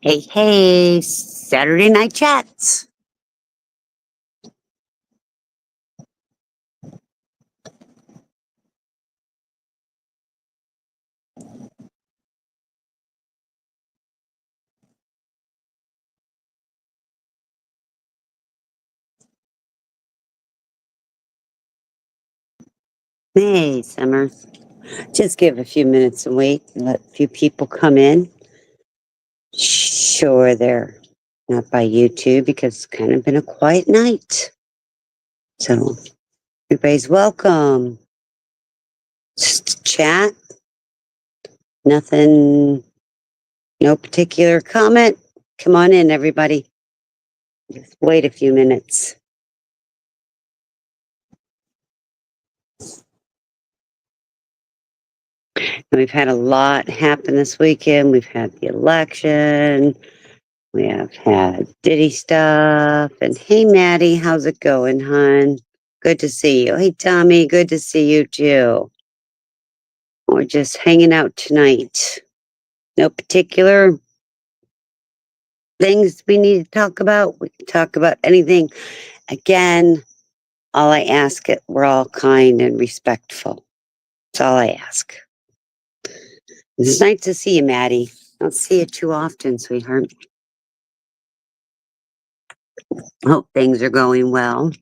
Hey, hey, Saturday night chats. Hey, Summers. Just give a few minutes and wait and let a few people come in. Sure, they're not by YouTube because it's kind of been a quiet night. So, everybody's welcome. Just chat. Nothing, no particular comment. Come on in, everybody. Just wait a few minutes. And we've had a lot happen this weekend. We've had the election. We have had Diddy stuff. And hey, Maddie, how's it going, hon? Good to see you. Hey, Tommy, good to see you too. We're just hanging out tonight. No particular things we need to talk about. We can talk about anything. Again, all I ask it, we're all kind and respectful. That's all I ask. It's nice to see you, Maddie. Don't see you too often, sweetheart. Hope things are going well.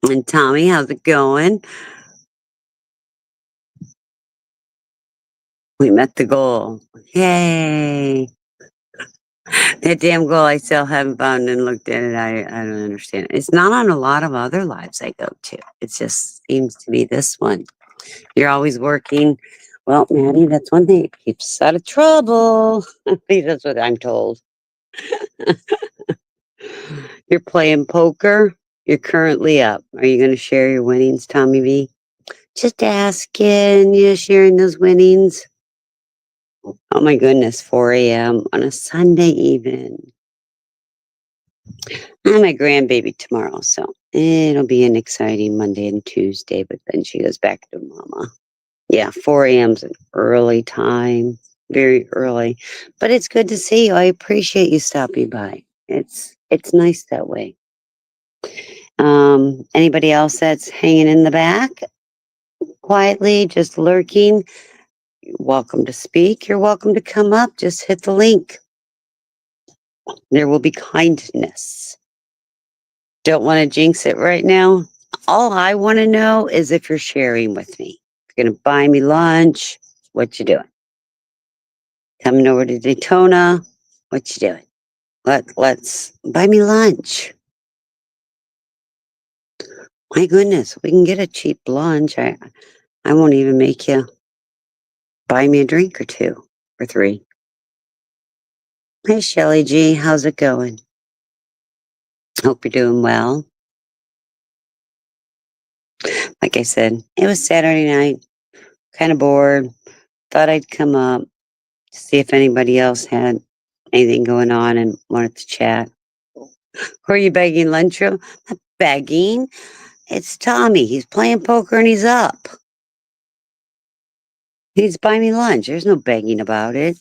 And Tommy, how's it going? We met the goal. Yay. That damn goal I still haven't found and looked at it. I don't understand it. It's not on a lot of other lives I go to. It just seems to be this one. You're always working. Well, Maddie, that's one thing. It keeps us out of trouble. At least that's what I'm told. You're playing poker. You're currently up. Are you going to share your winnings, Tommy V? Just asking. You sharing those winnings? Oh my goodness, 4 a.m. on a Sunday even. I have my grandbaby tomorrow, so it'll be an exciting Monday and Tuesday, but then she goes back to mama. Yeah, 4 a.m.'s an early time, very early. But it's good to see you. I appreciate you stopping by. It's nice that way. Anybody else that's hanging in the back quietly, just lurking? You're welcome to speak. You're welcome to come up. Just hit the link. There will be kindness. Don't want to jinx it right now. All I want to know is if you're sharing with me. If you're going to buy me lunch, what you doing? Coming over to Daytona, what you doing? Let's buy me lunch. My goodness, we can get a cheap lunch. I won't even make you buy me a drink or two or three. Hey, Shelly G, how's it going? Hope you're doing well. Like I said, it was Saturday night, kind of bored. Thought I'd come up, see if anybody else had anything going on and wanted to chat. Who are you begging lunch from? Not begging. It's Tommy. He's playing poker and he's up. He's buying me lunch. There's no begging about it.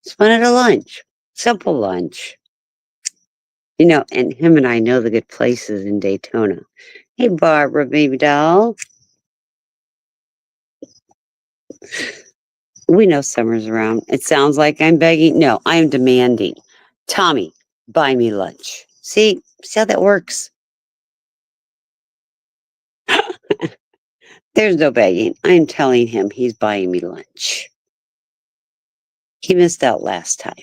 Just wanted a lunch. Simple lunch. You know, and him and I know the good places in Daytona. Hey, Barbara, baby doll. We know summer's around. It sounds like I'm begging. No, I am demanding. Tommy, buy me lunch. See how that works? There's no begging. I'm telling him he's buying me lunch. He missed out last time.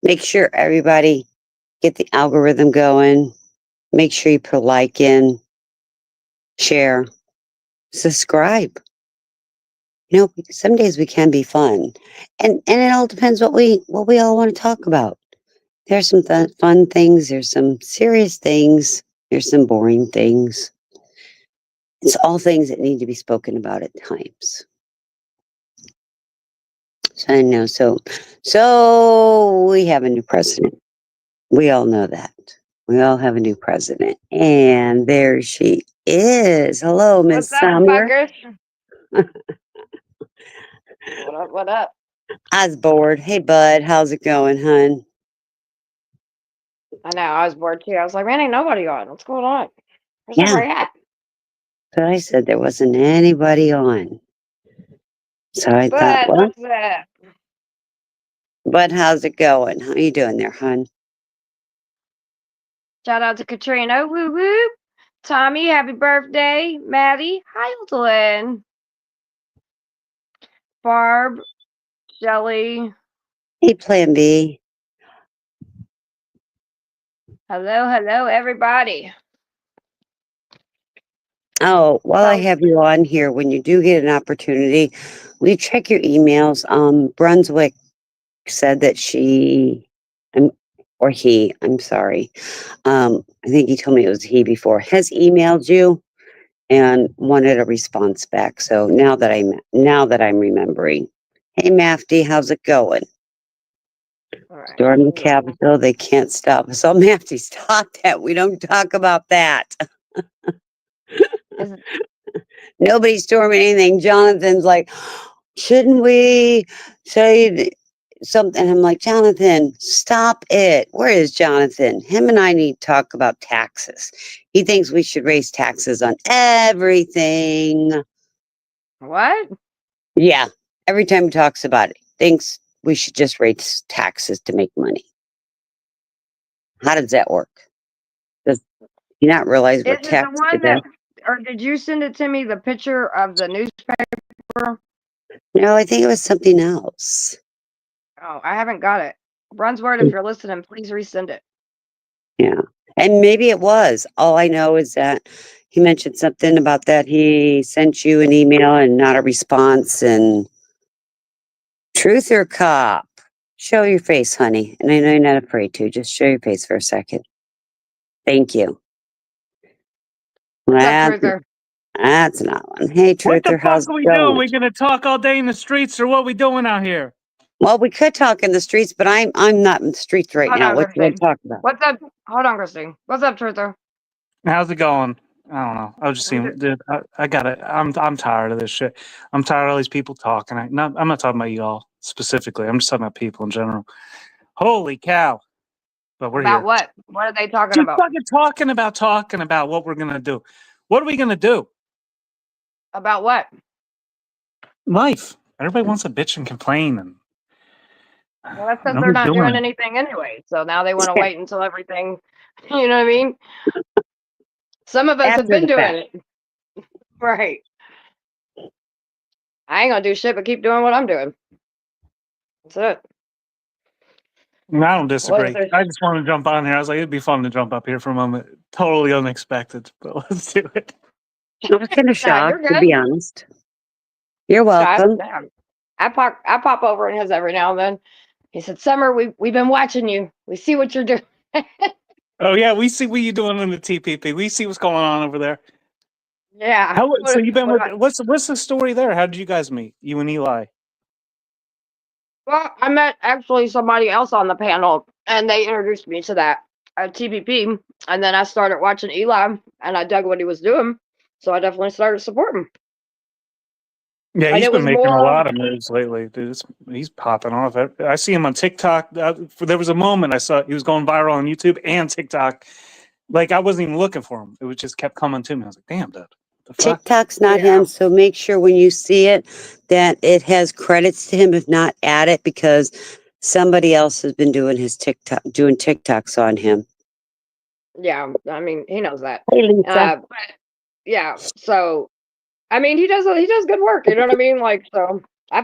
Make sure everybody get the algorithm going. Make sure you put a like in, share, subscribe. You know, some days we can be fun, and it all depends what we all want to talk about. There's some fun things. There's some serious things. There's some boring things. It's all things that need to be spoken about at times. So I know. So we have a new president. We all know that. We all have a new president, and there she is. Hello, Miss What's up, Summer. fuckers? What up? I was bored. Hey, bud, how's it going, hun? I know, I was bored too. I was like, man, ain't nobody on. What's going on? Where's Yeah, everybody at? so I said there wasn't anybody on. So I thought, But well, what's that? bud, how's it going? How you doing there, hun? Shout out to Katrina. Woo woo. Tommy, happy birthday. Maddie, how you doing? Barb, Shelly, Hey, Plan B. hello, everybody. Oh, while I So, have you on here, when you do get an opportunity, will you check your emails? Brunswick said that she, um, or he, I'm sorry. I think he told me it was he before, has emailed you and wanted a response back. So now that I'm remembering. Hey, Mafty, how's it going? all right. Storm the Hello. Capitol, they can't stop us. Oh, Mafty, stop that. We don't talk about that. Is it, Nobody's storming anything. Jonathan's like, shouldn't we say something? I'm like, Jonathan, stop it. Where is Jonathan? Him and I need to talk about taxes. He thinks we should raise taxes on everything. what? Yeah, every time he talks about it, thinks we should just raise taxes to make money. How does that work? Does he not realize Is what it the tax one it is? that, or did you send it to me, the picture of the newspaper? No, I think it was something else. Oh, I haven't got it. Brunsword, if you're listening, please resend it. Yeah. And maybe it was. All I know is that he mentioned something about that. He sent you an email and not a response. And truth or cop? Show your face, honey. And I know you're not afraid to. Just show your face for a second. Thank you. What's up, That's, Truther? that's not one. Hey, What the Truther, fuck how's are it we doing? going? We gonna talk all day in the streets, or what we doing out here? Well, we could talk in the streets, but I'm not in the streets right Hold now. on, What you want Christine. to talk about? What's up? Hold on, Christine. What's up, Truther? How's it going? I don't know. I was just I'm seeing, just, dude. I got it. I'm tired of this shit. I'm tired of all these people talking. I'm not talking about y'all specifically. I'm just talking about people in general. Holy cow! But we're about here. what? What are they talking Just about? fucking talking about what we're gonna do. What are we gonna do? About what? Life. Everybody wants to bitch and complain, and Well, that's because they're nobody's not doing doing it. anything anyway. So now they want to wait until everything, you know what I mean? Some of us have After been the doing fact. it. Right. I ain't going to do shit but keep doing what I'm doing. That's it. I don't What is disagree. there? I just want to jump on here. I was like, it'd be fun to jump up here for a moment. Totally unexpected, but let's do it. I was kind of Nah, shocked, you're to be good. honest. You're I, welcome. I pop over in his every now and then. He said, Summer, we've been watching you. We see what you're doing. Oh yeah, we see what you doing in the TPP. We see what's going on over there. Yeah. How so you've been What with about, what's the story there? How did you guys meet? You and Eli. well, I met actually somebody else on the panel, and they introduced me to that TPP, and then I started watching Eli, and I dug what he was doing, so I definitely started supporting. Yeah, And he's it been was making a more, lot of moves lately, dude. He's popping off. I see him on TikTok. There was a moment I saw he was going viral on YouTube and TikTok. Like I wasn't even looking for him. It was just kept coming to me. I was like, damn, dude, what the fuck? TikTok's not yeah, him, so make sure when you see it that it has credits to him, if not add it, because somebody else has been doing doing TikToks on him. yeah. I mean, he knows that. Hey, Lisa. But yeah, so I mean, he does good work. You know what I mean? Like, so I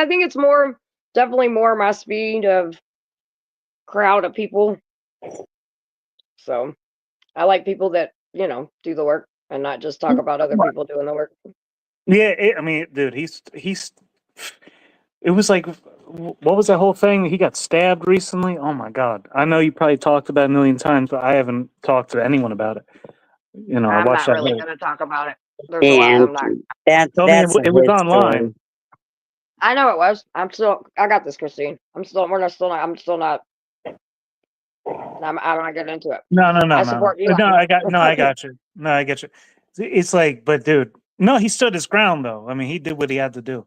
think it's more definitely more my speed of crowd of people. So I like people that do the work and not just talk about other people doing the work. Yeah, I mean, dude, he's. It was like, what was that whole thing? He got stabbed recently. Oh my god! I know you probably talked about it a million times, but I haven't talked to anyone about it. You know, I I'm watched not that really whole. going to talk about it. There's a lot And I'm not. that's I mean, that's a it was his online. story. I know it was. I got this, Christine. I'm still not. I'm not getting into it. No, no, no, I no, no. support Eli. No, I got you. No, I get you. It's like, but dude, no, he stood his ground though. I mean, he did what he had to do.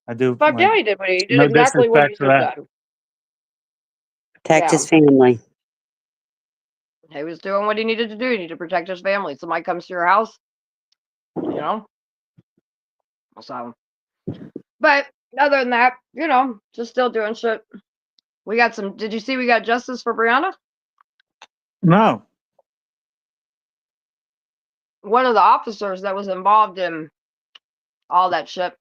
I do. Fuck Like, yeah, he did. But he did no exactly what he disrespect should for have that. done. Protect Yeah. his family. He was doing what he needed to do. He needed to protect his family. Somebody comes to your house, you know. So, but other than that, just still doing shit. We got some. Did you see we got justice for Brianna? No. One of the officers that was involved in all that shit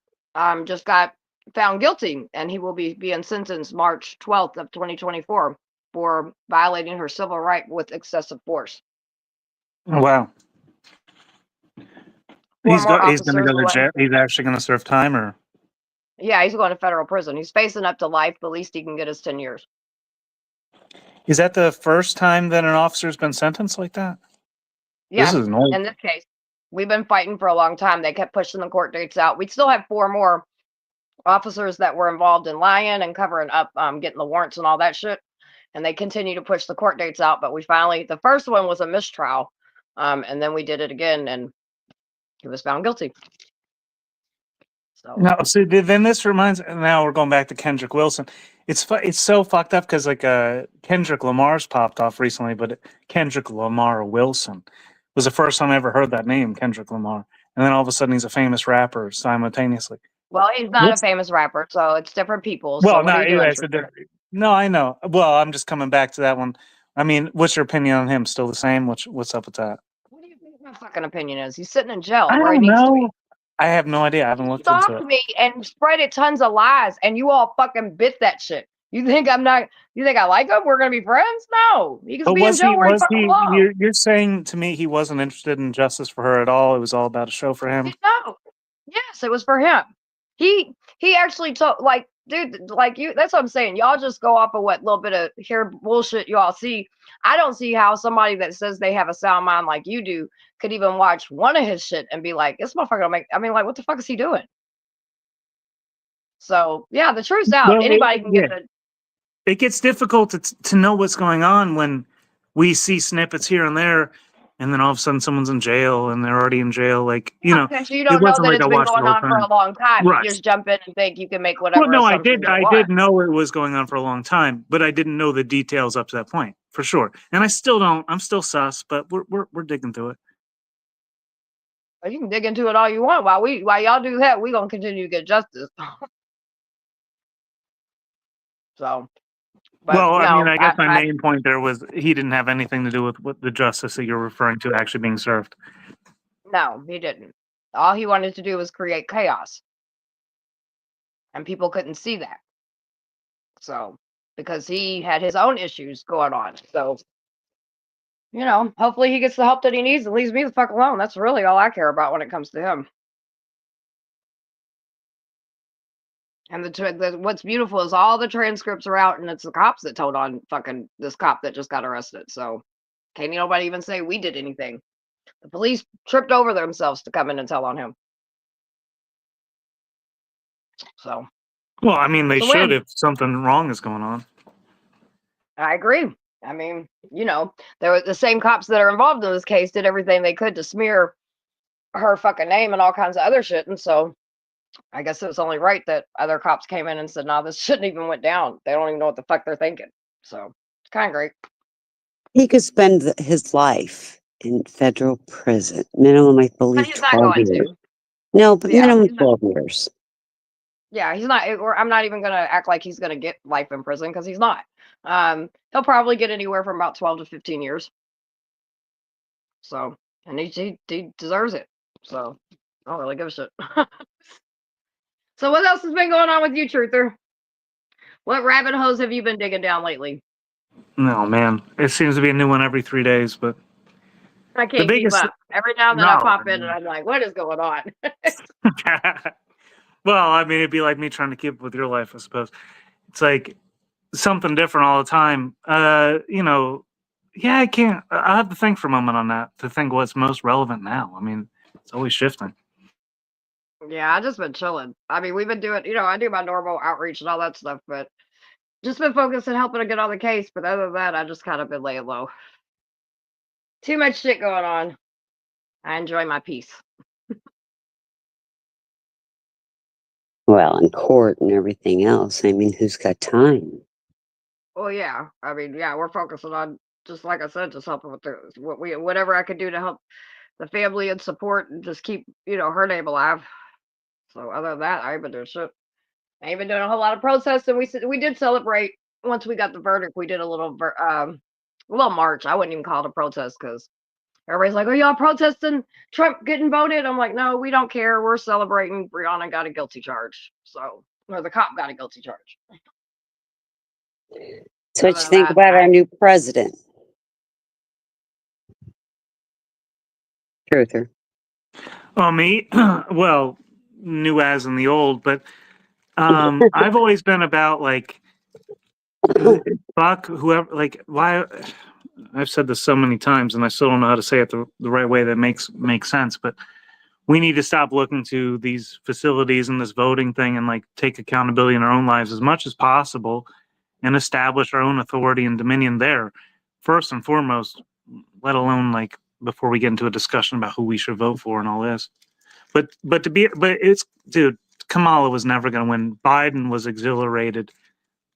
just got found guilty, and he will be being sentenced March 12th of 2024 for violating her civil right with excessive force. Oh, wow. Four more He's going to officers go to went. jail. He's actually going to serve time, or Yeah, he's going to federal prison. He's facing up to life. The least he can get is 10 years. is that the first time that an officer's been sentenced like that? Yeah, This is an old. in this case, we've been fighting for a long time. They kept pushing the court dates out. We still have 4 more officers that were involved in lying and covering up, getting the warrants and all that shit. And they continue to push the court dates out. But we finally, the first one was a mistrial. And then we did it again, and he was found guilty. So No, see, then this reminds. Now we're going back to Kendrick Wilson. It's so fucked up because like Kendrick Lamar's popped off recently, but Kendrick Lamar Wilson was the first time I ever heard that name, Kendrick Lamar, and then all of a sudden he's a famous rapper simultaneously. well, he's not a What's, famous rapper, so it's different people. So well, what no, are you doing? I said no, I know. Well, I'm just coming back to that one. I mean, what's your opinion on him? Still the same? What's up with that? What do you think my fucking opinion is? He's sitting in jail I where he don't needs to be. know. I have no idea. I haven't He looked into stalked it. me and spreaded tons of lies, and you all fucking bit that shit. You think I'm not? You think I like him? We're gonna be friends? No, he can But be in jail where he fucking belongs. you're saying to me he wasn't interested in justice for her at all? It was all about a show for him? No, yes, it was for him. He actually told, like, dude, like you. That's what I'm saying. Y'all just go off of what little bit of here bullshit y'all see. I don't see how somebody that says they have a sound mind like you do could even watch one of his shit and be like, this motherfucker don't make. I mean, like, what the fuck is he doing? So yeah, the truth's out. Well, Anybody can get the. it gets difficult to know what's going on when we see snippets here and there, and then all of a sudden someone's in jail and they're already in jail. Like, Because you it don't know wasn't that like I it's been watched the going whole on for a thing. long time. Right. You just jump in and think you can make Well, whatever no, assumptions you I want. did know it was going on for a long time, but I didn't know the details up to that point for sure. And I still don't. I'm still sus, but we're digging through it. Well, you can dig into it all you want. While y'all do that, we gonna continue to get justice. So, but Well, I mean, no, I guess my main point there was he didn't have anything to do with what the justice that you're referring to actually being served. no, he didn't. All he wanted to do was create chaos, and people couldn't see that. So, because he had his own issues going on. So, hopefully he gets the help that he needs and leaves me the fuck alone. That's really all I care about when it comes to him. And what's beautiful is all the transcripts are out, and it's the cops that told on fucking this cop that just got arrested. So can't nobody even say we did anything. The police tripped over themselves to come in and tell on him. So, Well, I mean, they it's a should win. if something wrong is going on. I agree. I mean, there were the same cops that are involved in this case did everything they could to smear her fucking name and all kinds of other shit. And so I guess it was only right that other cops came in and said, no, this shouldn't even went down. They don't even know what the fuck they're thinking. So it's kind of great. He could spend his life in federal prison. Minimum, I But believe, he's not 12 going years. to. No, but Yeah, minimum he's not. 12 years. Yeah, he's not. Or I'm not even going to act like he's going to get life in prison because he's not. He'll probably get anywhere from about 12 to 15 years. So, and he deserves it. So, I don't really give a shit. So, what else has been going on with you, Truther? What rabbit holes have you been digging down lately? No, man, it seems to be a new one every 3 days. But I the can't keep biggest, up. Every now and then I no. pop in and I'm like, what is going on? Well, I mean, it'd be like me trying to keep up with your life, I suppose. It's like something different all the time. Yeah, I can't. I have to think for a moment on that to think what's most relevant now. I mean, it's always shifting. Yeah, I just been chilling. I mean, we've been doing, I do my normal outreach and all that stuff, but just been focused on helping to get on the case. But other than that, I just kind of been laying low. Too much shit going on. I enjoy my peace. Well, in court and everything else. I mean, who's got time? Well, yeah. I mean, yeah, we're focusing on, just like I said, just helping with whatever I could do to help the family and support and just keep, her name alive. So other than that, I ain't been doing shit. I ain't been doing a whole lot of protests, and we did celebrate once we got the verdict. We did a little march. I wouldn't even call it a protest because everybody's like, "Oh, y'all protesting Trump getting voted?" I'm like, "No, we don't care. We're celebrating Breonna got a guilty charge." So, or the cop got a guilty charge. So, what Other you than think that, about our new president? Truther. Oh, me? Well, new as in the old, but I've always been about like fuck whoever. Like, why? I've said this so many times, and I still don't know how to say it the right way that makes sense. But we need to stop looking to these facilities and this voting thing and like take accountability in our own lives as much as possible and establish our own authority and dominion there first and foremost, let alone like before we get into a discussion about who we should vote for and all this. But it's dude, Kamala was never going to win. Biden was exhilarated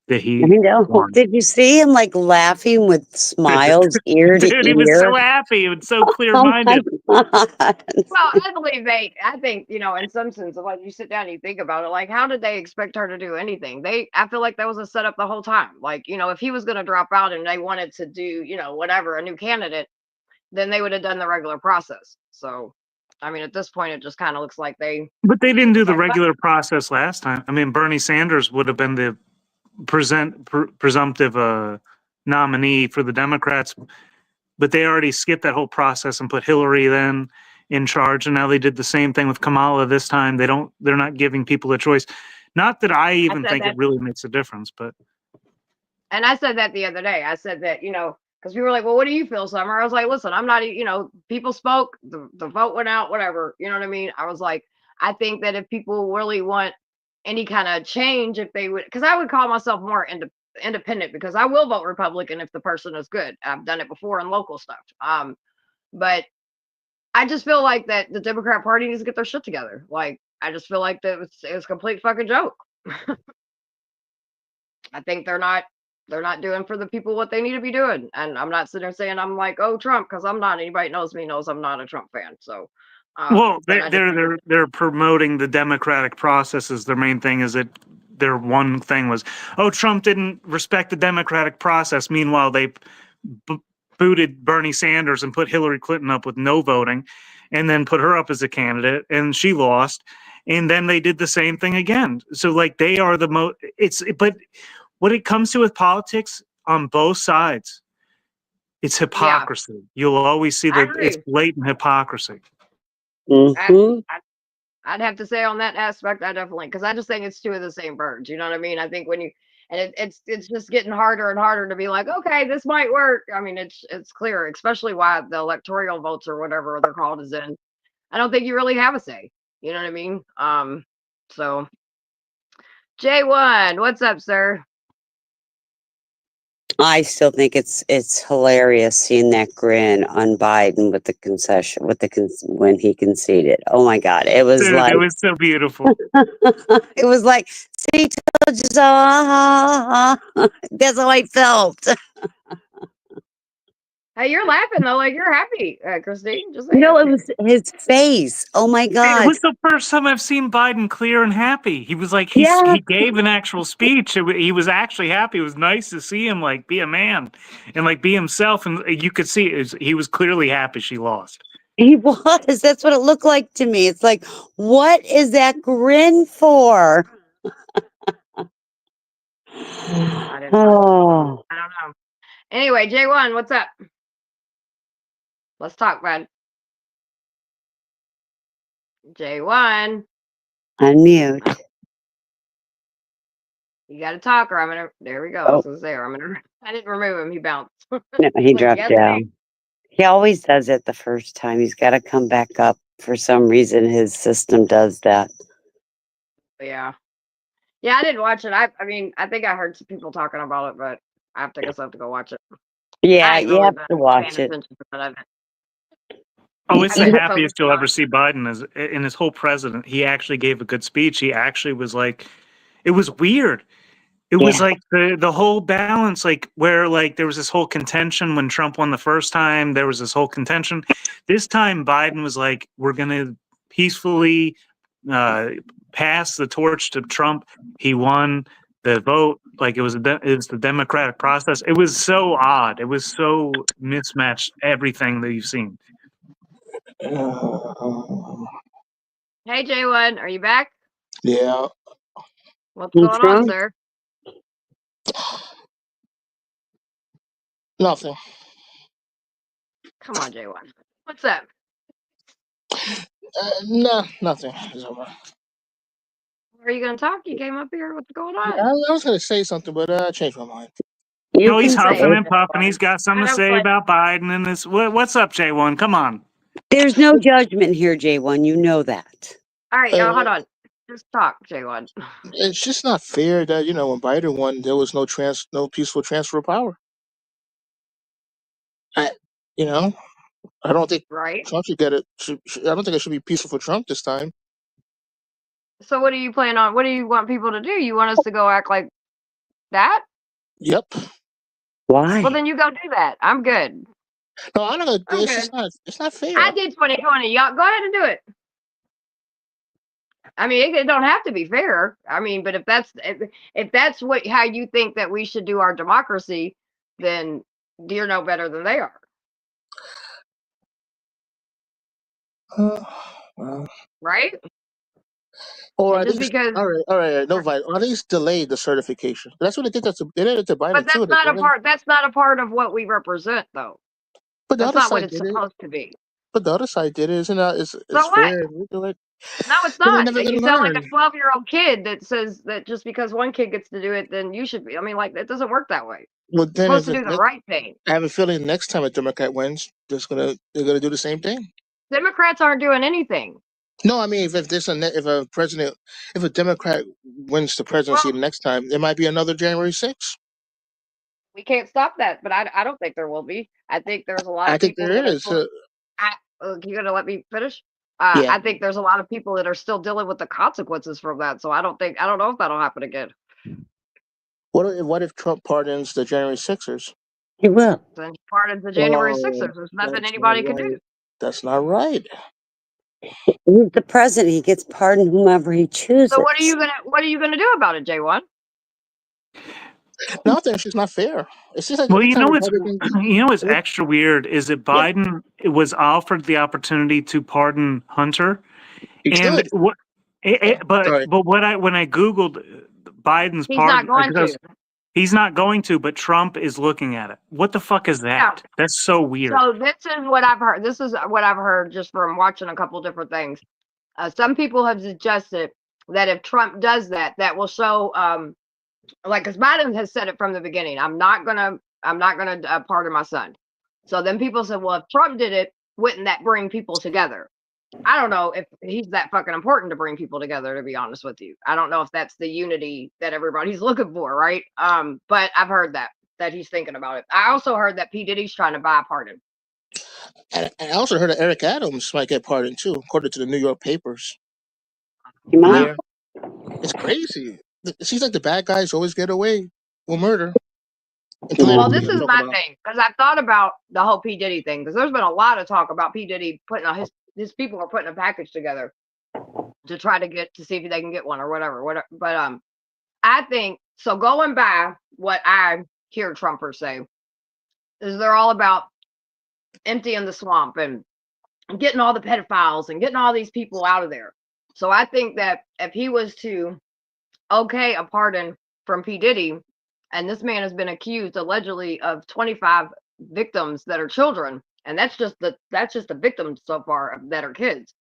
that I he know. won. Did you see him like laughing with smiles ear to Dude, he was so ear? happy and so clear Oh my minded. god! well, I think, in some sense, like you sit down and you think about it, like, how did they expect her to do anything? I feel like that was a setup the whole time. Like, if he was going to drop out and they wanted to do, whatever, a new candidate, then they would have done the regular process. So, I mean, at this point, it just kind of looks like But they didn't do it's the like, regular process last time. I mean, Bernie Sanders would have been the presumptive nominee for the Democrats, but they already skipped that whole process and put Hillary then in charge, and now they did the same thing with Kamala this time. They're not giving people a choice. Not that I I even said think it that, really makes a difference, but and I said that the other day. I said that, because we were like, well, what do you feel, Summer? I was like, listen, I'm not, people spoke, the vote went out, whatever. You know what I mean? I was like, I think that if people really want any kind of change, if they would, because I would call myself more independent, because I will vote Republican if the person is good. I've done it before in local stuff. But I just feel like that the Democrat Party needs to get their shit together. Like, I just feel like that it's a complete fucking joke. I think they're not doing for the people what they need to be doing. And I'm not sitting there saying I'm like, oh, Trump, because I'm not. Anybody knows me knows I'm not a Trump fan. So, well, but I just they're promoting the democratic processes. Their main thing is that their one thing was, oh, Trump didn't respect the democratic process. Meanwhile, they b- booted Bernie Sanders and put Hillary Clinton up with no voting, and then put her up as a candidate, and she lost. And then they did the same thing again. So like they are the most. But what it comes to with politics on both sides, it's yeah, hypocrisy. You'll always see I that it's agree. blatant hypocrisy. I, Mm-hmm. I'd have to say on that aspect, I definitely, because I just think it's two of the same birds. You know what I mean? I think when you, and it's just getting harder and harder to be like, okay, this might work. I mean, it's clear, especially why the electoral votes or whatever they're called is in. I don't think you really have a say. You know what I mean? So J1, what's up, sir? I still think it's hilarious seeing that grin on Biden with the concession when he conceded. Oh my God, it was Dude, like it was so beautiful. it was like, see, told you so. That's how I felt. Hey, you're laughing though, like you're happy, Christine. Just No, it saying. was his face. Oh my It God. was the first time I've seen Biden clear and happy. He was like Yeah, he gave an actual speech. He was actually happy. It was nice to see him like be a man and like be himself. And you could see he was clearly happy she lost. he was. That's what it looked like to me. It's like, what is that grin for? I didn't. Oh, I don't know. Anyway, J1, what's up? Let's talk, bud. J1, unmute. you got to talk, or I'm gonna. There we go. I Oh, was gonna say, or I'm gonna. I didn't remove him. He bounced. no, he Like, dropped yes, ma'am. down. He always does it the first time. He's got to come back up. For some reason, his system does that. Yeah. Yeah, I didn't watch it. I mean, I think I heard some people talking about it, but I guess I have to go watch it. Yeah, I ain't you really have been to paying watch it. attention to that of it. Oh, it's I the bet happiest focused you'll ever on. see Biden as in his whole president. He actually gave a good speech. He actually was like, it was weird. It was Yeah. like the whole balance, like where like there was this whole contention when Trump won the first time. There was this whole contention. This time, Biden was like, "We're going to peacefully uh, pass the torch to Trump. He won the vote. Like it was it was the democratic process. It was so odd. It was so mismatched. Everything that you've seen. Hey, J1, are you back? Yeah, What's And going on, Trump, sir? nothing. Come on, J1. What's up? Nah, nothing. It's over. Are you going to talk? You came up here. What's going I, on? I was gonna say something, but I changed my mind. you No, he's can Say huffing it. say and puffing. He's got I something to know, say but about Biden and this. What's up, J1? Come on. there's no judgment here, J1. You know that. all right, Uh, hold on. Just talk, J1. it's just not fair that when Biden won, there was no peaceful transfer of power. I, you know, I don't think Right? Trump should get it. I don't think it should be peaceful for Trump this time. So what do you plan on? What do you want people to do? You want us to go act like that? Yep. Why? Well, then you go do that. I'm good. No, I'm not gonna. I'm It's good. just not. It's not I fair. did 2020. Y'all go ahead and do it. I mean, it don't have to be fair. I mean, but if that's what how you think that we should do our democracy, then you're no better than they are, Well, right? or And at just least, because, all right, no fight. Or at least delay the certification. That's what they did. They did it to Biden but too. that's They not a did it. part. That's not a part of what we represent, though. But the That's other not what side it's did it. supposed to be. But the other side did it. Isn't that? It's So what? fair. We do it. No, it's But they're not. never You gonna sound like a learn. 12-year-old kid that says that just because one kid gets to do it, then you should be. I mean, like that doesn't work that way. Well, You're then supposed if to it, do the right thing. I have a feeling next time a Democrat wins, they're gonna do the same thing. Democrats aren't doing anything. No, I mean if a Democrat wins the presidency Well, the next time, there might be another January 6th. we can't stop that, but I don't think there will be. I think there's a lot I of think people there that are is. still. You gonna let me finish? Yeah. I think there's a lot of people that are still dealing with the consequences from that. So I don't know if that'll happen again. What if Trump pardons the January 6ers? He will. Then part of the January Oh, 6th, there's nothing that's not anybody can right. do. That's not right. He's the president. He gets pardoned whomever he So chooses. what are you gonna do about it, J1? Nothing. It's just not fair. It's just like Well, every time Republicans. what's extra weird is that Yeah, Biden was offered the opportunity to pardon Hunter, he and should. what, Sorry. but when I googled Biden's He's not pardon, going to. because he's not going to, but Trump is looking at it. What the fuck is No. that? That's so weird. So this is what I've heard. This is what I've heard just from watching a couple different things. Some people have suggested that if Trump does that, that will show, like, because Biden has said it from the beginning. I'm not gonna pardon my son. So then people said, well, if Trump did it, wouldn't that bring people together? I don't know if he's that fucking important to bring people together, to be honest with you. I don't know if that's the unity that everybody's looking for, right? But I've heard that he's thinking about it. I also heard that P. Diddy's trying to buy a pardon. And I also heard that Eric Adams might get pardoned too, according to the New York papers. He might. Wow. Yeah, it's crazy. It seems like the bad guys always get away with murder and Well, politically. this I'm is talking my about. thing because I thought about the whole P. Diddy thing because there's been a lot of talk about P. Diddy putting his people are putting a package together to try to get to see if they can get one or whatever. But I think so. Going by what I hear Trumpers say is they're all about emptying the swamp and getting all the pedophiles and getting all these people out of there. So I think that if he was to okay a pardon from P. Diddy, and this man has been accused allegedly of 25 victims that are children, and that's just the victims so far that are kids.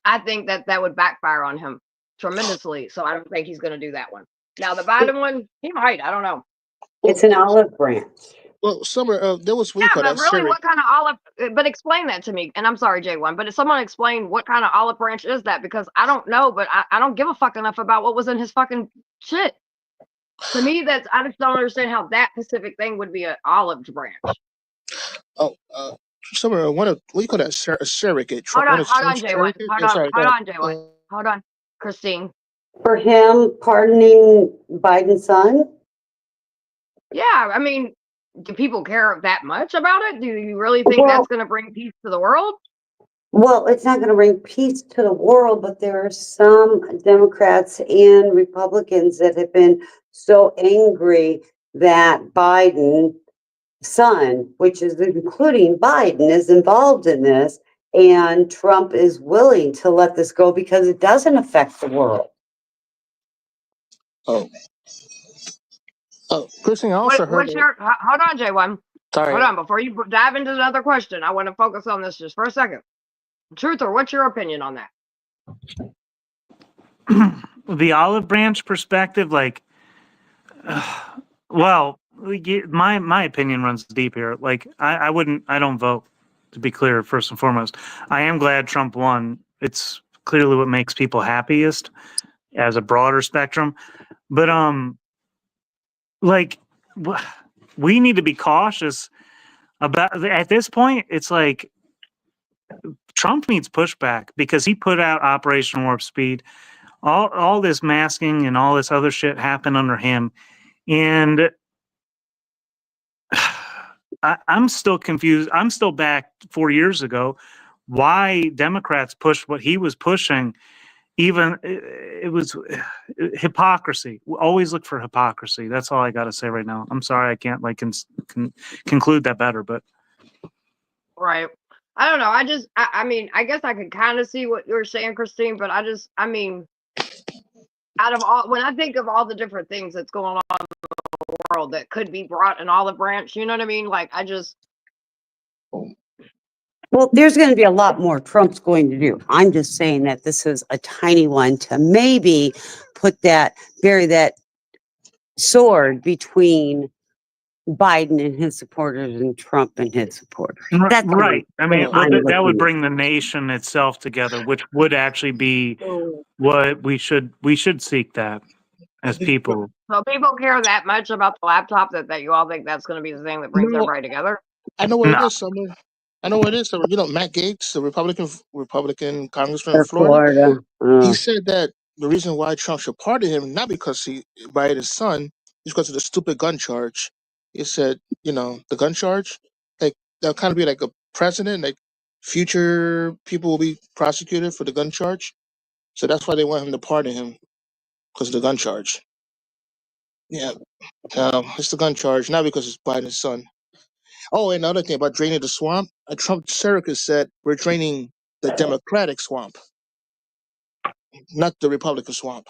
I think that would backfire on him tremendously. So I don't think he's going to do that one. Now the Biden one, he might. I don't know. It's Well, an well, olive branch. well Summer. There was what do you Yeah, call but that really, surrogate. what kind of olive? But explain that to me. And I'm sorry, J1, but if someone explain what kind of olive branch is that? Because I don't know, but I don't give a fuck enough about what was in his fucking shit. To me, that's I just don't understand how that specific thing would be an olive branch. Oh, somewhere one of what do you call that? A surrogate. Hold One on, of hold on, Trump's J1. surrogate. Hold Yeah, on, sorry. Go hold ahead. on, J1. Hold on, Christine. For him pardoning Biden's son? Yeah, I mean, do people care that much about it? Do you really think Well, that's going to bring peace to the world? well, it's not going to bring peace to the world, but there are some Democrats and Republicans that have been so angry that Biden's son, which is including Biden, is involved in this, and Trump is willing to let this go because it doesn't affect the world. Oh, Christine, I also heard. What's your? Hold on, J1. Sorry. Hold on, before you dive into another question, I want to focus on this just for a second. Truther, what's your opinion on that? The olive branch perspective, like, well, my opinion runs deep here. Like, I don't vote, to be clear, first and foremost. I am glad Trump won. It's clearly what makes people happiest as a broader spectrum. But like, we need to be cautious about, at this point, it's like Trump needs pushback because he put out Operation Warp Speed. All this masking and all this other shit happened under him. And I'm still confused. I'm still back 4 years ago. Why Democrats pushed what he was pushing? Even it was hypocrisy. We always look for hypocrisy. That's all I got to say right now. I'm sorry I can't like conclude that better, but Right. I don't know. I mean, I guess I could kind of see what you're saying, Christine, but I mean, out of all, when I think of all the different things that's going on in the world that could be brought an olive branch, you know what I mean? Like, Well, there's going to be a lot more Trump's going to do. I'm just saying that this is a tiny one to maybe bury that sword between Biden and his supporters and Trump and his supporters. That's right. I mean, well, I'm that would looking bring the nation itself together, which would actually be what we should seek that as people. so people care that much about the laptop that you all think that's going to be the thing that brings No, everybody together? I know what it No. is, Summer. I know what it is. Summer. You know, Matt Gaetz, the Republican congressman for from Florida, Florida. he said that the reason why Trump should pardon him, not because he by his son, is because of the stupid gun charge. He said, you know, the gun charge, like that'll kind of be like a precedent, like future people will be prosecuted for the gun charge. So that's why they want him to pardon him because of the gun charge. Yeah, it's the gun charge, not because it's Biden's son. Oh, and another thing about draining the swamp, a Trump surrogate said we're draining the Democratic swamp, not the Republican swamp.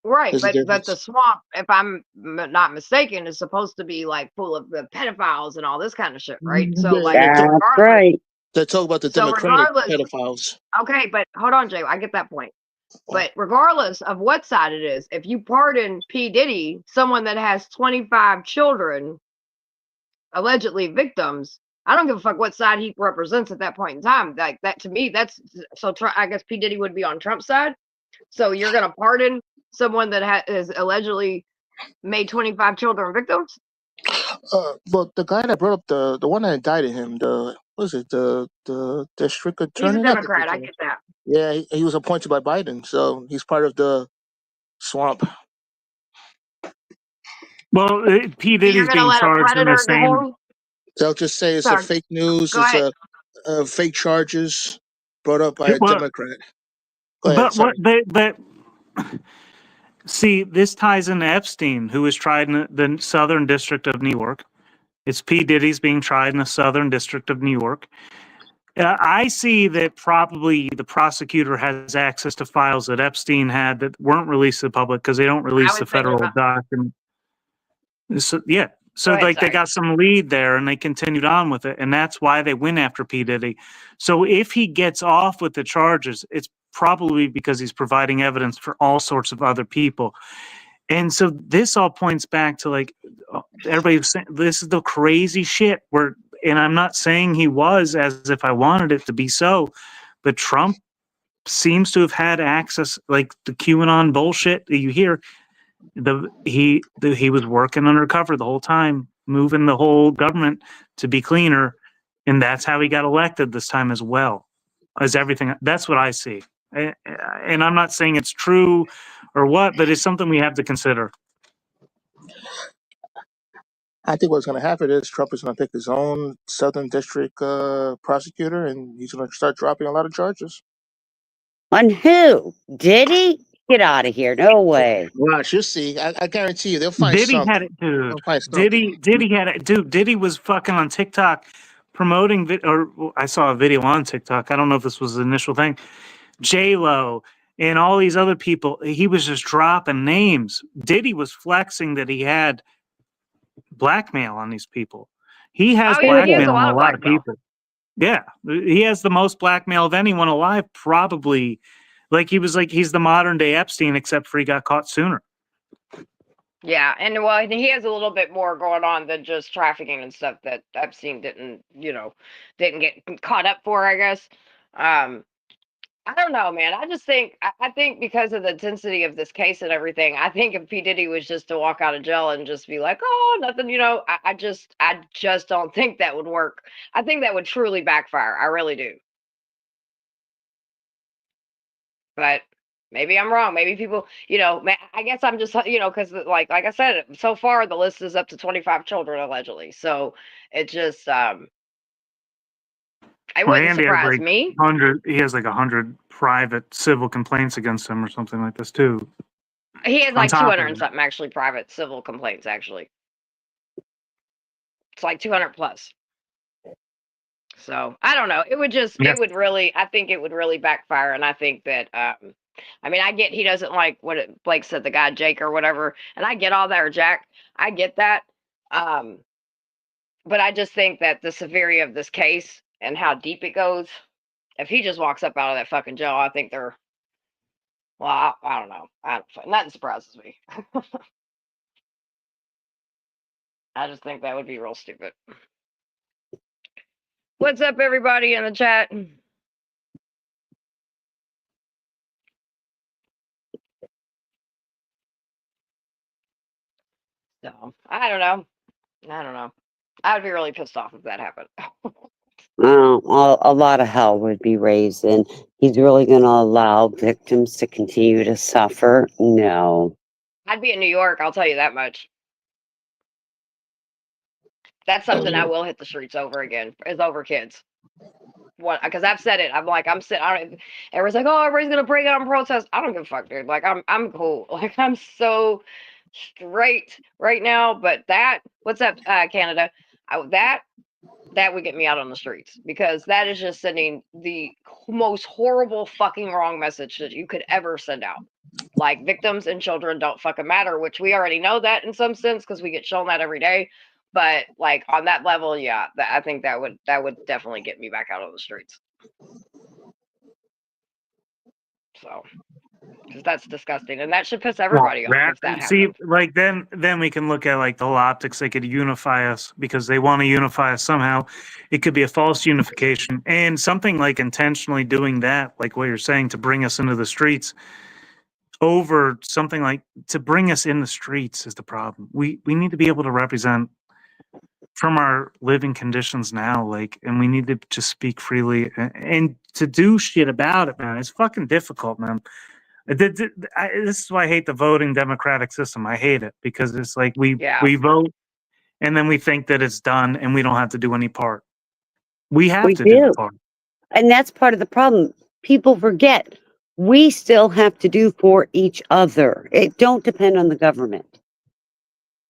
Right, There's a but the difference. swamp, if I'm not mistaken, is supposed to be like full of the pedophiles and all this kind of shit, right? So They, like, they, talk, That's right. they talk about the so Democratic regardless, pedophiles. okay, but hold on, Jay, I get that point. But regardless of what side it is, if you pardon P. Diddy, someone that has 25 children, allegedly victims, I don't give a fuck what side he represents at that point in time. Like that to me, that's so. I guess P. Diddy would be on Trump's side. So you're gonna pardon someone that has allegedly made 25 children victims? Well, the guy that brought up the one that indicted him, the what is it, the district He's a attorney, not Democrat. district I attorney. get that. Yeah, he was appointed by Biden, so he's part of the swamp. Well, P. So you're Diddy's gonna being let a charged in the predator get same. home? They'll just say it's a Sorry, fake news, go it's ahead. a fake charges brought up by a Well, Democrat. Go ahead, sorry. but see, this ties into Epstein, who was tried in the Southern District of New York. It's P. Diddy's being tried in the Southern District of New York. I see that probably the prosecutor has access to files that Epstein had that weren't released to the public because they don't I release the was thinking federal about. document. So, yeah. Go So ahead, like they sorry. got some lead there and they continued on with it. And that's why they went after P. Diddy. So if he gets off with the charges, it's probably because he's providing evidence for all sorts of other people. And so this all points back to like everybody saying this is the crazy shit where, and I'm not saying he was as if I wanted it to be so, but Trump seems to have had access, like the QAnon bullshit that you hear. He was working undercover the whole time, moving the whole government to be cleaner, And that's how he got elected this time as well as everything. That's what I see. And I'm not saying it's true or what, but it's something we have to consider. I think what's going to happen is Trump is going to pick his own Southern District prosecutor, and he's going to start dropping a lot of charges. On who? Diddy? Get out of here. No way. Watch, you'll see. I guarantee you, they'll find Diddy had something. it, dude. They'll find something. Diddy had it, dude. Diddy was fucking on TikTok promoting, or I saw a video on TikTok. I don't know if this was the initial thing. J-Lo and all these other people. He was just dropping names. Diddy was flexing that he had blackmail on these people. He has Oh yeah, he has a blackmail on lot a of lot of blackmail. people. Yeah, he has the most blackmail of anyone alive, probably. He's the modern day Epstein, except for he got caught sooner. Yeah, and well, he has a little bit more going on than just trafficking and stuff that Epstein didn't get caught up for, I guess. I don't know, man. I just think I think because of the intensity of this case and everything, I think if P. Diddy was just to walk out of jail and just be like, oh, nothing, I just don't think that would work. I think that would truly backfire. I really do. But maybe I'm wrong. Maybe people, I guess I'm just, because like I said, so far the list is up to 25 children allegedly. So it just, it wouldn't Randy has surprise like me. 100. He has like 100 private civil complaints against him, or something like this too. He has On like top 200 of and it. something actually private civil complaints. Actually, it's like 200 plus. So I don't know. It would just, Yes. I think it would really backfire. And I think that, I mean, I get he doesn't like Blake said, the guy Jake or whatever, and I get all that, or Jack. I get that. But I just think that the severity of this case and how deep it goes, if he just walks up out of that fucking jail, I think they're, well, I don't know. Nothing surprises me. I just think that would be real stupid. What's up, everybody in the chat? So, I don't know. I would be really pissed off if that happened. A lot of hell would be raised, and he's really going to allow victims to continue to suffer? No. I'd be in New York, I'll tell you that much. That's something I will hit the streets over again, is over kids. What? Because I've said it. I'm like, everyone's like, oh, everybody's gonna break out and protest. I don't give a fuck, dude. Like, I'm cool. Like, I'm so straight right now. But what's up, Canada? That would get me out on the streets, because that is just sending the most horrible fucking wrong message that you could ever send out. Like, victims and children don't fucking matter, which we already know that in some sense because we get shown that every day. But like on that level, yeah, I think that would definitely get me back out on the streets. So, because that's disgusting, and that should piss everybody off if that See, happens. like then we can look at like the whole optics. They could unify us because they want to unify us somehow. It could be a false unification, and something like intentionally doing that, like what you're saying, to bring us into the streets. Over something like to bring us in the streets is the problem. We need to be able to represent from our living conditions now, like, and we need to just speak freely and to do shit about it, man. It's fucking difficult, man. This is why I hate the voting democratic system. I hate it because it's like we vote and then we think that it's done and we don't have to do any part. We have to do the part. And that's part of the problem. People forget we still have to do for each other. It don't depend on the government.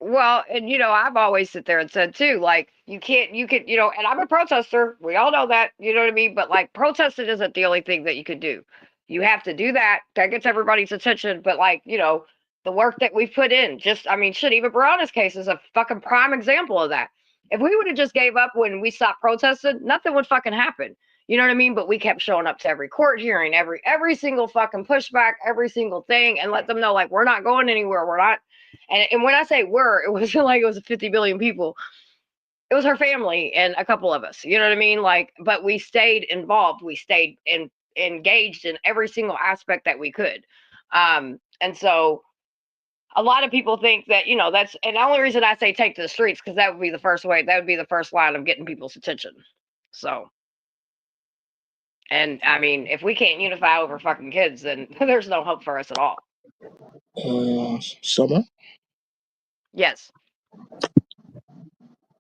Well, and I've always sit there and said too, like, you could, and I'm a protester. We all know that, you know what I mean? But like, protesting isn't the only thing that you could do. You have to do that. That gets everybody's attention. But like, the work that we've put in, shit, even Brown's case is a fucking prime example of that. If we would have just gave up when we stopped protesting, nothing would fucking happen. You know what I mean? But we kept showing up to every court hearing, every single fucking pushback, every single thing, and let them know, like, we're not going anywhere. We're not. And when I say we're, it wasn't like it was 50 billion people. It was her family and a couple of us. You know what I mean? Like, but we stayed involved. We stayed engaged in every single aspect that we could. And so a lot of people think that, that's, and the only reason I say take to the streets, because that would be the first way, that would be the first line of getting people's attention. So, and I mean, if we can't unify over fucking kids, then there's no hope for us at all. Summer, Yes.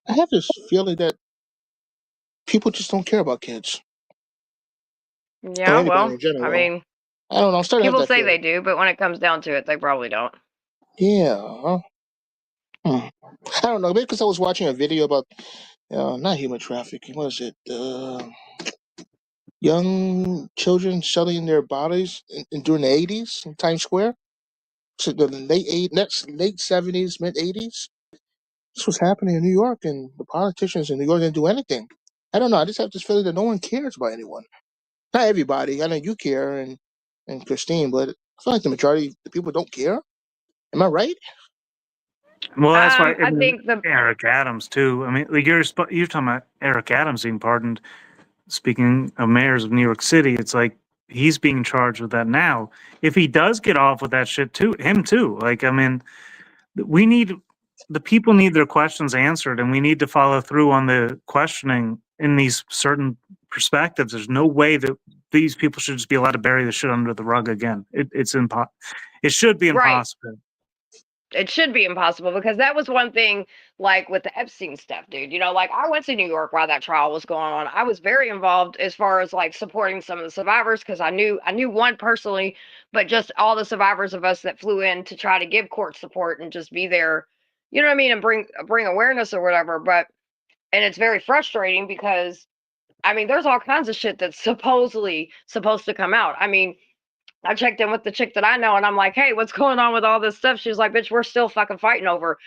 I have this feeling that people just don't care about kids or Yeah, anybody well, in I general. mean, I don't know. I'm starting to have people that say they feeling. do, but when it comes down to it, they probably don't. Yeah. Hmm. I don't know. Maybe because I was watching a video about not human trafficking. What is it? Young children selling their bodies during the 80s in Times Square. So the late 70s, mid 80s. This was happening in New York, and the politicians in New York didn't do anything. I don't know. I just have this feeling that no one cares about anyone. Not everybody. I know you care, and Christine, but I feel like the majority of the people don't care. Am I right? Well, that's why I I mean, think the Eric Adams too. I mean, like you're talking about Eric Adams being pardoned. Speaking of mayors of New York City, it's like he's being charged with that now. If he does get off with that shit too, him too. Like, I mean, we need the people need their questions answered, and we need to follow through on the questioning in these certain perspectives. There's no way that these people should just be allowed to bury the shit under the rug again. It's impossible. It should be right. impossible. It should be impossible because that was one thing, like with the Epstein stuff, dude. You know, like I went to New York while that trial was going on. I was very involved as far as like supporting some of the survivors because I knew one personally, but just all the survivors of us that flew in to try to give court support and just be there, you know what I mean, and bring awareness or whatever. But and it's very frustrating because I mean, there's all kinds of shit that's supposedly supposed to come out. I mean, I checked in with the chick that I know, and I'm like, "Hey, what's going on with all this stuff?" She's like, "Bitch, we're still fucking fighting over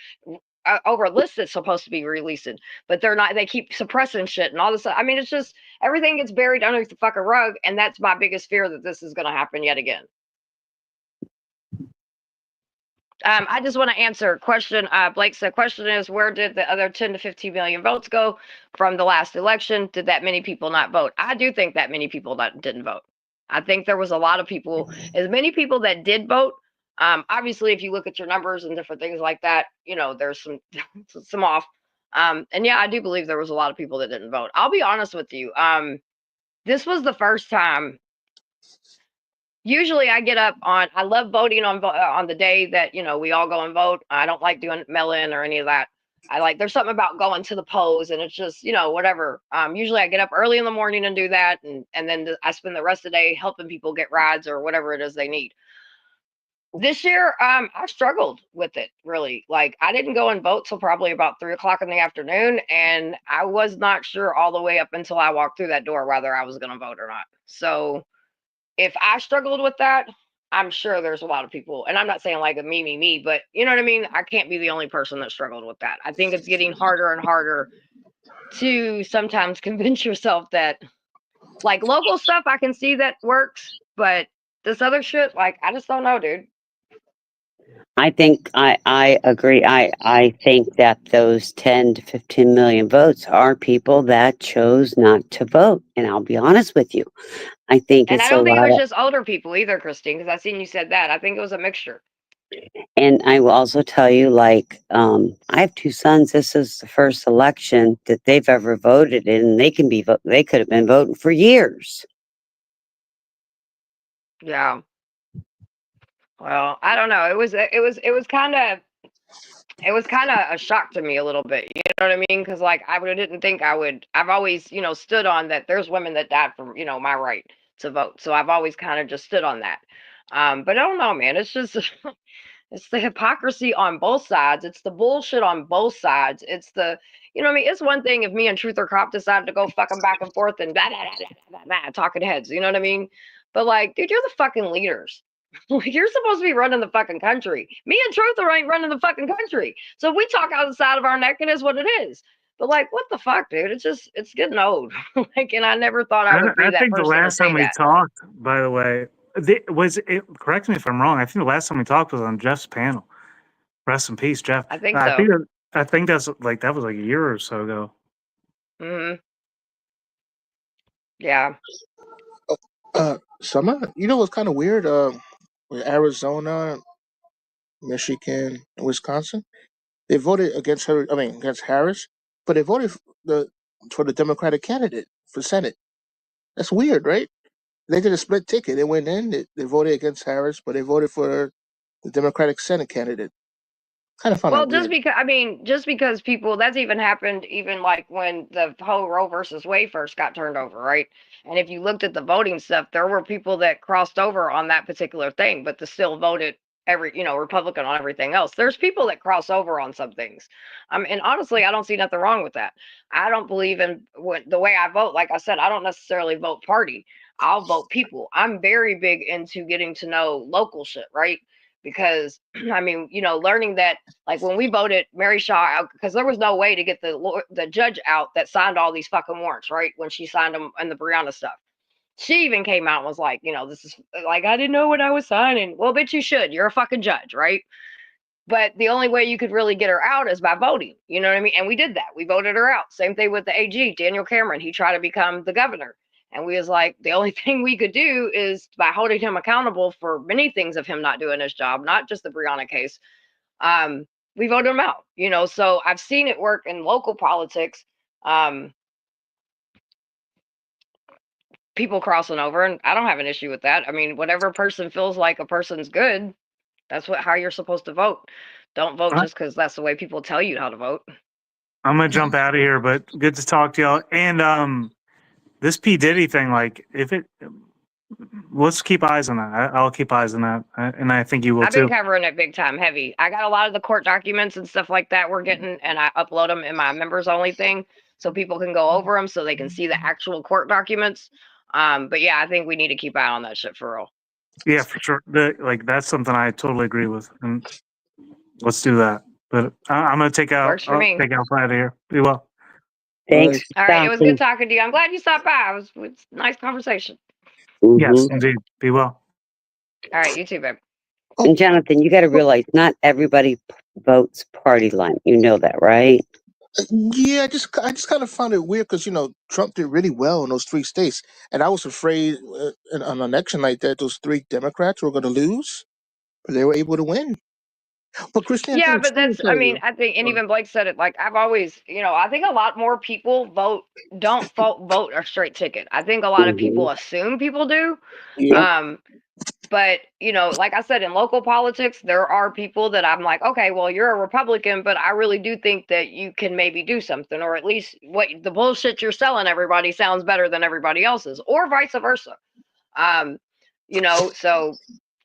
a list that's supposed to be releasing, but they're not. They keep suppressing shit and all this. I mean, it's just everything gets buried underneath the fucking rug, and that's my biggest fear that this is going to happen yet again." I just want to answer a question. Blake said, question is, where did the other 10 to 15 million votes go from the last election? Did that many people not vote? I do think that many people didn't vote. I think there was a lot of people, as many people that did vote. Obviously, if you look at your numbers and different things like that, you know, there's some off. And yeah, I do believe there was a lot of people that didn't vote. I'll be honest with you. This was the first time. Usually I get up on I love voting on the day that, you know, we all go and vote. I don't like doing mail-in or any of that. I like there's something about going to the polls and it's just, you know, whatever. Usually I get up early in the morning and do that and then I spend the rest of the day helping people get rides or whatever it is they need. This year, I struggled with it really. Like I didn't go and vote till probably about 3 o'clock in the afternoon, and I was not sure all the way up until I walked through that door whether I was going to vote or not. So if I struggled with that, I'm sure there's a lot of people, and I'm not saying like a me, but you know what I mean? I can't be the only person that struggled with that. I think it's getting harder and harder to sometimes convince yourself that like local stuff I can see that works, but this other shit, like I just don't know, dude. I think I agree. I think that those 10 to 15 million votes are people that chose not to vote. And I'll be honest with you. I think And I it's a don't think it lot was of, just older people either, Christine, because I seen you said that. I think it was a mixture. and I will also tell you, like, I have two sons. This is the first election that they've ever voted in, and they could have been voting for years. Yeah. Well, I don't know. It was kind of a shock to me a little bit. You know what I mean? Because like I didn't think I would. I've always, you know, stood on that. There's women that died for, you know, my right to vote. So I've always kind of just stood on that. But I don't know, man. It's just it's the hypocrisy on both sides. It's the bullshit on both sides. It's the, you know what I mean? It's one thing if me and Truth or Crop decided to go fucking back and forth and blah, blah, blah, blah, blah, blah, talking heads. You know what I mean? But like, dude, you're the fucking leaders. Like, you're supposed to be running the fucking country. Me and Truth ain't running the fucking country. So we talk out the side of our neck, and it's what it is. But like, what the fuck, dude? It's getting old. Like, and I never thought I would be I that think the person to last time say we that. talked, by the way, was it? Correct me if I'm wrong. I think the last time we talked was on Jeff's panel. Rest in peace, Jeff. I think I so. think I think that's like that was like a year or so ago. Hmm. Yeah. Summer, you know what's kind of weird? With Arizona, Michigan, and Wisconsin, they voted against her. I mean, against Harris, but they voted the for the Democratic candidate for Senate. That's weird, right? They did a split ticket. They went in, they voted against Harris, but they voted for the Democratic Senate candidate. Kind of found Well, that weird. just because people, that's even happened even like when the whole Roe versus Wade first got turned over, right? And if you looked at the voting stuff, there were people that crossed over on that particular thing, but they still voted Republican on everything else. There's people that cross over on some things. And honestly, I don't see nothing wrong with that. I don't believe in the way I vote. Like I said, I don't necessarily vote party. I'll vote people. I'm very big into getting to know local shit, right? Because I mean, learning that, like when we voted Mary Shaw out, because there was no way to get the judge out that signed all these fucking warrants, right? When she signed them and the Brianna stuff, she even came out and was like, this is like, I didn't know what I was signing. Well, bitch, you should. You're a fucking judge, right? But the only way you could really get her out is by voting. You know what I mean? And we did that. We voted her out. Same thing with the AG, Daniel Cameron. He tried to become the governor. And we was like, the only thing we could do is by holding him accountable for many things of him not doing his job, not just the Brianna case. We voted him out, so I've seen it work in local politics. People crossing over, and I don't have an issue with that. I mean, whatever person feels like a person's good, that's how you're supposed to vote. Don't vote just because that's the way people tell you how to vote. I'm gonna jump out of here, but good to talk to y'all. And this P Diddy thing, like, let's keep eyes on that. I'll keep eyes on that, and I think you will I've too. been covering it big time, heavy. I got a lot of the court documents and stuff like that we're getting, and I upload them in my members only thing, so people can go over them, so they can see the actual court documents. But yeah, I think we need to keep eye on that shit for real. Yeah, for sure. That's something I totally agree with, and let's do that. But I'm gonna take out. Works for me. Take out out of here. Be well. Thanks. All right, it was good talking to you. I'm glad you stopped by. It was a nice conversation. Yes, indeed. Be well. All right, you too, babe. And Jonathan, you got to realize not everybody votes party line. You know that, right? Yeah, I just kind of found it weird because Trump did really well in those 3 states, and I was afraid on an election like that those 3 Democrats were going to lose, but they were able to win. But Christine, Yeah, I'm but sorry to tell you. I think, and even Blake said it, like, I've always, I think a lot more people don't vote a straight ticket. I think a lot of people assume people do. Yeah. But, like I said, in local politics, there are people that I'm like, okay, well, you're a Republican, but I really do think that you can maybe do something, or at least what the bullshit you're selling everybody sounds better than everybody else's, or vice versa. So,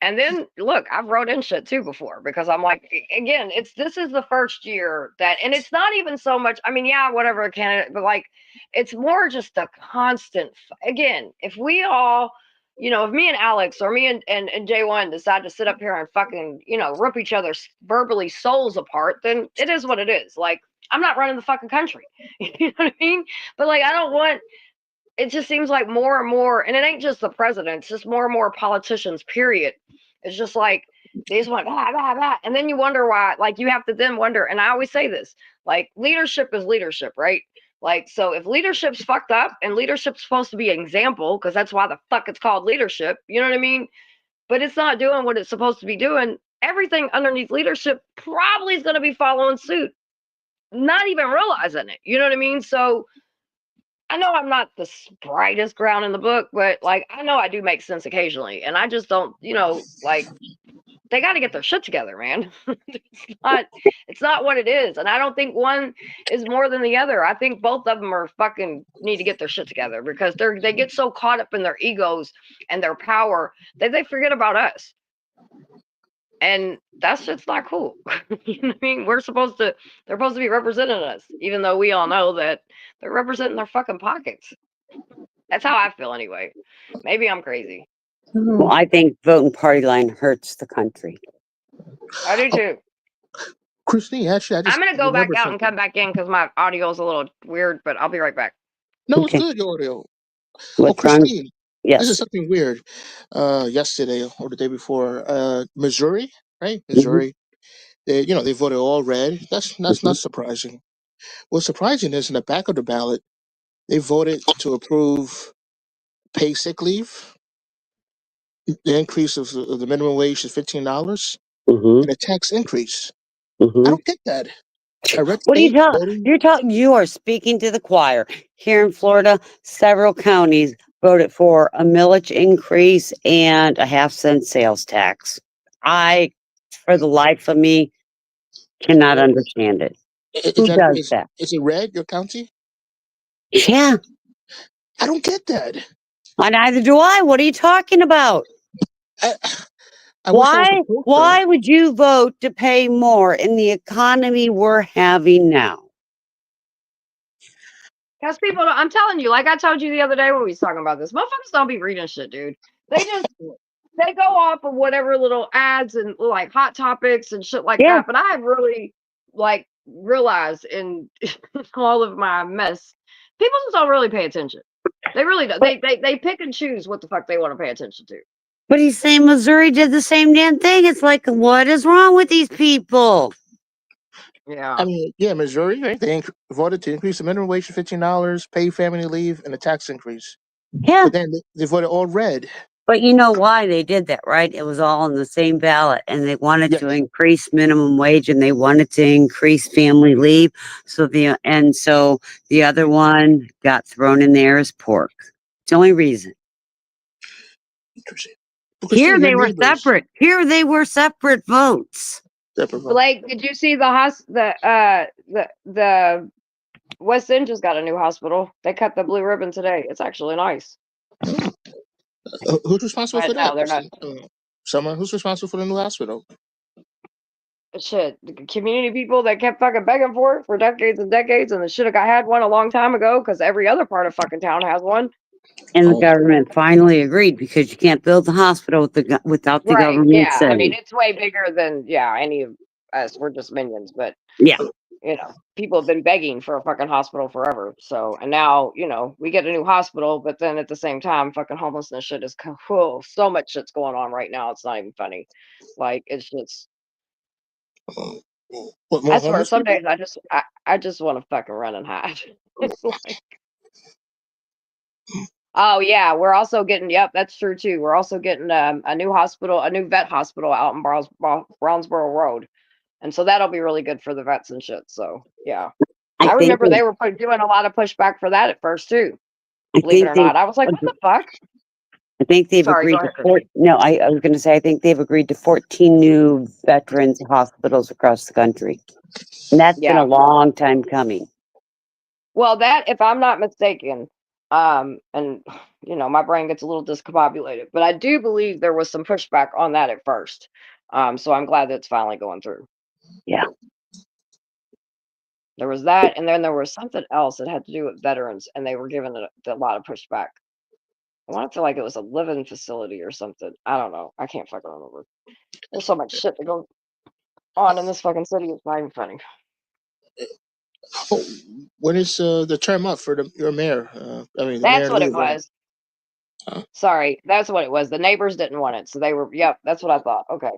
and then look, I've wrote in shit too before, because I'm like, again, this is the first year that, and it's not even so much, I mean, yeah, whatever a candidate, but like, it's more just a constant, again, if we all, if me and Alex or me and J1 decide to sit up here and fucking, rip each other's verbally souls apart, then it is what it is. Like, I'm not running the fucking country. You know what I mean? But like, I don't want, it just seems like more and more, and it ain't just the president, it's just more and more politicians, period. It's just like they just want blah, blah, blah. And then you wonder why, like you have to then wonder, and I always say this, like leadership is leadership, right? Like, so if leadership's fucked up, and leadership's supposed to be an example, because that's why the fuck it's called leadership, you know what I mean? But it's not doing what it's supposed to be doing, everything underneath leadership probably is going to be following suit, not even realizing it, you know what I mean? So I know I'm not the brightest ground in the book, but like I know I do make sense occasionally, and I just don't, like they got to get their shit together, man. It's not what it is, and I don't think one is more than the other. I think both of them are fucking need to get their shit together, because they get so caught up in their egos and their power that they forget about us, and that's just not cool. You know what I mean? They're supposed to be representing us, even though we all know that they're representing their fucking pockets. That's how I feel anyway. Maybe I'm crazy. Well, I think voting party line hurts the country. I do too. Christine, actually, I just I'm gonna go back remembered out and something. come back in because my audio is a little weird, but I'll be right back. No, Okay. it's good, your audio. What's wrong? Christine, this is Yes. something weird. Yesterday or the day before, Missouri, right? Missouri, they voted all red. That's not surprising. What's surprising is in the back of the ballot, they voted to approve paid sick leave, the increase of the minimum wage to $15, and a tax increase. I don't get that. A red What are you state talking? voting. You're talking. You are speaking to the choir. Here in Florida, several counties voted for a millage increase and a half-cent sales tax. I, for the life of me, cannot understand it. Is Who that does that? is it red? Your county? Yeah, I don't get that. neither do I. What are you talking about? I, I wish I was Why? closer. Why would you vote to pay more in the economy we're having now? Because people, I'm telling you, like I told you the other day when we was talking about this, motherfuckers don't be reading shit, dude. They just they go off of whatever little ads and like hot topics and shit like Yeah, that. But I have really like realized in all of my mess, people just don't really pay attention. They really don't. but They pick and choose what the fuck they want to pay attention to. he's saying Missouri did the same damn thing. It's like, what is wrong with these people? Yeah. I mean, yeah, Missouri, right? They voted to increase the minimum wage to $15, pay family leave, and a tax increase. Yeah, But then they voted all red. but you know why they did that, right? It was all on the same ballot, and they wanted to Yes. increase minimum wage, and they wanted to increase family leave. So the other one got thrown in there as pork. It's the only reason. Interesting. Because see, Here they're they were neighbors. separate. Here they were separate votes. Separate vote. Blake, did you see the West End just got a new hospital? They cut the blue ribbon today. It's actually nice. Who's responsible for But no, that? they're not. Someone who's responsible for the new hospital. Shit, the community people that kept fucking begging for it for decades and decades, and they should have had one a long time ago because every other part of fucking town has one. And the Oh, government finally agreed because you can't build the hospital without the Right? government Yeah. I mean, saying. it's way bigger than any of us. We're just minions, but Yeah, people have been begging for a fucking hospital forever. So, and now we get a new hospital, but then at the same time, fucking homelessness shit is whoa, so much shit's going on right now. It's not even funny. Like it's just. what, more I swear, homeless some people? days I just want to fucking run and hide. It's like, oh yeah, we're also getting. Yep, that's true too. We're also getting a new hospital, a new vet hospital out in Brownsboro Road, and so that'll be really good for the vets and shit. So yeah, I I think remember they, they were doing a lot of pushback for that at first too. I Believe it think or they, not, I was like, what the fuck? I think they've Sorry, go agreed to ahead, Christy. No, I was going to say I think they've agreed to 14 new veterans hospitals across the country, and that's been a Yeah. long time coming. Well, that, if I'm not mistaken, and my brain gets a little discombobulated, but I do believe there was some pushback on that at first. So I'm glad that it's finally going through. Yeah, There was that, and then there was something else that had to do with veterans, and they were given a lot of pushback. I want to feel like it was a living facility or something. I don't know. I can't fucking remember. There's so much shit that goes on in this fucking city. It's not even funny. Oh, when is the term up for your mayor? I mean, the That's mayor what it leave, right? was. Sorry, that's what it was. The neighbors didn't want it, so they were. Yep, that's what I thought. Okay.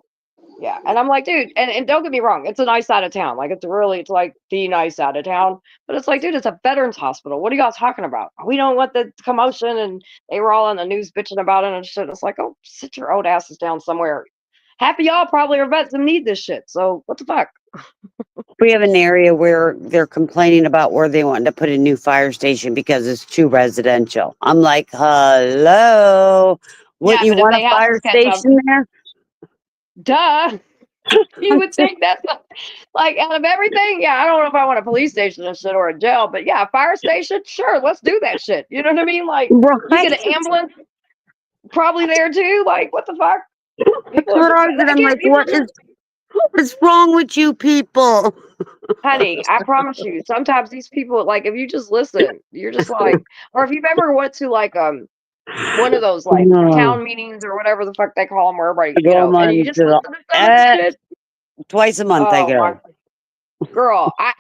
Yeah, and I'm like, dude, and don't get me wrong, it's a nice side of town. Like it's like the nice side of town. But it's like, dude, it's a veterans hospital. What are y'all talking about? We don't want the commotion, and they were all on the news bitching about it and shit. It's like, oh, sit your old asses down somewhere. Half of y'all probably are vets and need this shit. So what the fuck? we have an area where they're complaining about where they want to put a new fire station because it's too residential. I'm like, hello, wouldn't Yeah, you but if want they a houses fire catch on, station there? duh. You would think that's like out of everything. Yeah, I don't know if I want a police station and shit or a jail, but yeah, a fire station, sure, let's do that shit. You know what I mean? Like you get Right? an ambulance probably there too. Like what the fuck? That's People are what just I said. I'm again, like, what is wrong with you people? honey, I promise you, sometimes these people, like if you just listen, you're just like, or if you've ever went to like one of those like No, town meetings or whatever the fuck they call them, where I everybody, go and you on to just listen to some of the uh, shit. twice a month. I Oh my go. girl, I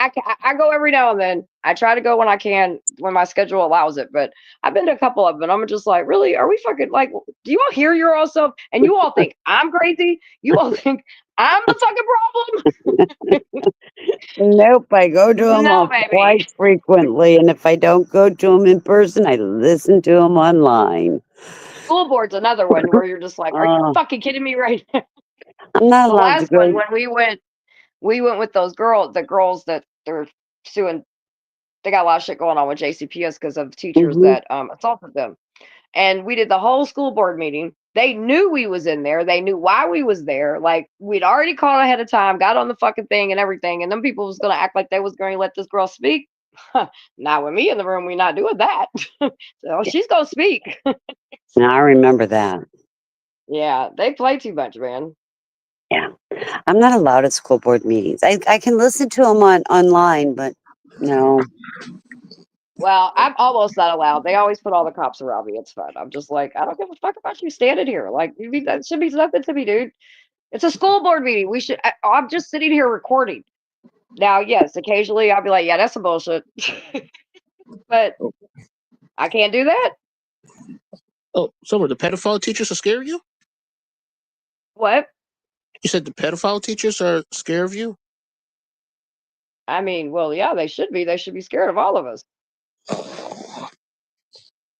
go every now and then. I try to go when I can, when my schedule allows it. But I've been to a couple of them. And I'm just like, really? Are we fucking like? Do you all hear your own self? And you all think I'm crazy? You all think I'm the fucking problem? Nope, I go to them No, all baby. quite frequently, and if I don't go to them in person, I listen to them online. School board's another one where you're just like, are you Uh, fucking kidding me right now? I'm not The allowed to last one go. when we went with those girls, the girls that they're suing. They got a lot of shit going on with JCPS because of teachers Mm-hmm. that assaulted them. And we did the whole school board meeting. They knew we was in there. They knew why we was there. Like we'd already called ahead of time, got on the fucking thing and everything. And them people was gonna act like they was going to let this girl speak. Not with me in the room. We not doing that. So she's gonna speak. Now I remember that. Yeah, they play too much, man. Yeah. I'm not allowed at school board meetings. I can listen to them online, but no. Well, I'm almost not allowed. They always put all the cops around me. It's fun. I'm just like, I don't give a fuck about you standing here. Like, that should be nothing to me, dude. It's a school board meeting. I'm just sitting here recording. Now, yes, occasionally I'll be like, yeah, that's some bullshit. But I can't do that. Oh, some of the pedophile teachers are scared of you? What? You said the pedophile teachers are scared of you? I mean, well, yeah, they should be. They should be scared of all of us.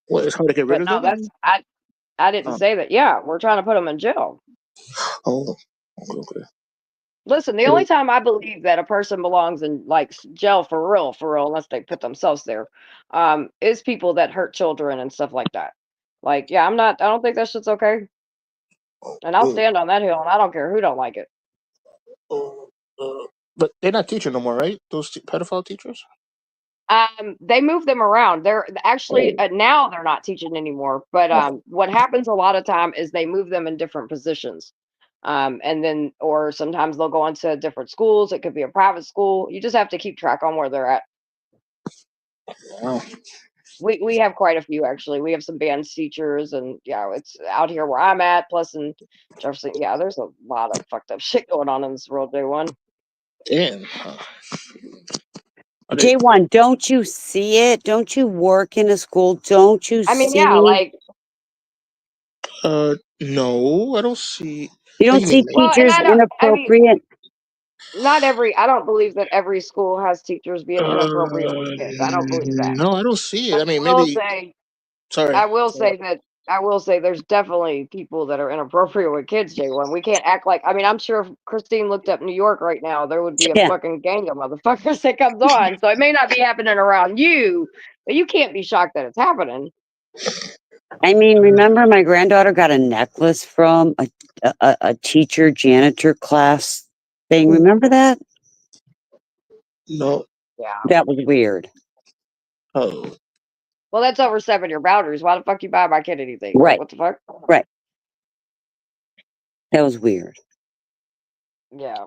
What, it's hard to get rid But of no, them? I didn't Oh, say that. Yeah, we're trying to put them in jail. oh, okay. Listen, the only time I believe that a person belongs in like jail for real, unless they put themselves there, is people that hurt children and stuff like that. Like, yeah, I don't think that shit's okay. And I'll stand on that hill and I don't care who don't like it. But they're not teaching no more, right? Those pedophile teachers? They move them around. They're actually now they're not teaching anymore. But what happens a lot of time is they move them in different positions. And then, or sometimes they'll go into different schools. It could be a private school. You just have to keep track on where they're at. Wow. We have quite a few actually. We have some band teachers, and yeah, it's out here where I'm at. Plus in Jefferson, yeah, there's a lot of fucked up shit going on in this world. Day one. Damn. Are they, J1, don't you see it? Don't you work in a school? Don't you I mean, yeah, see? like no, I don't see. You What do don't you mean? see Like, well, and teachers I mean, inappropriate? not every. I don't believe that every school has teachers being inappropriate with uh, kids. I don't believe that. no, I don't see it. But I mean, maybe. Sorry. I will say that I will say there's definitely people that are inappropriate with kids, J1. We can't act like, I mean, I'm sure if Christine looked up New York right now, there would be a Yeah. fucking gang of motherfuckers that comes on. So it may not be happening around you, but you can't be shocked that it's happening. I mean, remember my granddaughter got a necklace from a teacher janitor class thing. Remember that? No. Yeah. That was weird. Oh. Well, that's overstepping your boundaries. Why the fuck you buy my kid anything? Like, Right. what the fuck? Right. That was weird. Yeah.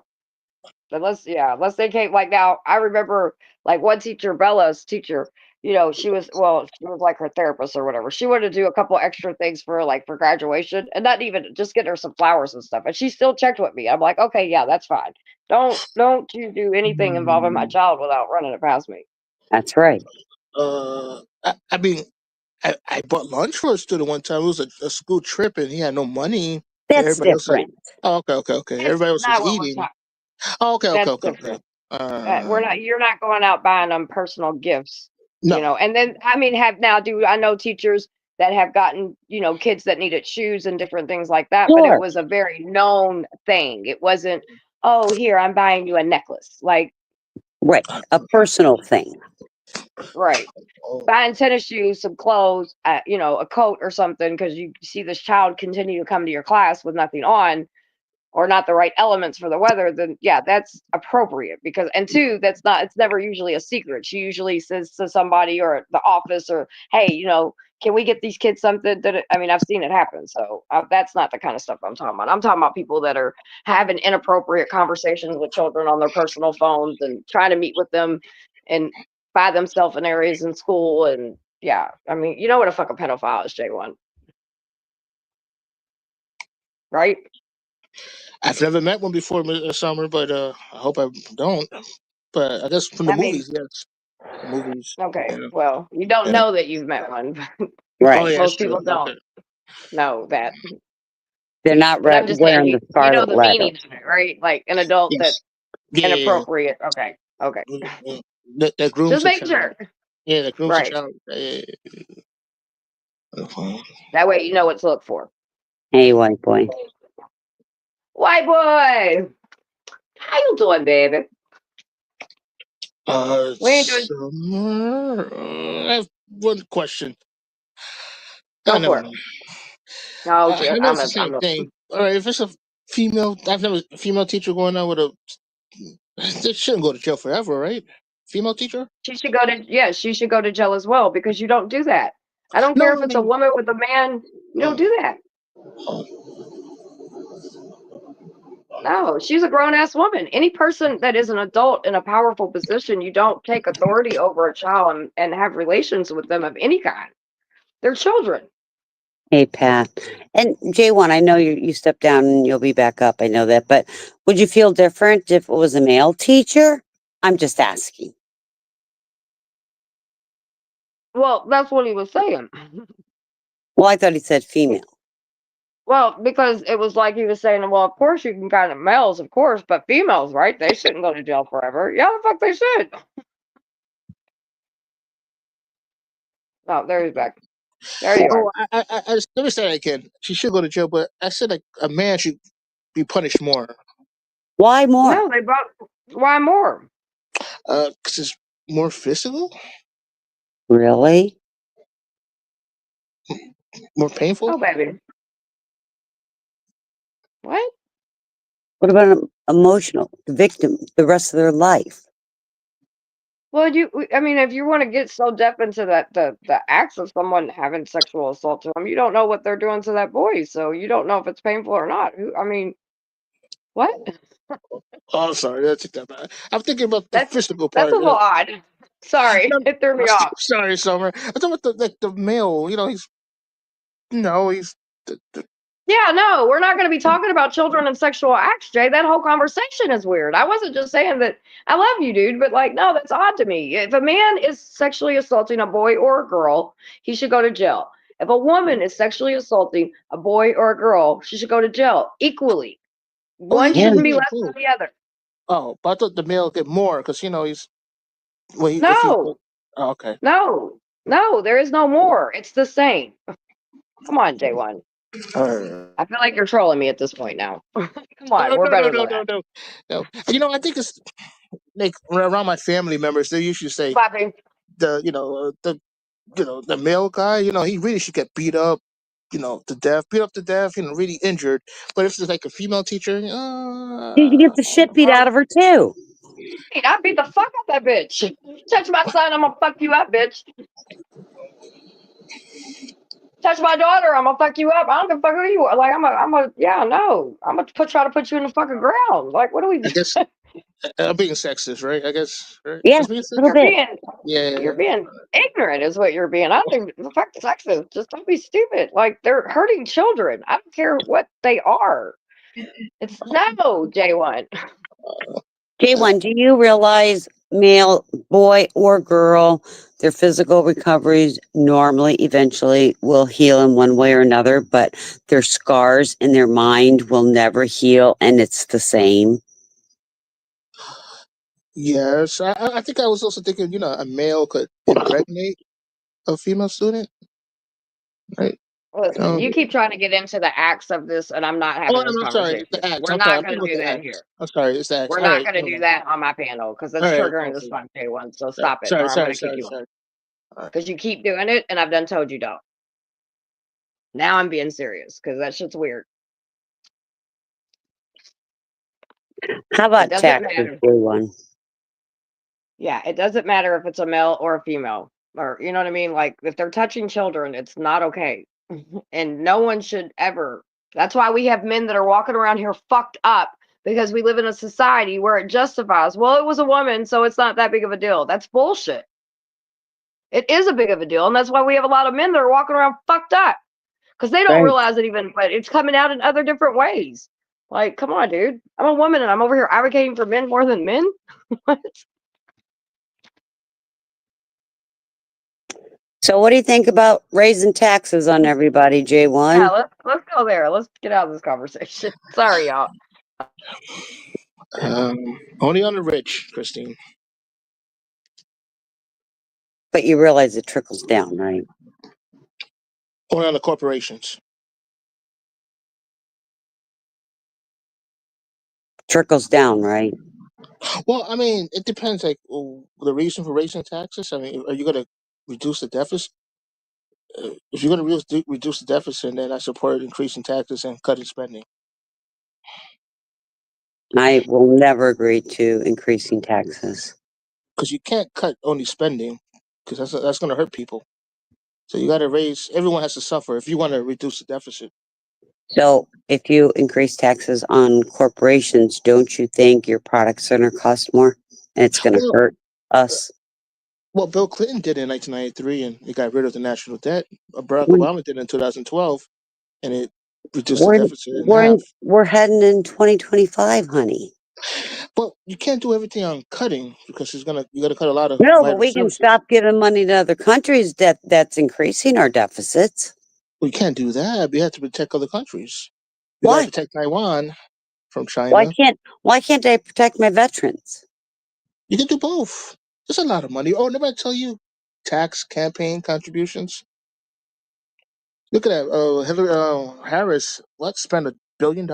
Unless they can't, like, now I remember like one teacher, Bella's teacher, she was like her therapist or whatever. She wanted to do a couple extra things for her, like for graduation, and not even just get her some flowers and stuff. And she still checked with me. I'm like, okay, yeah, that's fine. Don't you do anything involving my child without running it past me. That's right. I mean, I bought lunch for a student one time. It was a school trip, and he had no money. That's Everybody else had. different. Oh, okay. That's Everybody else was not what we're eating. talking. Oh, okay. That's different. Uh, You're not going out buying them personal gifts, no. and then I mean, I know teachers that have gotten, kids that needed shoes and different things like that, but it Sure. was a very known thing. It wasn't, oh, here, I'm buying you a necklace. Like, Right. A personal thing. right. Buying tennis shoes, some clothes, a coat or something, because you see this child continue to come to your class with nothing on, or not the right elements for the weather, then yeah, that's appropriate. Because, and two, it's never usually a secret. She usually says to somebody or the office, or hey, can we get these kids something that, I mean, I've seen it happen. So that's not the kind of stuff I'm talking about. I'm talking about people that are having inappropriate conversations with children on their personal phones and trying to meet with them and by themselves in areas in school. And yeah, I mean, you know what a fucking pedophile is, J1, right? I've never met one before, Summer, but I hope I don't. But I guess from the I mean, movies, yes. Movies. okay, Yeah. well, you don't Yeah. know that you've met one. Oh, Right. yeah, that's Most true. people don't Okay. know that. They're not But I'm just saying, wearing the you know scarlet the letter. meaning of it, right? Like an adult that's Yes. Yeah. inappropriate. Okay, okay. Mm. That grooms Just a make child. sure. Yeah, that grooms a Right. child. Yeah. That way you know what to look for. Hey, white boy. White boy, how you doing, baby? We ain't doing. Summer, I have one question. Go Never for it. mind. No, I know it's the same I'm a. thing. All right, if it's a female, I've never a female teacher going on with a. They shouldn't go to jail forever, right? Female teacher? She should go to. Yes, she should go to jail as well because you don't do that. I don't care No, if I it's a mean, woman with a man. You don't oh, do that. No, she's a grown ass woman. Any person that is an adult in a powerful position, you don't take authority over a child and have relations with them of any kind. They're children. Hey, Pat. And J1, I know you stepped down and you'll be back up. I know that. But would you feel different if it was a male teacher? I'm just asking. Well, that's what he was saying. Well, I thought he said female. Well, because it was like he was saying, well, of course you can kind of males, of course, but females, right? They shouldn't go to jail forever. Yeah, the fuck they should. Oh, there he's back. There you are. oh, let me say that again. She should go to jail, but I said like a man should be punished more. Why more? No, they both. Why more? Because it's more physical, Really? more painful. Oh, baby. What? What about emotional? The victim, the rest of their life? Well, I mean, if you want to get so deep into that, the acts of someone having sexual assault to them, you don't know what they're doing to that boy, so you don't know if it's painful or not. I mean, what? Oh, sorry, that's that bad. I'm thinking about the That's physical that's a part. little odd. Sorry, No, it threw me off. sorry, Summer. I'm talking about the male. He's the Yeah, no, we're not going to be talking about children and sexual acts, Jay. That whole conversation is weird. I wasn't just saying that I love you, dude, but like, no, that's odd to me. If a man is sexually assaulting a boy or a girl, he should go to jail. If a woman is sexually assaulting a boy or a girl, she should go to jail equally. oh, he One can Yeah. shouldn't be be male less too. than the other. Oh, but I thought the male get more because he's well, if he. No, Oh, okay. no, there is no more. It's the same. Come on, J1. All right. I feel like you're trolling me at this point now. Come on, Oh, we're no, no, better no, than no, that. no, no. I think it's like around my family members. They usually say Bobby. the male guy. He really should get beat up. To death, beat up to death. Really injured. But if it's like a female teacher, You can get the shit beat out of her too. Hey, I beat the fuck out that bitch. You touch my son, I'm gonna fuck you up, bitch. Touch my daughter, I'm gonna fuck you up. I don't give a fuck who you are. Like yeah, no. I'm gonna try to put you in the fucking ground. Like, what do we I do? guess I'm being sexist, right? I guess, right? Yeah, That's being a little You're sexist. bit. being Yeah. you're being ignorant is what you're being. I don't think the fuck sexist. Just don't be stupid. Like they're hurting children. I don't care what they are. It's no J1. J1, do you realize male, boy or girl, their physical recoveries normally eventually will heal in one way or another, but their scars in their mind will never heal and it's the same? Yes, I think I was also thinking, a male could impregnate a female student, right? Listen, Um, you keep trying to get into the acts of this, and I'm not oh, having this I'm sorry, it's conversation. the axe. We're I'm sorry, not I'm going thinking to about do the that axe. here. I'm sorry, it's the axe. We're All not right, going to never do mind. that on my panel because All that's right, triggering this okay. time, J1. So All right. stop it, Sorry, or I'm going sorry, to kick sorry, you off sorry. All right. because you keep doing it, and I've done told you don't. Now I'm being serious because that shit's weird. How It about doesn't taxes, matter. J1? Yeah, it doesn't matter if it's a male or a female, or you know what I mean. Like if they're touching children, it's not okay, and no one should ever. That's why we have men that are walking around here fucked up because we live in a society where it justifies. Well, it was a woman, so it's not that big of a deal. That's bullshit. It is a big of a deal, and that's why we have a lot of men that are walking around fucked up because they don't Right. realize it even, but it's coming out in other different ways. Like, come on, dude. I'm a woman and I'm over here advocating for men more than men. What? So what do you think about raising taxes on everybody, Yeah, J1? let's go there. Let's get out of this conversation. Sorry, y'all. Only on the rich, Christine. But you realize it trickles down, right? Only on the corporations. Trickles down, right? Well, I mean, it depends. Like, the reason for raising taxes? I mean, are you going to reduce the deficit? If you're going to reduce the deficit, then I support increasing taxes and cutting spending. I will never agree to increasing taxes. Because you can't cut only spending, because that's going to hurt people. So you got to raise. Everyone has to suffer if you want to reduce the deficit. So if you increase taxes on corporations, don't you think your products are going to cost more and it's going to Well, hurt us? well, Bill Clinton did it in 1993, and he got rid of the national debt. Barack We- Obama did it in 2012, and it reduced the We're deficit in half. we're heading in 2025, honey. But you can't do everything on cutting because you got to cut a lot of No, but vital we can services. stop giving money to other countries that's increasing our deficits. We can't do that. We have to protect other countries. We got to Why? protect Taiwan from Why China. can't I protect my veterans? You can do both. There's a lot of money. Oh, never tell you tax campaign contributions. Look at that. Hillary Harris, what, spent $1 billion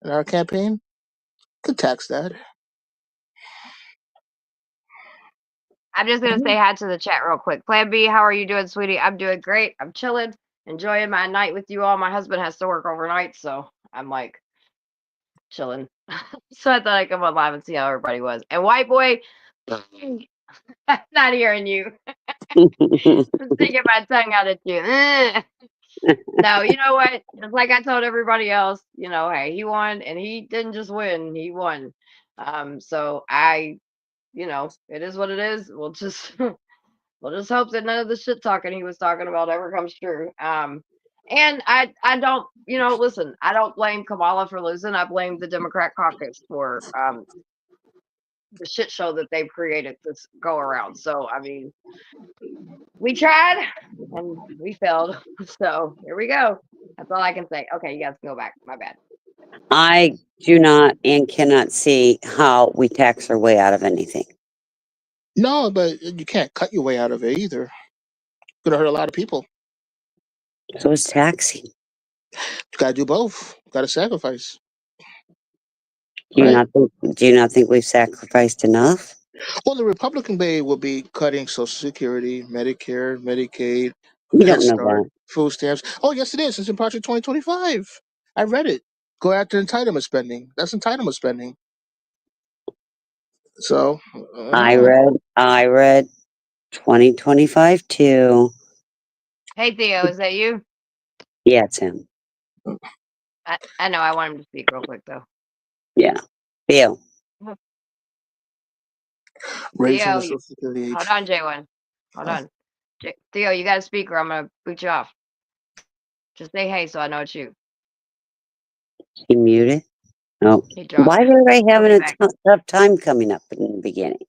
in our campaign? Could tax that. I'm just gonna say hi to the chat real quick. Plan B, how are you doing, sweetie? I'm doing great. I'm chilling, enjoying my night with you all. My husband has to work overnight, so I'm like chilling. So I thought I'd come on live and see how everybody was. And white boy, not hearing you. I'm sticking my tongue out at you. No, you know what? Just like I told everybody else, hey, he won, and he didn't just win, he won. So it is what it is. We'll just hope that none of the shit talking he was talking about ever comes true. And I don't, listen, I don't blame Kamala for losing. I blame the Democrat caucus for the shit show that they've created this go around. So I mean, we tried and we failed. So here we go. That's all I can say. Okay, you guys can go back. My bad. I do not and cannot see how we tax our way out of anything. No, but you can't cut your way out of it either. It's going to hurt a lot of people. So it's taxing. You got to do both. You got to sacrifice. Do you Right? not think we've sacrificed enough? Well, the Republican way will be cutting Social Security, Medicare, Medicaid, You Head don't know Start, that. food stamps. Oh, yes, it is. It's in Project 2025. I read it. Go after entitlement spending. That's entitlement spending. So, I read 2025 too. Hey Theo, is that you? Yeah, it's him. I know I want him to speak real quick though. Yeah. Bill. raising Theo, the Social Security hold age. on, J1. Hold on. Theo, you got to speak or I'm going to boot you off. Just say hey so I know it's you. He muted. Oh. He dropped. Why were they He'll having be a back. tough time coming up in the beginning?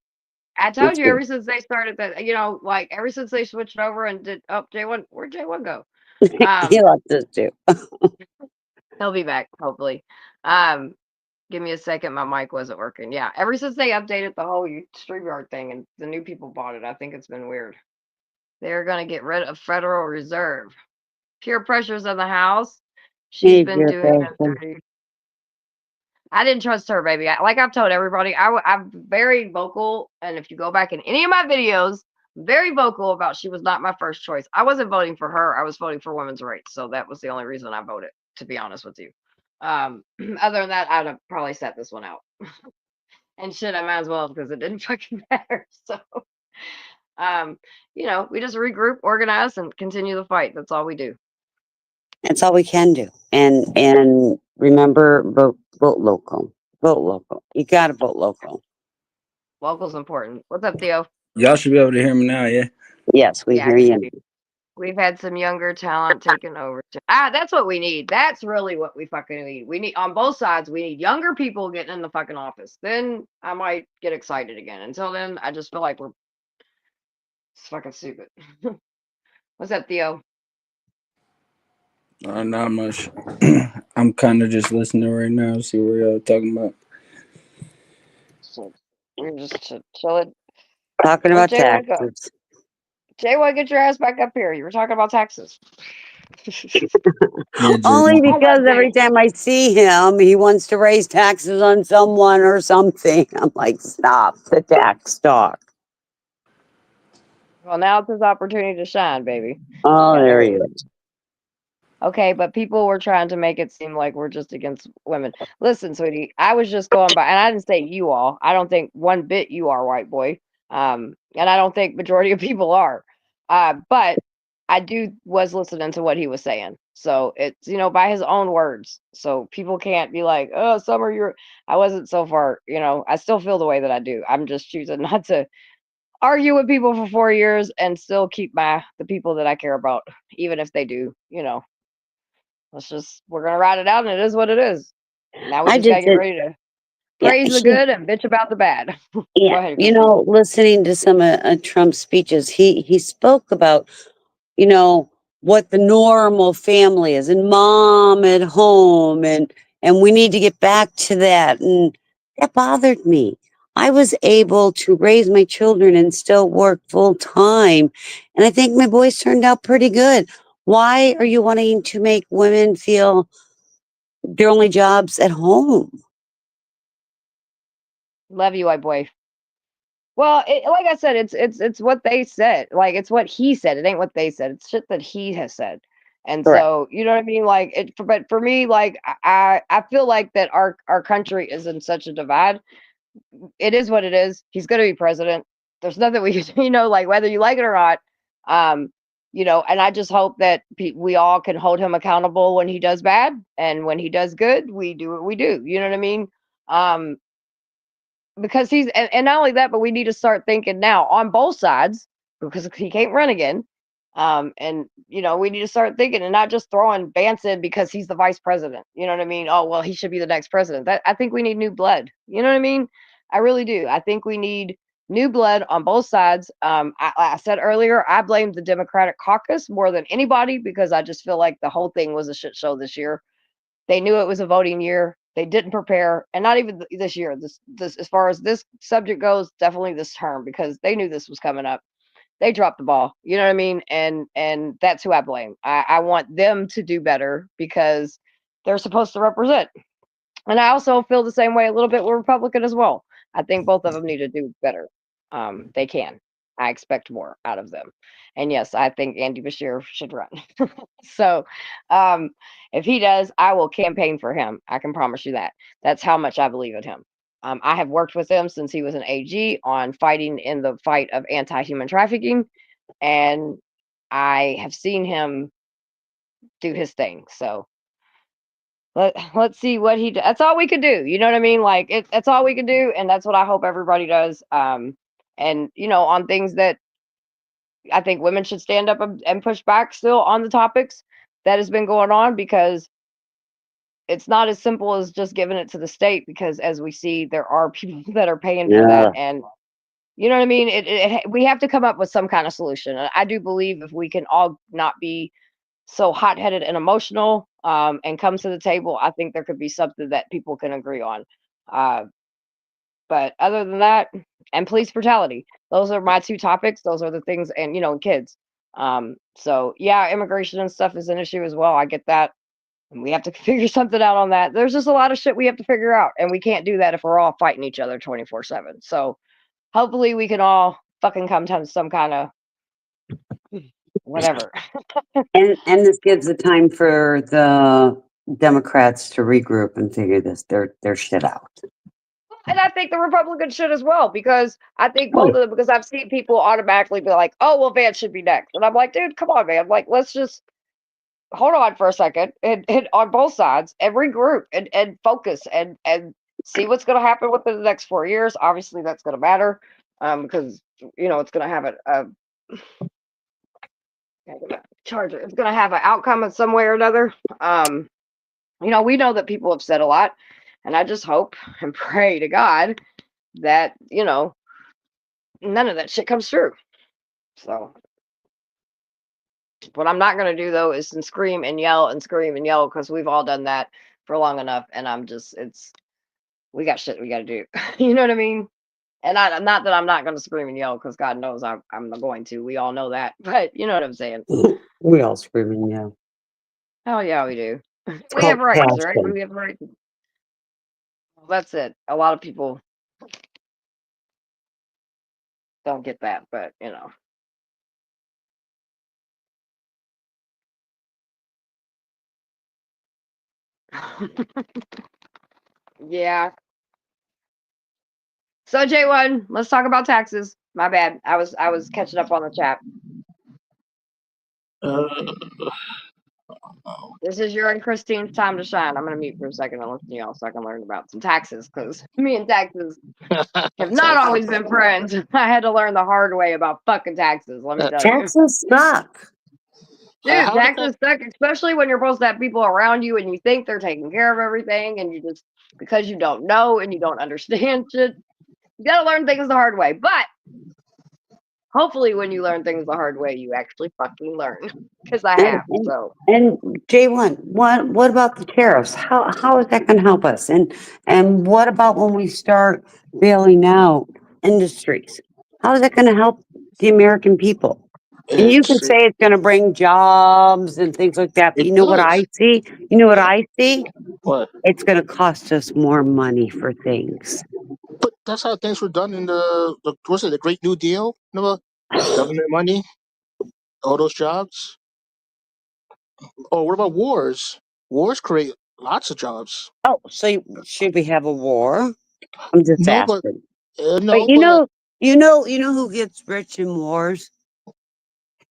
I told It's you good. ever since they started that, like ever since they switched over and did J1, where'd J1 go? He loves us too. He'll be back, hopefully. Give me a second, my mic wasn't working. Yeah, ever since they updated the whole StreamYard thing and the new people bought it, I think it's been weird. They're gonna get rid of Federal Reserve. Peer pressures in the house. She's Hey, been dear doing a person. dirty. I didn't trust her, baby. Like I've told everybody, I'm very vocal, and if you go back in any of my videos, very vocal about she was not my first choice. I wasn't voting for her. I was voting for women's rights, so that was the only reason I voted. To be honest with you, other than that, I'd have probably set this one out. And shit, I might as well because it didn't fucking matter. So, we just regroup, organize, and continue the fight. That's all we do. That's all we can do. And remember, vote local. Vote local. You gotta vote local. Local's important. What's up, Theo? Y'all should be able to hear me now, yeah? Yes, we Yeah, I hear can hear you. you. We've had some younger talent taking over. That's what we need. That's really what we fucking need. We need on both sides. We need younger people getting in the fucking office. Then I might get excited again. Until then, I just feel like it's fucking stupid. What's up, Theo? Not much. I'm kind of just listening right now, see what y'all talking about. So we're just chilling. Talking Where'd about J1 go? taxes. J1, get your ass back up here. You were talking about taxes. Yeah, Only J1. Oh my because every goodness. time I see him, he wants to raise taxes on someone or something. I'm like, stop the tax talk. Well, now it's his opportunity to shine, baby. Oh, Gotta there do he it. is. Okay, but people were trying to make it seem like we're just against women. Listen, sweetie, I was just going by, and I didn't say you all. I don't think one bit you are, white boy. And I don't think majority of people are. But I was listening to what he was saying. So it's, by his own words. So people can't be like, oh, Summer, I wasn't so far, I still feel the way that I do. I'm just choosing not to argue with people for 4 years and still keep the people that I care about, even if they do, we're gonna ride it out, and it is what it is. Now we I just gotta just get did, ready to yeah, praise the good and bitch about the bad. Go yeah. ahead, Christine. Listening to some of Trump's speeches, he spoke about, you know, what the normal family is and mom at home and we need to get back to that. And that bothered me. I was able to raise my children and still work full time. And I think my boys turned out pretty good. Why are you wanting to make women feel their only jobs at home? Love you, white boy. Well, like I said, it's what they said. Like it's what he said. It ain't what they said. It's shit that he has said. And Correct. so, you know what I mean? Like but for me, like I feel like that our country is in such a divide. It is what it is. He's going to be president. There's nothing we can, like whether you like it or not. Um, and I just hope that we all can hold him accountable when he does bad, and when he does good, we do what we do. You know what I mean? Um, because and not only that, but we need to start thinking now on both sides because he can't run again. And we need to start thinking and not just throwing Vance in because he's the vice president. You know what I mean? Oh well, he should be the next president. I think we need new blood. You know what I mean? I really do. I think we need new blood on both sides. I said earlier, I blame the Democratic caucus more than anybody because I just feel like the whole thing was a shit show this year. They knew it was a voting year. They didn't prepare, and not even this year. This as far as this subject goes, definitely this term because they knew this was coming up. They dropped the ball. You know what I mean? And that's who I blame. I want them to do better because they're supposed to represent. And I also feel the same way a little bit with Republican as well. I think both of them need to do better. They can. I expect more out of them. And yes, I think Andy Bashir should run. So um, if he does, I will campaign for him. I can promise you that. That's how much I believe in him. I have worked with him since he was an AG on fighting in the fight of anti-human trafficking, and I have seen him do his thing. So let's see what he does. That's all we could do. You know what I mean? Like that's all we can do, and that's what I hope everybody does. And on things that I think women should stand up and push back still on the topics that has been going on because it's not as simple as just giving it to the state because as we see there are people that are paying for that Yeah. and you know what I mean we have to come up with some kind of solution. And I do believe if we can all not be so hot-headed and emotional and come to the table, I think there could be something that people can agree on. uh, but other than that, and police brutality, those are my two topics. Those are the things, and kids. So yeah, immigration and stuff is an issue as well. I get that. And we have to figure something out on that. There's just a lot of shit we have to figure out, and we can't do that if we're all fighting each other 24/7. So hopefully we can all fucking come to some kind of whatever. And this gives the time for the Democrats to regroup and figure their shit out. And I think the Republicans should as well, because I think Oh, both of them, because I've seen people automatically be like, oh, well, Vance should be next. And I'm like, dude, come on, man. Like, let's just hold on for a second and on both sides and regroup and focus and see what's going to happen within the next 4 years. Obviously, that's going to matter because, it's going to have charger. It's going to have an outcome in some way or another. We know that people have said a lot, and I just hope and pray to God that, none of that shit comes true. So what I'm not going to do though is scream and yell because we've all done that for long enough. And we got shit we got to do. You know what I mean? And not that I'm not going to scream and yell because God knows I'm going to. We all know that. But you know what I'm saying? we all screaming, yeah. Hell yeah, we do. It's We have called rights, right? passion. We have rights. That's it. A lot of people don't get that, but Yeah. So J1, let's talk about taxes. My bad. I was catching up on the chat. Uh, This is your and Christine's time to shine. I'm gonna mute for a second and listen to y'all so I can learn about some taxes, because me and taxes have not always been friends. I had to learn the hard way about fucking taxes, let me tell you. Taxes suck. Dude, how did taxes suck, especially when you're supposed to have people around you and you think they're taking care of everything, and you just, because you don't know and you don't understand shit, you gotta learn things the hard way. But hopefully when you learn things the hard way, you actually fucking learn. Because I And, have, so. and J1, what about the tariffs? How is that going to help us? And what about when we start bailing out industries? How is that going to help the American people? And you can it's say it's going to bring jobs and things like that, but it you know what I does see? You know what I see? what? It's going to cost us more money for things. But that's how things were done in the what's it, the Great New Deal? Remember, government money, all those jobs. Oh, what about wars? Wars create lots of jobs. Oh, so should we have a war? I'm just No, but asking. But no, but you know who gets rich in wars?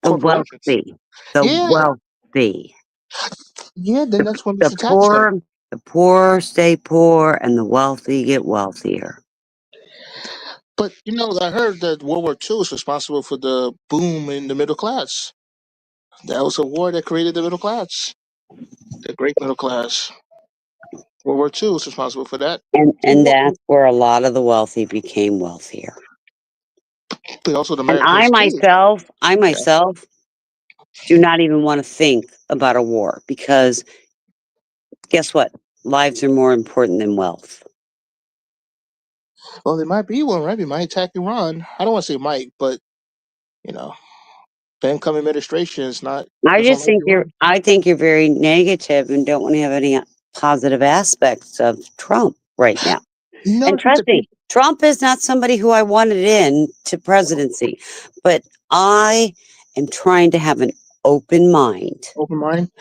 The corporations. wealthy. The Yeah, wealthy. yeah. Then The, that's when we the should tax them. poor stay poor and the wealthy get wealthier. But I heard that World War II is responsible for the boom in the middle class. That was a war that created the middle class, the great middle class. World War II was responsible for that. And that's where a lot of the wealthy became wealthier. But also the And I Americans too. myself, I Yeah. myself do not even want to think about a war because guess what? Lives are more important than wealth. Well, there might be one, right? We might attack Iran. I don't want to say might, but you know, the incoming administration is not doesn't like Iran. I think you're very negative and don't want to have any positive aspects of Trump right now. No, And it's just trust the me, people. Trump is not somebody who I wanted in to presidency, but I am trying to have an open mind Open mind.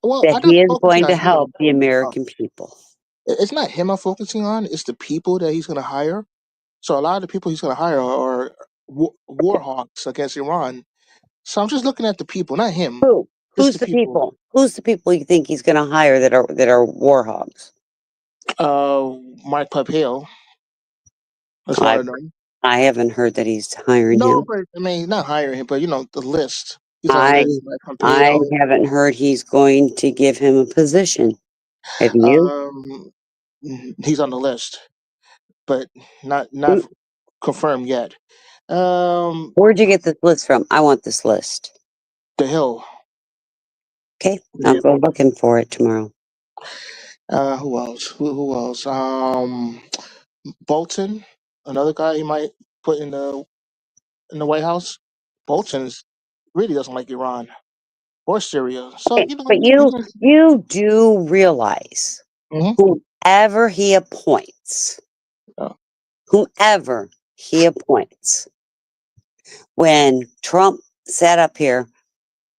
Well, that I'm not he is focusing going on to help him. the Uh, American people. it's not him I'm focusing on. It's the people that he's going to hire. So a lot of the people he's going to hire are war hawks against Iran. So I'm just looking at the people, not him. Who? Just Who's the the people. people? Who's the people you think he's going to hire that are war hogs? Mike Pompeo is one I of them. I haven't heard that he's hiring No, him. but I mean, not hiring him, but the list. He's on the I list. Mike I Pompeo. haven't heard he's going to give him a position. Have you? Um, he's on the list, but not confirmed yet. Um, Where'd you get this list from? I want this list. the Hill. Okay, I'll Yeah. go looking for it tomorrow. Who else? Who else? Bolton, another guy he might put in the White House. Bolton really doesn't like Iran or Syria, so Okay, but he's gonna. you do realize Mhm. whomever he appoints, Uh, whomever he appoints, when Trump sat up here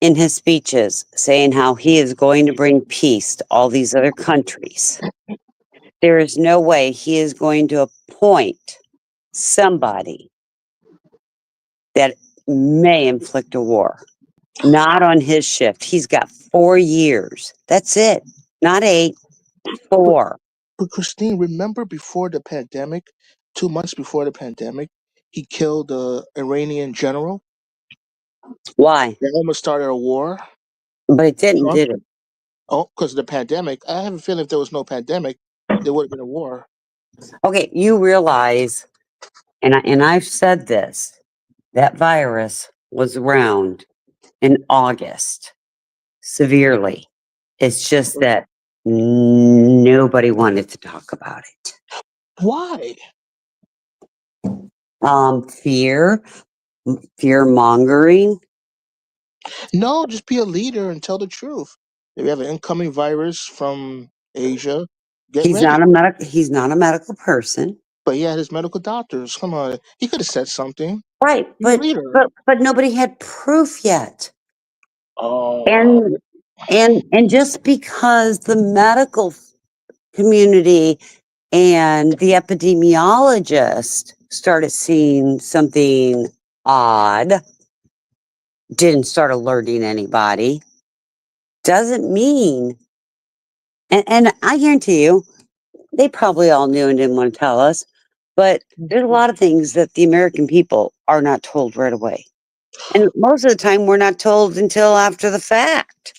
in his speeches saying how he is going to bring peace to all these other countries, there is no way he is going to appoint somebody that may inflict a war. Not on his shift. He's got 4 years. That's it. Not 8, but 4. but Christine, remember before the pandemic, 2 months before the pandemic, he killed the Iranian general. Why? They almost started a war. But it didn't, Trump. did it? Oh, because of the pandemic. I have a feeling if there was no pandemic, there would have been a war. Okay, you realize, and I've said this, that virus was around in August severely. It's just that nobody wanted to talk about it. Why? Fear, fear mongering. No, just be a leader and tell the truth. If you have an incoming virus from Asia, get ready. He's not a medical person. But he had his medical doctors. Come on, he could have said something. Right, Be a leader. but nobody had proof yet. Oh, And And just because the medical community and the epidemiologist started seeing something odd, didn't start alerting anybody, doesn't mean, and I guarantee you, they probably all knew and didn't want to tell us, but there's a lot of things that the American people are not told right away. And most of the time, we're not told until after the fact.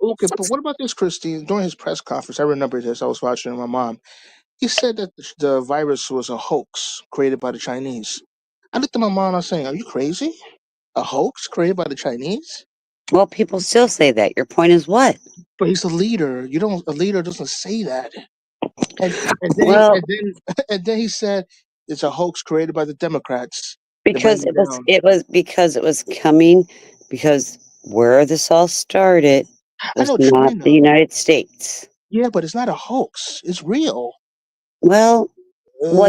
Okay, but what about this, Christine? During his press conference, I remember this. I was watching with my mom. He said that the virus was a hoax created by the Chinese. I looked at my mom and I was saying, "Are you crazy? A hoax created by the Chinese?" Well, people still say that. Your point is what? But he's a leader. You don't. A leader doesn't say that. And then he Well, and then and then he said it's a hoax created by the Democrats to bring because him down. it was coming because where this all started I was know not the China. United States. Yeah, but it's not a hoax. It's real. Well,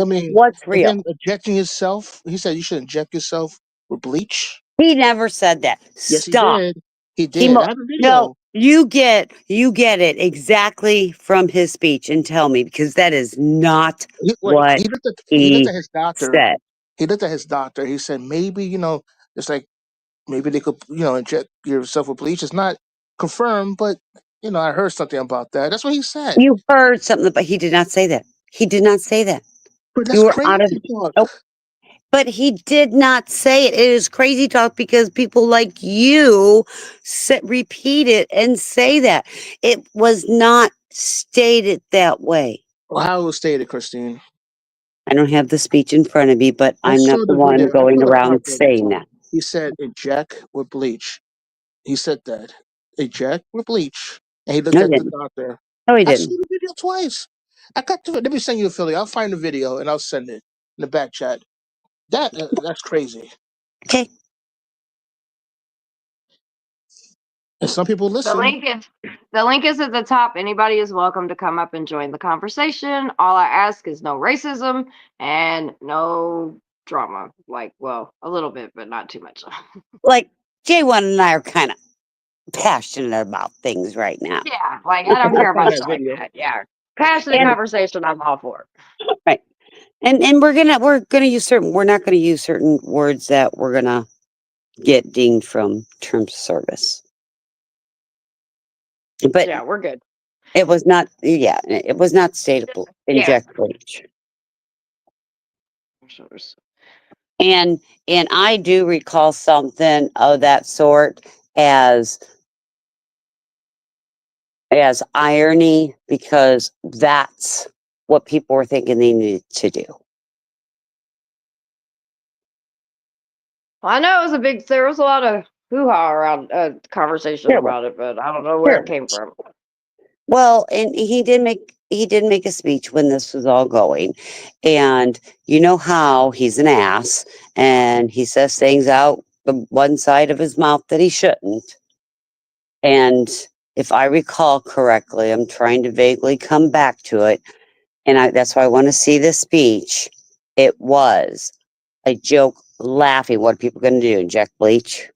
I mean, what's and real? then injecting yourself. He said you should inject yourself with bleach. He never said that. Yes, he Stop. did. He did. I have a No, video. you get it exactly from his speech and tell me because that is not Wait, what he looked he at his doctor. said. He looked at his doctor. He said maybe it's like maybe they could inject yourself with bleach. It's not confirmed, but I heard something about that. That's what he said. You heard something, but he did not say that. He did not say that. But that's You were out of. crazy talk. Nope. But he did not say it. It is crazy talk because people like you repeat it and say that. It was not stated that way. Well, how it was stated, Christine. I don't have the speech in front of me, but I I'm not saw the the one video. I going saw the part around that he saying said. that. He said inject with bleach. He said that inject with bleach, and he looked No, he at the didn't. doctor. No, he I saw didn't. the video twice. I got to let me send you a Philly. I'll find the video and I'll send it in the back chat. That's crazy. Okay. And some people The listen. link is the link is at the top. Anybody is welcome to come up and join the conversation. All I ask is no racism and no drama. Like, well, a little bit, but not too much. Like, J1 and I are kind of passionate about things right now. Yeah, like I don't I'll care find about that shit like video. that. Yeah, passionate And conversation. I'm all for. right. And we're gonna use we're not gonna use certain words that we're gonna get dinged from terms of service. But Yeah, we're good. it was not, yeah, it was not statable. Yeah. Inject bleach. And I do recall something of that sort as irony because that's what people were thinking they needed to do. Well, I know it was a big. There was a lot of hoo-ha around conversation There was. about it, but I don't know where There it came from. Well, and he did make a speech when this was all going. And you know how he's an ass and he says things out the one side of his mouth that he shouldn't. And if I recall correctly, I'm trying to vaguely come back to it. And that's why I want to see this speech. It was a joke laughing. What are people going to do? Inject bleach?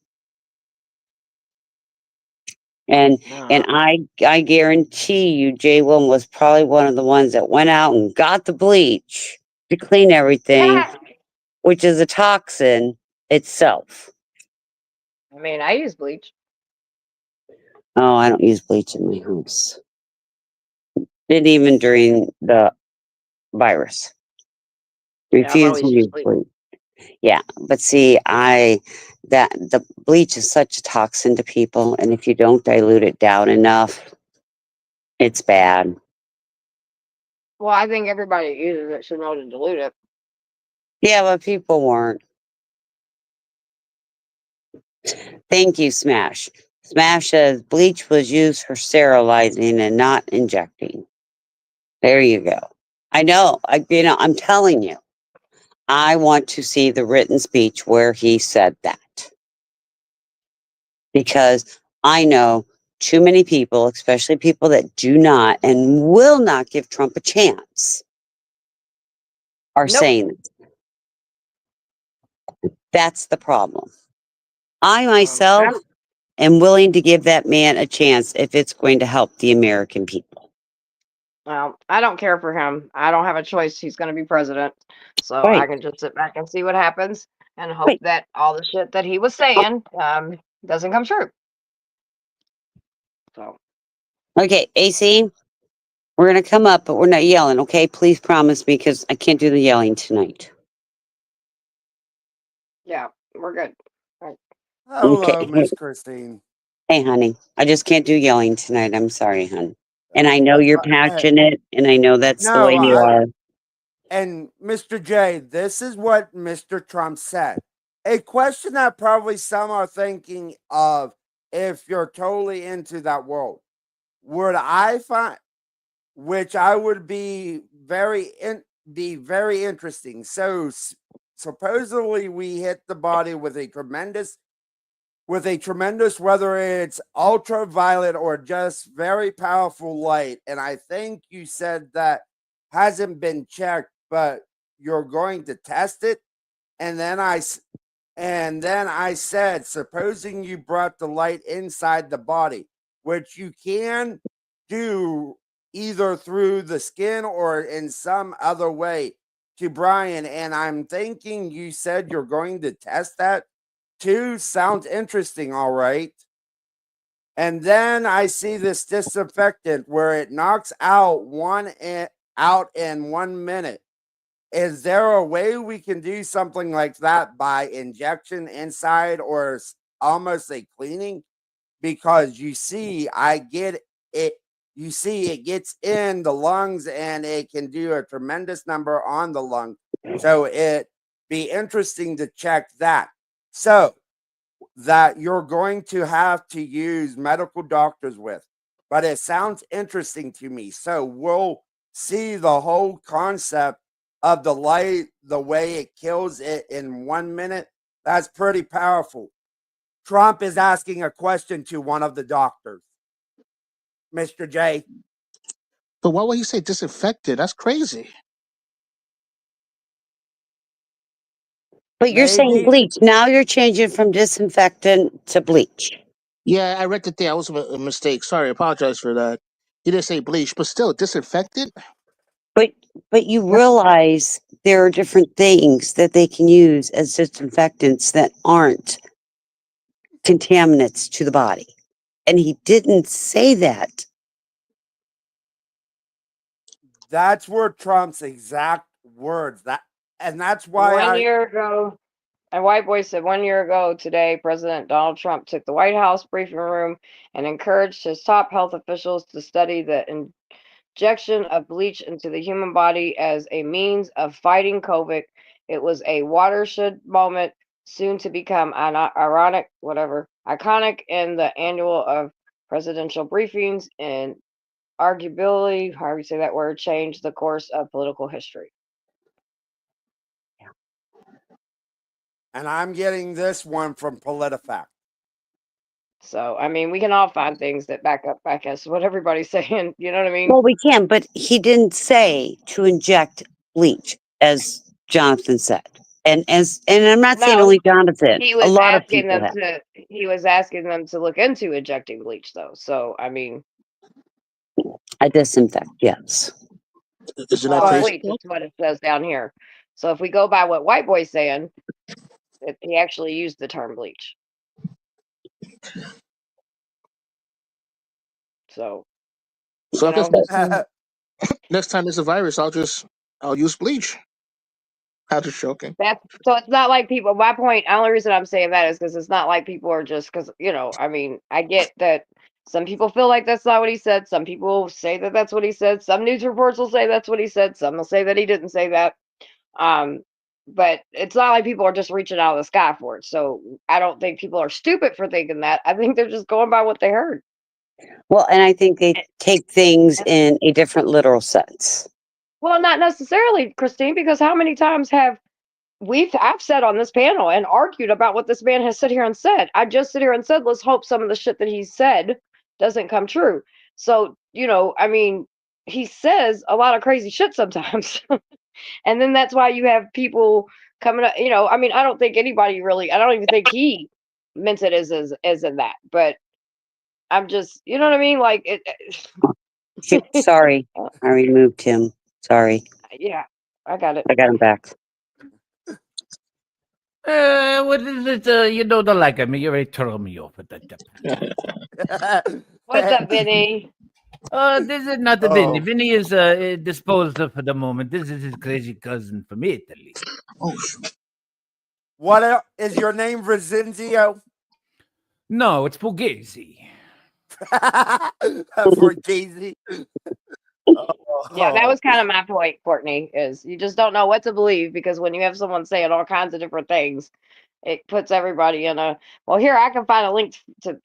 And Uh, I guarantee you, J1 was probably one of the ones that went out and got the bleach to clean everything, I which is a toxin itself. mean, I use bleach. Oh, I don't use bleach in my house. Didn't even during the virus. Yeah, I've Refused to always used use bleach. bleach. Yeah, but see, that the bleach is such a toxin to people, and if you don't dilute it down enough, it's bad. Well, I think everybody that uses it should know to dilute it. Yeah, but people weren't. Thank you, Smash. Smash says bleach was used for sterilizing and not injecting. There you go. I know. I'm telling you. I want to see the written speech where he said that. Because I know too many people, especially people that do not and will not give Trump a chance, are Nope. saying that's the problem. I Um, myself I'm- am willing to give that man a chance if it's going to help the American people. Well, I don't care for him. I don't have a choice. He's going to be president. So I Right. can just sit back and see what happens and hope Right. that all the shit that he was saying doesn't come true. So, Okay, AC, we're going to come up, but we're not yelling, okay? Please promise me because I can't do the yelling tonight. yeah, we're good. All right. Okay. Hello, Miss Christine. Hey, honey, I just can't do yelling tonight. I'm sorry, hon. And I know That's you're fine. passionate, and I know that's the way No, you are. and Mr. J, this is what Mr. Trump said. A question that probably some are thinking of if you're totally into that world. Would I find, which I would be very interesting. So supposedly we hit the body with a tremendous, whether it's ultraviolet or just very powerful light. And I think you said that hasn't been checked, but you're going to test it. And then I said, supposing you brought the light inside the body, which you can do either through the skin or in some other way, to Brian. And I'm thinking you said you're going to test that too. Sounds interesting. All right. And then I see this disinfectant where it knocks out out in 1 minute. Is there a way we can do something like that by injection inside or almost a cleaning? Because you see, I get it. You see, it gets in the lungs and it can do a tremendous number on the lung. So it be interesting to check that. So that you're going to have to use medical doctors with. But it sounds interesting to me. So we'll see the whole concept of the light, the way it kills it in 1 minute. That's pretty powerful. Trump is asking a question to one of the doctors, Mr. J. But why would he say disinfected? That's crazy. But you're saying Maybe bleach. Now you're changing from disinfectant to bleach. Yeah, I read it there. I was a mistake. Sorry, I apologize for that. He didn't say bleach, but still disinfected. But you realize there are different things that they can use as disinfectants that aren't contaminants to the body. And he didn't say that. that's where Trump's exact words and that's why 1 year ago, a white boy said 1 year ago today, President Donald Trump took the White House briefing room and encouraged his top health officials to study the injection of bleach into the human body as a means of fighting COVID. It was a watershed moment, soon to become iconic in the annual of presidential briefings and arguably, however you say that word, change the course of political history. and I'm getting this one from PolitiFact. So, I mean, we can all find things that back us what everybody's saying. You know what I mean? Well, we can, but he didn't say to inject bleach, as Jonathan said. And I'm not saying No, only Jonathan, he a was lot of asking people them have. to. He was asking them to look into injecting bleach, though. So, I mean, I disinfect, yes. Isn't that well, But crazy? bleach is what it says down here. So, if we go by what White Boy's saying, he actually used the term bleach. So, So you I guess know, next time there's a virus, I'll use bleach. I'm just joking. that's so it's not like people. My point, only reason I'm saying that is because it's not like people are just because I mean, I get that some people feel like that's not what he said. Some people say that that's what he said. Some news reports will say that's what he said. Some will say that he didn't say that. Um, but it's not like people are just reaching out of the sky for it. So I don't think people are stupid for thinking that. I think they're just going by what they heard. Well, and I think they And- take things and- in a different literal sense. Well, not necessarily, Christine, because how many times have I've said on this panel and argued about what this man has sit here and said. I just sit here and said, let's hope some of the shit that he said doesn't come true. So, I mean, he says a lot of crazy shit sometimes. And then that's why you have people coming up, I mean, I don't think anybody really, I don't even think he Vincent is in that, but I'm just, you know what I mean? Like Sorry, I removed him. Sorry, yeah, I got it. I got him back. What is it? You don't like me. You already throw me off at that. What's up, Vinny? This is not the Vinny. Oh. Vinny is disposed of for the moment. This is his crazy cousin from Italy. Oh, shoot. Is your name Vizinzio? No, it's Fugazi. For Casey. Yeah, that was kind of my point, Courtney, is you just don't know what to believe because when you have someone saying all kinds of different things, it puts everybody in a, well, here, I can find a link to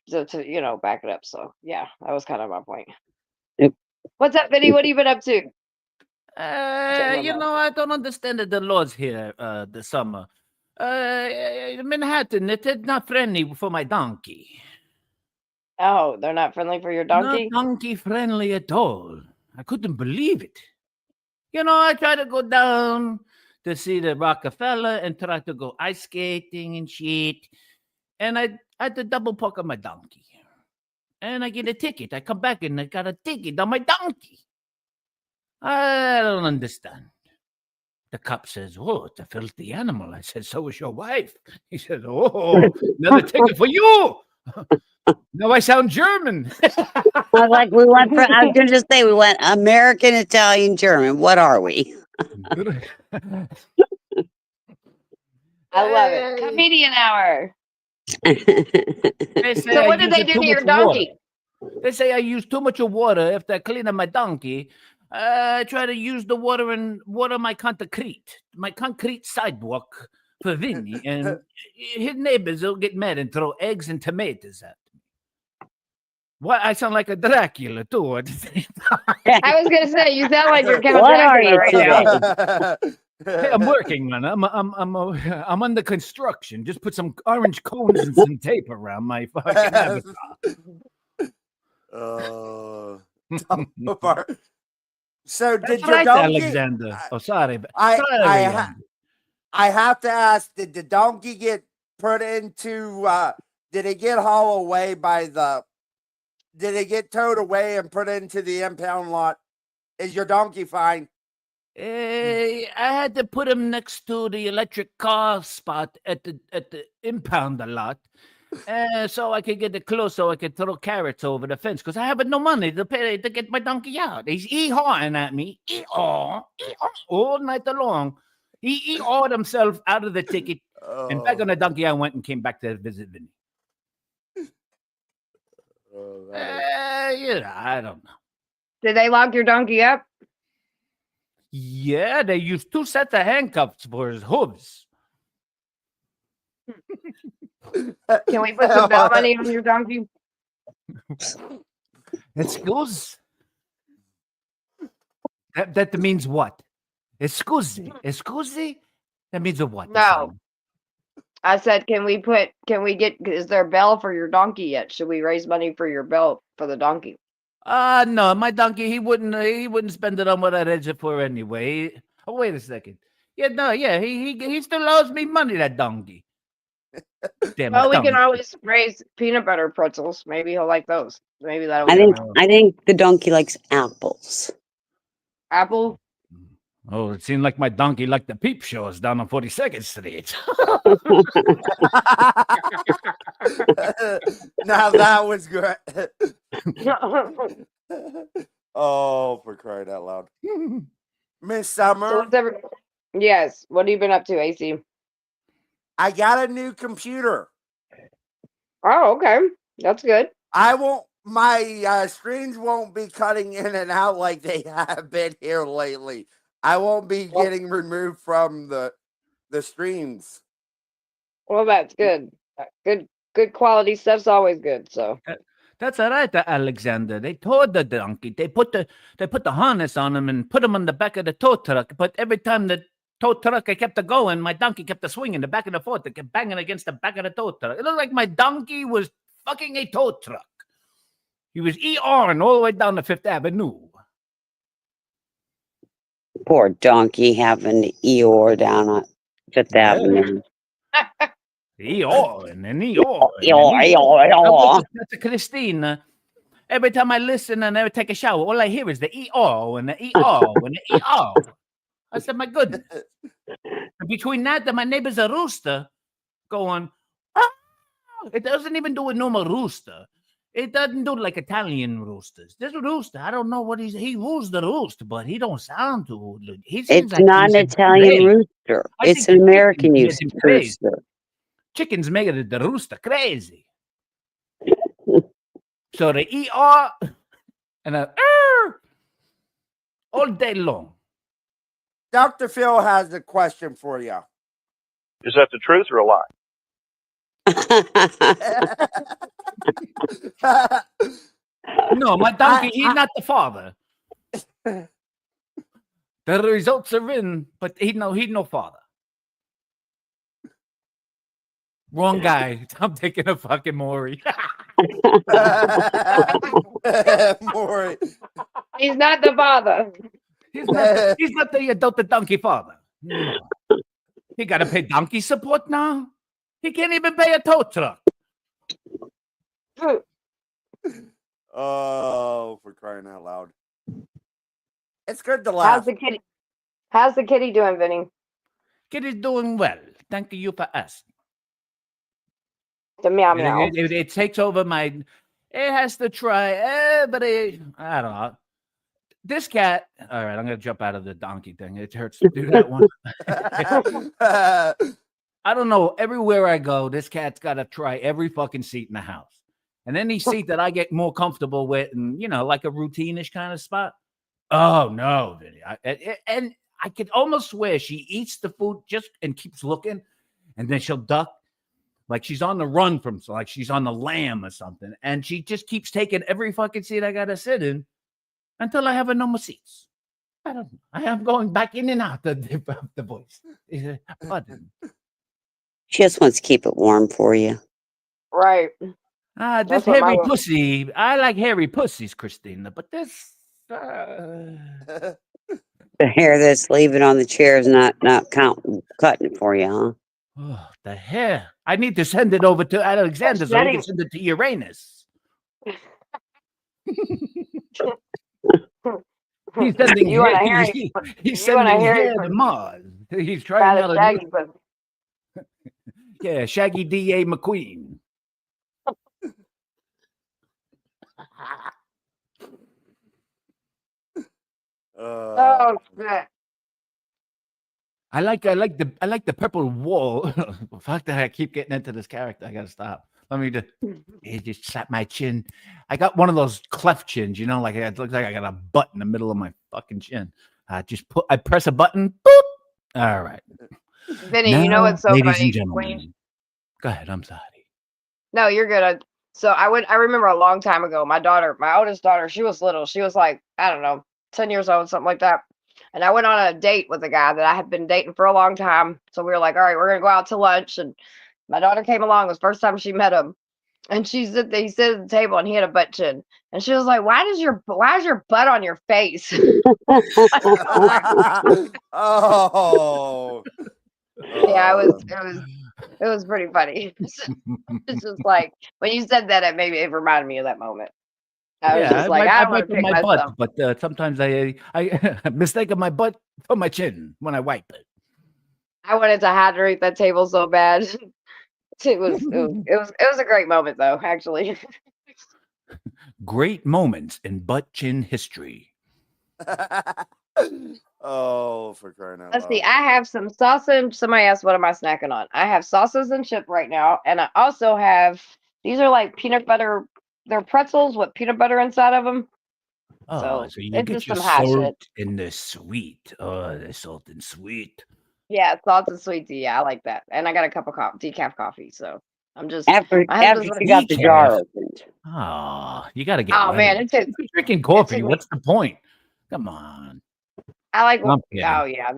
back it up. So yeah, that was kind of my point. Yep. What's up, Vinny? What have you been up to? I don't understand the laws here this summer. Manhattan, it's not friendly for my donkey. Oh, they're not friendly for your Not donkey? donkey friendly at all. I couldn't believe it. I tried to go down to see the Rockefeller and try to go ice skating and shit. And I had to double park on my donkey. And I get a ticket. I come back and I got a ticket on my donkey. I don't understand. The cop says, "Oh, it's a filthy animal." I said, "So is your wife." He said, "Oh, another ticket for you." Now I sound German. I was like, I was going to say, we went American, Italian, German. What are we? I love it. Comedian hour. They say So I what did use they it do too to your much water. donkey? They say I use too much water after cleaning my donkey. I try to use the water and water my concrete sidewalk for Vinny, and his neighbors will get mad and throw eggs and tomatoes at me. What? I sound like a Dracula too. At the same time. I was gonna say you sound like you're Count What are Dracula you right today? now. Hey, I'm working, man. I'm under construction. Just put some orange cones and some tape around my fucking avatar. So That's did your right, donkey? Alexander. Oh, sorry. I Sorry. I have to ask: did the donkey get put into? Did it get hauled away by the? Did it get towed away and put into the impound lot? Is your donkey fine? I had to put him next to the electric car spot at the impound lot, so I could get it close, so I could throw carrots over the fence. Because I have no money to pay to get my donkey out. He's hawing at me, all night long. He awed himself out of the ticket, and back on the donkey I went and came back to visit Vinny. I don't know. Did they lock your donkey up? Yeah, they used 2 sets of handcuffs for his hooves. Can we put some bail money on your donkey? Excuse? That means what? Excuse? That means a what? No. I said, can we get, is there bail for your donkey yet? Should we raise money for your bail for the donkey? No, my donkey, he wouldn't spend it on what I raised it for anyway. Oh, wait a second. He still owes me money, that donkey. Damn Well, we donkey. can always raise peanut butter pretzels. Maybe he'll like those. Maybe that'll I think the donkey likes apples. Apple. Oh, it seemed like my donkey liked the peep shows down on 42nd Street. Now that was good. Oh, for crying out loud. Miss Summer. Yes. What have you been up to, AC? I got a new computer. Oh, okay. That's good. My screens won't be cutting in and out like they have been here lately. I won't be getting removed from the streams. Well, that's good. Good quality stuff's always good. So That's all right, Alexander. They towed the donkey. They put the harness on him and put him on the back of the tow truck. But every time the tow truck kept going, my donkey kept swinging the back and the forth. It kept banging against the back of the tow truck. It looked like my donkey was fucking a tow truck. He was ERing all the way down to Fifth Avenue. Poor donkey having the Eeyore down on Fifth Avenue. E-O and an E-O. That's a Christina. Every time I listen and I take a shower, all I hear is the E-O and the E-O and the E-O. I said, my goodness. And between that and my neighbor's a rooster going, oh, it doesn't even do a normal rooster. It doesn't do like Italian roosters. This rooster, I don't know what he woos the rooster, but he don't sound too. He seems It's like not an he's Italian crazy. rooster. I It's think an the American chickens made him crazy. rooster. Chickens make the rooster crazy. So the ER and a all day long. Dr. Phil has a question for you. Is that the truth or a lie? No, my donkey, he's not the father. The results are in, but he's no father. Wrong guy. I'm taking a fucking Maury. Maury. He's not the father. He's not the adult donkey father. No. He got to pay donkey support now. He can't even pay a tow truck. Oh, for crying out loud. It's good to laugh. How's the kitty doing, Vinny? Kid is doing well. Thank you for asking. The meow meow. It takes over my. It has to try, but I don't know. This cat. All right, I'm gonna jump out of the donkey thing. It hurts to do that one. I don't know. Everywhere I go, this cat's got to try every fucking seat in the house, and any seat that I get more comfortable with, and like a routine-ish kind of spot. Oh no, Vinny. And I could almost swear she eats the food just and keeps looking, and then she'll duck. Like she's on the run from, like she's on the lamb or something. And she just keeps taking every fucking seat I got to sit in until I have no more seats. I don't know. I am going back in and out of the voice. Pardon. She just wants to keep it warm for you. Right. This That's what hairy my- pussy. I like hairy pussies, Christina, but this. The hair that's leaving on the chair is not cutting it for you, huh? Oh, the hair. I need to send it over to Alexander so he can send it to Uranus. He's sending You want a hair. hairy- He's you want a sending hairy hair to pussy. Mars. He's trying out Got a a shaggy new, pussy. yeah, Shaggy D.A. McQueen. Oh shit. I like the purple wall. Fuck that! I keep getting into this character. I gotta stop. Let me just slap my chin. I got one of those cleft chins, like it looks like I got a butt in the middle of my fucking chin. I press a button. Boop. All right. Vinny, Now, you know what's so ladies funny? and gentlemen. Go ahead. I'm sorry. No, you're good. I remember a long time ago, my oldest daughter, she was little. She was like, I don't know, 10 years old, something like that. And I went on a date with a guy that I had been dating for a long time. So we were like, all right, we're going to go out to lunch. And my daughter came along. It was the first time she met him. And he sit at the table and he had a butt chin. And she was like, why is your butt on your face? Oh. Yeah, it was pretty funny. It's just like when you said that, it reminded me of that moment. I was just like, I don't want to pick my myself. butt, but sometimes I mistake of my butt for my chin when I wipe it. I wanted to hydrate that table so bad. It was a great moment though, actually. Great moments in butt chin history. Oh, for crying out Let's loud. see. I have some salsa and somebody asked what am I snacking on? I have sauces and chip right now, and I also have these are like peanut butter. They're pretzels with peanut butter inside of them. Oh, so you it's get just your some hot salt shit. and the sweet. Oh, the salt and sweet. Yeah, salt and sweet tea. Yeah, I like that. And I got a cup of decaf coffee. So I'm just After my husband's she got the jar opened. Oh, you got to get. Oh man, if you're drinking coffee, what's the point? Come on. I like. I'm kidding. Oh yeah,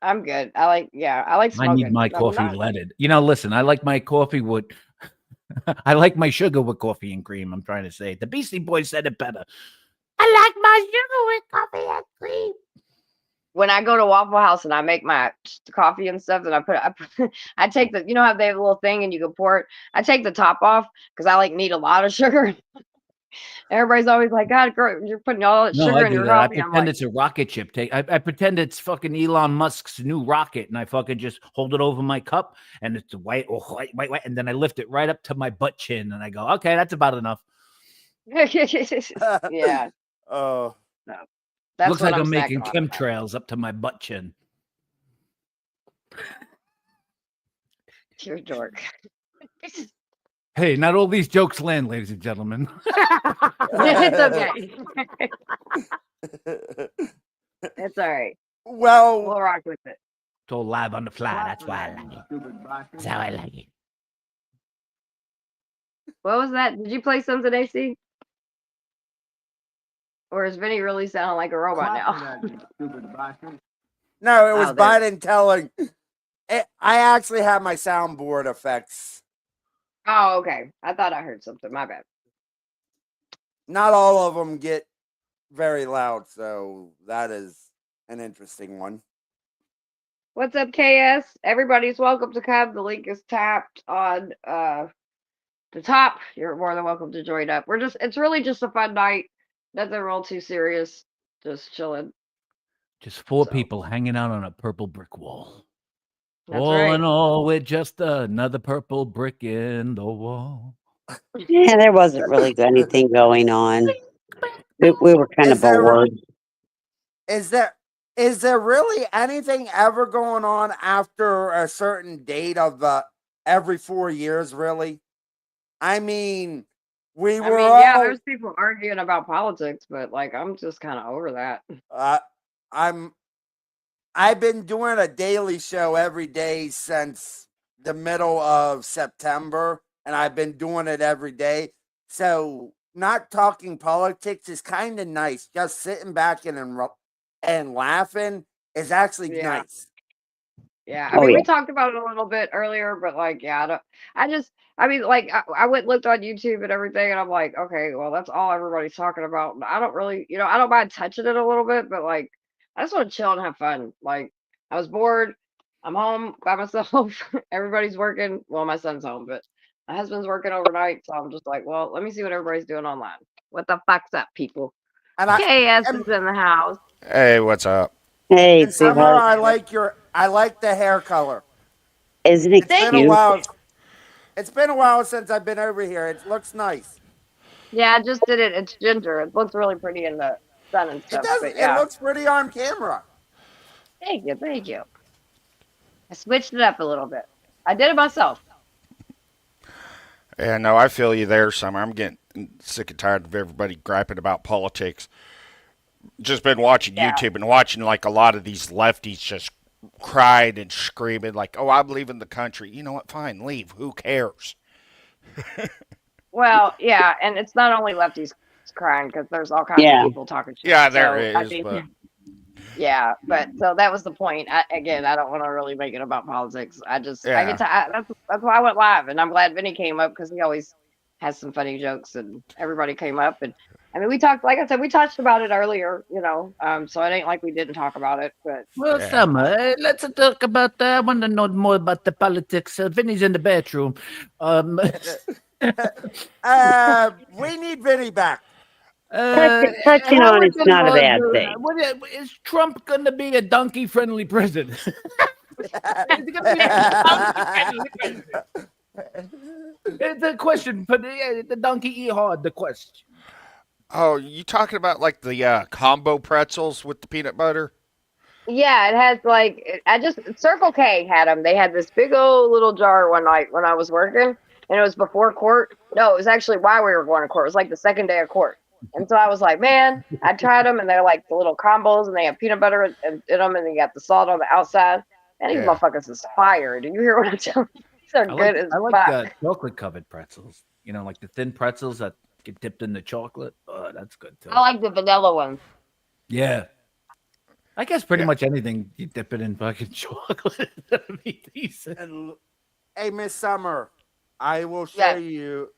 I'm good. I like I smoking. need my I'm coffee not- leaded. Listen, I like my coffee with. I like my sugar with coffee and cream. I'm trying to say the Beastie Boys said it better. I like my sugar with coffee and cream. when I go to Waffle House and I make my coffee and stuff, and I take the, you know how they have a little thing and you can pour it. I take the top off because I like need a lot of sugar. Everybody's always like, God, girl, you're putting all that No, sugar I in do your that. I coffee. I'm pretend like, it's a rocket ship. I pretend it's fucking Elon Musk's new rocket, and I fucking just hold it over my cup, and it's white, and then I lift it right up to my butt chin, and I go, okay, that's about enough. yeah, Oh, no, that's Looks what like I'm I'm making snacking on. chemtrails up to my butt chin. You're a dork. Hey, not all these jokes land, ladies and gentlemen. It's okay. It's all right. well, We'll rock with it. It's all live on the fly. That's why I like it. That's how I like it. What was that? Did you play something, AC? Or is Vinny really sounding like a robot now? no, it was Oh, there. Biden telling. I actually have my soundboard effects. Oh, okay. I thought I heard something. My bad. Not all of them get very loud, so that is an interesting one. What's up, KS? Everybody's welcome to come. The link is tapped on the top. You're more than welcome to join up. It's really just a fun night. Nothing real too serious. Just chilling. Just four So. people hanging out on a purple brick wall. That's all right. in all, with just another purple brick in the wall. Yeah, there wasn't really anything going on. We were kind of bored. Is there really anything ever going on after a certain date of every 4 years? Really? I mean, yeah, there's people arguing about politics, but like I'm just kind of over that. I've been doing a daily show every day since the middle of September, and I've been doing it every day. So not talking politics is kind of nice. Just sitting back and laughing is actually nice. Yeah, I mean, we talked about it a little bit earlier, but like, yeah, I went and looked on YouTube and everything, and I'm like, okay, well, that's all everybody's talking about. I don't really, I don't mind touching it a little bit, but like, I just want to chill and have fun. Like, I was bored. I'm home by myself. Everybody's working. Well, my son's home, but my husband's working overnight, so I'm just like, well, let me see what everybody's doing online. What the fuck's up, people? KS is in the house. Hey, what's up? Hey, and Summer, I like the hair color. Isn't it It's cute? been a while. It's been a while since I've been over here. It looks nice. Yeah, I just did it. It's ginger. It looks really pretty in the sun and stuff. It does. But yeah. It looks pretty on camera. Thank you. Thank you. I switched it up a little bit. I did it myself. Yeah, no, I feel you there, Summer. I'm getting sick and tired of everybody griping about politics. Just been watching YouTube and watching like a lot of these lefties just cried and screaming like, "Oh, I'm leaving the country." You know what? Fine, leave. Who cares? Well, yeah, and it's not only lefties crying because there's all kinds of people talking shit. Yeah, there is. But yeah, but so that was the point. I don't want to really make it about politics. I get to. That's why I went live, and I'm glad Vinny came up because he always has some funny jokes, and everybody came up, and I mean, we talked. Like I said, we touched about it earlier, so it ain't like we didn't talk about it. But well, Summer, let's talk about that. I want to know more about the politics. Vinny's in the bathroom. We need Vinny back. Touching on it's not a bad thing. Is Trump going to be a donkey-friendly president? It's a question, but the donkey eat hard. The question. Oh, you talking about like the combo pretzels with the peanut butter? Yeah, it has Circle K had them. They had this big old little jar one night when I was working, and it was before court. No, it was actually while we were going to court. It was like the second day of court. And so I was like, man, I tried them, and they're like the little combos, and they have peanut butter in them, and they got the salt on the outside. And these motherfuckers is fire. Do you hear what I'm telling you? These are good as fuck. I like chocolate-covered pretzels. Like the thin pretzels that get dipped in the chocolate. Oh, that's good, too. I like the vanilla ones. Yeah. I guess pretty much anything you dip it in fucking chocolate. That'd be decent. And, hey, Miss Summer, I will show you.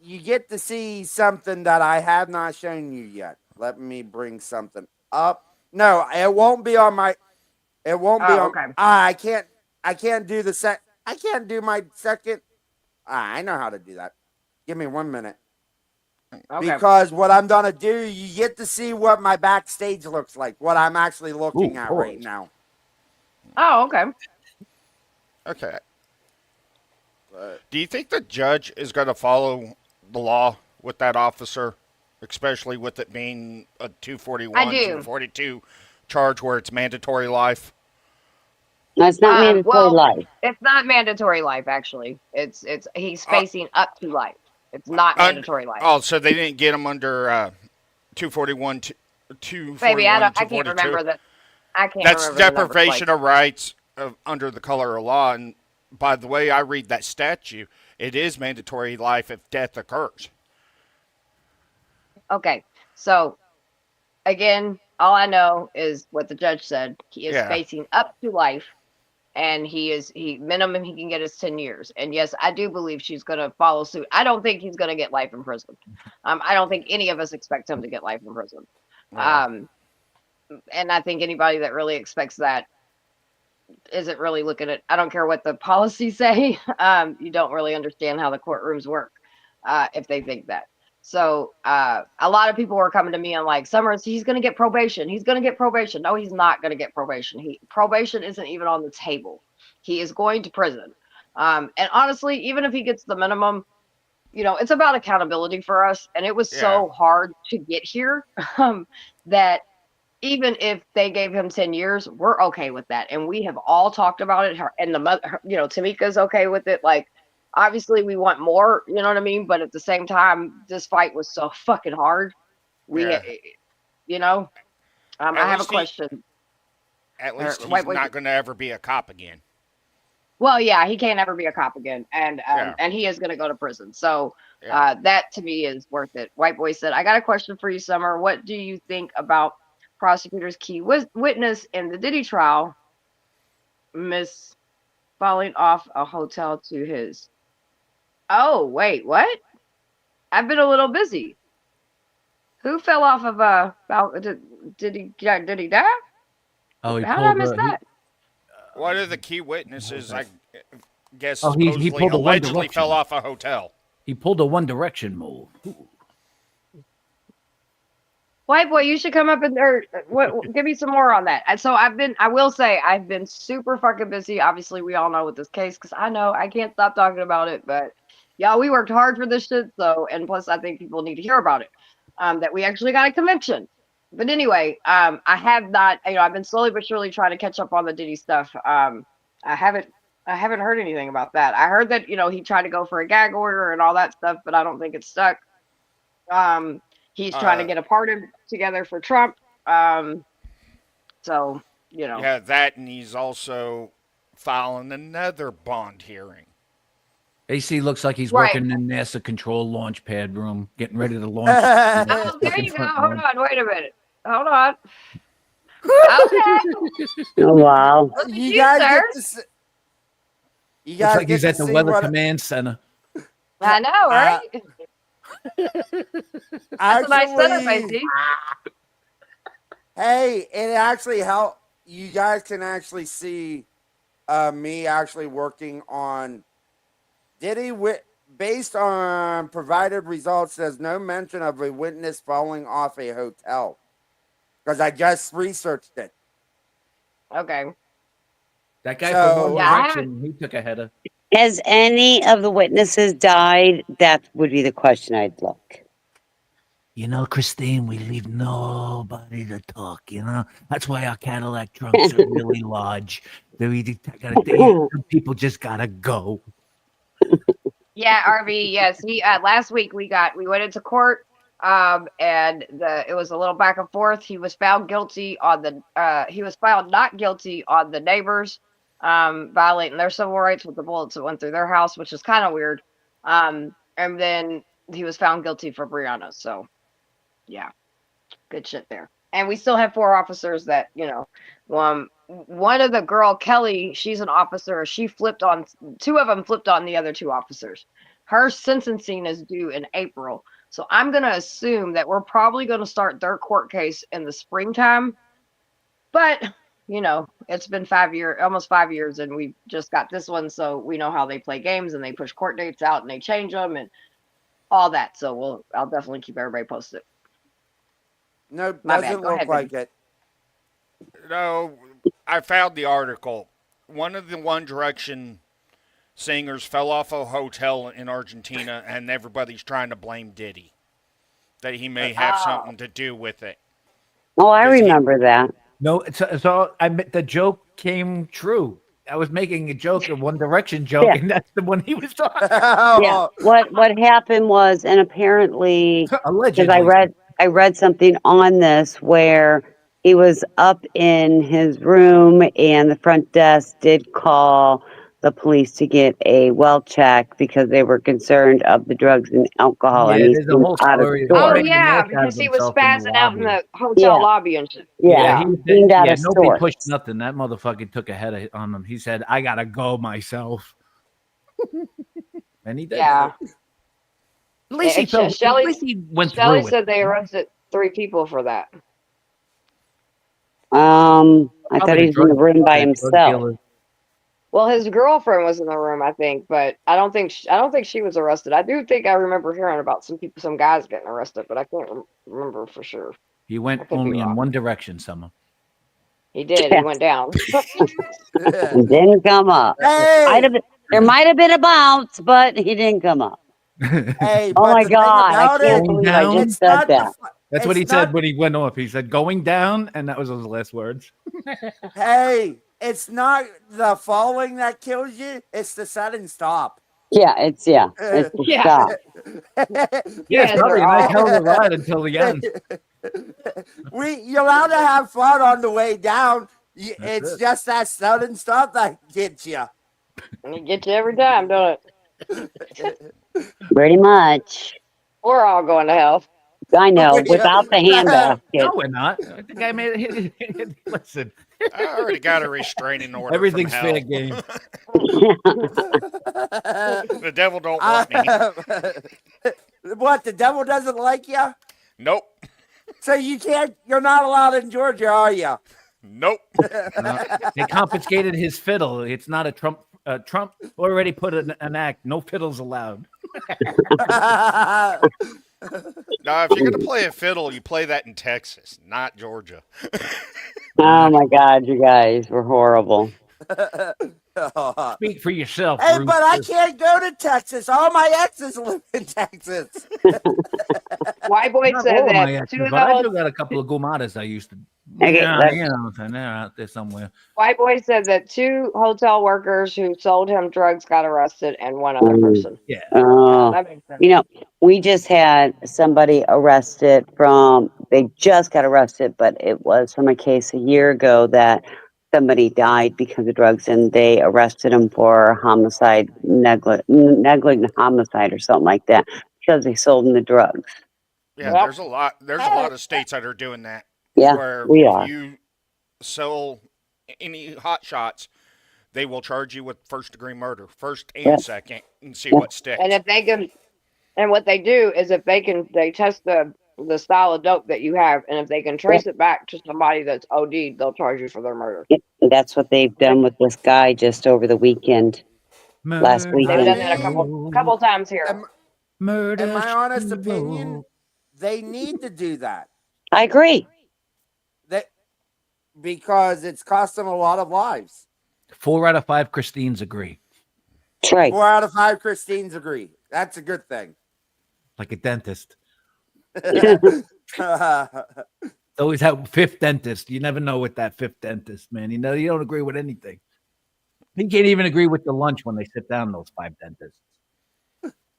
You get to see something that I have not shown you yet. Let me bring something up. No, it won't be on my. It won't be Oh, on. okay. I can't. I can't do the sec. I can't do my second. I know how to do that. Give me 1 minute. Okay. Because what I'm gonna do, you get to see what my backstage looks like, what I'm actually looking Ooh, at pause. right now. Oh, okay. Okay. But Do you think the judge is going to follow the law with that officer, especially with it being a 241, I do. 242 charge where it's mandatory life? No, it's not mandatory Well, life. it's not mandatory life. Actually, it's he's Uh, facing up to life. It's not und- mandatory life. oh, so they didn't get him under 241, Baby, 241 and I can't 242? remember that. I can't That's remember the numbers. Like, deprivation of rights under the color of law. And by the way I read that statute, it is mandatory life if death occurs. okay, so again, all I know is what the judge said. He is Yeah. facing up to life, and he minimum he can get is 10 years. And yes, I do believe she's going to follow suit. I don't think he's going to get life in prison. I don't think any of us expect him to get life in prison. Yeah. And I think anybody that really expects that isn't really looking at. I don't care what the policies say. You don't really understand how the courtrooms work if they think that. So a lot of people were coming to me and like, Summers, he's going to get probation. He's going to get probation. No, he's not going to get probation. Probation isn't even on the table. He is going to prison. And honestly, even if he gets the minimum, it's about accountability for us. And it was Yeah. so hard to get here that even if they gave him 10 years, we're okay with that. And we have all talked about it. And the mother, Tamika's okay with it. Like, obviously, we want more, you know what I mean? But at the same time, this fight was so fucking hard. Yeah. You know, I At have a least question. At least White he's boy, not going to ever be a cop again. well, yeah, he can't ever be a cop again. Yeah. And he is going to go to prison. So Yeah. that to me is worth it. White boy said, I got a question for you, Summer. What do you think about prosecutor's key witness in the Diddy trial, Miss falling off a hotel to his. Oh, wait, what? I've been a little busy. Who fell off of a did he die? Oh, he How did I pulled miss the that? One of the key witnesses, I guess, Oh, he supposedly pulled a One allegedly fell Direction. off a hotel. He pulled a One Direction move. Ooh. White boy, you should come up and give me some more on that. And so I will say I've been super fucking busy. Obviously, we all know with this case because I know I can't stop talking about it. But y'all, we worked hard for this shit. So, and plus, I think people need to hear about it. That we actually got a conviction. But anyway, I have not. I've been slowly but surely trying to catch up on the Diddy stuff. I haven't heard anything about that. I heard that he tried to go for a gag order and all that stuff, but I don't think it's stuck. He's trying to get a pardon together for Trump. So, Yeah, that, and he's also filing another bond hearing. AC looks like he's Right. working in NASA control launch pad room, getting ready to launch. Oh, there you go. Hold on. Wait a minute. Hold on. Okay. Oh, wow. Look at you you, guys sir. get to see. You Looks guys like get he's to at the see Weather what. Command Center. I know, right? That's a nice setup, Actually, AC. hey, it actually helped. You guys can actually see me actually working on Diddy based on provided results. There's no mention of a witness falling off a hotel because I just researched it. Okay. That guy So- from One Yeah, I Direction, he took a header. Has any of the witnesses died? That would be the question I'd look. You know, Christine, we leave nobody to talk, That's why our Cadillac trunks are really large. People just gotta go. Yeah, RV. Yes, he. Last week we went into court. And it was a little back and forth. He was found guilty on the. He was found not guilty on the neighbors, violating their civil rights with the bullets that went through their house, which is kind of weird. And then he was found guilty for Brianna. So, yeah, good shit there. And we still have 4 officers that one of the girl Kelly, she's an officer. She flipped on 2 of them flipped on the other 2 officers. Her sentencing is due in April. So I'm going to assume that we're probably going to start their court case in the springtime. But it's been 5 years, almost 5 years, and we just got this one, so we know how they play games and they push court dates out and they change them and all that. So I'll definitely keep everybody posted. Nope, My bad. doesn't Go look ahead, like Vinny. it. No, I found the article. One of the One Direction singers fell off a hotel in Argentina, and everybody's trying to blame Diddy. That he may have Oh, something to do with it. Oh, I 'Cause he- remember that. No, so the joke came true. I was making a joke, a One Direction joke, Yeah. and that's the one he was talking. Yeah. What happened was, and apparently, because Allegedly, I read something on this where he was up in his room and the front desk did call the police to get a well check because they were concerned of the drugs and alcohol, and yeah. he There's a seemed whole out of story. He oh sorts. made an yeah, ass out because of he was himself in the spazzing out in lobby. the hotel Yeah. lobby and shit. Yeah, he seemed out yeah. of Nobody sorts. pushed nothing. That motherfucker took a head on him. He said, "I gotta go myself," and he did. Yeah. At least he And felt. At Shelly least he went Shelly through it. said they arrested 3 people for that. I Probably thought the he was in the room by the drug himself. dealers. Well, his girlfriend was in the room, I think, but I don't think she was arrested. I do think I remember hearing about some guys getting arrested, but I can't remember for sure. He I went could be only in wrong. one direction, Summer. He did. He went down. And didn't come up. Hey, There might have been a bounce, but he didn't come up. hey, Oh but my the thing God, I about can't it, believe I Down? just it's said not that. That's what it's he said not- when he went off. He said, "Going down," and that was his last words. Hey, it's not the falling that kills you; it's the sudden stop. Yeah, it's the Yeah. stop. Yeah, it's Yes, probably a we're nice all- hell of a ride until the end. You're allowed to have fun on the way down. That's It's it. just that sudden stop that gets you. It gets you every time, don't it? Pretty much. We're all going to hell. I know, without the handbasket. No, we're not. I think I made it. Listen, I already got a restraining order everything's from hell. fair game. The devil don't want me. What, the devil doesn't like you? Nope. So you're not allowed in Georgia, are you? Nope. They confiscated his fiddle. It's not a Trump. Trump already put an act. No fiddles allowed. Now, if you're going to play a fiddle, you play that in Texas, not Georgia. Oh my God, you guys were horrible. Speak for yourself. Hey, Bruce. but I can't go to Texas. All my exes live in Texas. White boy Not said all of my that exes, two of but I those do got a couple of gumadas I used to. Okay, Yeah, let's- you know, and they're out there somewhere. white boy said that 2 hotel workers who sold him drugs got arrested and one other person. Yeah. That makes sense. You know, we just had somebody arrested they just got arrested, but it was from a case a year ago that somebody died because of drugs and they arrested him for homicide, negligent homicide or something like that because they sold him the drugs. Yeah, Yep. there's a lot of states that are doing that. Yeah, Where we if are. you sell any hot shots, they will charge you with first degree murder, first and Yep. second, and see Yep. what sticks. And if they can, and what they do is if they test the style of dope that you have, and if they can trace it back to somebody that's OD'd, they'll charge you for their murder. And that's what they've done with this guy just over the weekend. Last They've weekend. done that a couple times here. Murder. In my honest she opinion, wrote. they need to do that. I agree. Because it's cost them a lot of lives. 4 out of 5 Christines agree. That's right. 4 out of 5 Christines agree. That's a good thing. Like a dentist. Always have 5th dentist. You never know with that 5th dentist, man. You don't agree with anything. You can't even agree with the lunch when they sit down, those 5 dentists.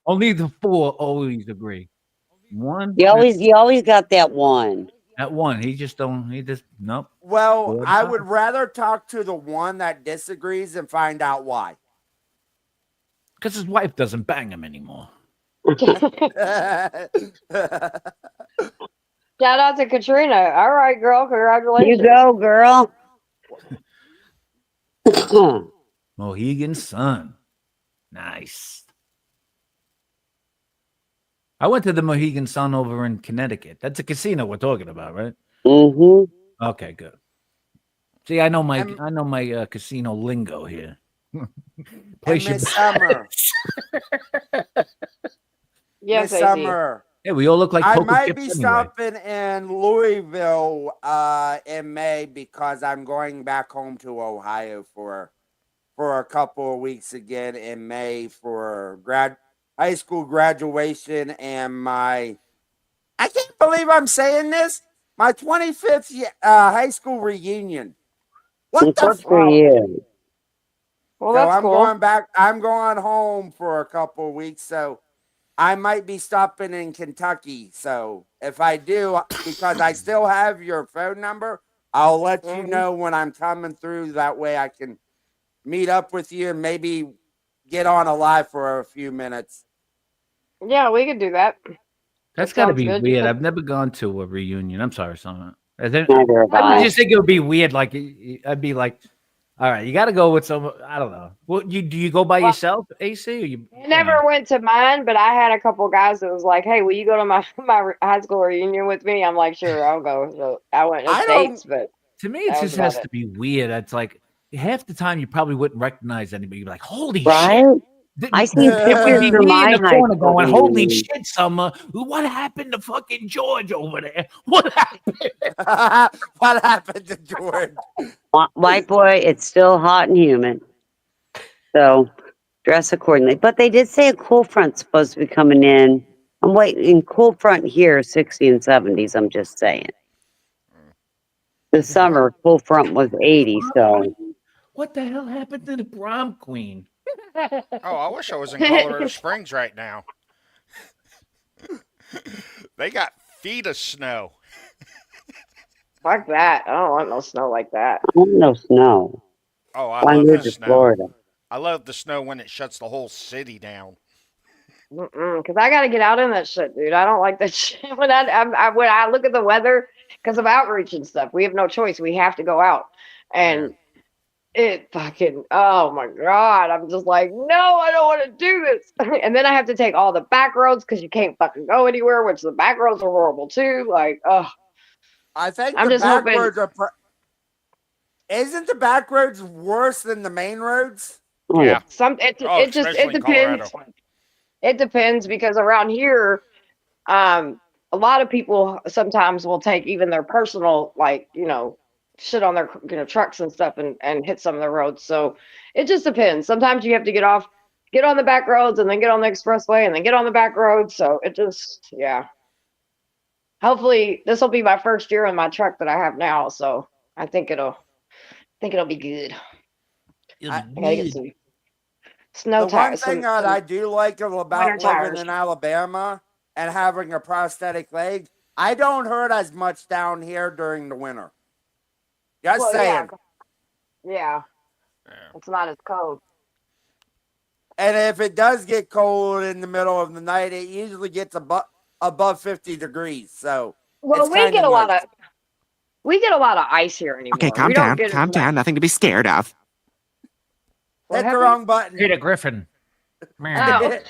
Only the 4 always agree. One. You always got that one. That one. Nope. Well, Good I time. would rather talk to the one that disagrees and find out why. Because his wife doesn't bang him anymore. Shout out to Katrina. All right, girl. Congratulations. You go, girl. Mohegan Sun. Nice. I went to the Mohegan Sun over in Connecticut. That's a casino we're talking about, right? Mm-hmm. Okay, good. See, I know my And- casino lingo here. And Place your Miss Summer, Yes, Miss AC. Summer, Hey, we all look like I poker might chips be anyway. stopping in Louisville in May because I'm going back home to Ohio for a couple of weeks again in May for high school graduation and I can't believe I'm saying this, my 25th high school reunion. What the Good for Wow. you. Well, So that's I'm cool. going back. I'm going home for a couple of weeks. So I might be stopping in Kentucky. So if I do, because I still have your phone number, I'll let you Mhm. know when I'm coming through. That way I can meet up with you and maybe get on a live for a few minutes. Yeah, we could do that. That's That got to sounds be good. weird. I've never gone to a reunion. I'm sorry, Summer. Neither have I would I. just think it would be weird. Like I'd be like, all right, you got to go with some. I don't know. Well, do you go by Well, yourself, AC? Or I never went to mine, but I had a couple guys that was like, "Hey, will you go to my high school reunion with me?" I'm like, "Sure, I'll go." So I went to I don't. states, but To me, it that was just about has it. to be weird. It's like half the time you probably wouldn't recognize anybody. You'd be like, holy shit. Right? I seen It would pictures be from me in my the high corner school going, holy reunion. shit, Summer. What happened to fucking George over there? What happened? What happened to George? White boy, it's still hot and humid. So dress accordingly. But they did say a cool front's supposed to be coming in. I'm waiting. Cool front here, 60 and 70s. I'm just saying. This summer, cool front was 80. So What the hell happened to the prom queen? Oh, I wish I was in Colorado Springs right now. They got feet of snow. Fuck that. I don't want no snow like that. I don't know snow. Oh, I I love the moved to snow. Florida. I love the snow when it shuts the whole city down. Because I got to get out in that shit, dude. I don't like that shit. When I look at the weather, because of outreach and stuff, we have no choice. We have to go out, Yeah. and it fucking, oh my god, I'm just like, no, I don't want to do this. And then I have to take all the back roads because you can't fucking go anywhere, which the back roads are horrible too. Like, oh, I think I'm the just back hoping. roads are. Isn't the back roads worse than the main roads? Oh, yeah. Some Oh, it just especially it in Colorado. depends. It depends because around here, a lot of people sometimes will take even their personal, like, shit on their, trucks and stuff and hit some of the roads. So it just depends. Sometimes you have to get on the back roads and then get on the expressway and then get on the back roads. So it just, yeah. Hopefully this will be my first year in my truck that I have now. So I think it'll be good. I- I gotta get some snow The one tires, thing that I do like winter about living tires. in Alabama and having a prosthetic leg, I don't hurt as much down here during the winter. Just Well, yeah, saying. yeah, Yeah. it's not as cold. And if it does get cold in the middle of the night, it usually gets above 50 degrees. So Well, it's kind of nice. we get a lot of ice here Okay, anymore. calm We don't down. get as Calm down. much. Nothing to be scared of. What Hit the happened? wrong button. Peter Griffin. Oh,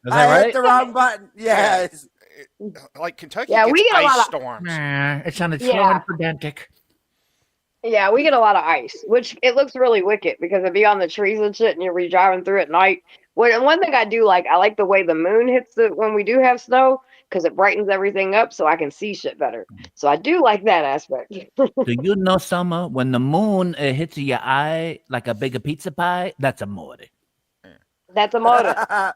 Is I that hit right? the wrong button. Yes. Like Kentucky yeah, gets we get a ice lot of storms. It sounded slow yeah, and pedantic. yeah, we get a lot of ice, which it looks really wicked because it'd be on the trees and shit, and you'll be driving through at night. One thing I do like, I like the way the moon hits when we do have snow because it brightens everything up, so I can see shit better. So I do like that aspect. Do you know, Summer, when the moon hits your eye like a bigger pizza pie, that's amore. That's a motor. I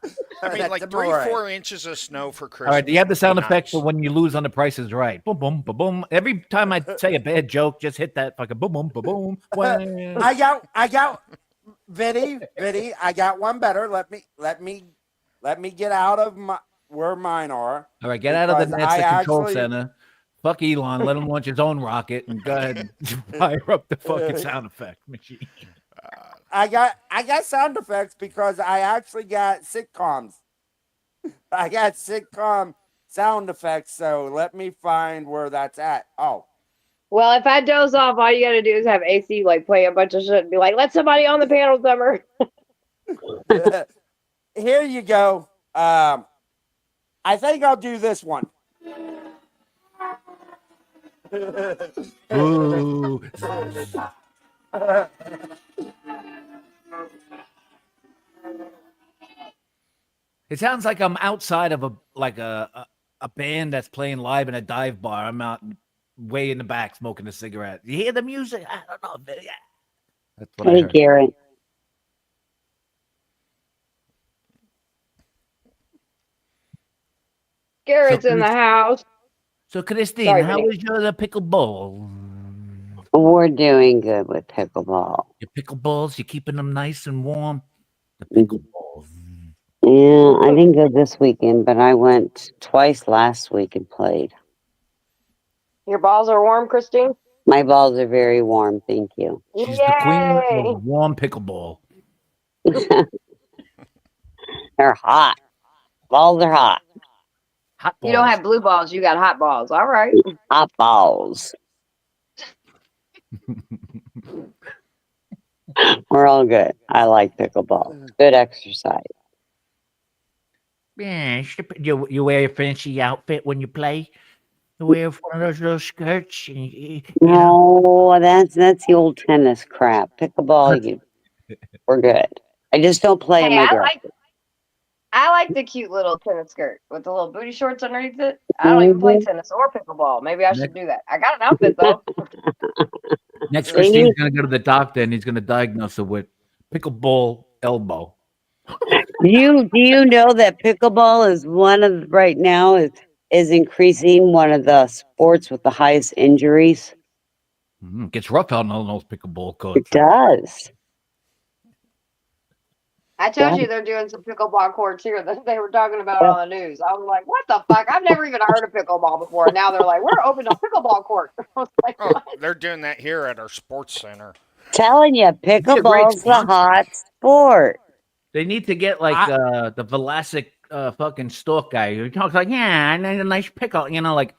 mean, That's like amore. 4 inches of snow for Christmas. All right, do you have the would be sound effect nice. for when you lose on the Price is Right? Boom, boom, boom, boom. Every time I say a bad joke, just hit that fucking boom, boom, boom, boom. Wah. I got, Vinny, I got one better. Let me get out of where mine are. All right, get out of the Because nets, the control actually- center. Fuck Elon, let him launch his own rocket and go ahead and fire up the fucking sound effect machine. I got sound effects because I actually got sitcoms. I got sitcom sound effects, so let me find where that's at. Oh. Well, if I doze off, all you gotta do is have AC like play a bunch of shit and be like, "Let somebody on the panel, Summer." Here you go. I think I'll do this one. Ooh. It sounds like I'm outside of a band that's playing live in a dive bar. I'm out way in the back smoking a cigarette. You hear the music? I don't know. Yeah. That's what I Hey, heard. Garrett. Garrett's in the house. So, Christine, Sorry, how Vinny. was your pickleball? We're doing good with pickleball. Your pickleballs, you're keeping them nice and warm. The Mhm. pickleballs. Yeah, I didn't go this weekend, but I went twice last week and played. Your balls are warm, Christine? My balls are very warm, thank you. She's the queen Yay! of warm pickleball. They're hot. Balls are hot. Hot balls. You don't have blue balls, you got hot balls. All right. Hot balls. We're all good. I like pickleball. It's good exercise. Yeah, you wear a fancy outfit when you play. You wear one of those little skirts. And you know. No, that's the old tennis crap. Pickleball, we're good. I just don't play in Hey, my I dress. like the cute little tennis skirt with the little booty shorts underneath it. I don't even play Mhm. tennis or pickleball. Maybe I should do that. I got an outfit though. Next, See? Christine's gonna go to the doctor and he's gonna diagnose her with pickleball elbow. Do you know that pickleball is one of right now is increasing one of the sports with the highest injuries? Gets rough out on those pickleball It courts. does. I told you they're doing some pickleball courts here that they were talking about on the news. I was like, what the fuck? I've never even heard of pickleball before. And now they're like, we're opening a pickleball court. I was like, Oh, what? they're doing that here at our sports center. Telling you, Be a great pickleball's the sponsor. hot sport. They need to get like the Velasic fucking stork guy who talks like, yeah, I need a nice pickle. You know, like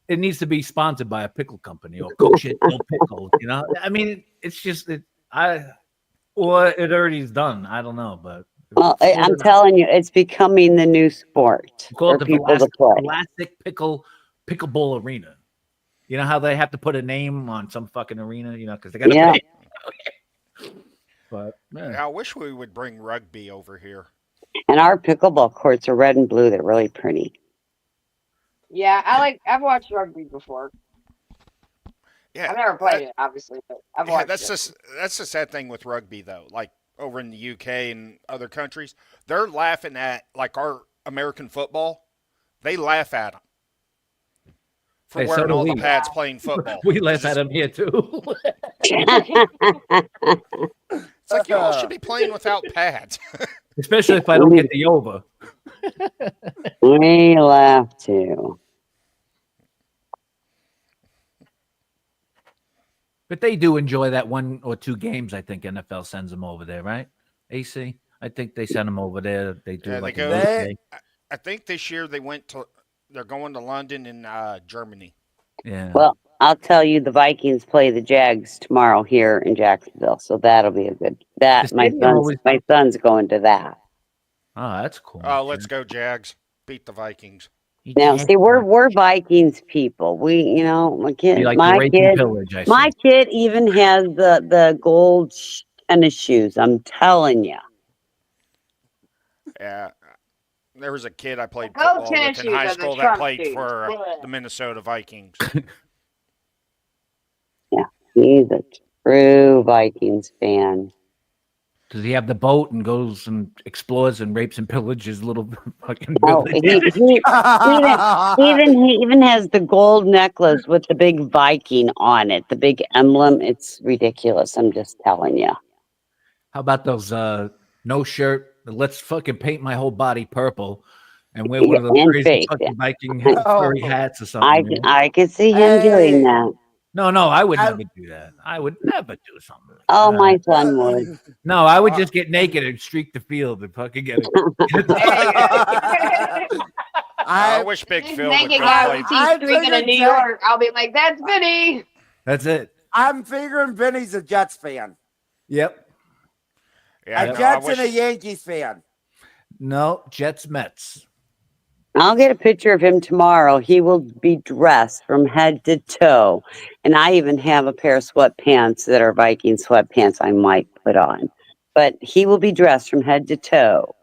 it needs to be sponsored by a pickle company or Cook Shit No Pickles. You know, I mean, it's just or it already is done. I don't know, but Well, I'm telling you, it's becoming the new sport call for it the people to play. Velasic Pickleball Arena. You know how they have to put a name on some fucking arena, you know, because they got to pay. But I wish we would bring rugby over here. And our pickleball courts are red and blue. They're really pretty. Yeah, I've watched rugby before. Yeah, I've never played it, obviously, but I've watched that's it. that's the sad thing with rugby though. Like over in the UK and other countries, they're laughing at like our American football. They laugh at them for Hey, so wearing do all the we. pads playing football. We laugh at them here too. It's like you all should be playing without pads. Especially if I don't get the over. We laugh too. But they do enjoy that 1 or 2 games. I think NFL sends them over there, right? AC, I think they send them over there. They do Yeah, like they a go. day. I think this year they're going to London and Germany. Yeah. Well, I'll tell you, the Vikings play the Jags tomorrow here in Jacksonville, so that'll be a good. That The my stadium my son's going to that. Oh, that's cool. Oh, let's go Jags! Beat the Vikings. Now, see, we're Vikings people. We, my kid, You like the rape and pillage, I my see. kid even has the gold tennis shoes. I'm telling you. Yeah. There was a kid I played Go football tennis with in shoes high are the school that Trump played shoes. for Yeah. the Minnesota Vikings. Yeah, he's a true Vikings fan. Does he have the boat and goes and explores and rapes and pillages little fucking Oh, village? he even has the gold necklace with the big Viking on it, the big emblem. It's ridiculous. I'm just telling you. How about those no shirt? Let's fucking paint my whole body purple and wear one of those And crazy fake. fucking Viking Oh. furry hats or something. I could see him doing Hey. that. No, I would never do that. I would never do something like Oh, that. my son would. No, I would just get naked and streak the field and fucking get it. I wish Big This Phil would naked go guy play. we see streaking in New York, I'll be like, that's Vinny. That's it. I'm figuring Vinny's a Jets fan. Yep. Yeah, A Jets and a Yankees fan. No, Jets Mets. I'll get a picture of him tomorrow. He will be dressed from head to toe. And I even have a pair of sweatpants that are Viking sweatpants I might put on. But he will be dressed from head to toe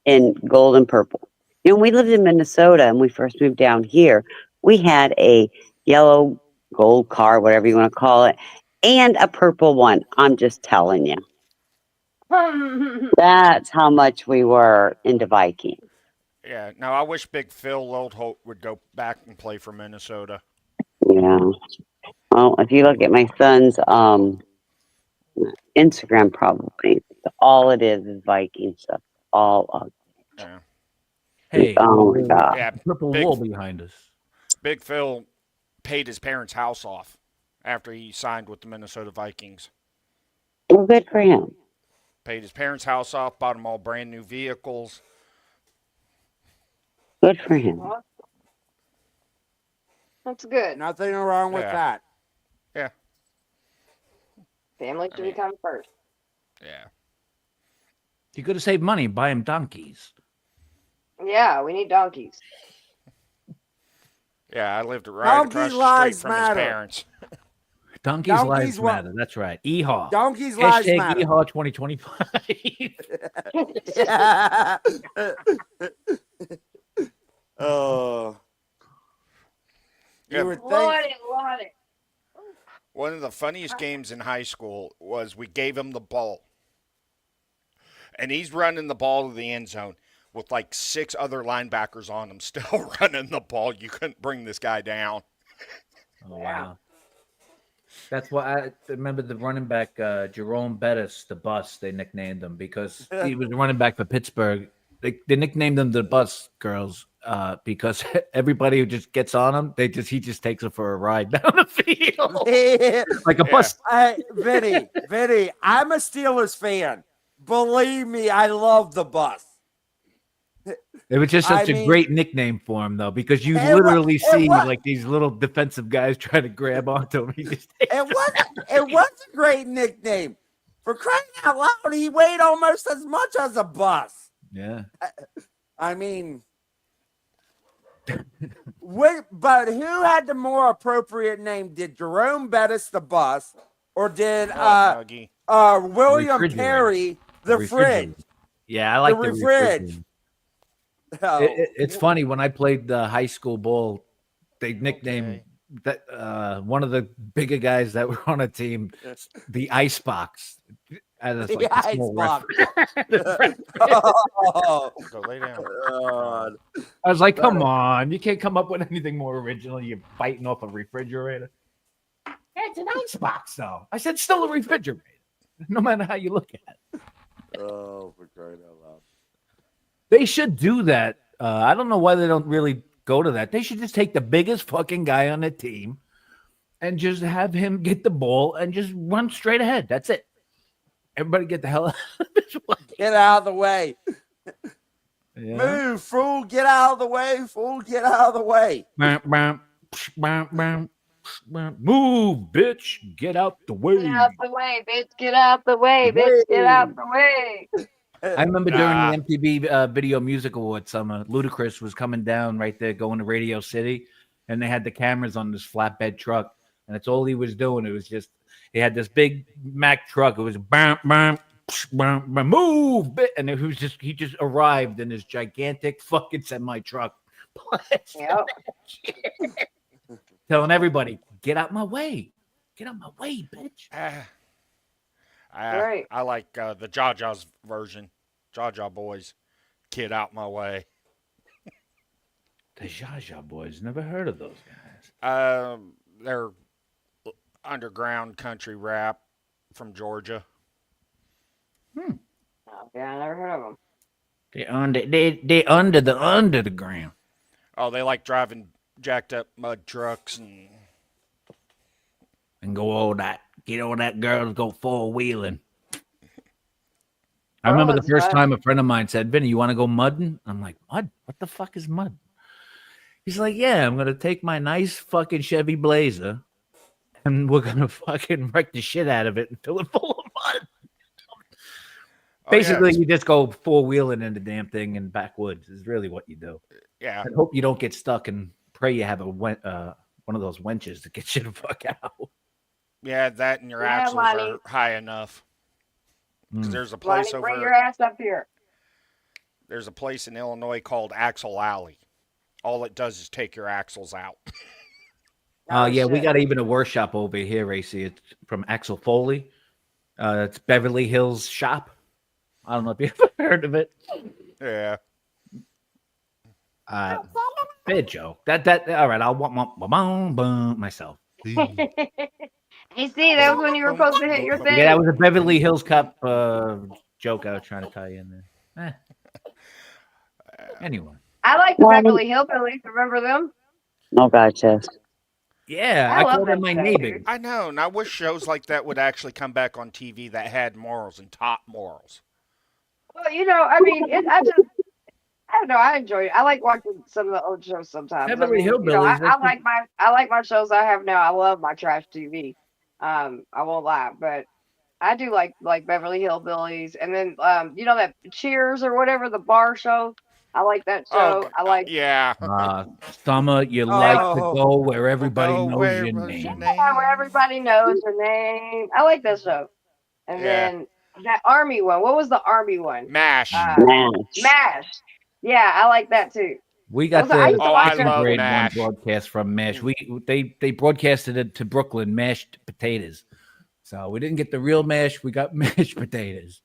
in gold and purple. You know, we lived in Minnesota and we first moved down here. We had a yellow gold car, whatever you want to call it, and a purple one. I'm just telling you. That's how much we were into Viking. Yeah. Now I wish Big Phil Oldholt would go back and play for Minnesota. Yeah. Well, if you look at my son's Instagram, probably all it is Viking stuff. All of Yeah. Hey, oh my god. Yeah. purple Big wall behind us. Big Phil paid his parents' house off after he signed with the Minnesota Vikings. Well, good for him. Paid his parents' house off, bought them all brand new vehicles. Good for him. That's good. Nothing wrong with Yeah. that. Yeah. Family should come first. Yeah. You could have saved money and buy him donkeys. Yeah, we need donkeys. Yeah, I lived right Donkeys' across the street lives from matter. his parents. Donkeys' Donkeys lives wa- matter. That's right. Ehaw. Donkeys' lives Hashtag matter. Ehaw 2025. Yeah. Oh. Yeah. You would think. Love it. One of the funniest games in high school was we gave him the ball. And he's running the ball to the end zone with like 6 other linebackers on him still running the ball. You couldn't bring this guy down. Oh, wow. That's why I remember the running back, Jerome Bettis, the Bus, they nicknamed him because he was running back for Pittsburgh. They nicknamed him the Bus Girls because everybody who just gets on him, he just takes them for a ride down the field. Like a bus. Vinny, I'm a Steelers fan. Believe me, I love the Bus. It was just such a great nickname for him, though, because you literally see like these little defensive guys trying to grab onto him. It was a great nickname. For crying out loud, he weighed almost as much as a bus. Yeah. I mean, but who had the more appropriate name? Did Jerome Bettis the Bus, or did William Perry the Fridge? Yeah, I like the refridge. Oh. It's funny when I played the high school ball, they nicknamed that one of the bigger guys that were on a team the ice box. Like the ice box. Go lay down. God. I was like, come on, you can't come up with anything more original. You're biting off a refrigerator. It's an ice box, though. I said, still a refrigerator, no matter how you look at it. Oh, for crying out loud. They should do that. I don't know why they don't really go to that. They should just take the biggest fucking guy on the team and just have him get the ball and just run straight ahead. That's it. Everybody get the hell out of this way. Get out of the way. Yeah. Move, fool. Get out of the way. Fool, get out of the way. Move, bitch. Get out the way. Get out the way, bitch. Get out the way, bitch. Get out the way. I remember during the MTV Video Music Awards, Ludacris was coming down right there, going to Radio City, and they had the cameras on this flatbed truck, and that's all he was doing. It was just he had this big Mack truck. It was bam, bam, bam, bam, move, and it was just he just arrived in this gigantic fucking semi truck, Yep. telling everybody, "Get out my way, get out my way, bitch." Right. I like the Jaja's version. Jaja Boys, get out my way. The Jaja Boys, never heard of those guys. They're underground country rap from Georgia. Oh, yeah, I never heard of them. They under the ground. Oh, they like driving jacked up mud trucks and go all that. Get all that girls go 4-wheeling. I remember the first time a friend of mine said, "Vinny, you want to go mudding?" I'm like, "Mud? What the fuck is mud?" He's like, "Yeah, I'm gonna take my nice fucking Chevy Blazer, and we're gonna fucking wreck the shit out of it and fill it full of mud." Basically, you just go 4-wheeling in the damn thing in backwoods is really what you do. Yeah. And hope you don't get stuck and pray you have one of those wenches to get you the fuck out. Yeah, that and your Yeah, axles Lonnie. are high enough. Because Mm. there's a Lonnie, place bring over. your ass up here. There's a place in Illinois called Axle Alley. All it does is take your axles out. Oh, Yeah, we shit. got even a workshop over here, Racy. It's from Axel Foley. It's Beverly Hills Shop. I don't know if you ever heard of it. Yeah. Bad joke. That all right. I'll want myself. You see, that was when you were supposed to hit your thing. Yeah, that was a Beverly Hills Cop joke I was trying to tie in there. Anyway. I like the Well, Beverly Hillbillies. Remember them? oh, gotcha. Yeah, I I love call them that my show, neighbors. dude. I know, and I wish shows like that would actually come back on TV that had morals and top morals. Well, I mean, I don't know. I enjoy it. I like watching some of the old shows sometimes. Beverly I mean, Hillbillies. I like my shows I have now. I love my trash TV. I won't lie, but I do like Beverly Hillbillies, and then that Cheers or whatever, the bar show. I like that Oh, show. I like yeah. Summer, you like to Oh, go where everybody Go knows where your was your name. where everybody knows her name. I like that show. And Yeah. then that Army one. What was the Army one? MASH. Mash. MASH. Yeah, I like that too. We got I the used to Oh, watch I that. love grade MASH. one broadcast from MASH. They broadcasted it to Brooklyn, mashed potatoes. So we didn't get the real mash. We got mashed potatoes.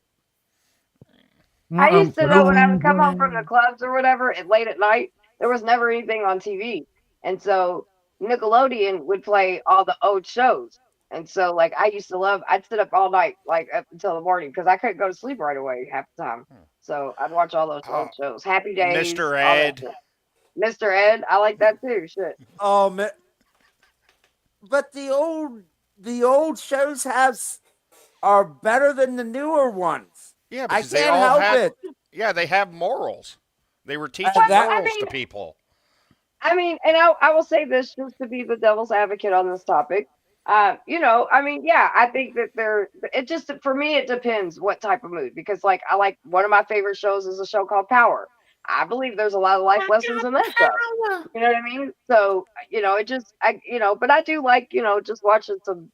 I used to know when I would come home from the clubs or whatever late at night, there was never anything on TV. And so Nickelodeon would play all the old shows. And so like I'd sit up all night, like up until the morning, because I couldn't go to sleep right away half the time. So I'd watch all those old shows. Happy Days, Mr. all that Ed. shit. Mr. Ed, I like that too. Shit. but the old shows are better than the newer ones. Yeah, I because they can't all help have. it. Yeah, they have morals. They were teaching that- morals to people. I mean, and I will say this just to be the devil's advocate on this topic. I mean, yeah, I think that it just, for me, it depends what type of mood, because like, I like, one of my favorite shows is a show called Power. I believe there's a lot of life lessons in that show. You know what I mean? So, but I do like, just watching some,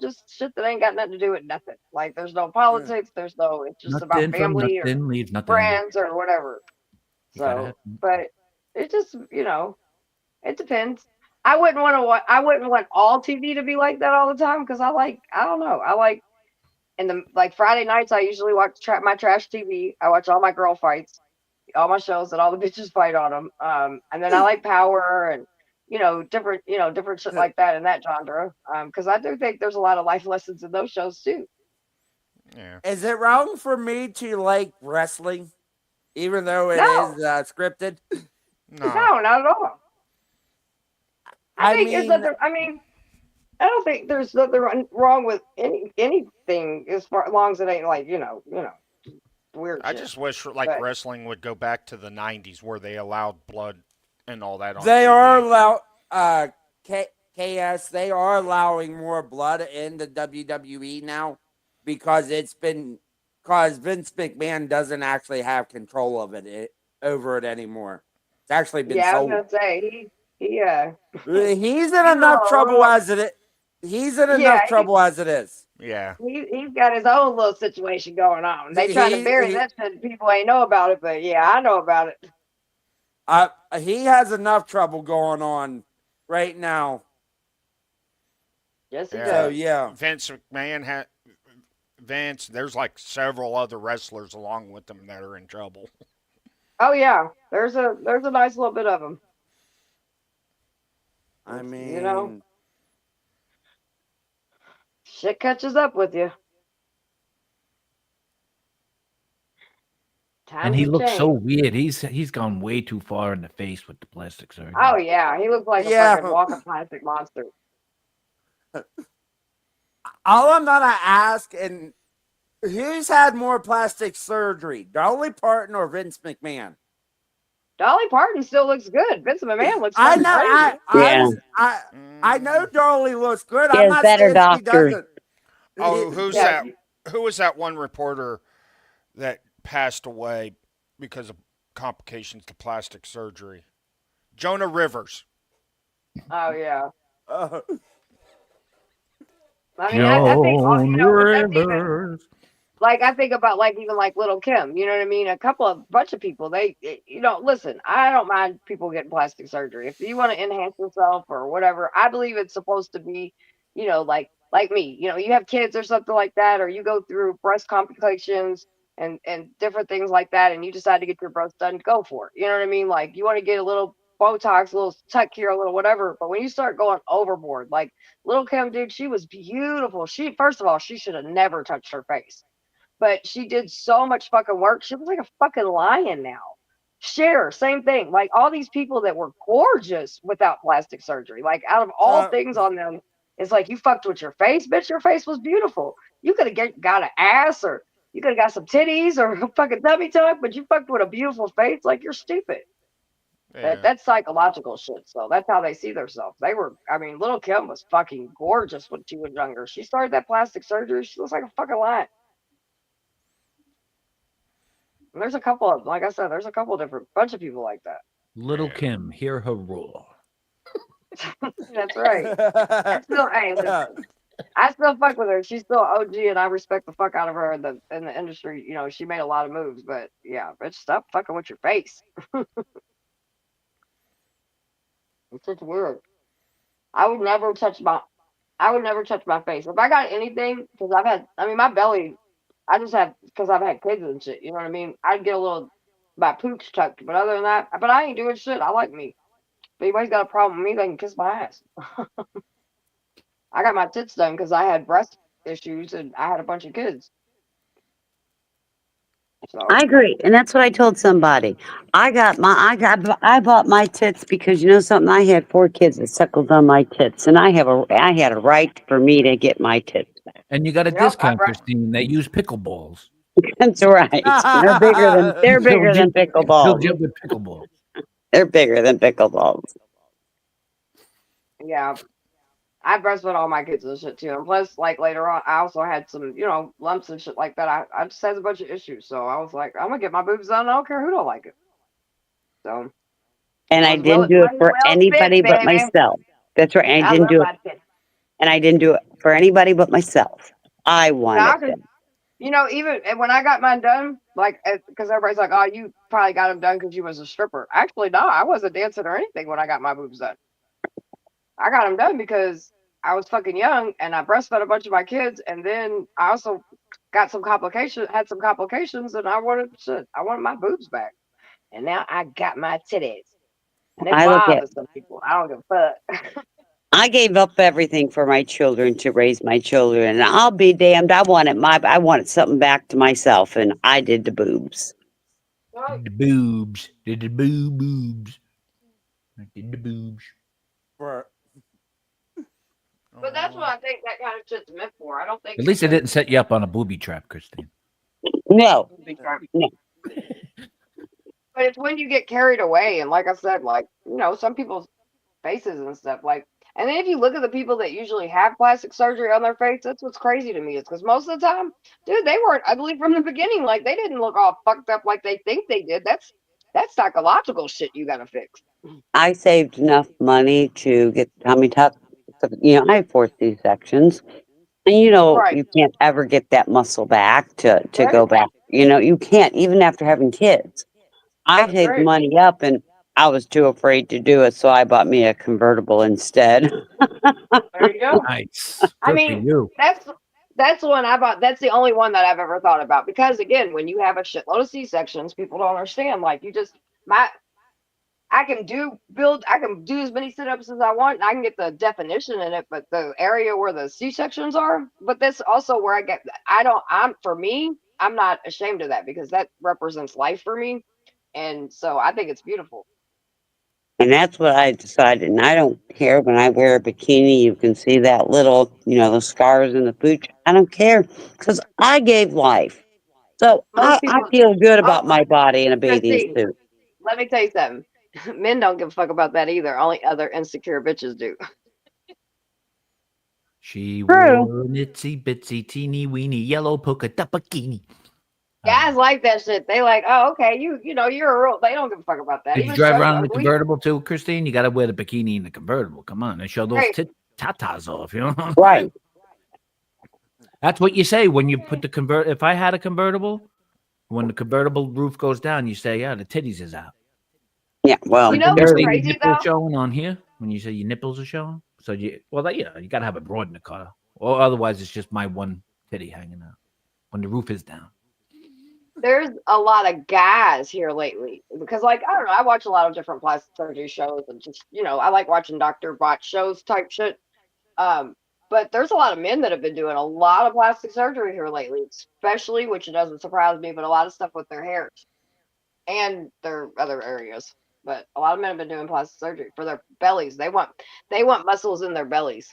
just shit that ain't got nothing to do with nothing. Like, there's no politics. It's just about Nothing from family or nothing leaves nothing. friends or whatever. So, but it just, it depends. I wouldn't want all TV to be like that all the time, because I don't know. I like, in the like Friday nights, I usually watch my trash TV. I watch all my girl fights, all my shows that all the bitches fight on them. And then I like Power and different shit like that in that genre. Because I do think there's a lot of life lessons in those shows too. Yeah. Is it wrong for me to like wrestling, even though it No. is scripted? No. No, not at all. I think mean, I don't think there's nothing wrong with anything as long as it ain't like weird. I shit. just wish But- wrestling would go back to the 90s where they allowed blood and all that on they TV. are allowed KS. They are allowing more blood in the WWE now because Vince McMahon doesn't actually have control of over it anymore. It's actually been I was sold. gonna say He's in enough trouble as it is. He's in enough trouble as it is. Yeah. he's got his own little situation going on. They trying to bury that shit. People ain't know about it, but yeah, I know about it. He has enough trouble going on right now. Yes, he Yeah. does. So yeah, Vince McMahon there's like several other wrestlers along with them that are in trouble. Oh yeah, there's a nice little bit of them. I mean, Shit catches up with you. And he looks so weird. He's gone way too far in the face with the plastic surgery. Oh yeah, he looks like a fucking walking plastic monster. all I'm gonna ask, and who's had more plastic surgery, Dolly Parton or Vince McMahon? Dolly Parton still looks good. Vince McMahon looks. I know. crazy. I know Dolly looks good. He I'm has not better saying doctors. she doesn't. Oh, who's that? Who was that one reporter that passed away because of complications to plastic surgery? Jonah Rivers. Oh yeah. Uh, I mean, I think Joan but that's even Rivers. like I think about like even like Little Kim. You know what I mean? Bunch of people. Listen. I don't mind people getting plastic surgery if you want to enhance yourself or whatever. I believe it's supposed to be, like me. You have kids or something like that, or you go through breast complications and different things like that, and you decide to get your breast done. Go for it. You know what I mean? Like you want to get a little Botox, a little tuck here, a little whatever. But when you start going overboard, like Little Kim, dude, she was beautiful. She first of all, she should have never touched her face, but she did so much fucking work. She was like a fucking lion now. Cher, same thing. Like all these people that were gorgeous without plastic surgery. Like out of all uh, things on them, it's like you fucked with your face, bitch. Your face was beautiful. You could have got an ass, or you could have got some titties or a fucking tummy tuck, but you fucked with a beautiful face. Like you're stupid. Yeah. That's psychological shit. So that's how they see themselves. I mean, Little Kim was fucking gorgeous when she was younger. She started that plastic surgery. She looks like a fucking lion. And there's a couple of, like I said, there's a couple different bunch of people like that. Little Yeah. Kim, hear her roar. That's right. Hey, listen, I still fuck with her. She's still OG, and I respect the fuck out of her in the industry. She made a lot of moves, but yeah, bitch, stop fucking with your face. It's just weird. I would never touch my I would never touch my face. If I got anything, because my belly, I just have, because I've had kids and shit, you know what I mean? I'd get a little, my pooch tucked, but other than that, but I ain't doing shit. I like me. If anybody's got a problem with me, they can kiss my ass. I got my tits done because I had breast issues and I had a bunch of kids. So, I agree, and that's what I told somebody. I bought my tits because you know something. I had 4 kids that suckled on my tits, and I had a right for me to get my tits back. And you got a yep, discount, Christine. They use pickleballs. That's right. They're bigger than Filled you pickleballs. up with pickleballs. They're bigger than pickleballs. yeah. I breastfed all my kids and shit too. And plus, like later on, I also had some, lumps and shit like that. I just had a bunch of issues. So I was like, I'm gonna get my boobs done. I don't care who don't like it. So And I I was didn't do it money for well spent, anybody but baby. myself. That's right. I love my tits. And I didn't do it for anybody but myself. I wanted Now, them. even when I got mine done, like, because everybody's like, oh, you probably got them done because you was a stripper. Actually, no, I wasn't dancing or anything when I got my boobs done. I got them done because I was fucking young and I breastfed a bunch of my kids, and then I also had some complications, and I wanted my boobs back, and now I got my titties, and it I look at bothers some people. I don't give a fuck. I gave up everything for my children to raise my children, and I'll be damned. I wanted something back to myself, and I did the boobs. The boobs. Did the boobs. I did the boobs. for But that's what I think that kind of shit's meant for. I don't think At least it didn't set you up on a booby trap, Christine. No, no. But it's when you get carried away, and like I said, like some people's faces and stuff, like, and then if you look at the people that usually have plastic surgery on their face, that's what's crazy to me. Is because most of the time, dude, they weren't ugly from the beginning. Like they didn't look all fucked up like they think they did. That's psychological shit you gotta fix. I saved enough money to get the tummy tuck. I had 4 C-sections, and Right, you can't ever get that muscle back to right, go back. You can't even after having kids. I that's saved right. money up, and I was too afraid to do it, so I bought me a convertible instead. There you go. Nice. I Good for mean, you. that's the one I bought. That's the only one that I've ever thought about because again, when you have a shitload of C-sections, people don't understand. Like you just my I can do as many sit-ups as I want and I can get the definition in it, but the area where the C-sections are, but that's also where I'm not ashamed of that because that represents life for me. And so I think it's beautiful. And that's what I decided. And I don't care when I wear a bikini, you can see that little, the scars in the pooch. I don't care because I gave life. So Most I people, feel good about oh, my body in a bathing Christine, suit. let me tell you something. Men don't give a fuck about that either. Only other insecure bitches do. She True. wore an itsy bitsy teeny weeny yellow polka dot bikini. Guys like that shit. They like, oh, okay, you know, you're a real. They don't give a fuck about that. Did you Even drive Chuck's around in the ugly. convertible too, Christine? You got to wear the bikini in the convertible. Come on, and show those Hey, tatas off. You know, Right. that's what you say when you put the convert. If I had a convertible, when the convertible roof goes down, you say, "Yeah, the titties is out." Yeah. Well, you know You what's they're, say your crazy nipples though? showing on here when you say your nipples are showing. So you, well, you know, you got to have it broad in the car, or otherwise it's just my one titty hanging out when the roof is down. There's a lot of guys here lately because, like, I don't know. I watch a lot of different plastic surgery shows and just, you know, I like watching Doctor Bot shows type shit. Um, but there's a lot of men that have been doing a lot of plastic surgery here lately, especially, which it doesn't surprise me, but a lot of stuff with their hairs and their other areas. But a lot of men have been doing plastic surgery for their bellies. They want muscles in their bellies.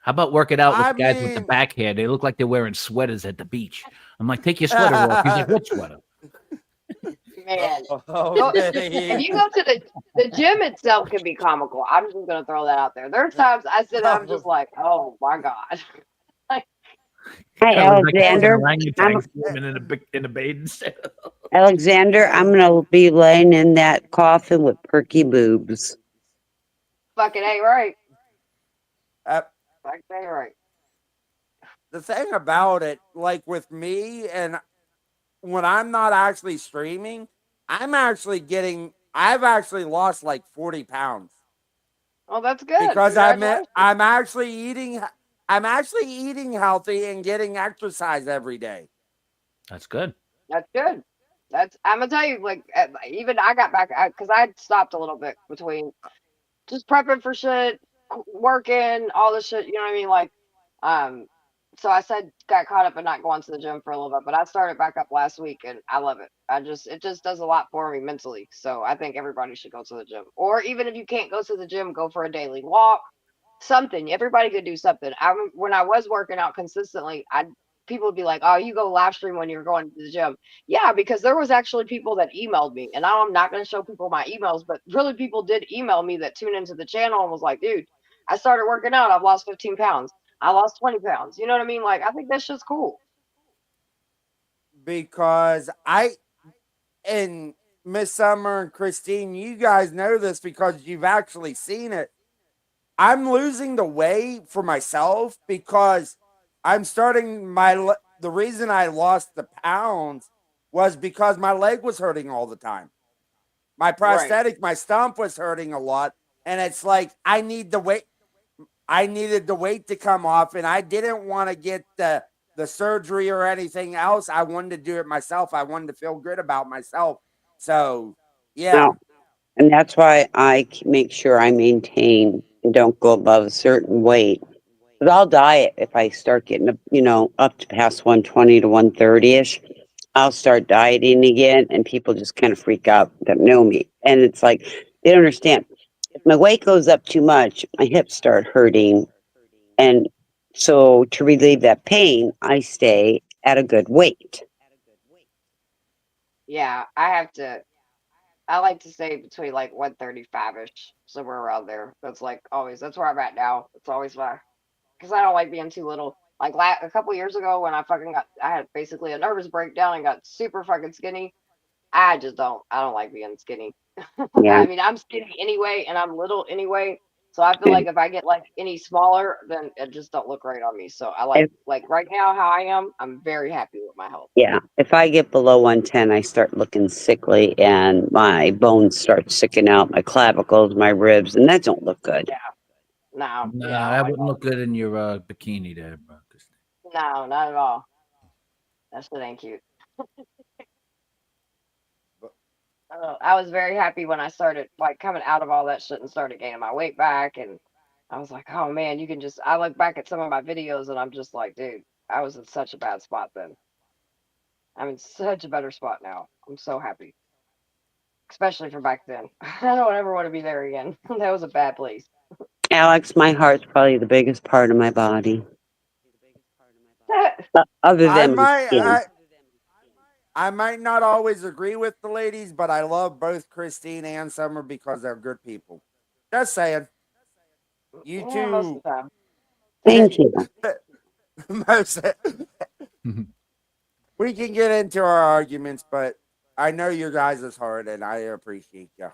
How about work it out with I the guys with the mean, back hair? They look like they're wearing sweaters at the beach. I'm like, take your sweater off. He's like, what sweater? Man, oh, if you go to the gym itself can be comical. I'm just gonna throw that out there. There are times I sit and I'm just like, oh my god. Like, hi, I was like an Alexander. orangutan swimming in a bathing suit. Alexander, I'm gonna be laying in that coffin with perky boobs. fucking ain't right. uh, Fucking ain't right. the thing about it, like with me, and when I'm not actually streaming, I've actually lost like 40 pounds Well, that's good. because Congratulations. I'm actually eating healthy and getting exercise every day. That's good. That's good. That's I'm gonna tell you, like, even I got back because I stopped a little bit between just prepping for shit, working, all this shit. You know what I mean? Like, um, so I said got caught up in not going to the gym for a little bit, but I started back up last week and I love it. It just does a lot for me mentally. So I think everybody should go to the gym, or even if you can't go to the gym, go for a daily walk. Something everybody could do something. When I was working out consistently, I people would be like, "Oh, you go live stream when you're going to the gym." Yeah, because there was actually people that emailed me, and now I'm not going to show people my emails, but really people did email me that tuned into the channel and was like, "Dude, I started working out. I've lost 15 pounds. I lost 20 pounds." You know what I mean? Like, I think that's just cool. Because and Miss Summer and Christine, you guys know this because you've actually seen it. I'm losing the weight for myself because I'm starting the reason I lost the pounds was because my leg was hurting all the time. My Right. prosthetic, my stump was hurting a lot. And it's like I needed the weight to come off, and I didn't want to get the surgery or anything else. I wanted to do it myself. I wanted to feel good about myself. So yeah. No, and that's why I make sure I maintain and don't go above a certain weight. But I'll diet if I start getting up, up to past 120 to 130 ish. I'll start dieting again, and people just kind of freak out that know me. And it's like they don't understand. If my weight goes up too much, my hips start hurting, and so to relieve that pain, I stay at a good weight. Yeah, I like to say between like 135-ish, somewhere around there. That's like always, that's where I'm at now. It's always my, because I don't like being too little. Like a couple years ago when I had basically a nervous breakdown and got super fucking skinny. I don't like being skinny. Yeah. I mean, I'm skinny anyway, and I'm little anyway. So I feel like if I get like any smaller, then it just don't look right on me. So I If, like right now how I am. I'm very happy with my health. yeah. If I get below 110, I start looking sickly, and my bones start sticking out, my clavicles, my ribs, and that don't look good. Yeah. No. Nah, Yeah. I don't that like wouldn't all look good in your bikini there, bro. that. No, not at all. That shit ain't cute. I was very happy when I started like coming out of all that shit and started gaining my weight back, and I was like, oh man, you can just. I look back at some of my videos and I'm just like, dude, I was in such a bad spot then. I'm in such a better spot now. I'm so happy, especially for back then. I don't ever want to be there again. That was a bad place. Alex, my heart's probably the biggest part of my body, other I than my might skin. I, I might not always agree with the ladies, but I love both Christine and Summer because they're good people. Just saying. You Yeah, most two of the time. Thank you. most We can get into our arguments, but I know your guys' heart, and I appreciate you.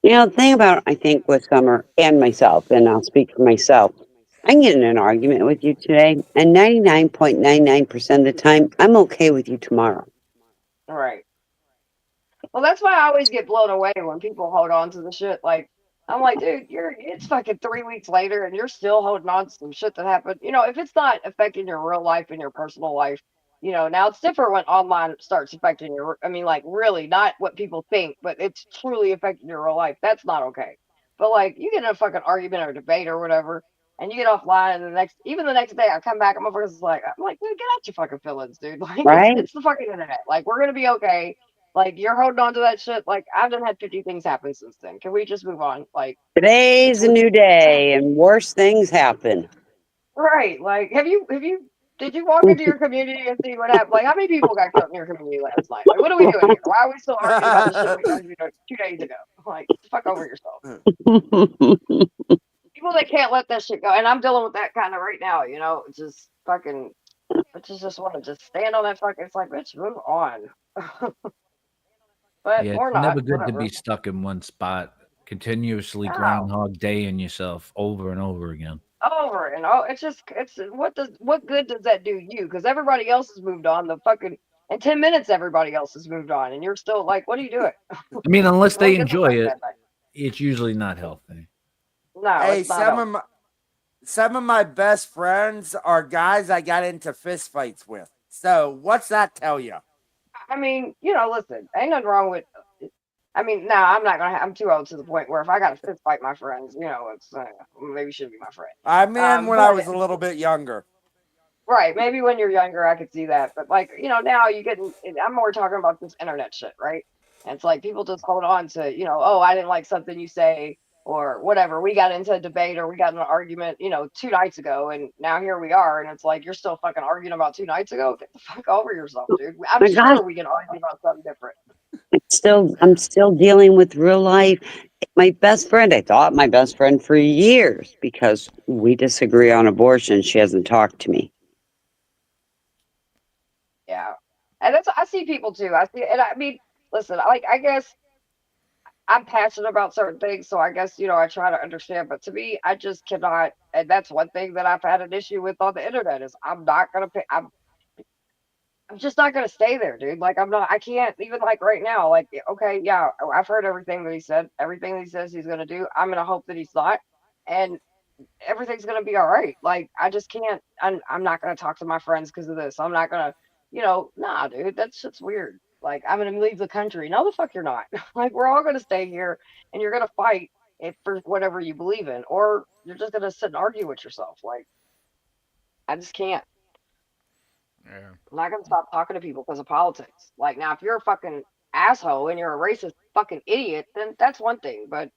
You know, the thing about, I think, with Summer and myself, and I'll speak for myself, I can get in an argument with you today, and 99.99% of the time, I'm okay with you tomorrow. Right. Well, that's why I always get blown away when people hold on to the shit. Like, I'm like, dude, it's fucking 3 weeks later and you're still holding on to some shit that happened. You know, if it's not affecting your real life and your personal life, you know, now it's different when online starts affecting your, I mean, like, really, not what people think, but it's truly affecting your real life. That's not okay. But, like, you get in a fucking argument or debate or whatever, and you get offline, and even the next day, I come back, I'm like, dude, get out your fucking feelings, dude. Like, Right? it's the fucking internet. Like, we're gonna be okay. Like, you're holding on to that shit. Like, I've done had 50 things happen since then. Can we just move on? Like, Today's a new day, and worse things happen. right. Like, did you walk into your community and see what happened? Like, how many people got killed in your community last night? Like, what are we doing here? Why are we still arguing about the shit we argued 2 days ago? Like, fuck over yourself. People that can't let that shit go. And I'm dealing with that kind of right now, you know? It's just fucking, bitches just want to just stand on that fucking, it's like, bitch, move on. But, Yeah, or it's not, never good to whatever. be stuck in one spot, continuously No. groundhog day in yourself over and over again. Over and oh, it's what good does that do you? Because everybody else has moved on. The fucking in 10 minutes, everybody else has moved on, and you're still like, what are you doing? I mean, unless they Like, it's a enjoy fucking it, bad night. it's usually not healthy. No, Hey, it's not. some of my best friends are guys I got into fist fights with. So what's that tell you? I mean, you know, listen, ain't nothing wrong with. I mean, now I'm not gonna. I'm too old to the point where if I got to fist fight my friends, you know, it's maybe shouldn't be my friend. I'm in when I But was a little bit younger. right, maybe when you're younger, I could see that. But like, you know, now you get. I'm more talking about this internet shit, right? And it's like people just hold on to, you know, oh, I didn't like something you say or whatever. We got into a debate or we got in an argument, you know, 2 nights ago, and now here we are, and it's like you're still fucking arguing about 2 nights ago. Get the fuck over yourself, dude. I'm My gosh, sure we can argue about something different. I'm still dealing with real life. My best friend, I thought my best friend for years because we disagree on abortion. She hasn't talked to me. Yeah, and that's I see people too. I see, and I mean, listen, like I guess I'm passionate about certain things, so I guess you know I try to understand. But to me, I just cannot, and that's one thing that I've had an issue with on the internet is I'm not gonna pay. I'm just not gonna stay there, dude. Like I'm not. I can't even like right now. Like okay, yeah, I've heard everything that he said, everything that he says he's gonna do. I'm gonna hope that he's not, and everything's gonna be all right. Like I just can't. I'm not gonna talk to my friends because of this. I'm not gonna. You know, nah, dude, that's just weird. Like I'm gonna leave the country. No, the fuck you're not. Like we're all gonna stay here, and you're gonna fight it for whatever you believe in, or you're just gonna sit and argue with yourself. Like I just can't. Yeah. I'm not gonna stop talking to people because of politics. Like now, if you're a fucking asshole and you're a racist fucking idiot, then that's one thing. But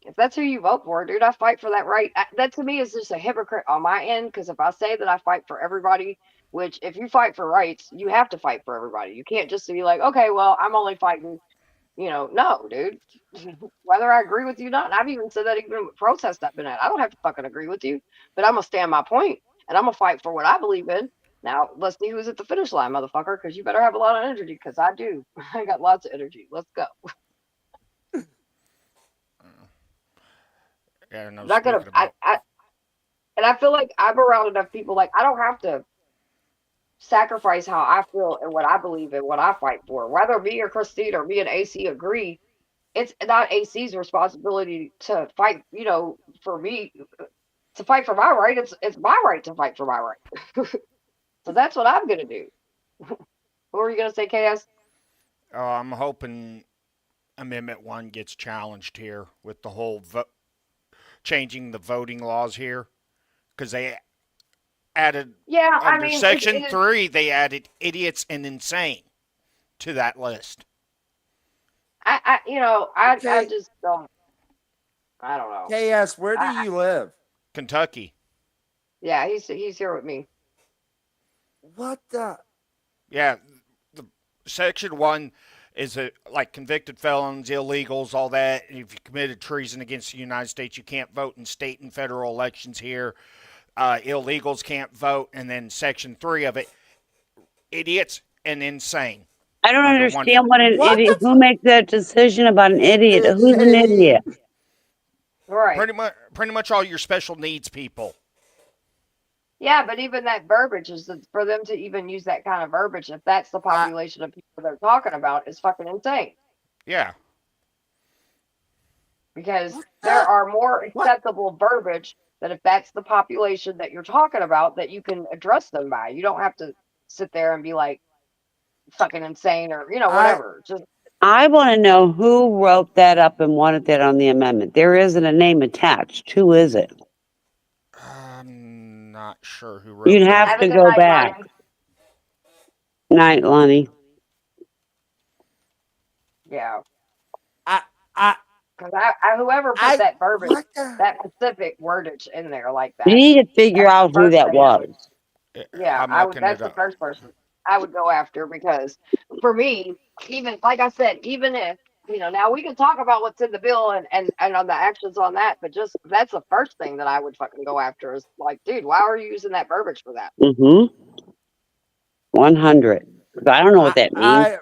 if that's who you vote for, dude, I fight for that right. That to me is just a hypocrite on my end. Because if I say that I fight for everybody, which if you fight for rights, you have to fight for everybody. You can't just be like, okay, well, I'm only fighting. You know, no, dude. Whether I agree with you or not, and I've even said that even with protests I've been at. I don't have to fucking agree with you, but I'm gonna stand my point and I'm gonna fight for what I believe in. Now let's see who's at the finish line, motherfucker. Because you better have a lot of energy. Because I do. I got lots of energy. Let's go. Yeah, no, I'm not gonna. speaking about. And I feel like I'm around enough people. Like I don't have to sacrifice how I feel and what I believe in, what I fight for. Whether me or Christine or me and AC agree, it's not AC's responsibility to fight. You know, for me to fight for my right. It's my right to fight for my right. So that's what I'm gonna do. What were you gonna say, KS? I'm hoping Amendment 1 gets challenged here with the whole changing the voting laws here. Because they added, Yeah, I under mean, Section 3, they added idiots and insane to that list. you know, I Okay, just don't. I don't know. KS, where do I, you live? Kentucky. yeah, he's here with me. What the? Yeah, the Section 1 is like convicted felons, illegals, all that. If you committed treason against the United States, you can't vote in state and federal elections here. Illegals can't vote. And then Section 3 of it, idiots and insane. I don't Under one. understand what an What idiot. the Who makes that decision about an idiot? Who's an idiot? Right. Pretty much all your special needs people. Yeah, but even that verbiage is for them to even use that kind of verbiage, if that's the population of people they're talking about, is fucking insane. Yeah. Because there are more acceptable verbiage that if that's the population that you're talking about, that you can address them by. You don't have to sit there and be like fucking insane or whatever. Just I want to know who wrote that up and wanted that on the amendment. There isn't a name attached. Who is it? I'm not sure who wrote You'd that. have to go back. Night, Lonnie. Yeah. I Because whoever put that verbiage, that specific wordage in there like that. You need to figure out who that was. Yeah, I'm looking that's it the up. first person I would go after, because for me, even like I said, even if now we can talk about what's in the bill and on the actions on that, but just that's the first thing that I would fucking go after is like, dude, why are you using that verbiage for that? 100. I don't know what that means.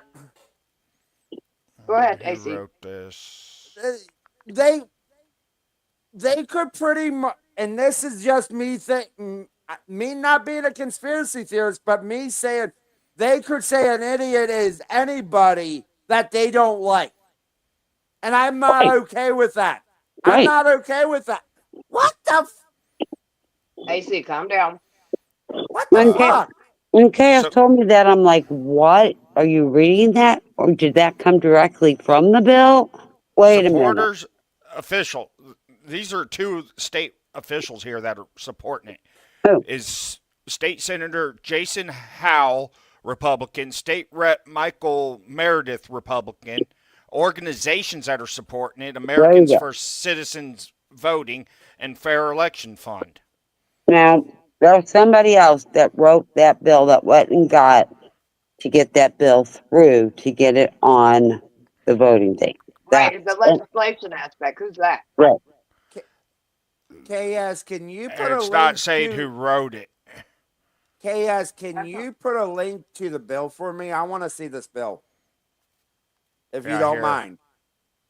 Go ahead, Who AC. wrote this? They could pretty much, and this is just me me not being a conspiracy theorist, but me saying they could say an idiot is anybody that they don't like, and I'm not okay with that. I'm not okay with that. What the? AC, calm down. What the fuck? When KS told me that, I'm like, what? Are you reading that? Or did that come directly from the bill? Wait a minute. Supporters, official. These are two state officials here that are supporting it. Who? Is State Senator Jason Howell, Republican, State Rep Michael Meredith, Republican, organizations that are supporting it, Americans for Citizens Voting, and Fair Election Fund. Now, there's somebody else that wrote that bill that went and got to get that bill through to get it on the voting thing. Right, the legislation aspect. Who's that? Right. KS, can you put a It's link not saying to, who wrote it. KS, can you put a link to the bill for me? I want to see this bill, if you don't mind.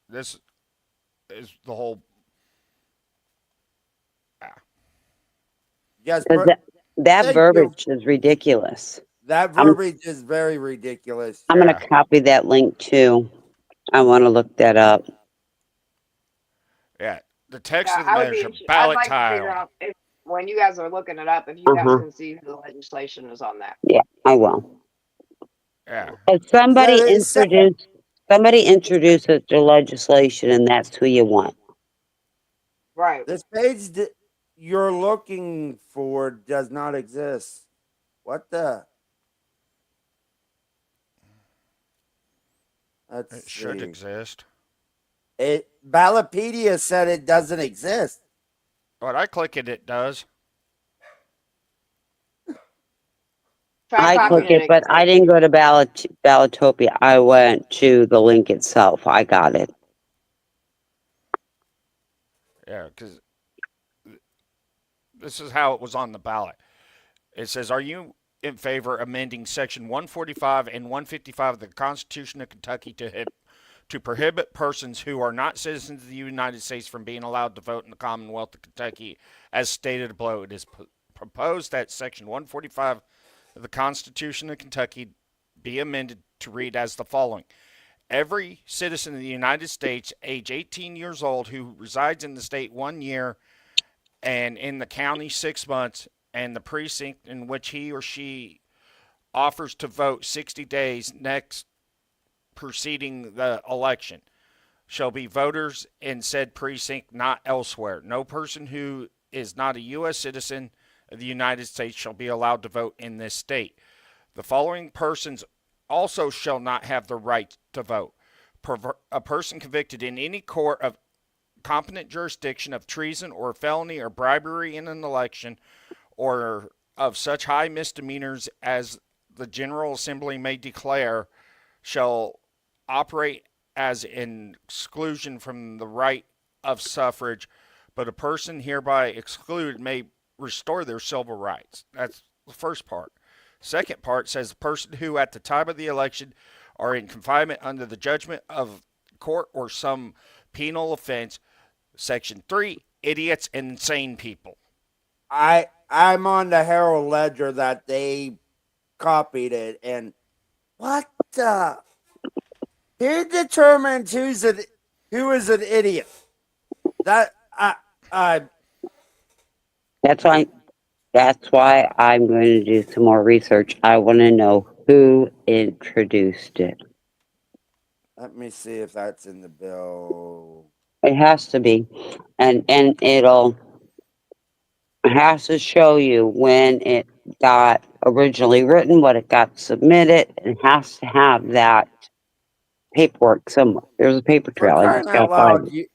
This is the whole. Yes, that verbiage is ridiculous. That verbiage is very ridiculous. I'm going to copy that link too. I want to look that up. Yeah, the text of the I would measure, I'd ballot like to figure tile. out if, when you guys are looking it up, if you guys can see who the legislation is on that. Yeah, I will. Yeah. If somebody introduces the legislation, and that's who you want. Right. This page that you're looking for does not exist. What the? It should exist. Ballotpedia said it doesn't exist. When I click it, it does. I click it, but I didn't go to Ballotopia. I went to the link itself. I got it. Yeah, because this is how it was on the ballot. It says, are you in favor of amending Section 145 and 155 of the Constitution of Kentucky to prohibit persons who are not citizens of the United States from being allowed to vote in the Commonwealth of Kentucky, as stated below? It is proposed that Section 145 of the Constitution of Kentucky be amended to read as the following. Every citizen of the United States, age 18 years old, who resides in the state 1 year and in the county 6 months, and the precinct in which he or she offers to vote 60 days next preceding the election, shall be voters in said precinct, not elsewhere. No person who is not a U.S. citizen of the United States shall be allowed to vote in this state. The following persons also shall not have the right to vote. A person convicted in any court of competent jurisdiction of treason or felony or bribery in an election, or of such high misdemeanors as the General Assembly may declare, shall operate as an exclusion from the right of suffrage, but a person hereby excluded may restore their civil rights. That's the first part. Second part says the person who at the time of the election are in confinement under the judgment of court or some penal offense. Section 3, idiots and insane people. I'm on the Herald Ledger that they copied it, and what the? Who determines who is an idiot? That I That's why. That's why I'm going to do some more research. I want to know who introduced it. let me see if that's in the bill. It has to be, and it has to show you when it got originally written, what it got submitted. It has to have that paperwork somewhere. There's a paper For trail. I crying just gotta out find loud, it.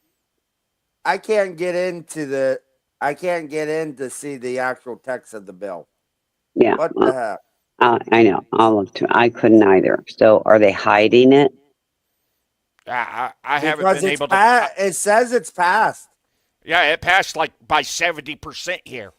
I can't get into to see the actual text of the bill. Yeah, What the heck? I know. I'll look to. I couldn't either. So, are they hiding it? I haven't Because been it's able to. it says it's passed. Yeah, it passed like by 70% here.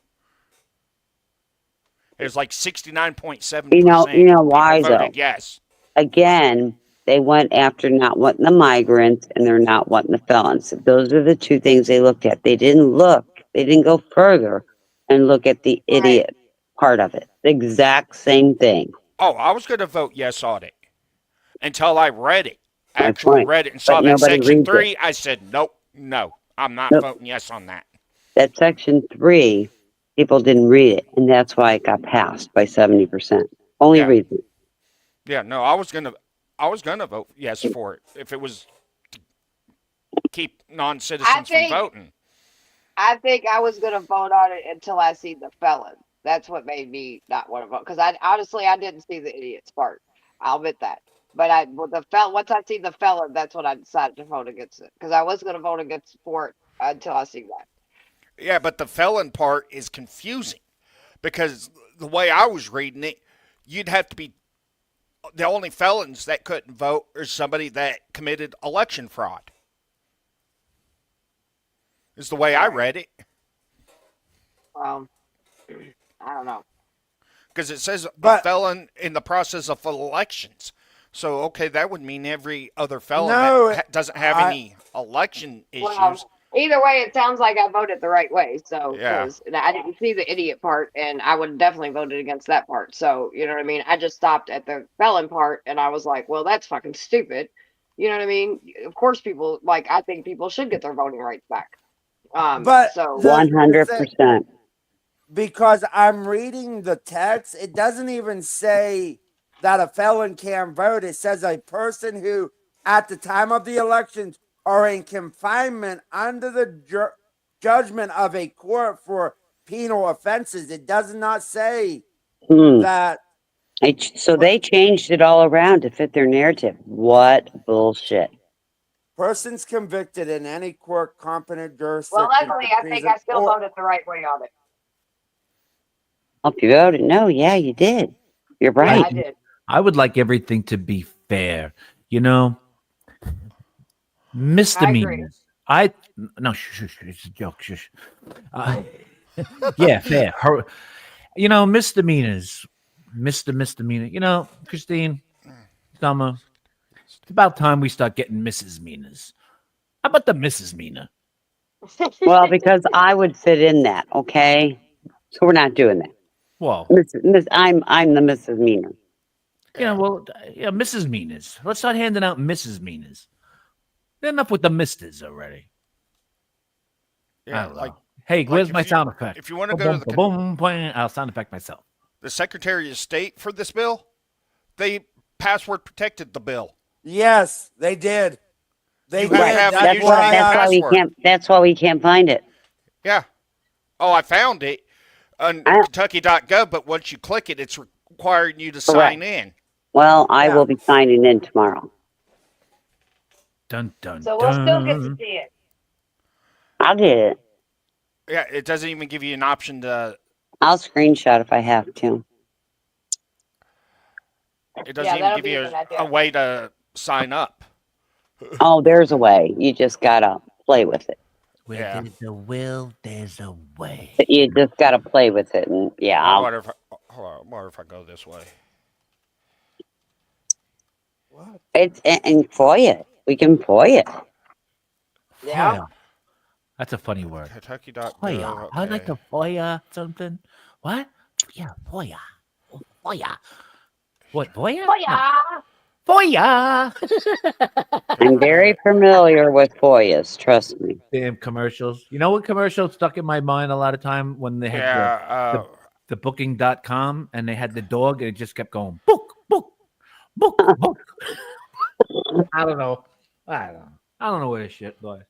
It was like 69.7%. You know why people voted though? yes. Again, they went after not wanting the migrants and they're not wanting the felons. Those are the two things they looked at. They didn't go further and look at the idiot part of it. The exact same thing. Oh, I was going to vote yes on it until I read it. My Actually point. read it and But saw that nobody section reads 3. it. I said, nope, no, I'm not Nope. voting yes on that. That section 3, people didn't read it, and that's why it got passed by 70%. Only Yeah. reason. Yeah, no, I was gonna vote yes for it if it was to keep non-citizens from voting. I think I was gonna vote on it until I see the felon. That's what made me not want to vote. Because I honestly I didn't see the idiot's part. I'll admit that. But once I see the felon, that's when I decided to vote against it. Because I was gonna vote against for it until I see that. Yeah, but the felon part is confusing because the way I was reading it, you'd have to be the only felons that couldn't vote are somebody that committed election fraud. Is the way I read it. I don't know. Because it says But- a felon in the process of elections. So, okay, that would mean every other felon No, that doesn't have any election issues. Well, either way, it sounds like I voted the right way. So, Yeah. because I didn't see the idiot part, and I would definitely voted against that part. So, you know what I mean? I just stopped at the felon part, and I was like, well, that's fucking stupid. You know what I mean? Of course, I think people should get their voting rights back. But so 100%. because I'm reading the text, it doesn't even say that a felon can vote. It says a person who, at the time of the elections, are in confinement under the judgment of a court for penal offenses. It does not say that. So they changed it all around to fit their narrative. What bullshit. Persons convicted in any court competent jurisdiction. well, luckily, I think I still voted the right way on it. Hope you voted. No, yeah, you did. You're Yeah, right. I did. I would like everything to be fair. You know, misdemeanors. No, shush, it's a joke. Shush. Yeah, fair. You know, misdemeanors, misdemeanor. You know, Christine, Summer. It's about time we start getting Mrs. Meaners. How about the Mrs. Meaner? Well, because I would fit in that, okay? So we're not doing that. Well, I'm the Mrs. Meaner. you know, Mrs. Meaners. Let's start handing out Mrs. Meaners. Enough with the misters already. Yeah, I don't know. Hey, where's my sound effect? If you want to go to I'll sound effect myself. the Secretary of State for this bill, they password protected the bill. Yes, they did. They You did. have to have a That's That's why we can't find it. Yeah. Oh, I found it on Kentucky.gov, but once you click it, it's requiring you to sign in. Well, I will be signing in tomorrow. Dun dun. So we'll still get to see it. I'll get it. Yeah, it doesn't even give you an option to. I'll screenshot if I have to. It doesn't even give you a way to sign up. Oh, there's a way. You just gotta play with it. Where there's a will, there's a way. But you just gotta play with it, and yeah. Hold Or if I go this way. What? It's and FOIA. We can FOIA. Yeah. FOIA. That's a funny word. Kentucky.gov. FOIA. I like Okay. a FOIA something. What? Yeah, FOIA. Oh, FOIA. What, FOIA? Oh No. yeah. FOIA. I'm very familiar with FOIAs. Trust me. Damn commercials. You know what commercial stuck in my mind a lot of time when they had Yeah. the booking.com and they had the dog and it just kept going book, book, book, book. I don't know. I don't know where this shit, but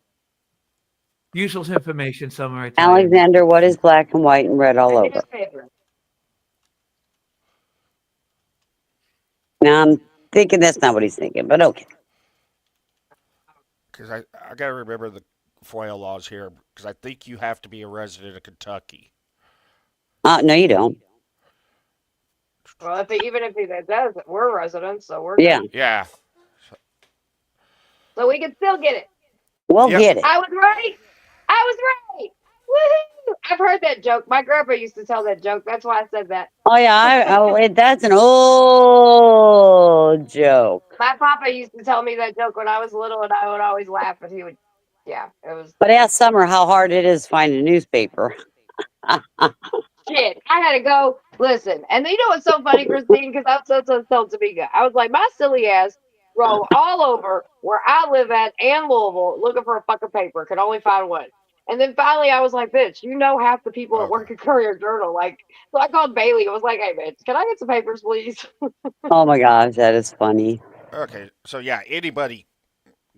useless information somewhere. I tell you. Alexander, what is black and white and red all A over? newspaper. Now I'm thinking that's not what he's thinking, but okay. Because I got to remember the FOIA laws here, because I think you have to be a resident of Kentucky. No, you don't. Well, even if it does, we're residents, so we're Yeah, good. Yeah. So we can still get it. we'll Yep. get it. I was right. I was right. Woohoo! I've heard that joke. My grandpa used to tell that joke. That's why I said that. Oh yeah, that's an old joke. My papa used to tell me that joke when I was little, and I would always laugh. And he would, yeah, it was But ask Summer how hard it is to find a newspaper. shit. I had to go listen. And you know what's so funny, Christine? Because I'm so Tamika. I was like, my silly ass drove all over where I live at and Louisville looking for a fucking paper. Could only find one. And then finally, I was like, bitch, you know half the people that work at Courier Journal. Like, so I called Bailey. I was like, hey, bitch, can I get some papers, please? Oh my gosh, that is funny. Okay. So, yeah, anybody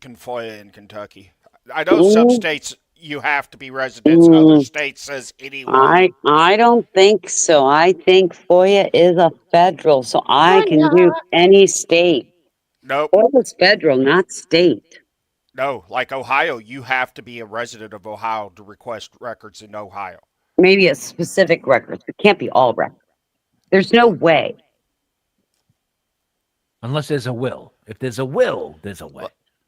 can FOIA in Kentucky. I know some Ooh. states you have to be residents. Other states says anyone. I don't think so. I think FOIA is a federal, so I can do any state. Nope. FOIA is federal, not state. No. Like Ohio, you have to be a resident of Ohio to request records in Ohio. Maybe a specific records. It can't be all records. There's no way. Unless there's a will. If there's a will, there's a way.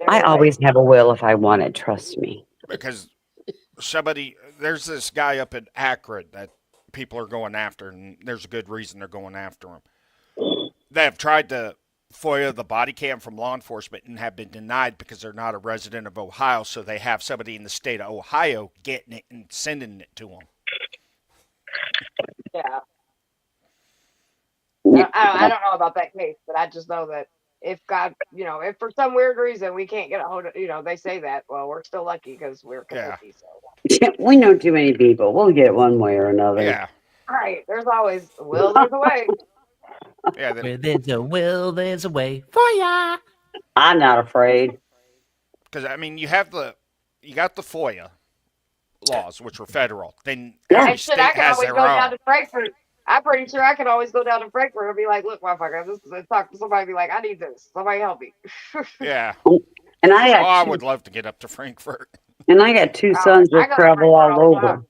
I always have a will if I want it. Trust me. Because there's this guy up in Akron that people are going after, and there's a good reason they're going after him. They have tried to FOIA the body cam from law enforcement and have been denied because they're not a resident of Ohio, so they have somebody in the state of Ohio getting it and sending it to them. Yeah. I don't know about that case, but I just know that if God, if for some weird reason we can't get a hold of, they say that, well, we're still lucky because we're Kentucky. Yeah. So. We know too many people. We'll get it one way or another. Yeah. Right. There's always a will, there's a way. Yeah. Where there's a will, there's a way. FOIA. I'm not afraid. Because, I mean, you got the FOIA laws, which are federal. Then Yeah. every And shit, state I can has always their go down own. to Frankfurt. I'm pretty sure I can always go down to Frankfurt and be like, look, motherfucker, this is a talk to somebody, be like, I need this. Somebody help me. Yeah. And I got I would love to get up to Frankfurt. and I got two sons I that go to travel Frankfurt all the time. over.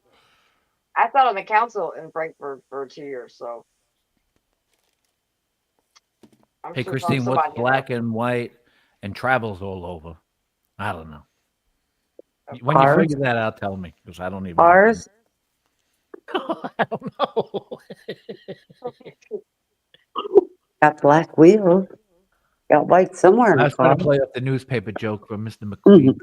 I sat on the council in Frankfurt for 2 years, so. I'm Hey, sure Christine, somebody what's black and white and travels all over? I don't know. When you Ours? figure that out, tell me, because I don't even know. Ours? I don't know. Got black wheels. Got white somewhere in I the was trying car. to play up the newspaper joke from Mr. McQueen.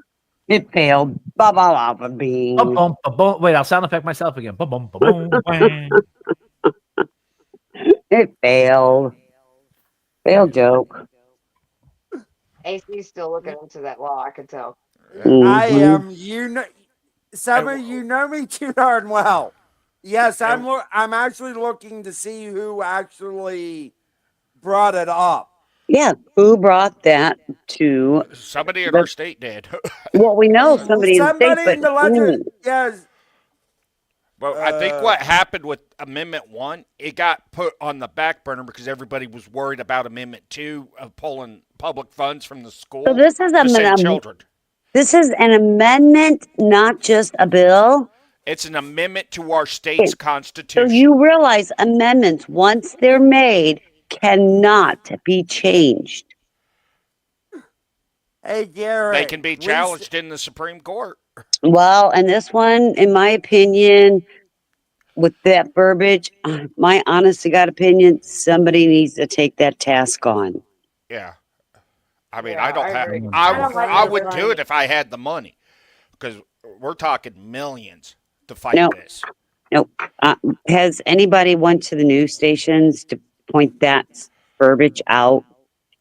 It failed. Ba ba ba bing. Ba-bum, ba-bum. Wait, I'll sound effect myself again. Ba-bum, ba-bum, bang. It failed. Failed joke. AC's still looking into that law, I can tell. I Mhm. am. Summer, you know me too darn well. Yes, I'm actually looking to see who actually brought it up. Yeah, who brought that to? Somebody in our state did. Well, we know somebody in the state, Somebody but in the legend. Yes. Well, I think what happened with Amendment 1, it got put on the back burner because everybody was worried about Amendment 2 of pulling public funds from the school so this is to save children. This is an amendment, not just a bill. It's an amendment to our state's So constitution. you realize amendments, once they're made, cannot be changed. Hey, Garrett. They can be challenged in the Supreme Court. Well, and this one, in my opinion, with that verbiage, my honest to God opinion, somebody needs to take that task on. Yeah. I mean, Yeah, I don't I have. agree. I I don't like I the would do verbiage. it if I had the money, because we're talking millions to fight No, this. no. Has anybody went to the news stations to point that verbiage out?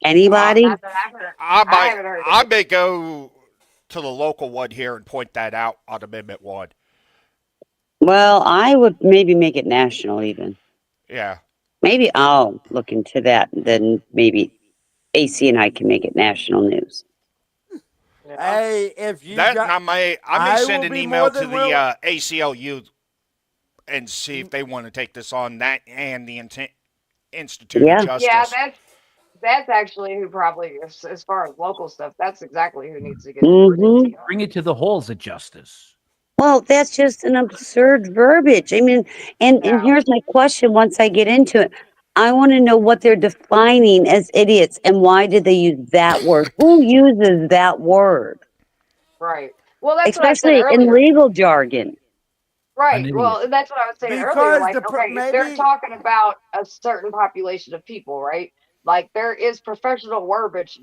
Anybody? Not that I've heard. I haven't heard I it. may go to the local one here and point that out on Amendment One. Well, I would maybe make it national even. Yeah. Maybe I'll look into that. Then maybe AC and I can make it national news. Yeah. Hey, if you That, and got, I may I send will an be email more to than the willing. ACLU and see if they want to take this on, that and the Institute of Yeah. Yeah, Justice. that's actually who probably, as far as local stuff, that's exactly who needs to get it for Mm-hmm. ATR. Bring it to the halls of justice. Well, that's just an absurd verbiage. I mean, and Yeah, here's my question once I get into it. I want to know what they're defining as idiots and why did they use that word? Who uses that word? right. Well, that's what I said Especially in earlier. legal jargon. An Right. idiot. Well, that's what I was saying earlier. Because Like, okay, if they're maybe talking about a certain population of people, right? Like, there is professional verbiage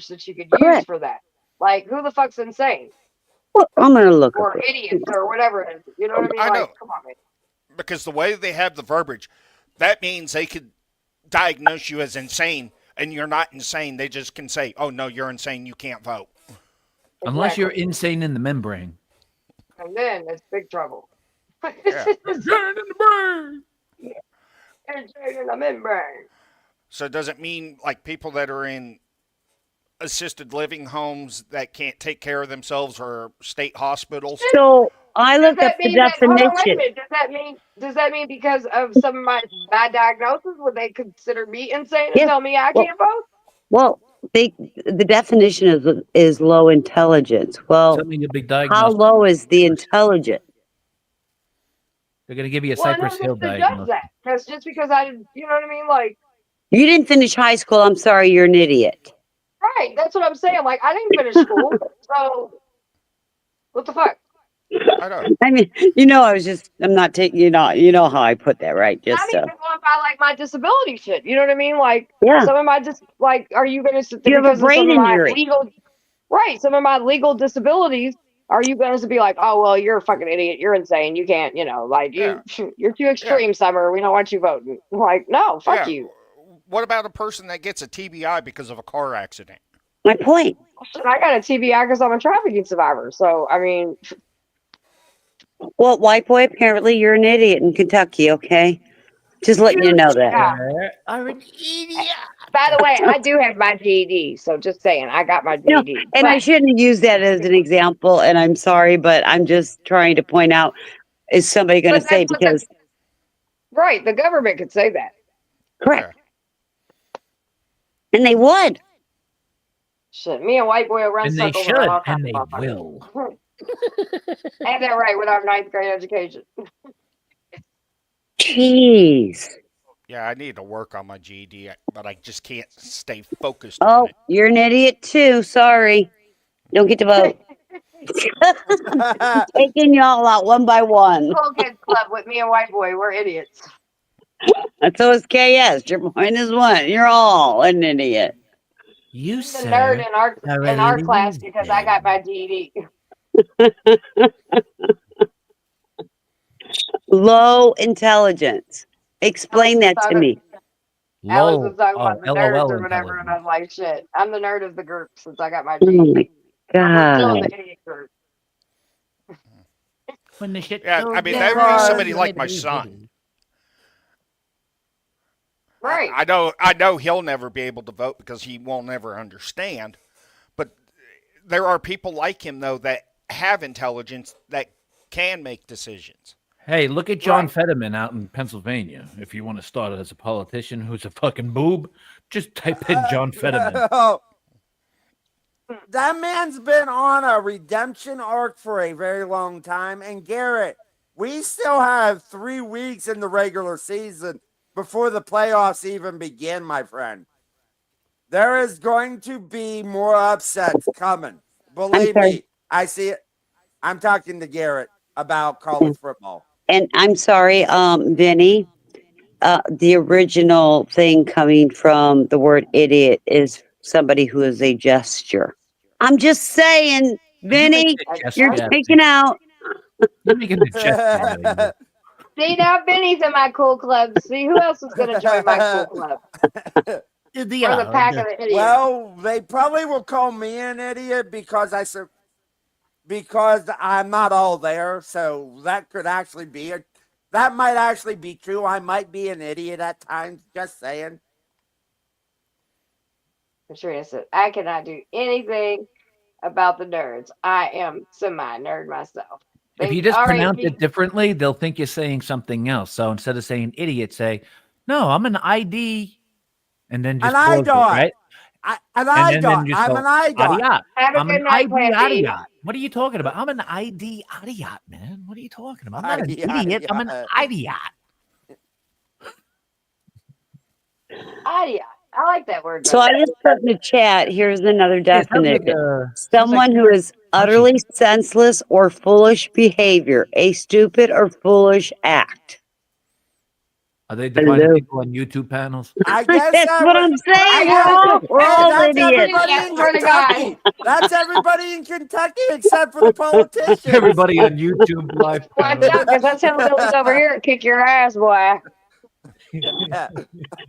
that you could use Correct. for that. Like, who the fuck's insane Well, I'm going to look up or idiots or whatever it is? You know what I mean? I Like, know, come on, man. because the way they have the verbiage, that means they could diagnose you as insane, and you're not insane. They just can say, "Oh no, you're insane. You can't vote." Unless you're Exactly. insane in the membrane. And then it's big trouble. Yeah. Insane in the membrane. So does it mean like people that are in assisted living homes that can't take care of themselves or state hospitals? So I Does looked up that the mean that? Hold on, wait a definition. minute. Does that mean because of some of my bad diagnosis, would they consider me insane and Yes. tell me I Well, can't vote? well, the definition is low intelligence. Well, Something to be how diagnosed. low is the intelligence? They're going to give you a Well, and Cypress who Hill gets to judge diagnosis. that? Because just because I didn't, you know what I mean? Like, You didn't finish high school. I'm sorry, you're an idiot. right? That's what I'm saying. Like, I didn't finish school, so what the fuck? I know. I mean, I'm not taking, how I put that, right? Not Just even so, going by like my disability shit. You know what I mean? Like, yeah, some of my like, are you going to you have a because of some brain of my injury. legal right? Some of my legal disabilities. Are you going to be like, oh well, you're a fucking idiot, you're insane, you can't, like Yeah. you're too Yeah. extreme, Summer. We don't want you voting. Like, no, fuck Yeah. you. What about a person that gets a TBI because of a car accident? My point. Shit, I got a TBI because I'm a trafficking survivor. So I mean, Well, white boy, apparently you're an idiot in Kentucky, okay? Just letting you know that. yeah. Are an idiot. By the way, I do have my GED. So just saying, I got my No, GED. and I But shouldn't use that as an example, and I'm sorry, but I'm just trying to point out, is somebody going to say, that's what the because, right, the government could say that. correct, and they would. Shit, me and white boy will run And they circles should, around all kinds and of they motherfuckers. will. And they're right with our ninth grade education. Jeez. Yeah, I need to work on my GED, but I just can't stay focused on Oh, it. you're an idiot too. Sorry. Don't get to vote. Taking y'all out one by one. Cool Kids Club with me and white boy, we're idiots. And so is KS. Your point is one. You're all an idiot. You, I'm the sir, nerd in are our a class because I got my GED. Low intelligence. Explain that to me. Alex was low. talking Oh, about the nerds LOL or whatever, and I intelligence. was like, shit, I'm the nerd of the group since I got my Oh GED. my But we're still in God. the idiot group. When the shit Yeah, goes I mean, down, that would be Because- somebody like my hittity, son. hittity. Right. I know he'll never be able to vote because he won't ever understand. But there are people like him though that have intelligence that can make decisions. Hey, look at John Right. Fetterman out in Pennsylvania. If you want to start as a politician who's a fucking boob, just type in John Fetterman. That man's been on a redemption arc for a very long time. And Garrett, we still have 3 weeks in the regular season before the playoffs even begin, my friend. There is going to be more upsets coming. Believe sorry. me, I see it. I'm talking to Garrett about college football. And I'm sorry, Vinny. The original thing coming from the word idiot is somebody who is a gesture. I'm just saying, You make Vinny, the That's gesture you're right. out of taking out. You're making the gesture out of you. See, now Benny's in my cool club. See, who else is going to join my cool club? Or the pack of the idiots. Well, they probably will call me an idiot because because I'm not all there. So that could actually be that might actually be true. I might be an idiot at times. Just saying. Katrina said, I cannot do anything about the nerds. I am semi-nerd myself. If you They just already pronounce beat it differently, they'll think you're saying something else. So instead of saying idiot, say, no, I'm an ID, and then just An pause it, IDOT. right? An And then IDOT. just I'm go, an IDOT. adiot. Have a I'm an good night, ID Plan B. adiot. What are you talking about? I'm an ID adiot, man. What are you talking about? I'm not an Idiot. idiot. I'm an idiot. Idiot. I like that word So better. I just put in the chat. Here's another Yeah, it sounds like definition. sounds like Someone who is utterly senseless or foolish behavior, a stupid or foolish act. Are they defining Hello. people on YouTube panels? I guess That's that what would. I'm I saying. guess. We're Hey, all that's idiots. everybody Yeah, in swear to God. Kentucky. That's everybody in Kentucky except for the politicians. Everybody on YouTube live Watch panel. out, because that's hillbillies over here and kick your ass, boy.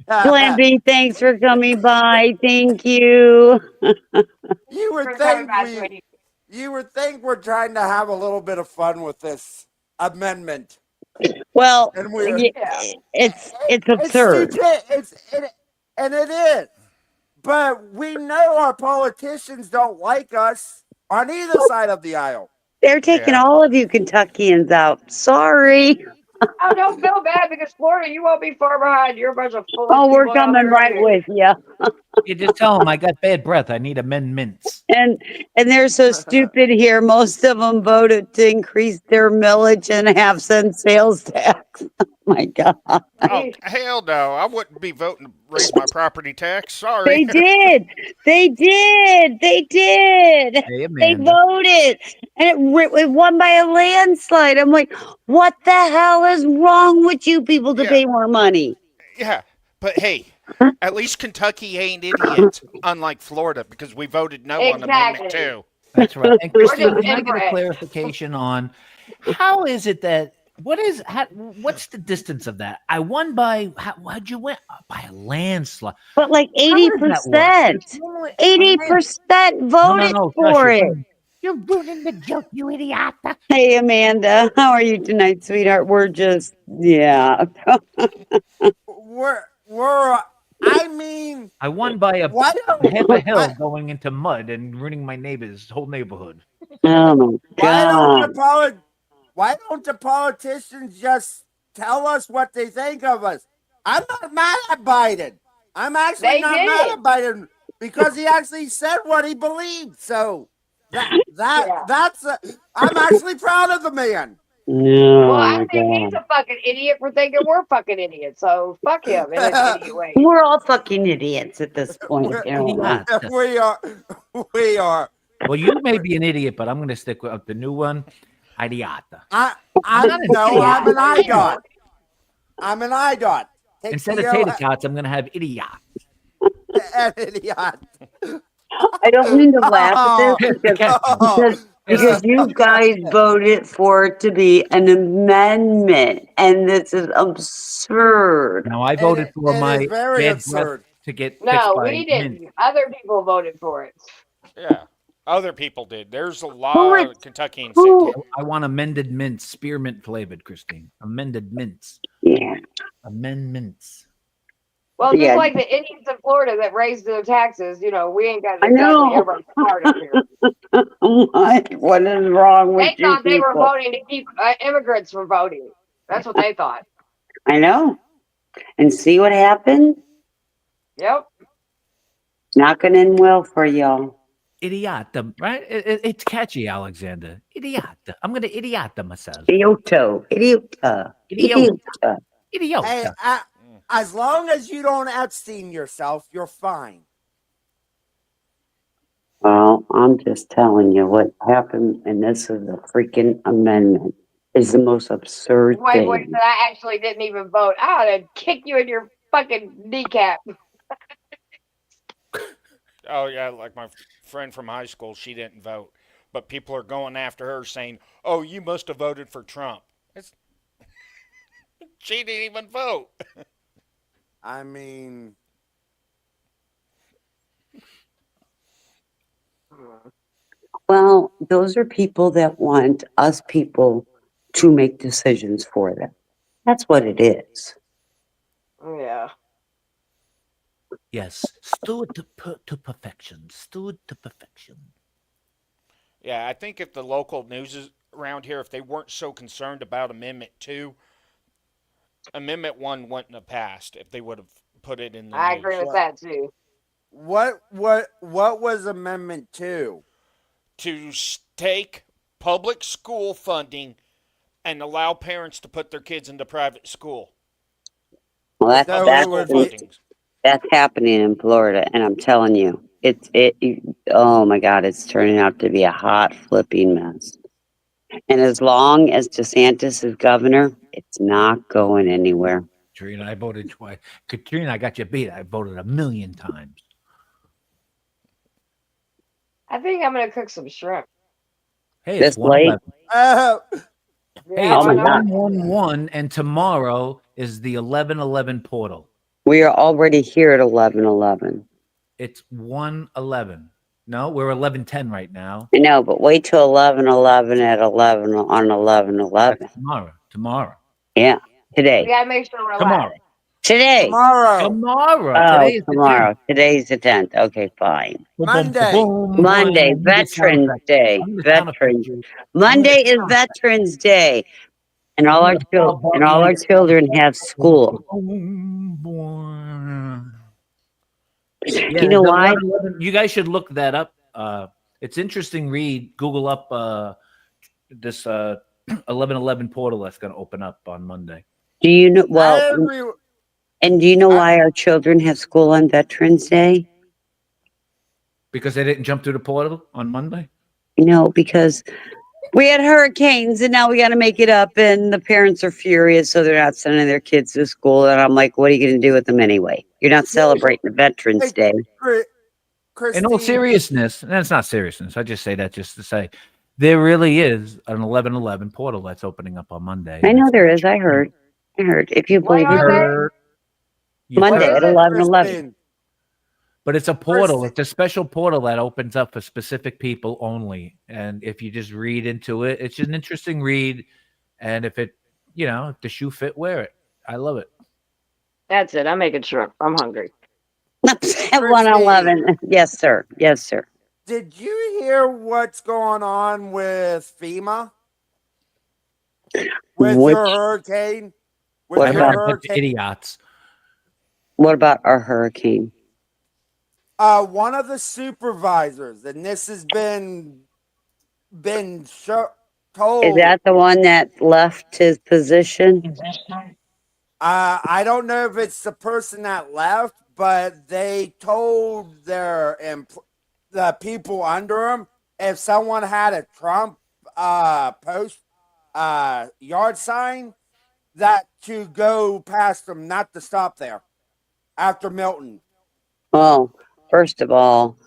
Plan B, thanks for coming by. Thank you. You would For coming think by, sweetie. you would think we're trying to have a little bit of fun with this amendment, Well, and we're Yeah. it's it's absurd. stupid. And it is. But we know our politicians don't like us on either side of the aisle. They're taking Yeah. all of you Kentuckians out. Sorry. Oh, don't feel bad because Florida, you won't be far behind. You're a bunch of foolish Oh, we're people out coming there right too. with you. You just tell them I got bad breath. I need amendments. And they're so stupid here. Most of them voted to increase their millage and have cent sales tax. Oh my God. Oh, hell no. I wouldn't be voting to raise my property tax. Sorry. They did. They did. They did. Hey, They Amanda. voted. And it won by a landslide. I'm like, what the hell is wrong with you people to Yeah. pay more money? Yeah. But hey, at least Kentucky ain't idiots, unlike Florida, because we voted no on Amendment Exactly. 2. That's right. And We're Christine, just can I get a inbred. clarification on how is it that what's the distance of that? I won by how'd you win? By a landslide. But like How does that work? 80%. It's normally a land- 80% No, no, voted no. Shush, for it. you're ruining the joke, you idiot. Hey, Amanda. How are you tonight, sweetheart? We're just, yeah. We're I mean, I won by a why half a don't hill going into mud and ruining my neighbor's whole neighborhood. Oh my God. why don't the politicians just tell us what they think of us? I'm not mad at Biden. I'm actually They not mad did. at Biden because he actually said what he believed. So Yeah. that's I'm actually proud of the man. No, Well, I my think he's God. a fucking idiot for thinking we're fucking idiots. So fuck him in his idiot way. We're all fucking idiots at this point. We're- You know? Idiot. we are we are. Well, you may be an idiot, but I'm going to stick with the new one. Idiot. I I'm not an no, idiot. I'm an Yeah. IDOT. I'm an IDOT. Take Instead of the tater tots, I'm going to have idiot. an idiot. I don't mean to laugh at this Oh, because you guys voted for it to be an amendment, and this is absurd. Now, I voted for it my is very bad breath absurd. to get fixed No, by we mint. didn't. Other people voted for it. Yeah. Other people did. There's a Who lot is of Kentuckians who? that did. I want amended mints, spearmint flavored, Christine. Amended mints. Yeah, Amendments. Well, just yeah. like the Indians in Florida that raised their taxes, we ain't got I exactly know. everybody smart up here. What is wrong with They you thought they were people? voting to keep immigrants from voting. That's what they thought. I know. And see what happened? Yep. Not gonna end well for y'all. Idiot, right? It's catchy, Alexander. Idiot. I'm going to idiot myself. Idioto. Idiota. Idiota. Idiota. Idiota. Hey, as long as you don't Epstein yourself, you're fine. Well, I'm just telling you what happened, and this is a freaking amendment. is the most absurd White boy thing. said I actually didn't even vote. I would have kicked you in your fucking kneecap. Oh yeah, like my friend from high school, she didn't vote, but people are going after her saying, "Oh, you must have voted for Trump." It's, she didn't even vote. I mean, Well, those are people that want us people to make decisions for them. That's what it is. Yeah. Yes, stewed to perfection. Stewed to perfection. Yeah, I think if the local news is around here, if they weren't so concerned about Amendment 2, Amendment 1 wouldn't have passed if they would have put it in the I agree news. with that too. what was Amendment 2? To take public school funding and allow parents to put their kids into private school. Well, that's So Public it that's school would be funding. that's happening in Florida, and I'm telling you, oh my God, it's turning out to be a hot flipping mess. And as long as DeSantis is governor, it's not going anywhere. Katrina, I voted twice. Katrina, I got you beat. I voted 1,000,000 times. I think I'm gonna cook some shrimp. Hey, This it's late? 1:11. uh, Hey, Yeah, Oh it's why my God, not? 1:11, and tomorrow is the 11:11 portal. we are already here at 11:11. It's 1:11. No, we're 11:10 right now. I know, but wait till 11:11 at 11 on That's 11:11. tomorrow. Tomorrow. Yeah, We today, gotta make sure we're live. Tomorrow. today. tomorrow, Tomorrow. Oh, Today is the 10th. tomorrow. Today's the 10th. Okay, fine. Boom, boom, boom, Monday. boom, Monday, boom. I'm gonna sound Veterans effect. Day. I'm gonna sound effect Veterans. you. Monday is Veterans Day, and I'm all our gonna call and Bobby all our and children have school. boom, boom. Yeah, You know the why? 11:11. You guys should look that up. It's interesting. Read, Google up this 11:11 portal that's going to open up on Monday. Do you know? I Well, agree. and do you know I, why our children have school on Veterans Day? Because they didn't jump through the portal on Monday. You know, because we had hurricanes and now we got to make it up, and the parents are furious, so they're not sending their kids to school. And I'm like, what are you going to do with them anyway? You're not celebrating the Veterans hey, Day. In all Christine, seriousness, and that's not seriousness. I just say that just to say there really is an 11:11 portal that's opening up on Monday. I and know it's there is. I heard. If you When believe are it, they? heard. You What Monday is at heard. it? 11:11. Christine, But it's a portal. Christine, It's a special portal that opens up for specific people only. And if you just read into it, it's an interesting read. And if it, if the shoe fit, wear it. I love it. That's it. I'm making shrimp. I'm hungry. At Christine, 1:11. Yes, sir. Yes, sir. did you hear what's going on with FEMA? With Which? your hurricane? What With I your heard about? a bunch of hurricane? idiots. What about our hurricane? One of the supervisors, and this has been Is told. that the one that left his position? I don't know if it's the person that left, but they told the people under him if someone had a Trump post yard sign that to go past them, not to stop there after Milton. Well, first of all,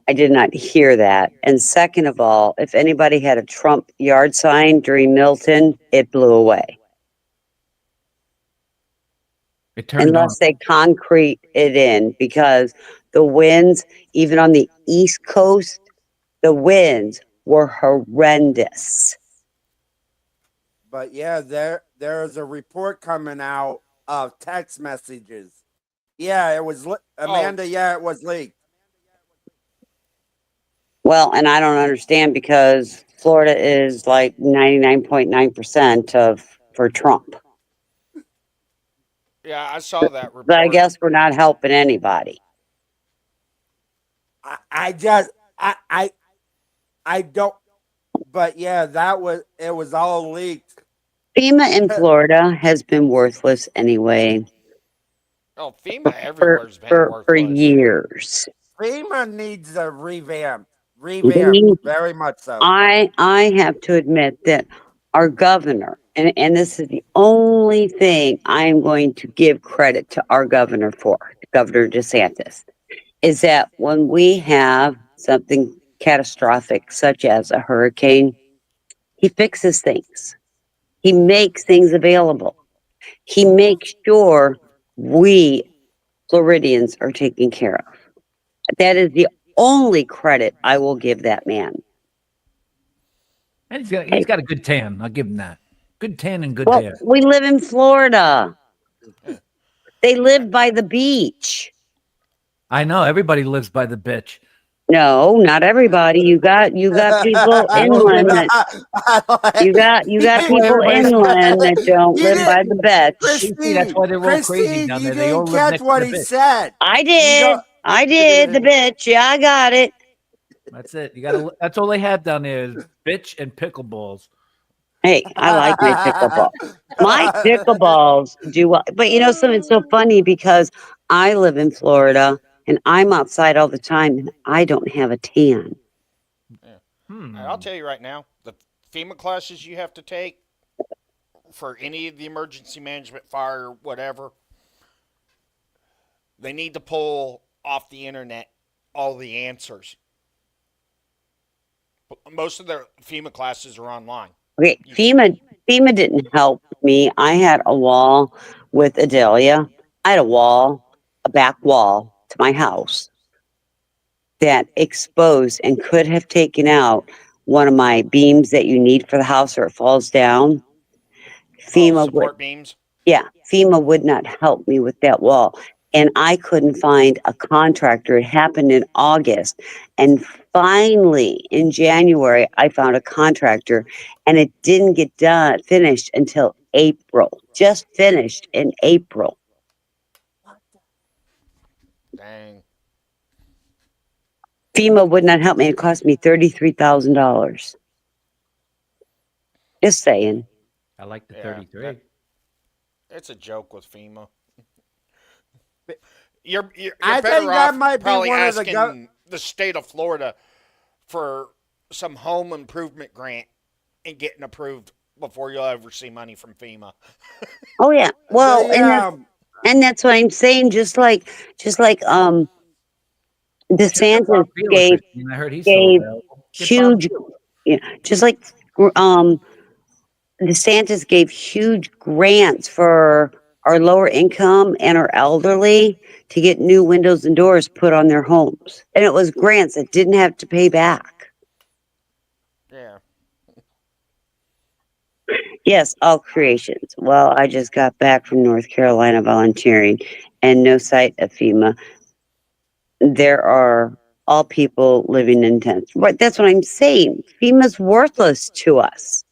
I did not hear that. And second of all, if anybody had a Trump yard sign during Milton, it blew away. It turned on. Unless they concrete it in, because the winds, even on the East Coast, the winds were horrendous. But yeah, there's a report coming out of text messages. Yeah, it was Amanda. Yeah, it was leaked. Well, and I don't understand, because Florida is like 99.9% of for Trump. Yeah, I saw that But I report. guess we're not helping anybody. I just I don't. But yeah, it was all leaked. FEMA in Florida has been worthless anyway Oh, FEMA everywhere's been for worthless. years. FEMA needs a revamp. They- Very much so. I have to admit that our governor, and this is the only thing I'm going to give credit to our governor for, Governor DeSantis, is that when we have something catastrophic, such as a hurricane, he fixes things. He makes things available. He makes sure we Floridians are taken care of. That is the only credit I will give that man. And he's got a good tan. I'll give him that. Good tan and good Well, hair. we live in Florida. They live by the beach. I know everybody lives by the bitch. No, not everybody. You got people inland that you got people inland that don't You live didn't- by the beach. See, that's why they're all crazy Christine, down you there. They all didn't live catch next what to he the bitch. said. I You did. don't- I did the bitch. Yeah, I got it. That's it. You got to. That's all they have down there is bitch and pickleballs. Hey, I like my pickleball. My pickleballs do well. But you know something so funny because I live in Florida and I'm outside all the time and I don't have a tan. And I'll tell you right now, the FEMA classes you have to take for any of the emergency management, fire, whatever, they need to pull off the internet all the answers. Most of their FEMA classes are online. Okay, FEMA didn't help me. I had a wall with Adelia. I had a back wall to my house that exposed and could have taken out one of my beams that you need for the house or it falls down. Support beams. Yeah, FEMA would not help me with that wall. And I couldn't find a contractor. It happened in August. And finally, in January, I found a contractor and it didn't get finished until April. Just finished in April. Dang. FEMA would not help me. It cost me $33,000. Just saying. I like the Yeah, 33. It's a joke with FEMA. You're I better think that off might be probably one of the asking the state of Florida for some home improvement grant and getting approved before you'll ever see money from FEMA. Oh yeah. Well, The, and that's what I'm saying. Just like DeSantis gave I heard he's still available. huge, yeah, just like DeSantis gave huge grants for our lower income and our elderly to get new windows and doors put on their homes, and it was grants that didn't have to pay back. Yeah. Yes, all creations. Well, I just got back from North Carolina volunteering, and no sight of FEMA. There are all people living in tents. Right, that's what I'm saying. FEMA's worthless to us.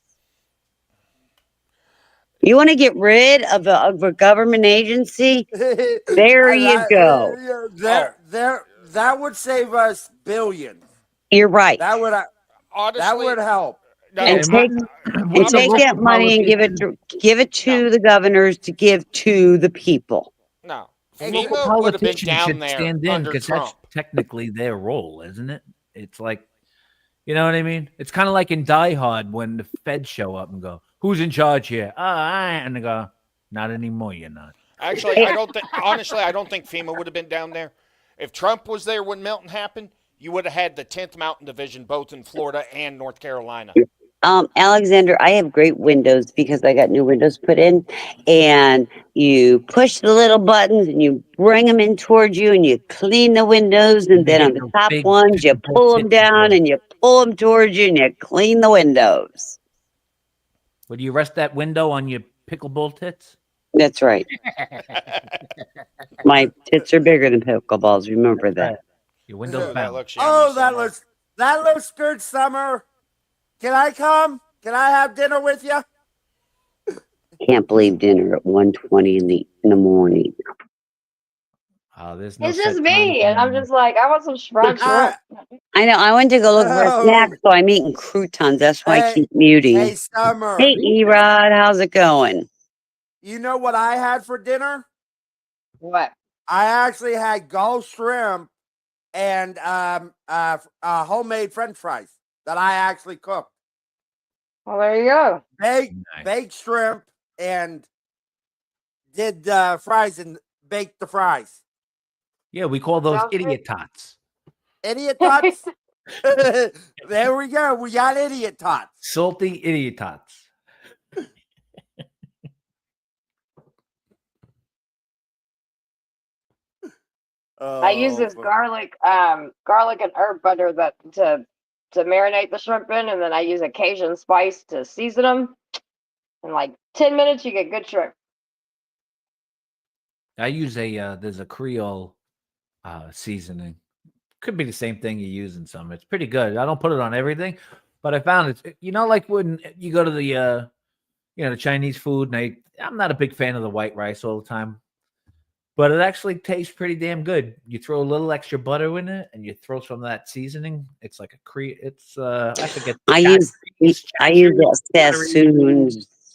You want to get rid of a government agency? There you go. That would save us billions. You're right. That would Honestly, that would help. And take that money and give it to the governors to give to the people. No, Local FEMA would have been politicians down should there stand in under because that's Trump. technically their role, isn't it? It's like, you know what I mean? It's kind of like in Die Hard when the feds show up and go, "Who's in charge here?" And they go, "Not anymore. You're not." Actually, I don't think. Honestly, I don't think FEMA would have been down there. If Trump was there when Milton happened, you would have had the 10th Mountain Division both in Florida and North Carolina. Alexander, I have great windows because I got new windows put in, and you push the little buttons and you bring them in towards you and you clean the windows, and then on the top ones you pull them down and you pull them towards you and you clean the windows. Would you rest that window on your pickleball tits? That's right. My tits are bigger than pickleballs. Remember that. Your window. That looks that looks good, Summer. Can I come? Can I have dinner with you? Can't believe dinner at 1:20 in the morning. Oh, there's no. It's just me, and I'm just like, I want some fried shrimp. I know. I went to go look for a snack, so I'm eating croutons. That's why I keep muting. Hey, Summer. Hey, Erod, how's it going? You know what I had for dinner? What? I actually had Gulf shrimp and homemade French fries that I actually cooked. Well, there you go. baked Nice. baked shrimp, and did fries and baked the fries. Yeah, we call those Sounds good. idiot tots. Idiot tots. There we go. We got idiot tots. Salty idiot tots. I use this but- garlic and herb butter that to marinate the shrimp in, and then I use a Cajun spice to season them. In like 10 minutes, you get good shrimp. I use there's a Creole seasoning. Could be the same thing you use in some. It's pretty good. I don't put it on everything, but I found it. Like when you go to the the Chinese food, and I'm not a big fan of the white rice all the time, but it actually tastes pretty damn good. You throw a little extra butter in it, and you throw some of that seasoning. It's like I forget. I use that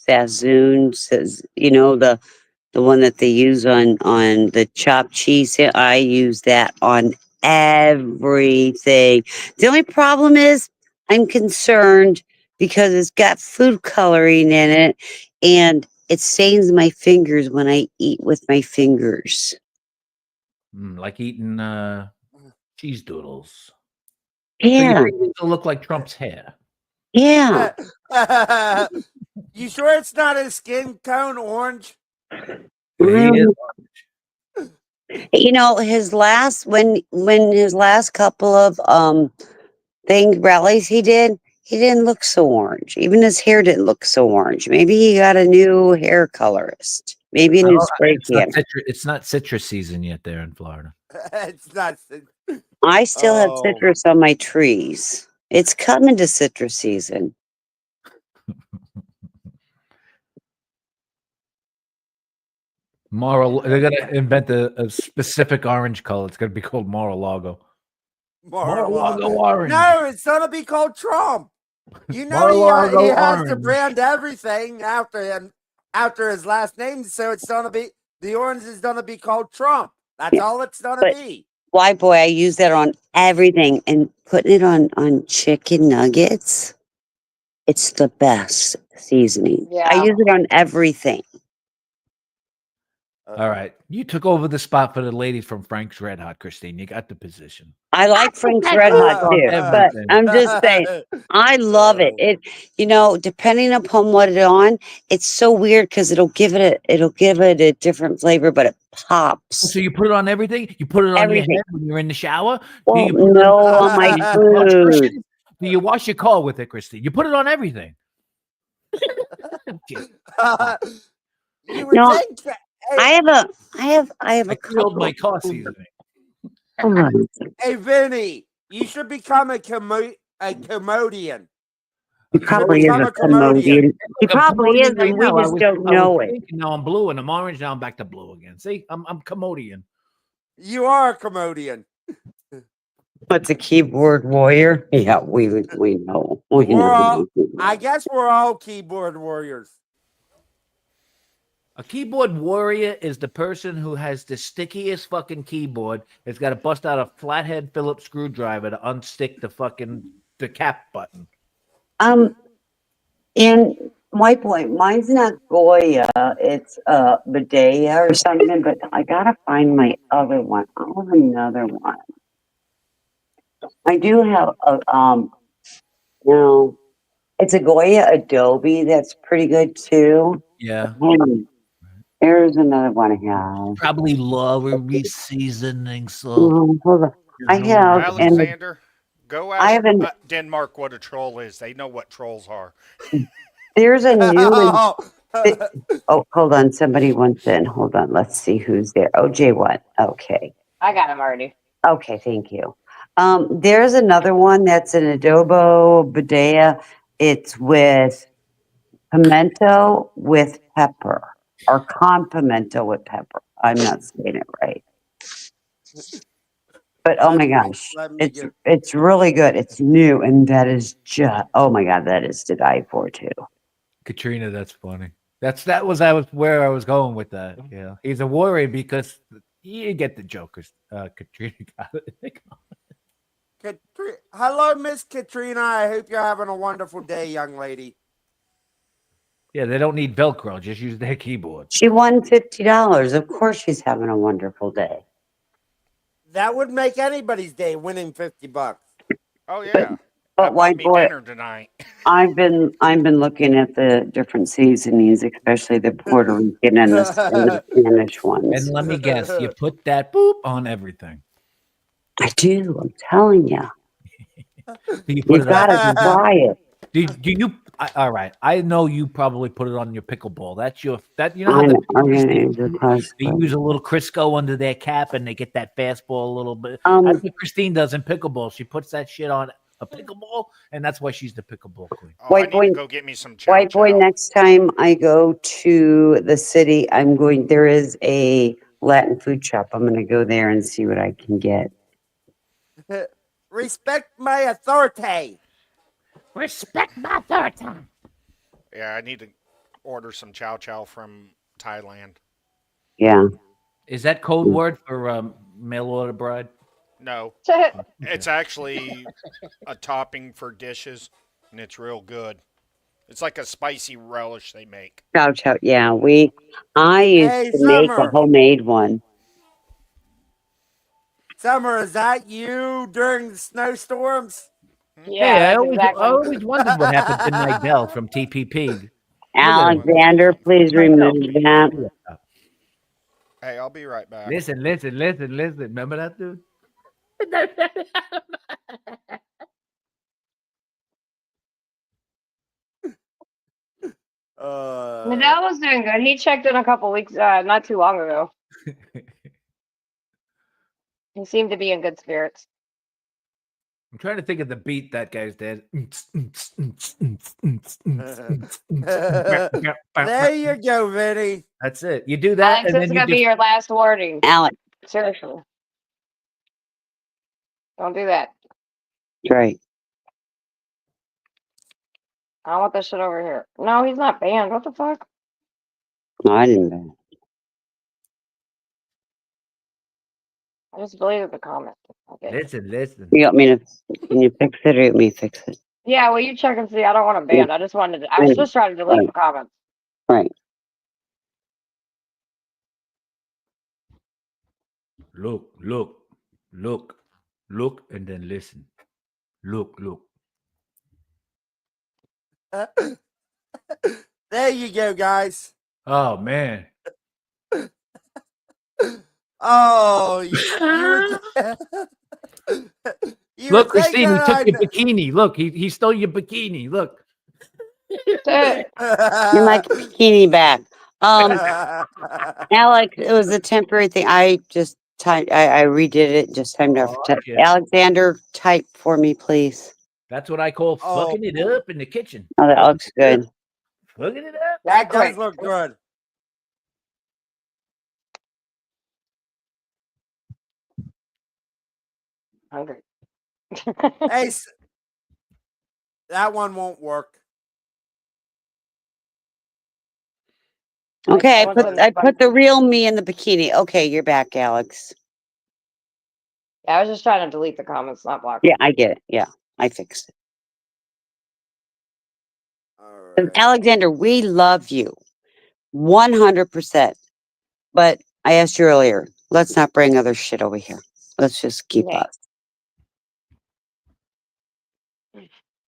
Sassoon says, the one that they use on the chopped cheese. I use that on everything. The only problem is I'm concerned because it's got food coloring in it and it stains my fingers when I eat with my fingers. Like eating cheese doodles. Yeah. So it'll look like Trump's hair. Yeah. You sure it's not a skin tone orange? His last when his last couple of rallies he didn't look so orange. Even his hair didn't look so orange. Maybe he got a new hair colorist. Maybe a new spray can. It's not citrus season yet there in Florida. It's not. I still have citrus on my trees. It's coming to citrus season. They're gonna invent a specific orange color. It's gonna be called Mar-a-Lago. Mar-a-Lago orange. No, it's gonna be called Trump. You know he has to brand everything after his last name, so it's gonna be the orange is gonna be called Trump. That's all it's gonna be. Why, boy, I use that on everything, and putting it on chicken nuggets. It's the best seasoning. Yeah. I use it on everything. All right. You took over the spot for the lady from Frank's Red Hot, Christine. You got the position. I like Frank's Red Hot too, but I'm just saying, I love it. It, depending upon what it's on, it's so weird because it'll give it a different flavor, but it pops. So you put it on everything? You put it on your head when you're in the shower? Well, no, on my food. Do you wash your car with it, Christine? You put it on everything. You would think that, I have a couple. My car seasoning. Hey, Vinny, you should become a comedian. He probably is a comedian. He probably is, and we just don't know it. Now I'm blue and I'm orange. Now I'm back to blue again. See, I'm comedian. You are a comedian. What's a keyboard warrior? Yeah, we know. I guess we're all keyboard warriors. A keyboard warrior is the person who has the stickiest fucking keyboard. It's got to bust out a flathead Phillips screwdriver to unstick the cap button. And my point, mine's not Goya, it's Badea or something, but I gotta find my other one. I have another one. I do have it's a Goya Adobe that's pretty good too. Yeah. There's another one I have. Probably lower seasoning salt. Hold on. I have Alexander. Go ask Denmark what a troll is. They know what trolls are. There's a new one. Oh, hold on. Somebody wants in. Hold on. Let's see who's there. Oh, J1. Okay. I got him already. Okay, thank you. There's another one that's an adobo badea. It's with pimento with pepper, or con pimento with pepper. I'm not saying it right. But oh my gosh, it's really good. It's new, and that is just that is to die for too. Katrina, that's funny. Where I was going with that. Yeah, he's a warrior because you get the jokers. Katrina got it. Hello, Miss Katrina. I hope you're having a wonderful day, young lady. Yeah, they don't need Velcro. Just use their keyboard. She won $50. Of course she's having a wonderful day. That would make anybody's day, winning $50. Oh yeah, I But bought white me boy, dinner tonight. I've been looking at the different seasonings, especially the Puerto Rican and the Spanish And ones. let me guess, you put that boop on everything. I do. I'm telling you. You You put it on. gotta try it. Do you? All right. I know you probably put it on your pickleball. That's your that. You know how I'm the gonna they use a little Crisco under their cap and they get that fastball a little bit. Um, That's what Christine does in pickleball. She puts that shit on a pickleball, and that's why she's the pickleball queen. Oh, I White need boy, to go get me some chow white boy. chow. Next time I go to the city, I'm going. There is a Latin food shop. I'm gonna go there and see what I can get. Respect my authority. Respect my authority. Yeah, I need to order some chow chow from Thailand. Yeah. Is that code word for mail order bride? No, it's actually a topping for dishes, and it's real good. It's like a spicy relish they make. Chow chow. Yeah, I used Hey, to make a Summer. homemade one. Summer, is that you during the snowstorms? Yeah, Hey, that's I exactly. always wondered what happened to Nidell from TPP. Alexander, please remove that. Hey, I'll be right back. Listen. Remember that dude? Nadal was doing good. He checked in a couple weeks, not too long ago. He seemed to be in good spirits. I'm trying to think of the beat that guy's did. There you go, Vinny. That's it. You do that, Alex, and this then is you gonna be just your last wording. Alex, Seriously, don't do that. right. I don't want that shit over here. No, he's not banned. What the fuck? No, I didn't know. I just deleted the comment. Okay. listen. You want me to? Can you fix it or you want me to fix it? Yeah, well, you check and see. I don't want him banned. I just wanted to. I I was know. just trying to delete the comments. Right. Look, and then listen. Look. There you go, guys. Oh man. Oh, you you Look, would think Christine, he that took your bikini. Look, he stole your bikini. Look. Give my bikini back. Alex, it was a temporary thing. I just typed. I redid it. Just timed out. Okay. Alexander, type for me, please. That's what I call fucking it up in the kitchen. Oh, that looks good. Fucking it up. That does look good. Hungry. Hey, that one won't work. Okay, I Someone put said I put the real me in the bikini. Okay, you're back, Alex. Yeah, I was just trying to delete the comments, not block. Yeah, I get it. Yeah, I fixed it. All right. Alexander, we love you 100%. But I asked you earlier, let's not bring other shit over here. Let's just keep Yeah. us.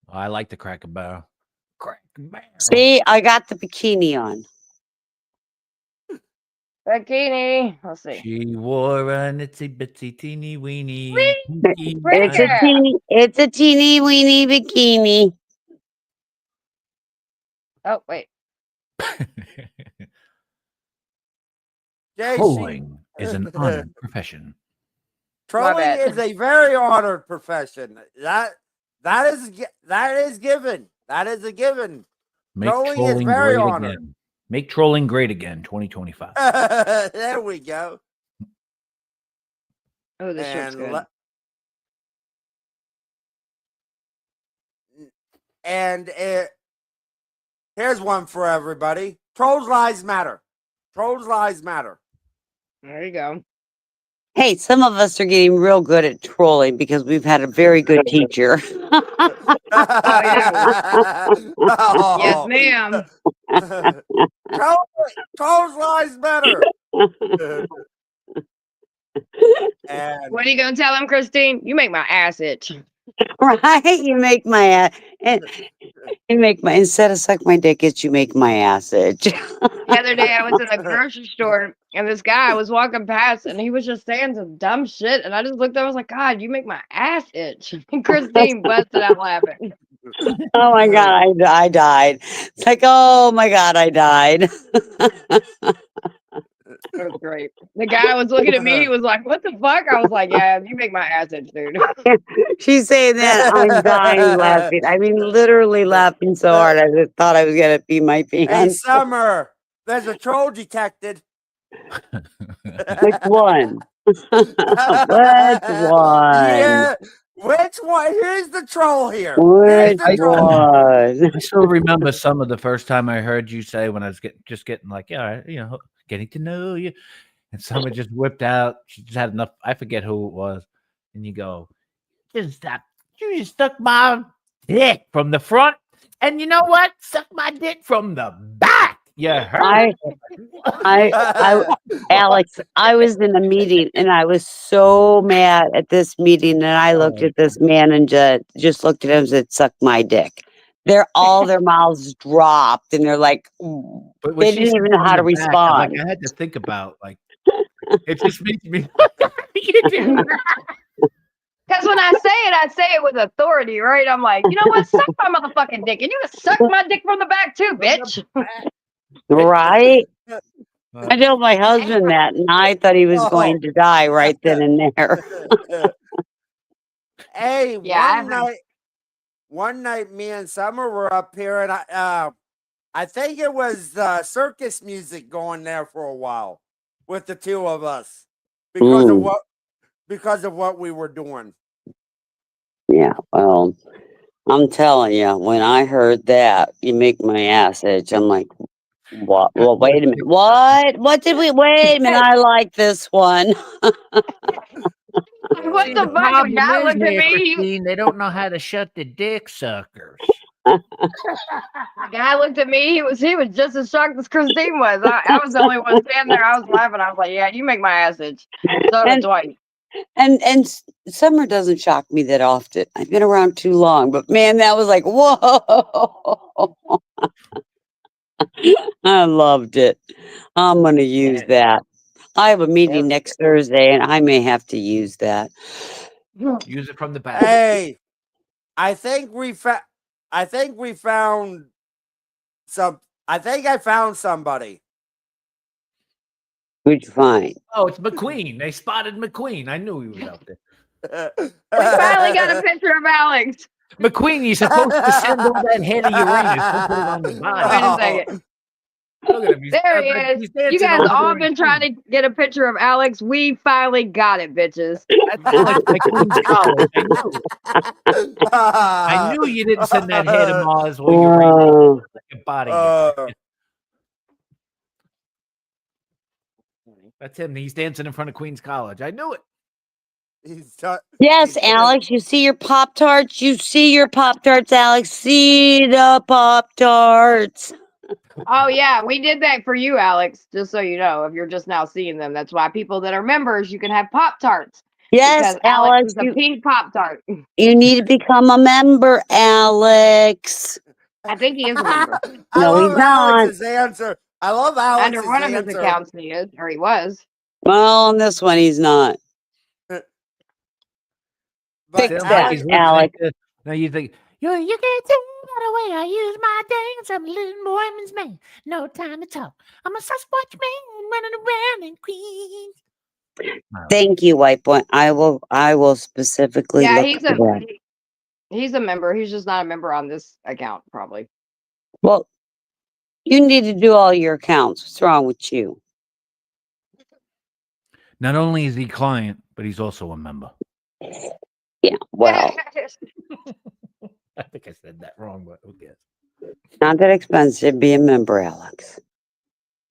I like the Cracker Barrel. Cracker Barrel. See, I got the bikini on. Bikini. Let's see. She wore a itsy bitsy teeny weeny. It's a teeny weeny bikini. Oh, wait. Trolling is an honored profession. Trolling bad. is a very honored profession. That is given. That is a given. Make Trolling is trolling very great honored. again. Make trolling great again, 2025. There we go. Oh, this shit's good. Here's one for everybody. Trolls lives matter. Trolls lives matter. There you go. Hey, some of us are getting real good at trolling because we've had a very good teacher. Yes, Oh. ma'am. Trolls lies better. And What are you gonna tell him, Christine? You make my ass itch. Right? You make my ass. You make my instead of suck my dick itch, you make my ass itch. The other day I was in a grocery store and this guy was walking past and he was just saying some dumb shit and I just looked up, I was like, God, you make my ass itch. And Christine busted out laughing. Oh my god, I died. It's like, oh my god, I died. It was great. The guy was looking at me, he was like, what the fuck? I was like, yeah, you make my ass itch, dude. She's saying that I'm dying laughing. I mean, literally laughing so hard I just thought I was gonna pee my hey, pants. Summer, there's a troll detected. Which one? Which one? Yeah. Which one? Here's the troll here. Which Here's the troll. one? I still remember some of the first time I heard you say when I was getting like, yeah, getting to know you, and someone just whipped out. She just had enough. I forget who it was, and you go, you just stuck my dick from the front, and you know what? Suck my dick from the back. You heard? Alex, I was in a meeting and I was so mad at this meeting, and I looked at this man and just looked at him and said, "Suck my dick." All their mouths dropped, and they're like, But they didn't even know how to respond. I had to think about it just makes me. Because when I say it with authority, right? I'm like, you know what? Suck my motherfucking dick. And you can suck my dick from the back too, bitch. Right? I told my husband that, and I thought he was going to die right then and there. Hey, Yeah, one night, me and Summer were up here, and I think it was circus music going there for a while with the two of us because of what we were doing. Yeah, well, I'm telling you, when I heard that, you make my ass itch. I'm like, what? Well, wait a minute. What? Wait a minute. I like this one. what the fuck? The guy looked at me. Christine, they don't know how to shut the dick suckers. The guy looked at me. He was just as shocked as Christine was. I was the only one standing there. I was laughing. I was like, "Yeah, you make my ass itch." So did Dwight. And summer doesn't shock me that often. I've been around too long, but man, that was like, whoa. I loved it. I'm going to use that. I have a meeting next Thursday, and I may have to use that. Use it from the back. Hey, I think we found some. I think I found somebody. Who'd you find? Oh, it's McQueen. They spotted McQueen. I knew he was out there. We finally got a picture of Alex. McQueen, you're supposed to send all that head of Uranus. Don't put it on your body. Wait a second. Look at him. There he is. You guys all been trying to get a picture of Alex. We finally got it, bitches. That's Alex McQueen's college. I knew you didn't send that head of Mars while you were in your body. That's him. He's dancing in front of Queen's College. I knew it. Yes, Alex, you see your Pop-Tarts? You see your Pop-Tarts, Alex. See the Pop-Tarts. Oh, yeah. We did that for you, Alex, just so you know, if you're just now seeing them. That's why people that are members, you can have Pop-Tarts. Yes, because Alex is a pink Pop-Tart. You need to become a member, Alex. I think he is a member. No, he's not. Alex's answer. I love Alex's Under one of his answer. accounts, he is, or he was. Well, on this one, he's not. But Fix that, Alex. Now you think, you can't tell by the way I use my dance. I'm a little woman's man. No time to talk. I'm a Sasquatch man running around in Queens. Thank you, White Boy. I will specifically Yeah, look for that. he's a member. He's just not a member on this account, probably. Well, you need to do all your accounts. What's wrong with you? not only is he a client, but he's also a member. Yeah, well, I think I said that wrong, but who cares? not that expensive. Be a member, Alex.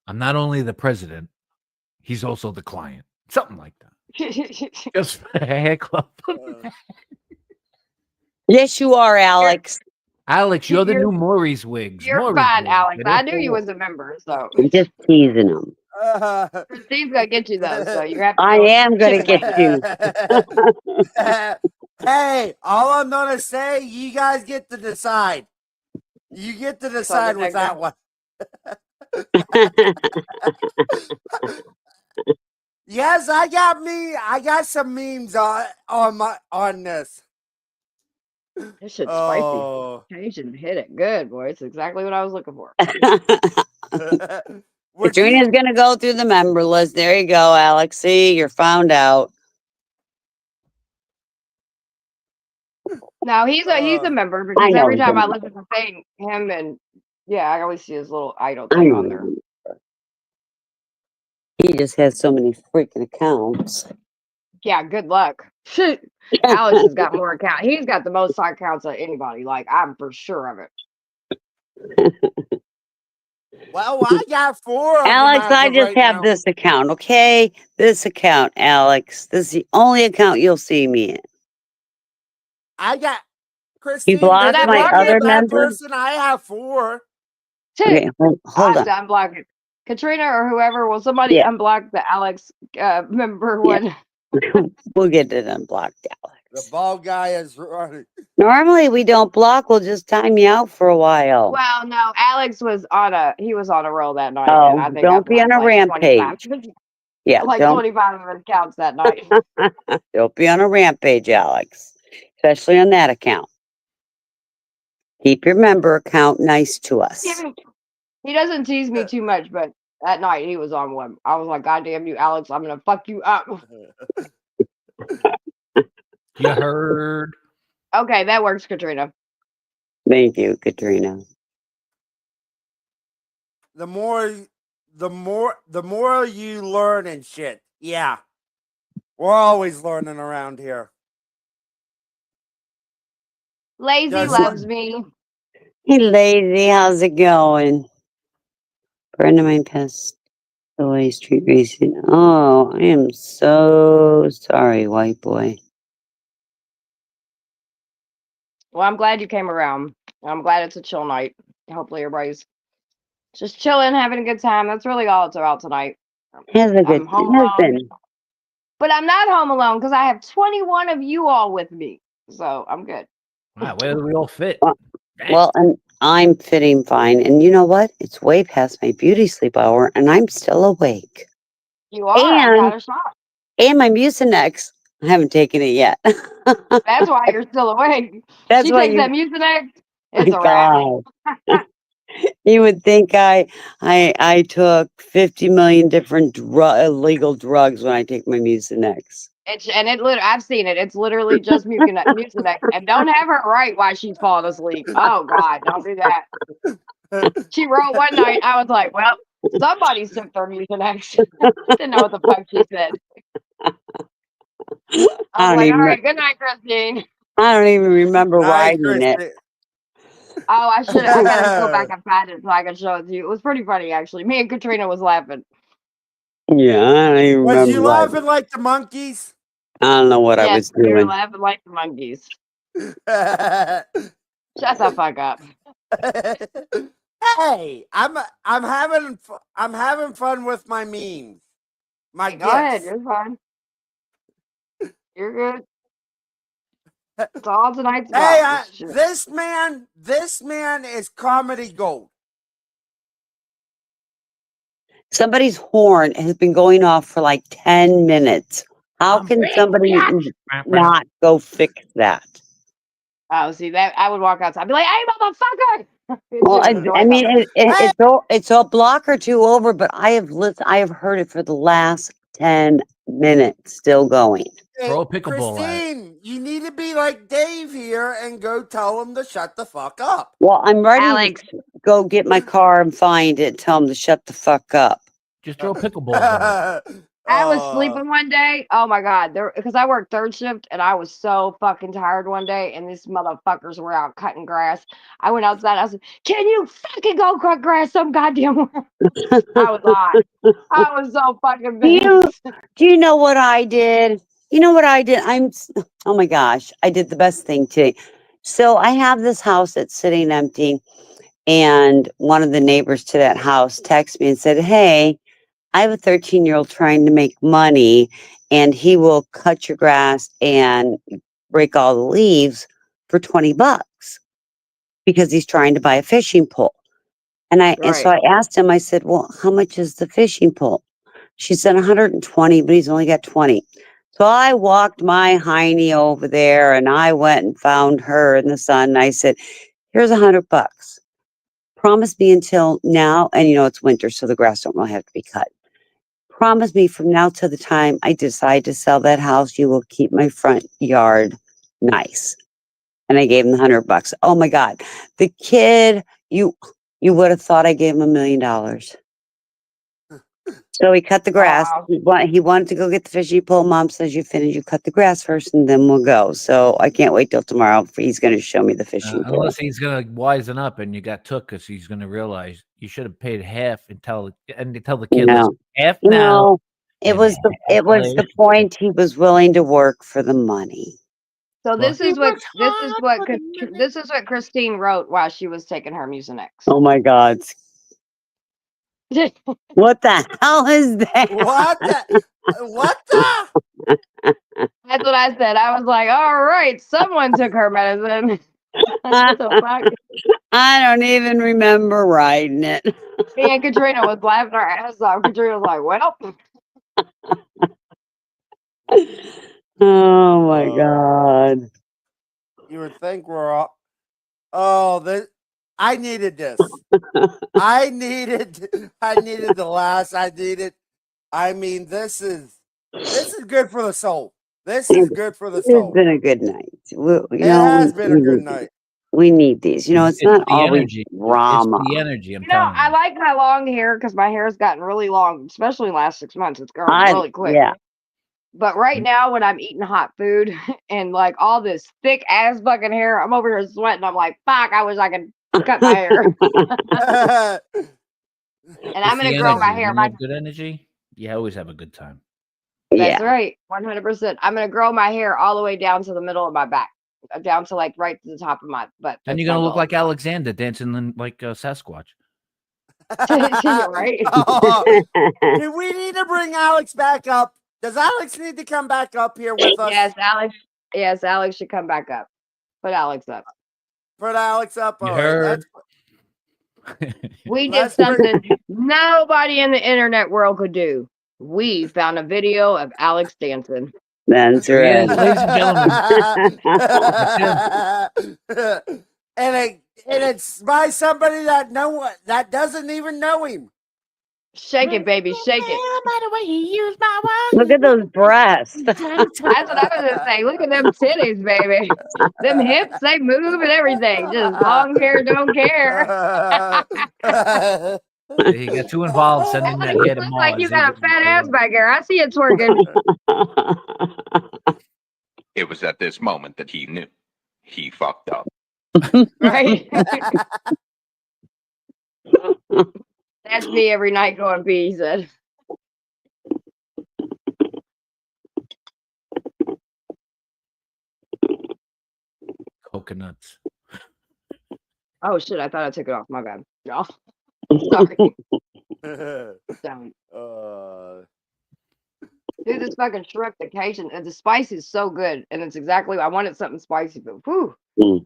I'm not only the president, he's also the client. Something like that. Just for a hair club. Yes, you are, Alex. Alex, you're the You're- new Maurice Wigs. You're Maurice fine, Wigs. Alex. They're I knew you cool. was a member, so I'm just teasing them. Christine's gonna get you though. So you have to I go am going to chicken get wing. you. Hey, all I'm gonna say, you guys get to decide. You get to decide with that one. Yes, I got some memes on this. This shit's Oh. spicy. Taxation hit it good, boy. It's exactly what I was looking for. Would Katrina's you, going to go through the member list. There you go, Alex. See, you're found out. No, he's a member I because know every he's a time I member. look at the thing, him and yeah, I always see his little idol I thing know on he's a there. member. He just has so many freaking accounts. Yeah, good luck. Alex has got more accounts. He's got the most accounts of anybody. Like I'm for sure of it. well, I got 4 of them Alex, as I of just right have now. this account, okay? This account, Alex. This is the only account you'll see me in. I got You Christine. blocked Does it my make me other a bad member? person? I have 4. Okay, hold I on. have to unblock it. Katrina or whoever, will somebody Yeah. unblock the Alex member Yeah. one? We'll get it unblocked, The Alex. bald guy is running. Normally we don't block. We'll just time you out for a while. Well, no, Alex was on a roll that night, and I Oh, think I don't be on blocked a like 25, rampage. Yeah, like don't 25 of his accounts that night. don't be on a rampage, Alex. Especially on that account. Keep your member account nice to us. He doesn't tease me too much, but that night he was on one. I was like, God damn you, Alex, I'm gonna fuck you up. You heard? Okay, that works, Katrina. Thank you, Katrina. The more you learn and shit. Yeah, we're always learning around here. Lazy Does loves me. Hey, lady, how's it going? Friend of mine passed away street racing. Oh, I am so sorry, white boy. Well, I'm glad you came around. I'm glad it's a chill night. Hopefully everybody's just chilling, having a good time. That's really all it's about tonight. Has a good I'm home has alone. been. But I'm not home alone because I have 21 of you all with me. So I'm good. Wow, where do we all fit? Well, and I'm fitting fine. And you know what? It's way past my beauty sleep hour, and I'm still awake. You are. I'm kind of shocked. And my Mucinex, I haven't taken it yet. That's why you're still awake. That's She why takes you. that Mucinex. My It's a wrap. God. You would think I took 50 million different illegal drugs when I take my Mucinex. I've seen it. It's literally just Mucinex. And don't have her right while she's falling asleep. Oh God, don't do that. She wrote one night. I was like, well, somebody took their Mucinex. Didn't know what the fuck she said. I was like, all right, good night, Christine. I don't even remember Night, writing it. Christine. Oh, I gotta go back and find it so I can show it to you. It was pretty funny actually. Me and Katrina was laughing. Yeah, I don't even Was remember you writing. laughing like the monkeys? I don't know what I Yes, was we were doing. laughing like the monkeys. Shut the fuck up. Hey, I'm having fun with my memes. My Go ahead, gifts. you're fine. You're good. That's all tonight's Hey, about. this man is comedy gold. Somebody's horn has been going off for like 10 minutes. How can somebody not go fix that? Oh, see that I would walk outside, and be like, "Hey, motherfucker!" Well, I mean, it's a block or two over, but I have heard it for the last 10 minutes, still going. Throw a pickleball at it. Christine, you need to be like Dave here and go tell him to shut the fuck up. Well, I'm ready Alex. to go get my car and find it. Tell him to shut the fuck up. Just throw pickleball at it. I was sleeping one day. Oh my God. Because I worked third shift and I was so fucking tired one day and these motherfuckers were out cutting grass. I went outside. I said, can you fucking go cut grass some goddamn way? I was hot. I was so fucking pissed. Do you know what I did? You know what I did? Oh my gosh, I did the best thing today. So I have this house that's sitting empty, and one of the neighbors to that house texted me and said, "Hey, I have a 13-year-old trying to make money, and he will cut your grass and break all the leaves for $20 because he's trying to buy a fishing pole." And so Right. I asked him, I said, "Well, how much is the fishing pole?" She said 120, but he's only got 20. So I walked my hiney over there and I went and found her in the sun. And I said, "Here's $100. Promise me until now." And it's winter, so the grass don't really have to be cut. "Promise me from now till the time I decide to sell that house, you will keep my front yard nice." And I gave him the $100. Oh my God. The kid, you would have thought I gave him $1,000,000. So he cut the Oh grass. wow. He wanted to go get the fishing pole. Mom says, "You finish, you cut the grass first, and then we'll go." So I can't wait till tomorrow for he's going to show me the fishing pole. Unless he's gonna wisen up and you got took, because he's gonna realize you should have paid half and tell the kid, No, listen, half now. no, it and was half the later. point. He was willing to work for the money. So Well, this is what works hard for the money. this is what Christine wrote while she was taking her Mucinex. Oh my God. What the hell is that? What the? What the? That's what I said. I was like, all right, someone took her medicine. What the fuck? I don't even remember writing it. Me and Katrina was laughing our ass off. Katrina was like, well, Oh my God. You would think we're all. Oh, this. I needed this. I needed the last. I needed. I mean, this is good for the soul. This is good for the It's soul. been a good night. It has been a good night. We need these. It's It's not the always energy. drama. It's the energy. I'm you know, telling I you. like my long hair because my hair's gotten really long, especially in the last 6 months. It's grown really quick. Yeah. But right now, when I'm eating hot food and like all this thick ass fucking hair, I'm over here sweating. I'm like, fuck, I wish I could cut my hair. And I'm It's gonna the grow my energy. hair. When you have good energy, you always have a good time. That's Yeah. right, 100%. I'm gonna grow my hair all the way down to the middle of my back, down to like right to the top of my butt. Then That's you're my gonna look goal. like Alexander dancing like Sasquatch. You're right. Oh, do we need to bring Alex back up? Does Alex need to come back up here with us? Yes, Alex. Yes, Alex should come back up. Put Alex up. Put Alex up. You All right, heard? We did Let's bring- something nobody in the internet world could do. We found a video of Alex dancing. That's Here he right. is, ladies and gentlemen. and it's by somebody that doesn't even know him. Shake it, baby, shake it. By the way he used my Look at those breasts. That's what I was gonna say. Look at them titties, baby. Them hips, they move and everything. Just long hair, don't care. He got too involved sending that Alex, hair you to look like Mars. you got a fat ass back there. I see it twerking. It was at this moment that he knew he fucked up. Right? That's me every night going pee, he said. Coconuts. Oh shit, I thought I took it off. My bad. No. Sorry. Don't. Dude, this fucking shrimp occasion, and the spice is so good, and it's exactly I wanted something spicy, but whew,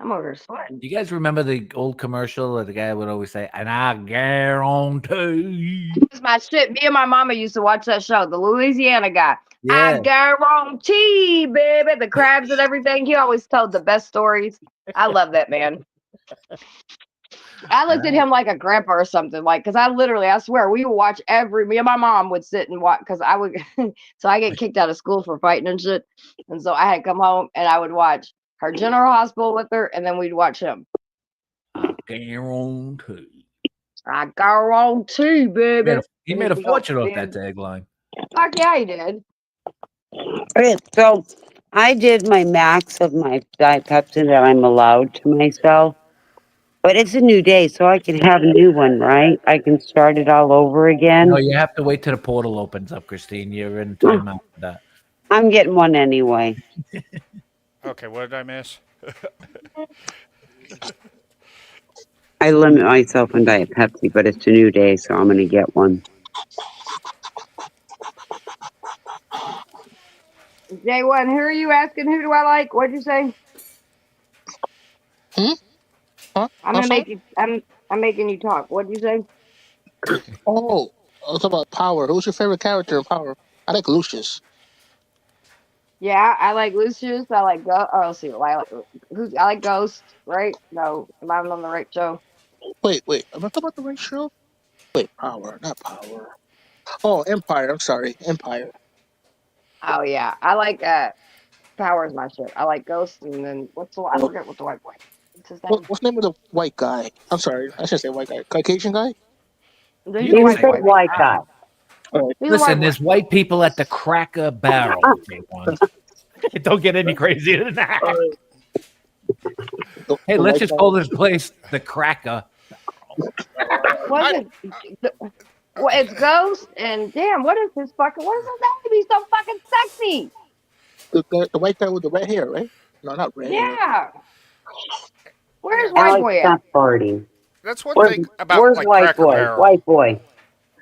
I'm over here sweating. You guys remember the old commercial that the guy would always say, "And I guarantee." It's my shit. Me and my mama used to watch that show, the Louisiana guy. I Yeah. guarantee, baby, the crabs and everything. He always told the best stories. I love that man. I looked at him like a grandpa or something, like, because I swear, we would watch me and my mom would sit and watch, because I would, so I get kicked out of school for fighting and shit. And so I had to come home and I would watch her General Hospital with her, and then we'd watch him. I guarantee. I guarantee, baby. He made a fortune off that tagline. Fuck yeah, he did. Okay, so I did my max of my Diet Pepsi that I'm allowed to myself. But it's a new day, so I can have a new one, right? I can start it all over again. No, you have to wait till the portal opens up, Christine. You're in timeout for that. I'm getting one anyway. Okay, what did I miss? I limit myself on Diet Pepsi, but it's a new day, so I'm going to get one. J1, who are you asking? Who do I like? What'd you say? Huh? I'm I'm gonna sorry? make you. I'm making you talk. What'd you say? Oh, I was talking about Power. Who's your favorite character in Power? I like Lucius. Yeah, I like Lucius. I like Oh, let's see. I like I like Ghost. Right? No, am I on the right show? Wait. Am I talking about the right show? Wait, Power, not Power. Oh, Empire. I'm sorry, Empire. Oh yeah, I like Power's my shit. I like Ghost, and then I Oh, forget what the white boy. What's his name? what's the name of the white guy? I'm sorry, I shouldn't say white guy. Caucasian guy. He's You a can You white say said boy. white white guy. guy. All right. He's a white Listen, boy. there's white people at the Cracker Barrel, J1. It don't get any crazier than that. All right. Hey, The let's white just guy. call this place the Cracker. What's I, it? Well, it's Ghost, and damn, what is his fucking? What is his name? He's so fucking sexy. The white guy with the red hair, right? No, not red hair. Yeah. Where's yeah, white Alex, boy at? stop farting. that's one Where's, thing about where's like white Cracker boy? Barrel. White boy.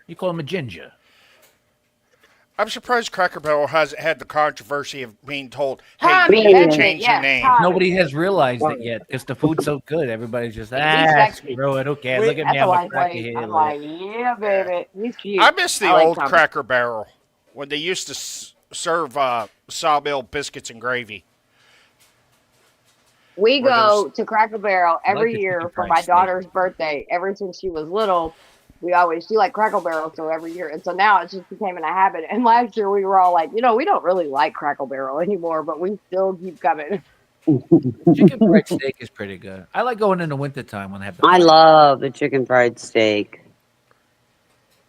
You call him a ginger. I'm surprised Cracker Barrel hasn't had the controversy of being told, "Hey, Tommy, you have to that's it. change your Yes, name." Tommy. Nobody has realized it yet because the food's so good. Everybody's just, He's sexy. screw it. Who cares? We- Look at me. That's a I'm a white cracker boy. here. I'm Look like, at- yeah, baby. He's cute. I miss the I like old Tommy. Cracker Barrel when they used to serve sawmill biscuits and gravy. We Were those- go to Cracker Barrel I like every the year chicken for fried my steak. daughter's birthday. Ever since she was little, she liked Cracker Barrel, so every year. And so now it just became a habit. And last year we were all like, we don't really like Cracker Barrel anymore, but we still keep coming. Chicken fried steak is pretty good. I like going in the wintertime when they have the I fire. love the chicken fried steak.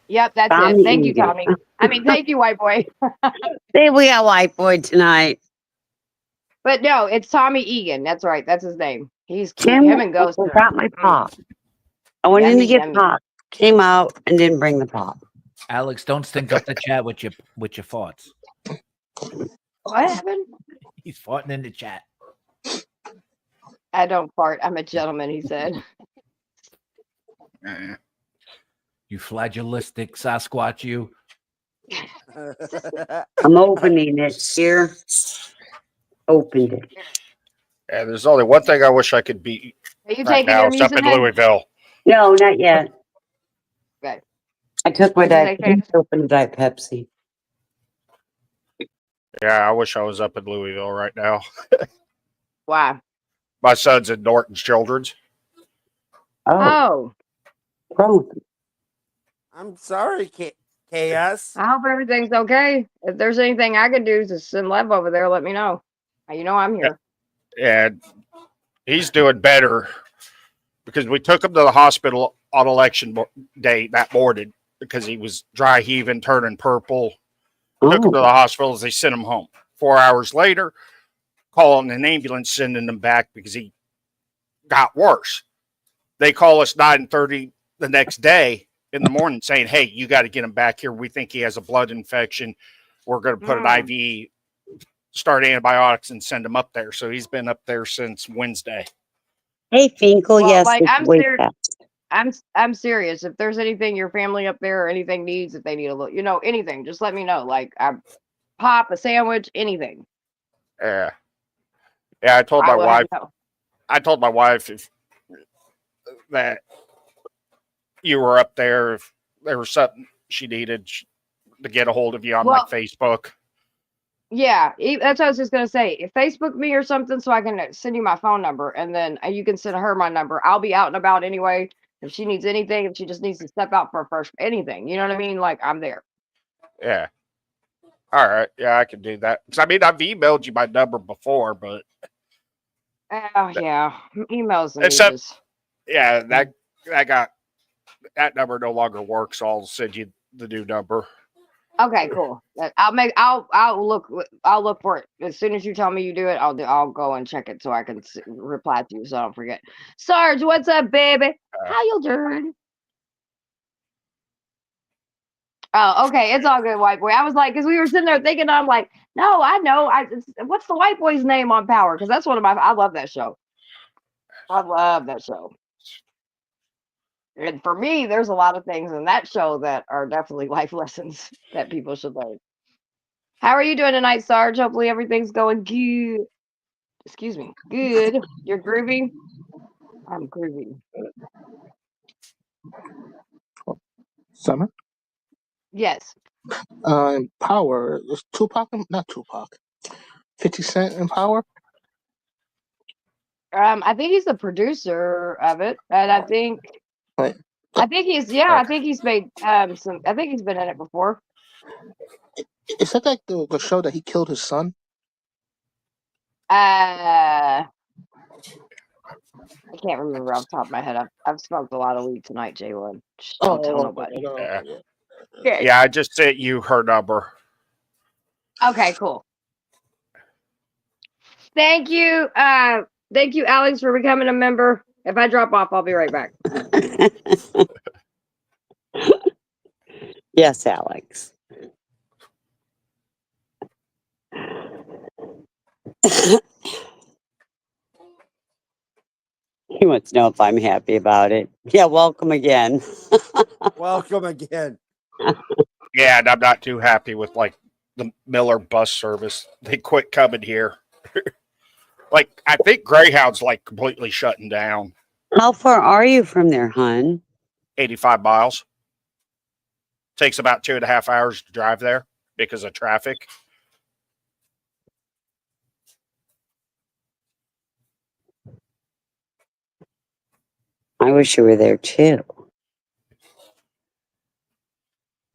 Yep, that's Tommy it. Thank you, Egan. Tommy. Thank you, white boy. See, we got white boy tonight. But no, it's Tommy Egan. That's right. That's his name. He's cute. Tim, Him and I Ghost. forgot my pop. I went in to Yummy, get yummy. pop. Came out and didn't bring the pop. Alex, don't stink up the chat with your farts. What happened? He's farting in the chat. I don't fart. I'm a gentleman, he said. You flagellistic Sasquatch, you. I'm opening it here. Opened it. Yeah, there's only one thing I wish I could be Are you right taking now. your It's up in Mucinex? Louisville. No, not yet. Okay. I took my What'd you Diet say, Shannon? opened Diet Pepsi. Yeah, I wish I was up in Louisville right now. Why? My son's in Norton Children's. Oh, Oh, I'm sorry, KS. I hope everything's okay. If there's anything I can do to send Lev over there, let me know. You know I'm here. And he's doing better because we took him to the hospital on election day that morning because he was dry heaving, turning purple. Took him to the hospital as they sent him home. 4 hours later, calling an ambulance, sending him back because he got worse. They call us 9:30 the next day in the morning saying, "Hey, you got to get him back here. We think he has a blood infection. We're going to put an IV, start antibiotics, and send him up there." So he's been up there since Wednesday. Hey, Finkel, Well, yes. like, it's I'm way serious. past. I'm serious. If there's anything your family up there or anything needs, if they need a look, anything, just let me know. Like pop, a sandwich, anything. Yeah. Yeah, I told I my will have wife. That you were up there if there was something she needed to get a hold of you on like Facebook. Yeah, that's what I was just gonna say. If Facebook me or something, so I can send you my phone number, and then you can send her my number. I'll be out and about anyway. If she needs anything, if she just needs to step out for a first anything, you know what I mean? Like I'm there. Yeah. All right. Yeah, I can do that. Because I've emailed you my number before, but Oh yeah, emails and except just yeah, that number no longer works. So I'll send you the new number. okay, cool. I'll look for it as soon as you tell me you do it. I'll go and check it so I can reply to you so I don't forget. Sarge, what's up, baby? How you doing? Oh, okay, it's all good, white boy. I was like, because we were sitting there thinking, I'm like, no, I know. What's the white boy's name on Power? Because that's one of I love that show. I love that show. And for me, there's a lot of things in that show that are definitely life lessons that people should learn. How are you doing tonight, Sarge? Hopefully everything's going good. Excuse me. Good. You're groovy? I'm groovy. Summer. Yes. In Power, is Tupac, not Tupac, 50 Cent in Power? I think he's the producer of it. And I think Right. I think he's made some I think he's been in it before. Is that like the show that he killed his son? I can't remember off the top of my head. I've smoked a lot of weed tonight, Jalen. Don't tell nobody. Yeah. Yeah. Yeah, I just sent you her number. Okay, cool. Thank you, Alex, for becoming a member. If I drop off, I'll be right back. Yes, Alex. He wants to know if I'm happy about it. Yeah, welcome again. Welcome again. Yeah, and I'm not too happy with like the Miller bus service. They quit coming here. Like I think Greyhound's like completely shutting down. How far are you from there, hon? 85 miles. Takes about 2.5 hours to drive there because of traffic. I wish you were there too.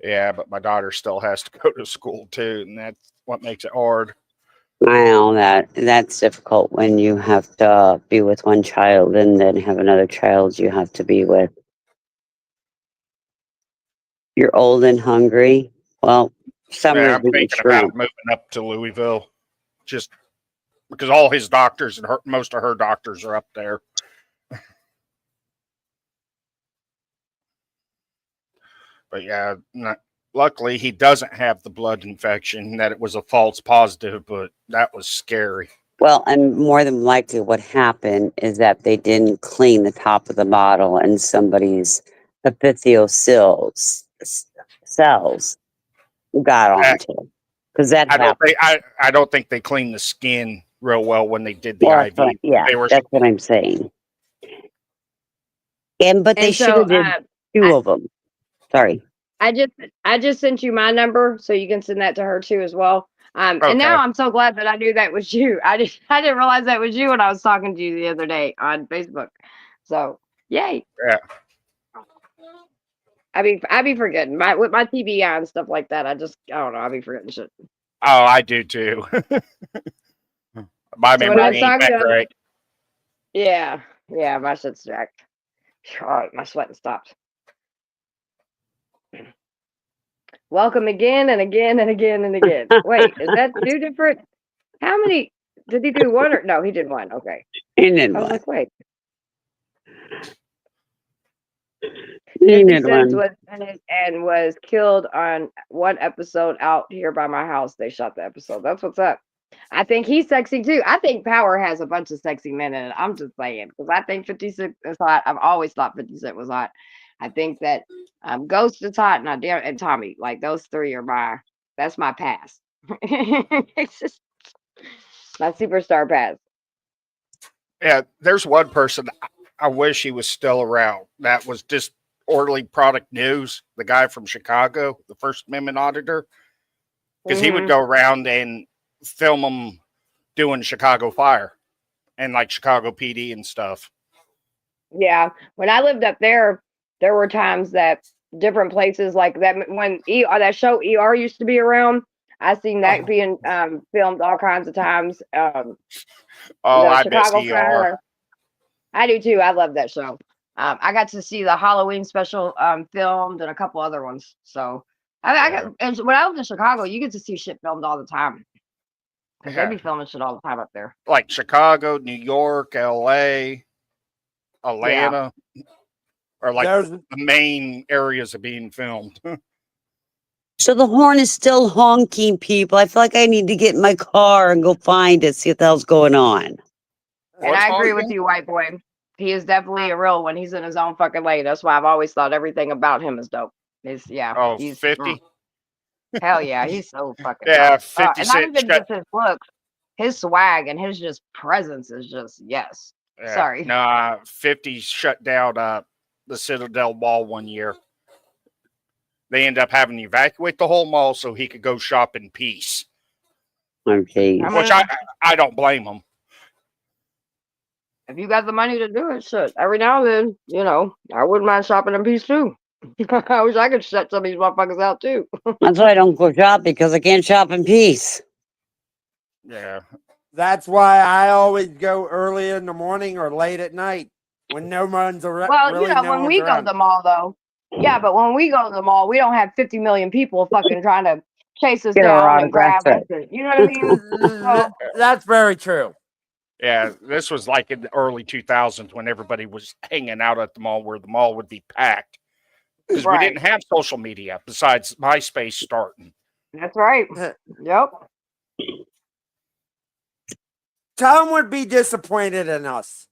Yeah, but my daughter still has to go to school too, and that's what makes it hard. I know that's difficult when you have to be with one child and then have another child you have to be with. You're old and hungry. Well, Yeah, summer's I'm eating thinking about shrimp. moving up to Louisville, just because all his doctors and most of her doctors are up there. But yeah, luckily he doesn't have the blood infection. That it was a false positive, but that was scary. Well, and more than likely what happened is that they didn't clean the top of the bottle and somebody's epithelial cells got onto it. Because that happened. I don't think they cleaned the skin real well when they did the Well, IV. that's what I'm saying. But they should have did two of them. Sorry. I just sent you my number, so you can send that to her too as well. And now I'm so glad that I knew that was you. I didn't realize that was you when I was talking to you the other day on Facebook. So yay! Yeah. I be forgetting with my TBI and stuff like that. I don't know. I be forgetting shit. Oh, I do too. My memory ain't that great. Yeah, my shit's jacked. All right, my sweating stopped. Welcome again and again and again and again. Wait, is that two different? How many did he do? One or no? He did one. Okay. He did I was one. like, wait. He 50 did Cent one. was in it and was killed on one episode out here by my house. They shot the episode. That's what's up. I think he's sexy too. I think Power has a bunch of sexy men in it. I'm just saying because I think 50 Cent is hot. I've always thought 50 Cent was hot. I think that Ghost is hot and Tommy. Like those three are that's my pass. It's just my superstar pass. Yeah, there's one person I wish he was still around. That was Disorderly Product News, the guy from Chicago, the First Amendment auditor, because he would go around and film them doing Chicago Fire and like Chicago PD and stuff. Yeah, when I lived up there were times that different places like that when that show ER used to be around. I seen that being filmed all kinds of times. I Chicago miss Fire. I do too. I love that show. I got to see the Halloween special filmed and a couple other ones. So and when I lived in Chicago, you get to see shit filmed all the time. Because they be filming shit all the time up there. Like Chicago, New York, LA, Atlanta. Are like the main areas of being filmed. So the horn is still honking, people. I feel like I need to get in my car and go find it, see what the hell's going on. And I agree with you, white boy. He is definitely a real one. He's in his own fucking lane. That's why I've always thought everything about him is dope. Oh, He's 50? hell yeah, he's so fucking Yeah, hot. 50 And not Cent even shut. just his looks, his swag and his just presence is just yes. Yeah, Sorry. nah, 50 shut down the Citadel Mall one year. They end up having to evacuate the whole mall so he could go shop in peace. Okay. I Which mean, I don't blame him. if you got the money to do it, shit. Every now and then, I wouldn't mind shopping in peace too. I wish I could shut some of these motherfuckers out too. That's why I don't go shop, because I can't shop in peace. Yeah. That's why I always go early in the morning or late at night when no one's around. Well, Really, no when one's we go to around. the mall though. Yeah, but when we go to the mall, we don't have 50 million people fucking trying to chase us Get our down and autographs. grab us. You know what I mean? So, That's very true. Yeah, this was like in the early 2000s when everybody was hanging out at the mall where the mall would be packed. Because we didn't have social media besides MySpace starting. That's right. Yep. Tom would be disappointed in us.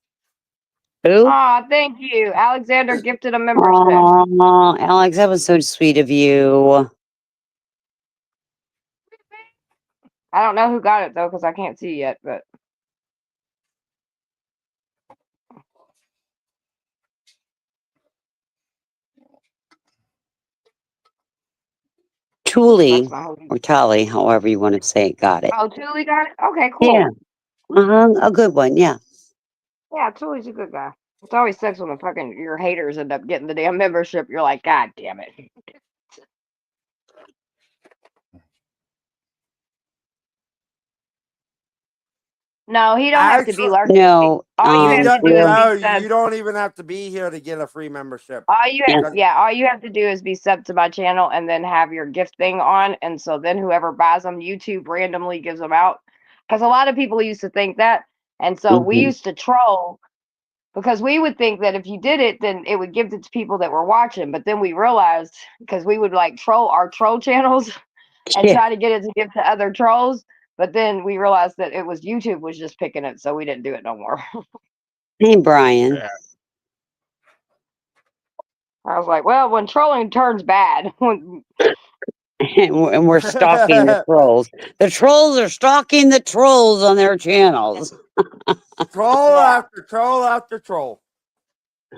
Who? Aw, thank you. Alexander gifted a membership. Oh, Alex, that was so sweet of you. I don't know who got it though, because I can't see yet, but Thule, that's my whole or Tolly, however you want to say it, got it. Oh, Thule got it? Okay, cool. Yeah. A good one, yeah. Yeah, Thule's a good guy. It's always sucks when the fucking your haters end up getting the damn membership. You're like, God damn it. No, he don't have to be lurking. No, All you have to do is No, be sub. you don't even have to be here to get a free membership. All you have to do is be sub to my channel and then have your gift thing on, and so then whoever buys them, YouTube randomly gives them out. Because a lot of people used to think that, and so we Mhm. used to troll because we would think that if you did it, then it would give it to people that were watching. But then we realized because we would like troll our troll channels and Yeah. try to get it to give to other trolls. But then we realized that it was YouTube was just picking it, so we didn't do it no more. Hey, Brian. Yeah. I was like, well, when trolling turns bad, when And we're stalking the trolls. The trolls are stalking the trolls on their channels. Troll after troll after troll.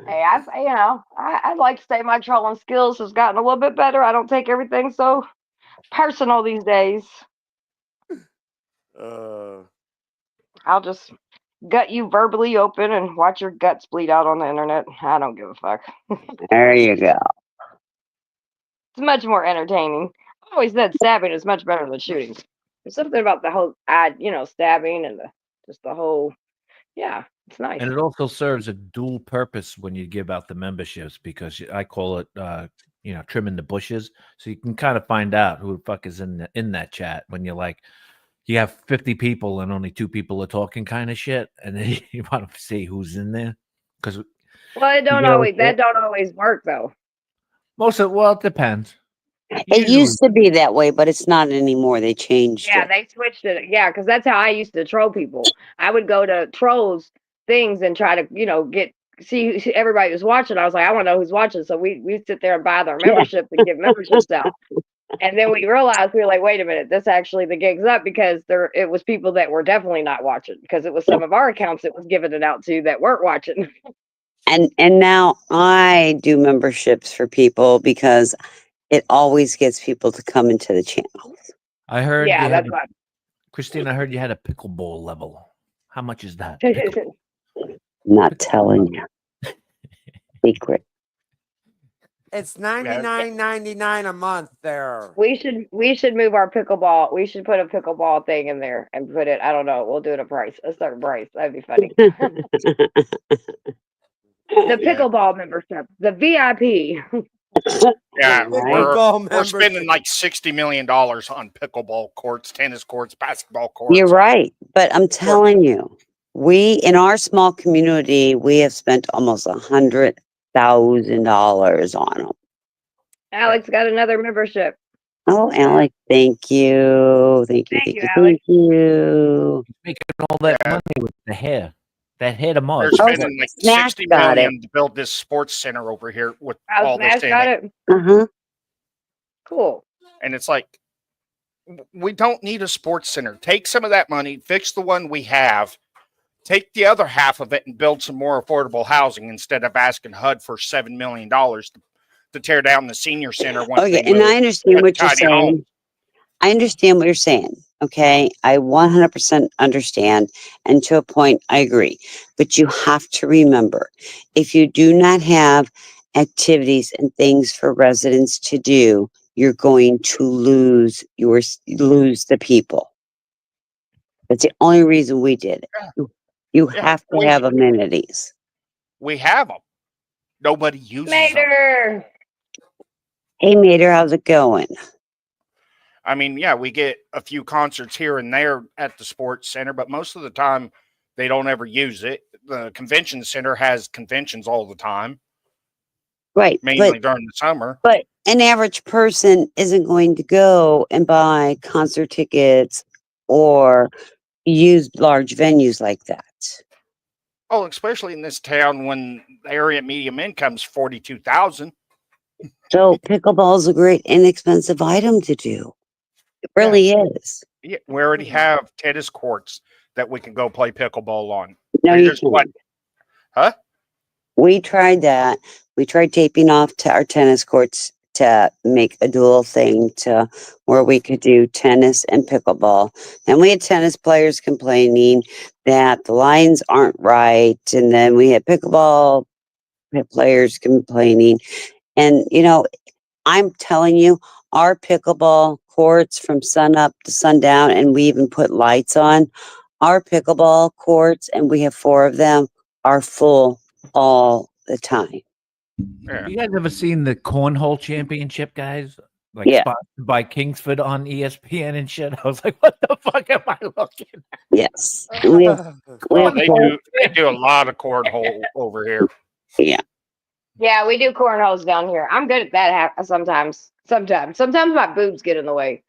hey, I'd like to say my trolling skills has gotten a little bit better. I don't take everything so personal these days. I'll just gut you verbally open and watch your guts bleed out on the internet. I don't give a fuck. There you go. It's much more entertaining. I always said stabbing is much better than shooting. There's something about the whole, stabbing and just the whole, yeah, it's nice. And it also serves a dual purpose when you give out the memberships, because I call it, trimming the bushes. So you can kind of find out who the fuck is in that chat when you're like, you have 50 people and only 2 people are talking kind of shit. And then you want to see who's in there. Because Well, that don't always work though. it depends. It used to be that way, but it's not anymore. They changed Yeah, it. they switched it. Yeah, because that's how I used to troll people. I would go to trolls things and try to, see who everybody was watching. I was like, I want to know who's watching. So we sit there and buy their memberships and give memberships out. And then we realized we were like, wait a minute, this actually the gig's up because it was people that were definitely not watching because it was some of our accounts that was giving it out to that weren't watching. And now I do memberships for people because it always gets people to come into the channel. I heard Yeah, you that's had what. Christine, I heard you had a pickleball level. How much is that? I'm not telling you. Secret. It's $99.99 a month there. We should move our pickleball. We should put a pickleball thing in there and put it. I don't know. We'll do it a certain price. That'd be funny. The pickleball membership, the VIP. Yeah, Pickleball we're spending membership. like $60 million on pickleball courts, tennis courts, basketball courts. You're right. But I'm telling you, we, in our small community, we have spent almost $100,000 on them. Alex got another membership. Oh, Alex, thank you. Thank you. Thank Thank you, you. Alex. Thank you. Making all that money with the hair. That hit them all. They're Oh, spending like Smash 60 got it. million to build this sports center over here with How all this Smash in got it. it. Uh-huh. Cool. And it's like, we don't need a sports center. Take some of that money, fix the one we have, take the other half of it and build some more affordable housing instead of asking HUD for $7 million to tear down the senior center once Okay, they and move I understand to what you're tiny homes. saying. I understand what you're saying. Okay. I 100% understand. And to a point, I agree. But you have to remember, if you do not have activities and things for residents to do, you're going to lose the people. That's the only reason we did it. You Yeah, have to have amenities. we have them. Nobody uses them. Mater. Hey, Mater, how's it going? I mean, yeah, we get a few concerts here and there at the sports center, but most of the time they don't ever use it. The convention center has conventions all the time, Right. mainly during the summer. But an average person isn't going to go and buy concert tickets or use large venues like that. Oh, especially in this town when the area medium income's 42,000. So pickleball is a great inexpensive item to do. It really is. Yeah, we already have tennis courts that we can go play pickleball on. No, They're you just what? can't. Huh? We tried that. We tried taping off to our tennis courts to make a dual thing to where we could do tennis and pickleball. And we had tennis players complaining that the lines aren't right. And then we had pickleball players complaining. And, I'm telling you, our pickleball courts from sun up to sundown, and we even put lights on, our pickleball courts, and we have 4 of them, are full all the time. Yeah. You guys ever seen the cornhole championship, guys? Like Yeah. sponsored by Kingsford on ESPN and shit. I was like, what the fuck am I looking at? Yes. We have They do a lot of cornhole over here. Yeah. Yeah, we do cornholes down here. I'm good at that sometimes. Sometimes my boobs get in the way.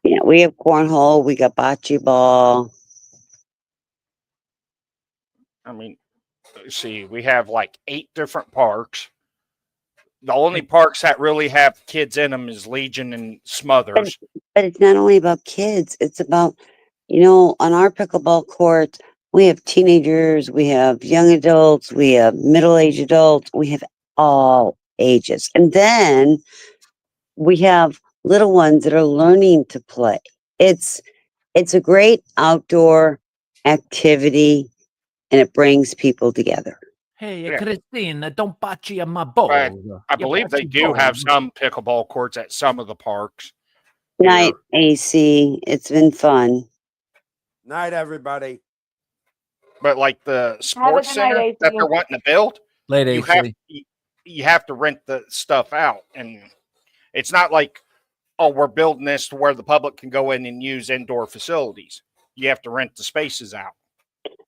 Yeah, we have cornhole, we got bocce ball. I mean, see, we have like 8 different parks. The only parks that really have kids in them is Legion and Smothers. But it's not only about kids, it's about, on our pickleball court, we have teenagers, we have young adults, we have middle-aged adults, we have all ages. And then we have little ones that are learning to play. It's a great outdoor activity and it brings people together. Hey, Yeah. Christine, don't bocce on my balls. I believe they do have some pickleball courts at some of the parks. Night, AC. It's been fun. Night, everybody. But like the sports good night, center AC. that they're wanting to build, Late you AC. have to rent the stuff out, and it's not like, oh, we're building this to where the public can go in and use indoor facilities. You have to rent the spaces out.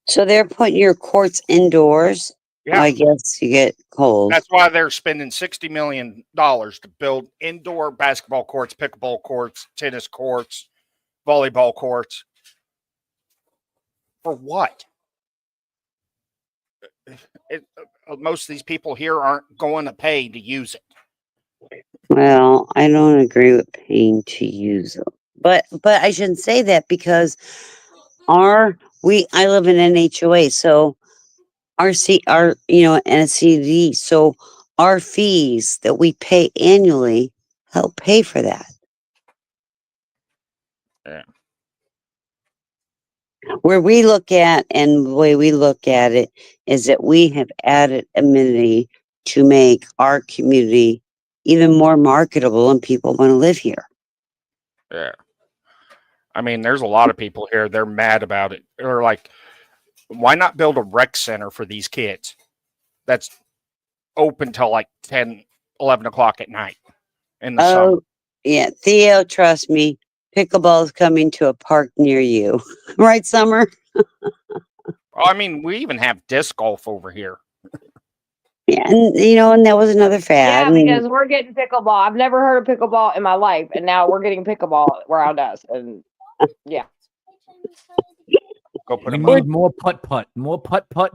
So they're putting your courts indoors. Yeah. I guess you get cold. That's why they're spending $60 million to build indoor basketball courts, pickleball courts, tennis courts, volleyball courts. For what? Most of these people here aren't going to pay to use it. Well, I don't agree with paying to use them. But I shouldn't say that because I live in an HOA, so our and a CD, so our fees that we pay annually help pay for that. Yeah. Where we look at, and the way we look at it is that we have added amenity to make our community even more marketable and people want to live here. Yeah. I mean, there's a lot of people here. They're mad about it. They're like, why not build a rec center for these kids that's open till like 10, 11 o'clock at night in the summer? Yeah. Theo, trust me, pickleball is coming to a park near you. Right, Summer? I mean, we even have disc golf over here. Yeah, and that was another fad. Yeah, because we're getting pickleball. I've never heard of pickleball in my life, and now we're getting pickleball around us. And yeah. Go put We them up. need more putt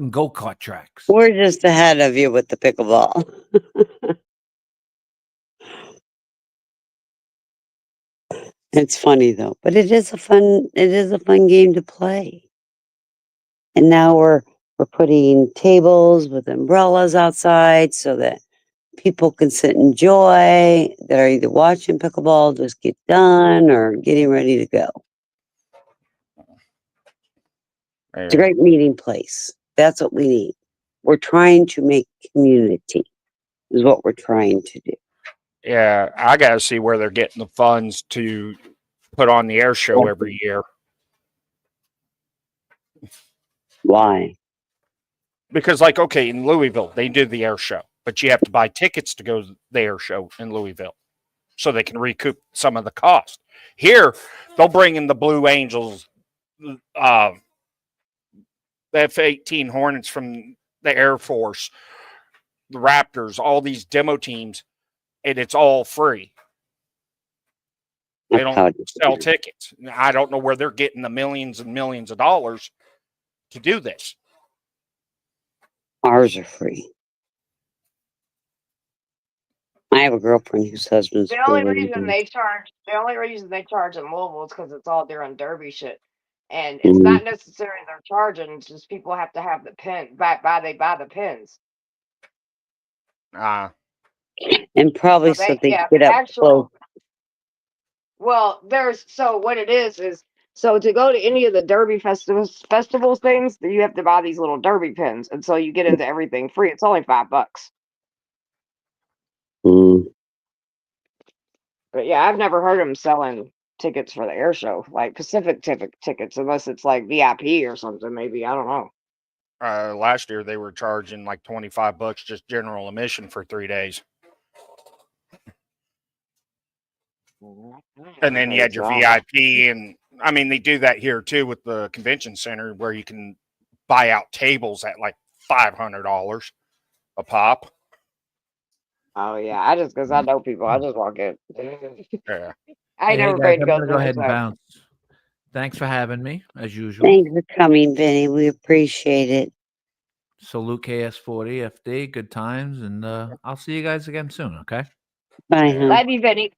and go kart tracks. We're just ahead of you with the pickleball. It's funny though, but it is a fun game to play. And now we're putting tables with umbrellas outside so that people can sit and enjoy that are either watching pickleball, just get done, or getting ready to go. It's a great meeting place. That's what we need. We're trying to make community is what we're trying to do. Yeah, I got to see where they're getting the funds to put on the air show every year. Why? Because, like, okay, in Louisville, they do the air show, but you have to buy tickets to go to the air show in Louisville so they can recoup some of the cost. Here, they'll bring in the Blue Angels, the F-18 Hornets from the Air Force, the Raptors, all these demo teams, and it's all free. They don't sell tickets. I don't know where they're getting the millions and millions of dollars to do this. Ours are free. I have a girlfriend whose husband's The only reason they charge in Louisville is because it's all during derby shit. And it's not necessarily they're charging, it's just people have to have the pin they buy the pins. And probably so they get up close. Well, what it is so to go to any of the derby festivals things, you have to buy these little derby pins, and so you get into everything free. It's only $5. But yeah, I've never heard them selling tickets for the air show, like Pacific tickets, unless it's like VIP or something. Maybe, I don't know. Last year they were charging like $25 just general admission for 3 days. And then you had your VIP, and I mean, they do that here too with the convention center where you can buy out tables at like $500 a pop. Oh yeah, because I know people, I just walk in. Yeah. I never guys, paid to I'm go gonna through go ahead and so. bounce. Thanks for having me, as usual. Thanks for coming, Benny. We appreciate it. Salute KS40 FD. Good times, and I'll see you guys again soon. Okay. Bye, Love you, Benny.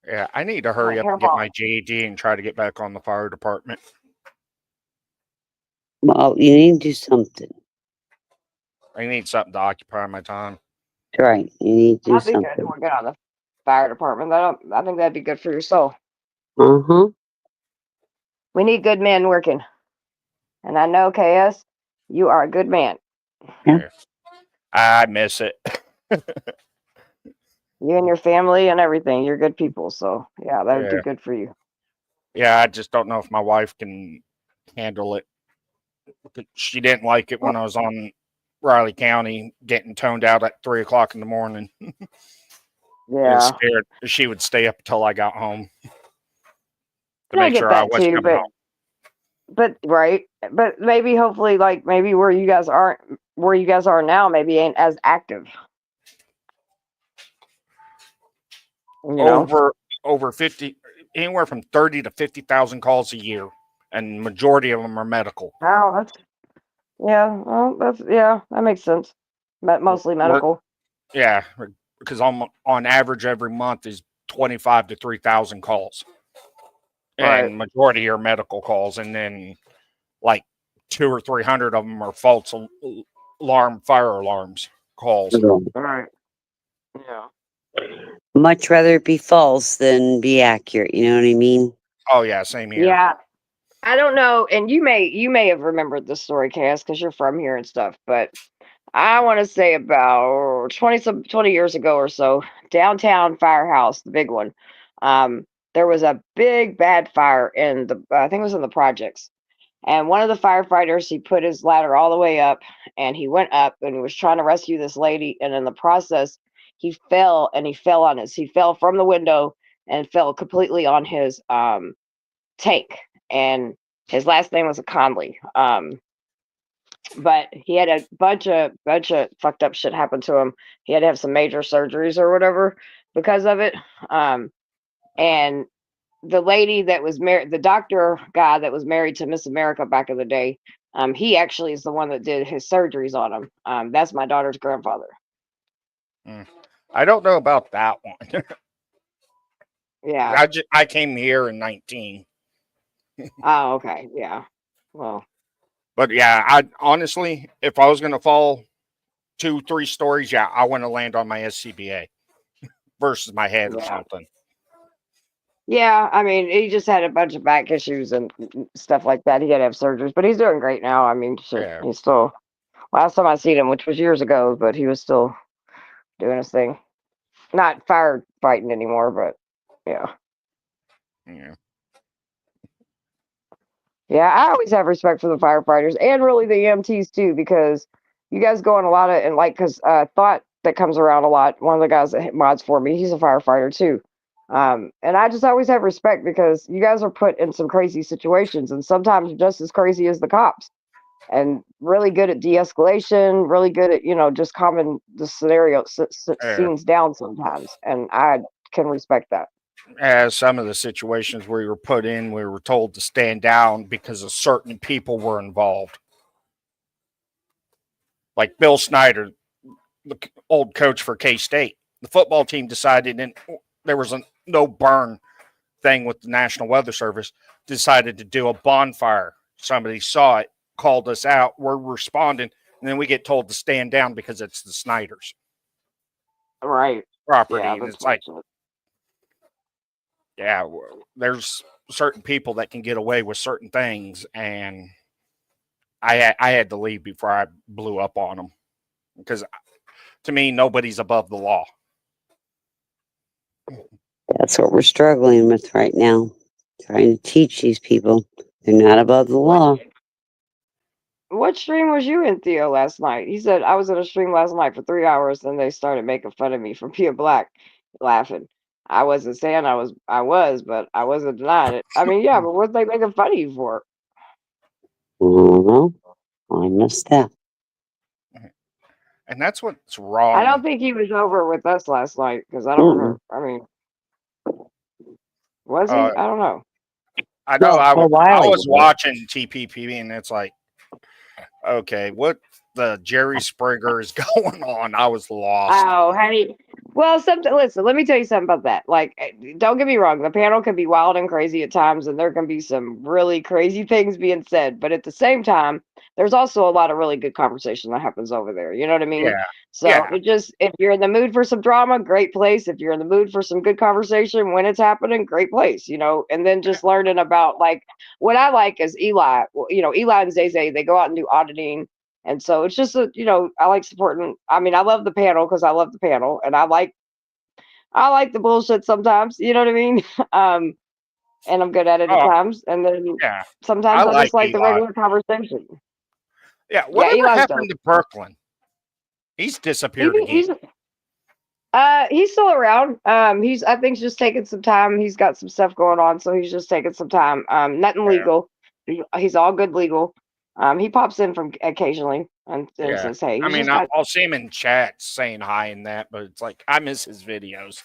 Yeah, I need to hurry up and get my GED and try to get back on the fire department. Well, you need to do something. I need something to occupy my time. That's right. You need to do I'll be good something. to get on the fire department. I think that'd be good for your soul. We need good men working. And I know, KS, you are a good man. Yeah. I miss it. You and your family and everything, you're good people. So, yeah, that would be Yeah. good for you. Yeah, I just don't know if my wife can handle it. She didn't like it when I was on Riley County getting toned out at 3 o'clock in the morning. Yeah. Scared she would stay up until I got home to I make get sure I that was too, coming home. but maybe hopefully, like, maybe where you guys are now maybe ain't as active. You know? Over 50, anywhere from 30 to 50,000 calls a year, and majority of them are medical. Oh, that makes sense. Mostly medical. Yeah, because on average every month is 25 to 3,000 calls, and majority are medical calls, and then like 200 or 300 of them are false fire alarms calls. Right. Yeah. Much rather it be false than be accurate. You know what I mean? Oh yeah, same here. Yeah. I don't know, and you may have remembered this story, Cass, because you're from here and stuff, but I want to say about 20 years ago or so, downtown Firehouse, the big one, there was a big bad fire in I think it was in the projects. And one of the firefighters, he put his ladder all the way up, and he went up and he was trying to rescue this lady. And in the process, he fell from the window and fell completely on his tank. And his last name was Conley. But he had a bunch of fucked up shit happen to him. He had to have some major surgeries or whatever because of it. And the lady that was married, the doctor guy that was married to Miss America back in the day, he actually is the one that did his surgeries on him. That's my daughter's grandfather. I don't know about that one. Yeah. I came here in 19. Oh, okay. Yeah. Well, But yeah, I honestly, if I was going to fall 2-3 stories, yeah, I want to land on my SCBA versus my head or yeah. something. Yeah, I mean, he just had a bunch of back issues and stuff like that. He had to have surgeries, but he's doing great now. I mean, shit, Yeah. he's still. Last time I seen him, which was years ago, but he was still doing his thing. Not firefighting anymore, but yeah. Yeah. Yeah, I always have respect for the firefighters and really the EMTs too, because you guys go on a lot of, and like, because Thought that comes around a lot, one of the guys that mods for me, he's a firefighter too. And I just always have respect because you guys are put in some crazy situations and sometimes just as crazy as the cops, and really good at de-escalation, really good at, just calming the scenario Yeah. scenes down sometimes. And I can respect that. As some of the situations we were put in, we were told to stand down because of certain people were involved. Like Bill Snyder, the old coach for K-State. The football team decided, and there was a no burn thing with the National Weather Service, decided to do a bonfire. Somebody saw it, called us out, we're responding, and then we get told to stand down because it's the Snyders Right. property. Yeah, And that's it's like, bullshit. yeah, there's certain people that can get away with certain things, and I had to leave before I blew up on them because to me nobody's above the law. That's what we're struggling with right now. Trying to teach these people they're not above the law. What stream was you in, Theo, last night? He said I was in a stream last night for 3 hours, and they started making fun of me for being black, laughing. I wasn't saying I was, but I wasn't denying it. I mean, yeah, but what they making fun of you for? Well, I missed that. And that's what's I wrong. don't think he was over with us last night because I don't remember. I mean, was he? I don't know. I know Well, I for a while he was was. watching TPP, and it's like, okay, what the Jerry Springer is going on? I was lost. Oh, honey. Well, listen, let me tell you something about that. Like, don't get me wrong, the panel can be wild and crazy at times, and there can be some really crazy things being said. But at the same time, there's also a lot of really good conversation that happens over there. You know what I mean? Yeah. So Yeah. it just, if you're in the mood for some drama, great place. If you're in the mood for some good conversation when it's happening, great place, and then just learning about, like, what I like is Eli. Well, Eli and Zay, they go out and do auditing. And so it's just I like supporting. I mean, I love the panel because I love the panel, and I like the bullshit sometimes. You know what I mean? And I'm good at it at Oh, times. And then yeah. sometimes I like just like the Eli. regular conversation. Yeah. Yeah, Whatever Eli's happened dope. to Brooklyn? He's disappeared again. He's still around. I think he's just taking some time. He's got some stuff going on, so he's just taking some time. Nothing legal. He's all good legal. He pops in from occasionally and Yeah. says, "Hey." I mean, I'll see him in chat saying hi and that, but it's like I miss his videos.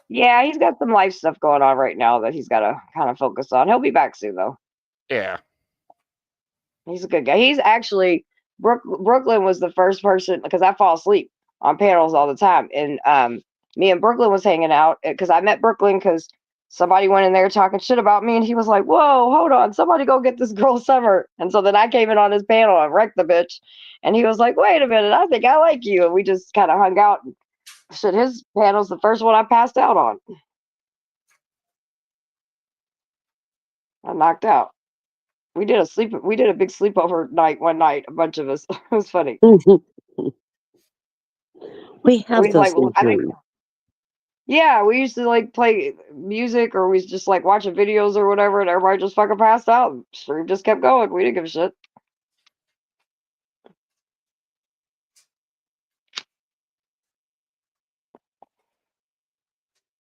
Yeah, he's got some life stuff going on right now that he's got to kind of focus on. He'll be back soon, though. Yeah. He's a good guy. He's actually Brooklyn was the first person because I fall asleep on panels all the time, and me and Brooklyn was hanging out because I met Brooklyn because somebody went in there talking shit about me, and he was like, "Whoa, hold on, somebody go get this girl Summer." And so then I came in on his panel and wrecked the bitch, and he was like, "Wait a minute, I think I like you," and we just kind of hung out. Shit, his panel's the first one I passed out on. I knocked out. We did a big sleepover night one night, a bunch of us. It was funny. We have We those I think, things. yeah, we used to like play music or we just like watching videos or whatever, and everybody just fucking passed out. Stream just kept going. We didn't give a shit.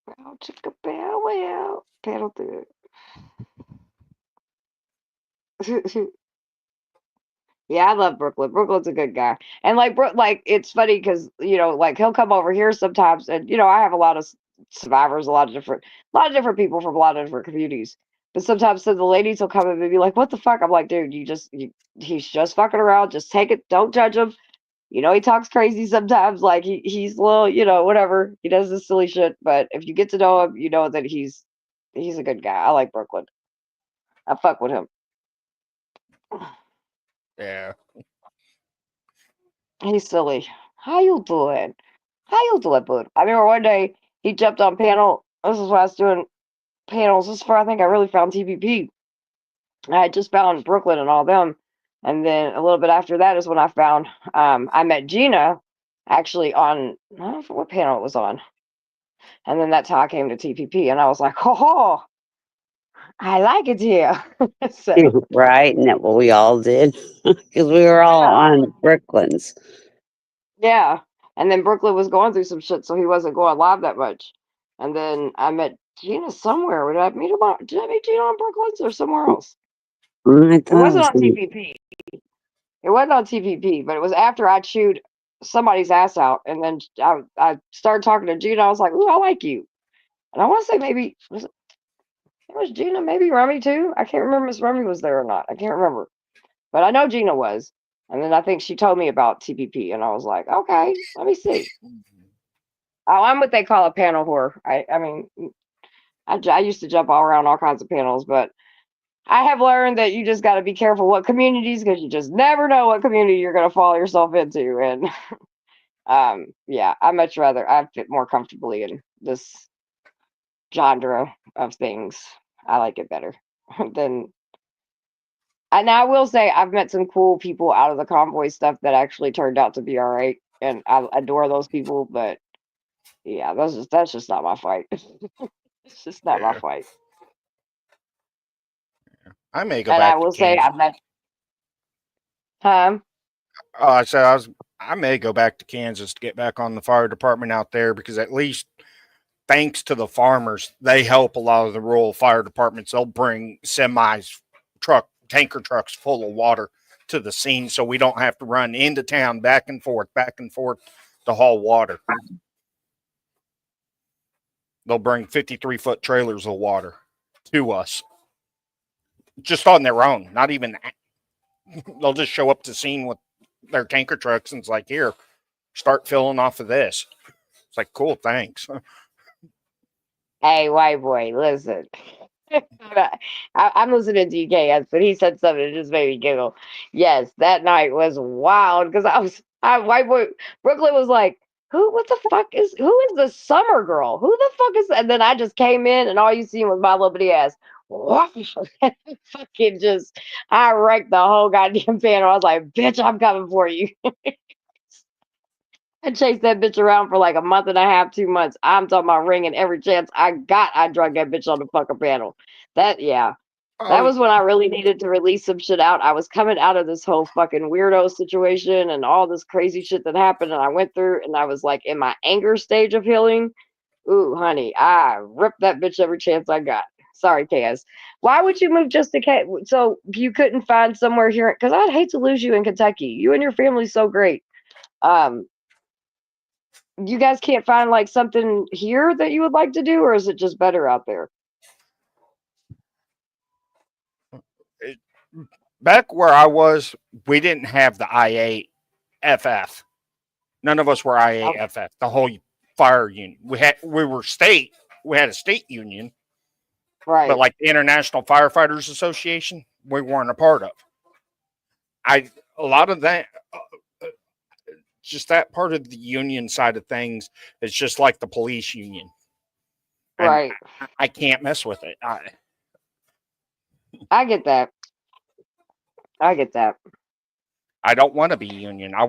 Bow chicka bow wow. Paddle through it. Yeah, I love Brooklyn. Brooklyn's a good guy. And like it's funny because like he'll come over here sometimes and I have a lot of survivors, a lot of different people from a lot of different communities. But sometimes the ladies will come and be like, "What the fuck?" I'm like, "Dude, he's just fucking around. Just take it. Don't judge him. You know, he talks crazy sometimes. Like he's a little, whatever. He does this silly shit. But if you get to know him, you know that he's a good guy. I like Brooklyn. I fuck with him. Yeah. He's silly. How you doing? How you doing, bud? I remember one day he jumped on panel. This is when I was doing panels. This is where I think I really found TPP. I had just found Brooklyn and all them. And then a little bit after that is when I found, I met Gina actually on, I don't know what panel it was on. And then that's how I came to TPP. And I was like, oh, I like it here. So, Right, and that what we all did because we were all yeah. on Brooklyn's. Yeah. And then Brooklyn was going through some shit, so he wasn't going live that much. And then I met Gina somewhere. Did I meet Gina on Brooklyn's or somewhere else? I It thought it wasn't was on TPP. It wasn't on TPP, but it was after I chewed somebody's ass out, and then I started talking to Gina. I was like, "Ooh, I like you," and I want to say maybe it was Gina, maybe Rummy too. I can't remember if Rummy was there or not. I can't remember, but I know Gina was. And then I think she told me about TPP, and I was like, "Okay, let me see." Oh, I'm what they call a panel whore. I mean, I used to jump all around all kinds of panels, but I have learned that you just got to be careful what communities, because you just never know what community you're going to fall yourself into. And yeah, I fit more comfortably in this genre of things. I like it better than. And I will say I've met some cool people out of the convoy stuff that actually turned out to be all right, and I adore those people. But yeah, that's just not my fight. It's just not my Yeah. fight. I may go And I back to will say Kansas. I've met. Huh? I said I may go back to Kansas to get back on the fire department out there because at least thanks to the farmers, they help a lot of the rural fire departments. They'll bring semis, tanker trucks full of water to the scene so we don't have to run into town back and forth to haul water. They'll bring 53-foot trailers of water to us just on their own, not even. They'll just show up to the scene with their tanker trucks and it's like, here, start filling off of this. It's like, cool, thanks. Hey, white boy, listen. I'm listening to DKS, but he said something that just made me giggle. Yes, that night was wild because white boy, Brooklyn was like, what the fuck who is the summer girl? Who the fuck is, and then I just came in and all you seen was my little bitty ass. What? Fucking just, I wrecked the whole goddamn panel. I was like, bitch, I'm coming for you. I chased that bitch around for like a month and a half, 2 months. I'm talking about ringing every chance I got. I drug that bitch on the fucking panel. Yeah. That Oh, was when I really needed to release some shit out. I was coming out of this whole fucking weirdo situation and all this crazy shit that happened and I went through and I was like in my anger stage of healing. Ooh, honey, I ripped that bitch every chance I got. Sorry, Kaz. Why would you move just to so you couldn't find somewhere here? Because I'd hate to lose you in Kentucky. You and your family's so great. Um, you guys can't find like something here that you would like to do, or is it just better out there? back where I was, we didn't have the IAFF. None of us were Okay. IAFF. The whole fire union. We were state. We had a state union, Right. but like the International Firefighters Association, we weren't a part of. A lot of that, just that part of the union side of things is just like the police union, and Right. I can't mess with it. I get that. I get that. I don't want to be union. I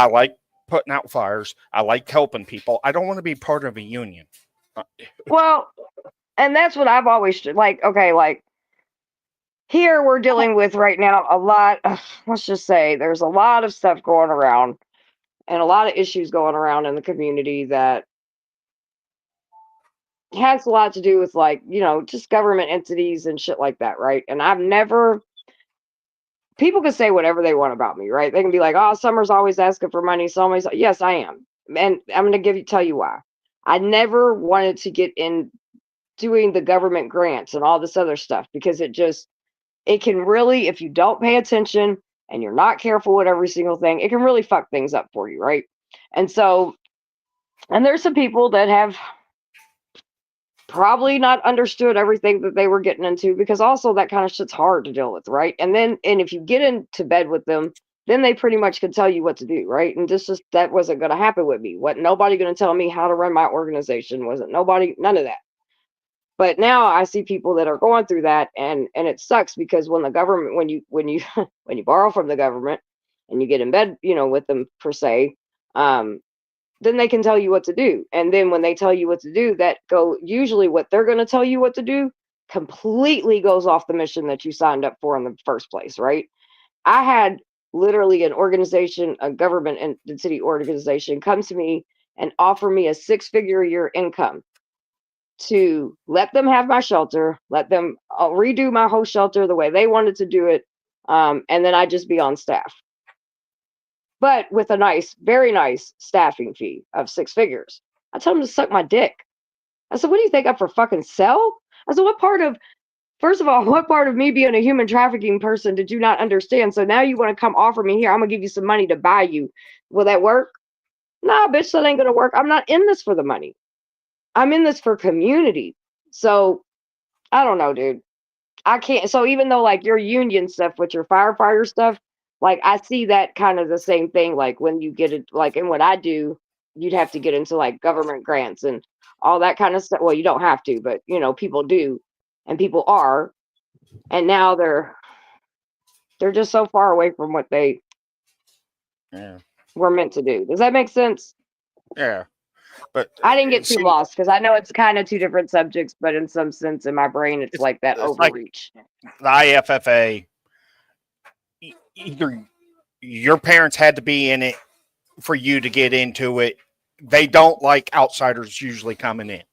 like putting out fires. I like helping people. I don't want to be part of a union. Well, and that's what I've always like. Okay, like here we're dealing with right now a lot. Let's just say there's a lot of stuff going around and a lot of issues going around in the community that has a lot to do with like just government entities and shit like that, right? And I've never people can say whatever they want about me, right? They can be like, "Oh, Summer's always asking for money." So always, yes, I am, and I'm going to tell you why. I never wanted to get in doing the government grants and all this other stuff because it can really, if you don't pay attention and you're not careful with every single thing, it can really fuck things up for you, right? And so, and there's some people that have probably not understood everything that they were getting into, because also that kind of shit's hard to deal with, right? And if you get into bed with them, then they pretty much can tell you what to do, right? And that wasn't going to happen with me. Wasn't nobody going to tell me how to run my organization? None of that. But now I see people that are going through that, and it sucks, because when the government, when you when you borrow from the government and you get in bed, with them per se, then they can tell you what to do. And then when they tell you what to do, usually what they're going to tell you what to do completely goes off the mission that you signed up for in the first place, right? I had literally an organization, a government and city organization, come to me and offer me a 6-figure a year income to let them have my shelter, let them redo my whole shelter the way they wanted to do it, and then I'd just be on staff. But with a nice, very nice staffing fee of 6 figures. I told them to suck my dick. I said, what do you think I'm for fucking sell? I said, first of all, what part of me being a human trafficking person did you not understand? So now you want to come offer me, here, I'm going to give you some money to buy you. Will that work? Nah, bitch, that ain't going to work. I'm not in this for the money. I'm in this for community. So I don't know, dude. I can't. So even though like your union stuff with your firefighter stuff, like I see that kind of the same thing. Like when you get it, like in what I do, you'd have to get into like government grants and all that kind of stuff. Well, you don't have to, but people do, and people are, and now they're just so far away from what they were meant to do. Does that make sense? Yeah. But I didn't get too lost, because I know it's kind of two different subjects, but in some sense in my brain, it's like that overreach. Like the IFFA, either your parents had to be in it for you to get into it. They don't like outsiders usually coming in.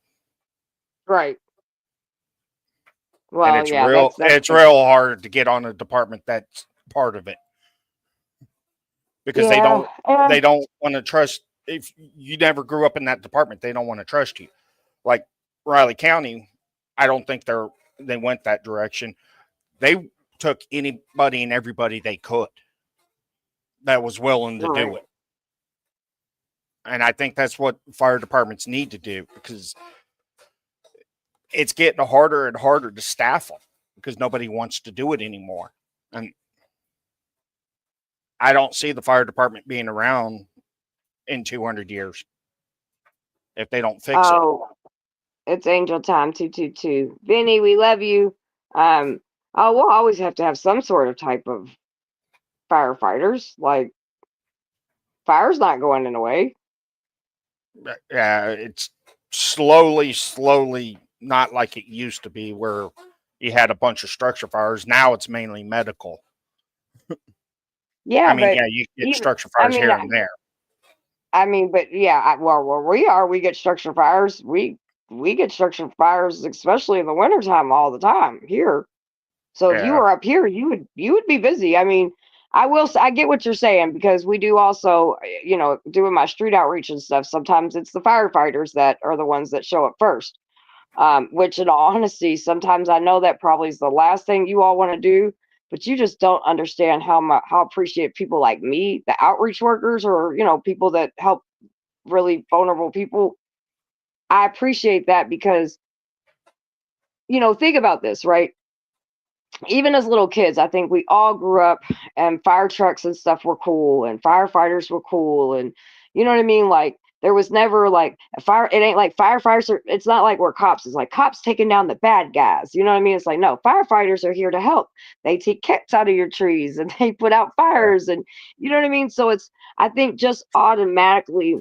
Right. Well, and it's real hard to get on a department that's part of it, because they don't want to trust. If you never grew up in that department, they don't want to trust you. Like Riley County, I don't think they went that direction. They took anybody and everybody they could that was willing to do it. And I think that's what fire departments need to do, because it's getting harder and harder to staff them, because nobody wants to do it anymore. And I don't see the fire department being around in 200 years if they don't fix it. It's Angel Time 222. Vinny, we love you. We'll always have to have some sort of type of firefighters. Like, fire's not going away. Yeah, it's slowly not like it used to be, where you had a bunch of structure fires. Now it's mainly medical. Yeah, you get structure fires here and there. But yeah, where we get structure fires. We get structure fires, especially in the wintertime, all the time here. So if you were up here, you would be busy. I mean, I get what you're saying, because we do also, doing my street outreach and stuff, sometimes it's the firefighters that are the ones that show up first. Which in all honesty, sometimes I know that probably is the last thing you all want to do, but you just don't understand how appreciative people like me, the outreach workers, or, people that help really vulnerable people. I appreciate that, because, think about this, right? Even as little kids, I think we all grew up and fire trucks and stuff were cool, and firefighters were cool. And you know what I mean? Like, there was never like a fire. It ain't like firefighters. It's not like we're cops. It's like cops taking down the bad guys. You know what I mean? It's like, no, firefighters are here to help. They take cats out of your trees and they put out fires, and you know what I mean? So I think just automatically,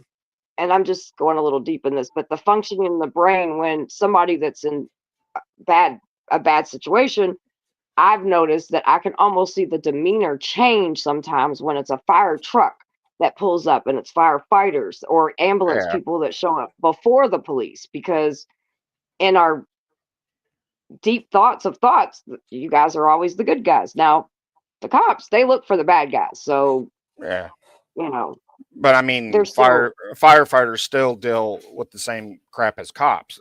and I'm just going a little deep in this, but the functioning in the brain when somebody that's in a bad situation, I've noticed that I can almost see the demeanor change sometimes when it's a fire truck that pulls up and it's firefighters or ambulance people that show up before the police, because in our deep thoughts, you guys are always the good guys. Now, the cops, they look for the bad guys. So, But I mean, They're still, firefighters still deal with the same crap as cops.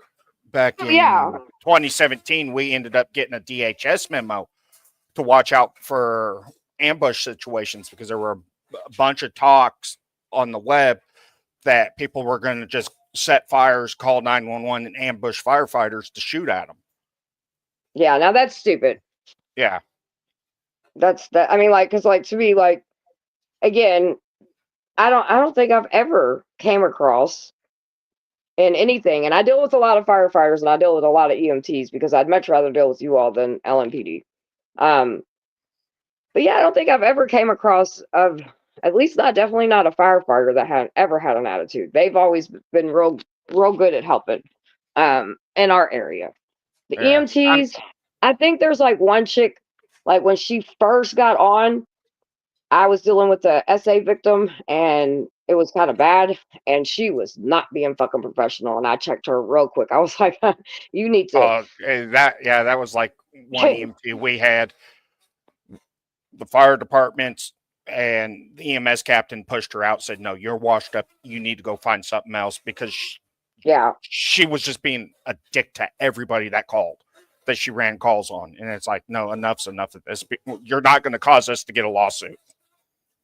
Back yeah, in 2017, we ended up getting a DHS memo to watch out for ambush situations because there were a bunch of talks on the web that people were going to just set fires, call 911, and ambush firefighters to shoot at them. yeah. Now that's stupid. Yeah. That's that. I mean, like, because like to me, like again, I don't think I've ever came across in anything, and I deal with a lot of firefighters and I deal with a lot of EMTs because I'd much rather deal with you all than LMPD. Um, but yeah, I don't think I've ever came across of at least not definitely not a firefighter that had ever had an attitude. They've always been real good at helping in our area. The Yeah. EMTs, I think there's like one chick, like when she first got on, I was dealing with a SA victim and it was kind of bad and she was not being fucking professional and I checked her real quick. I was like, you need to That was like one EMT we had. The fire departments and the EMS captain pushed her out, said, "No, you're washed up. You need to go find something else," because she was just being a dick to everybody that called, that she ran calls on. And it's like, no, enough's enough of this. You're not going to cause us to get a lawsuit.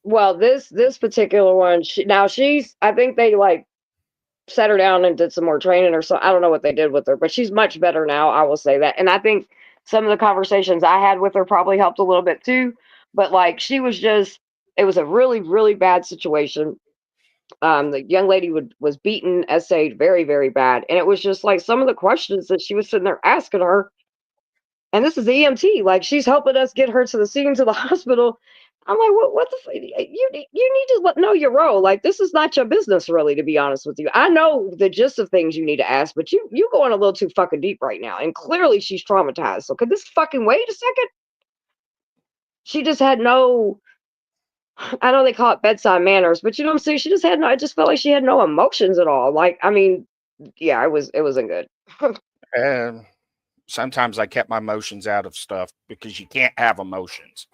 Well, this particular one, she's I think they like set her down and did some more training or so. I don't know what they did with her, but she's much better now. I will say that. And I think some of the conversations I had with her probably helped a little bit too. But like she was just, it was a really, really bad situation. The young lady was beaten, essayed very, very bad. And it was just like some of the questions that she was sitting there asking her. And this is EMT, like she's helping us get her to the scene to the hospital. I'm like, what the you need to know your role. Like this is not your business, really, to be honest with you. I know the gist of things you need to ask, but you going a little too fucking deep right now. And clearly she's traumatized. So could this fucking wait a second? She just had no. I know they call it bedside manners, but you know what I'm saying. She just had no. I just felt like she had no emotions at all. Like I mean, yeah, it wasn't good. And sometimes I kept my emotions out of stuff because you can't have emotions.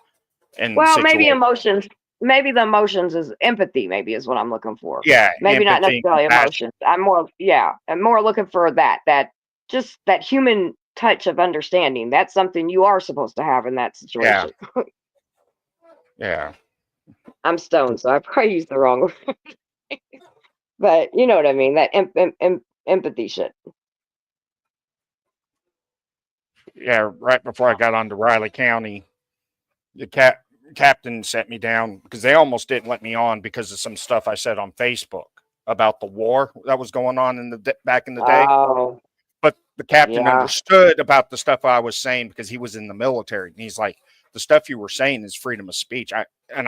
Well, maybe emotions. Maybe the emotions is empathy. Maybe is what I'm looking for. Yeah, Maybe not empathy, necessarily compassion. emotions. I'm more looking for that just that human touch of understanding. That's something you are supposed to have in that Yeah, situation. yeah. I'm stoned, so I probably used the wrong word. But you know what I mean. That empathy shit. Yeah, right before I got on to Riley County, the captain set me down because they almost didn't let me on because of some stuff I said on Facebook about the war that was going on in the back in the day. Oh, But the captain yeah. understood about the stuff I was saying because he was in the military, and he's like, "The stuff you were saying is freedom of speech." I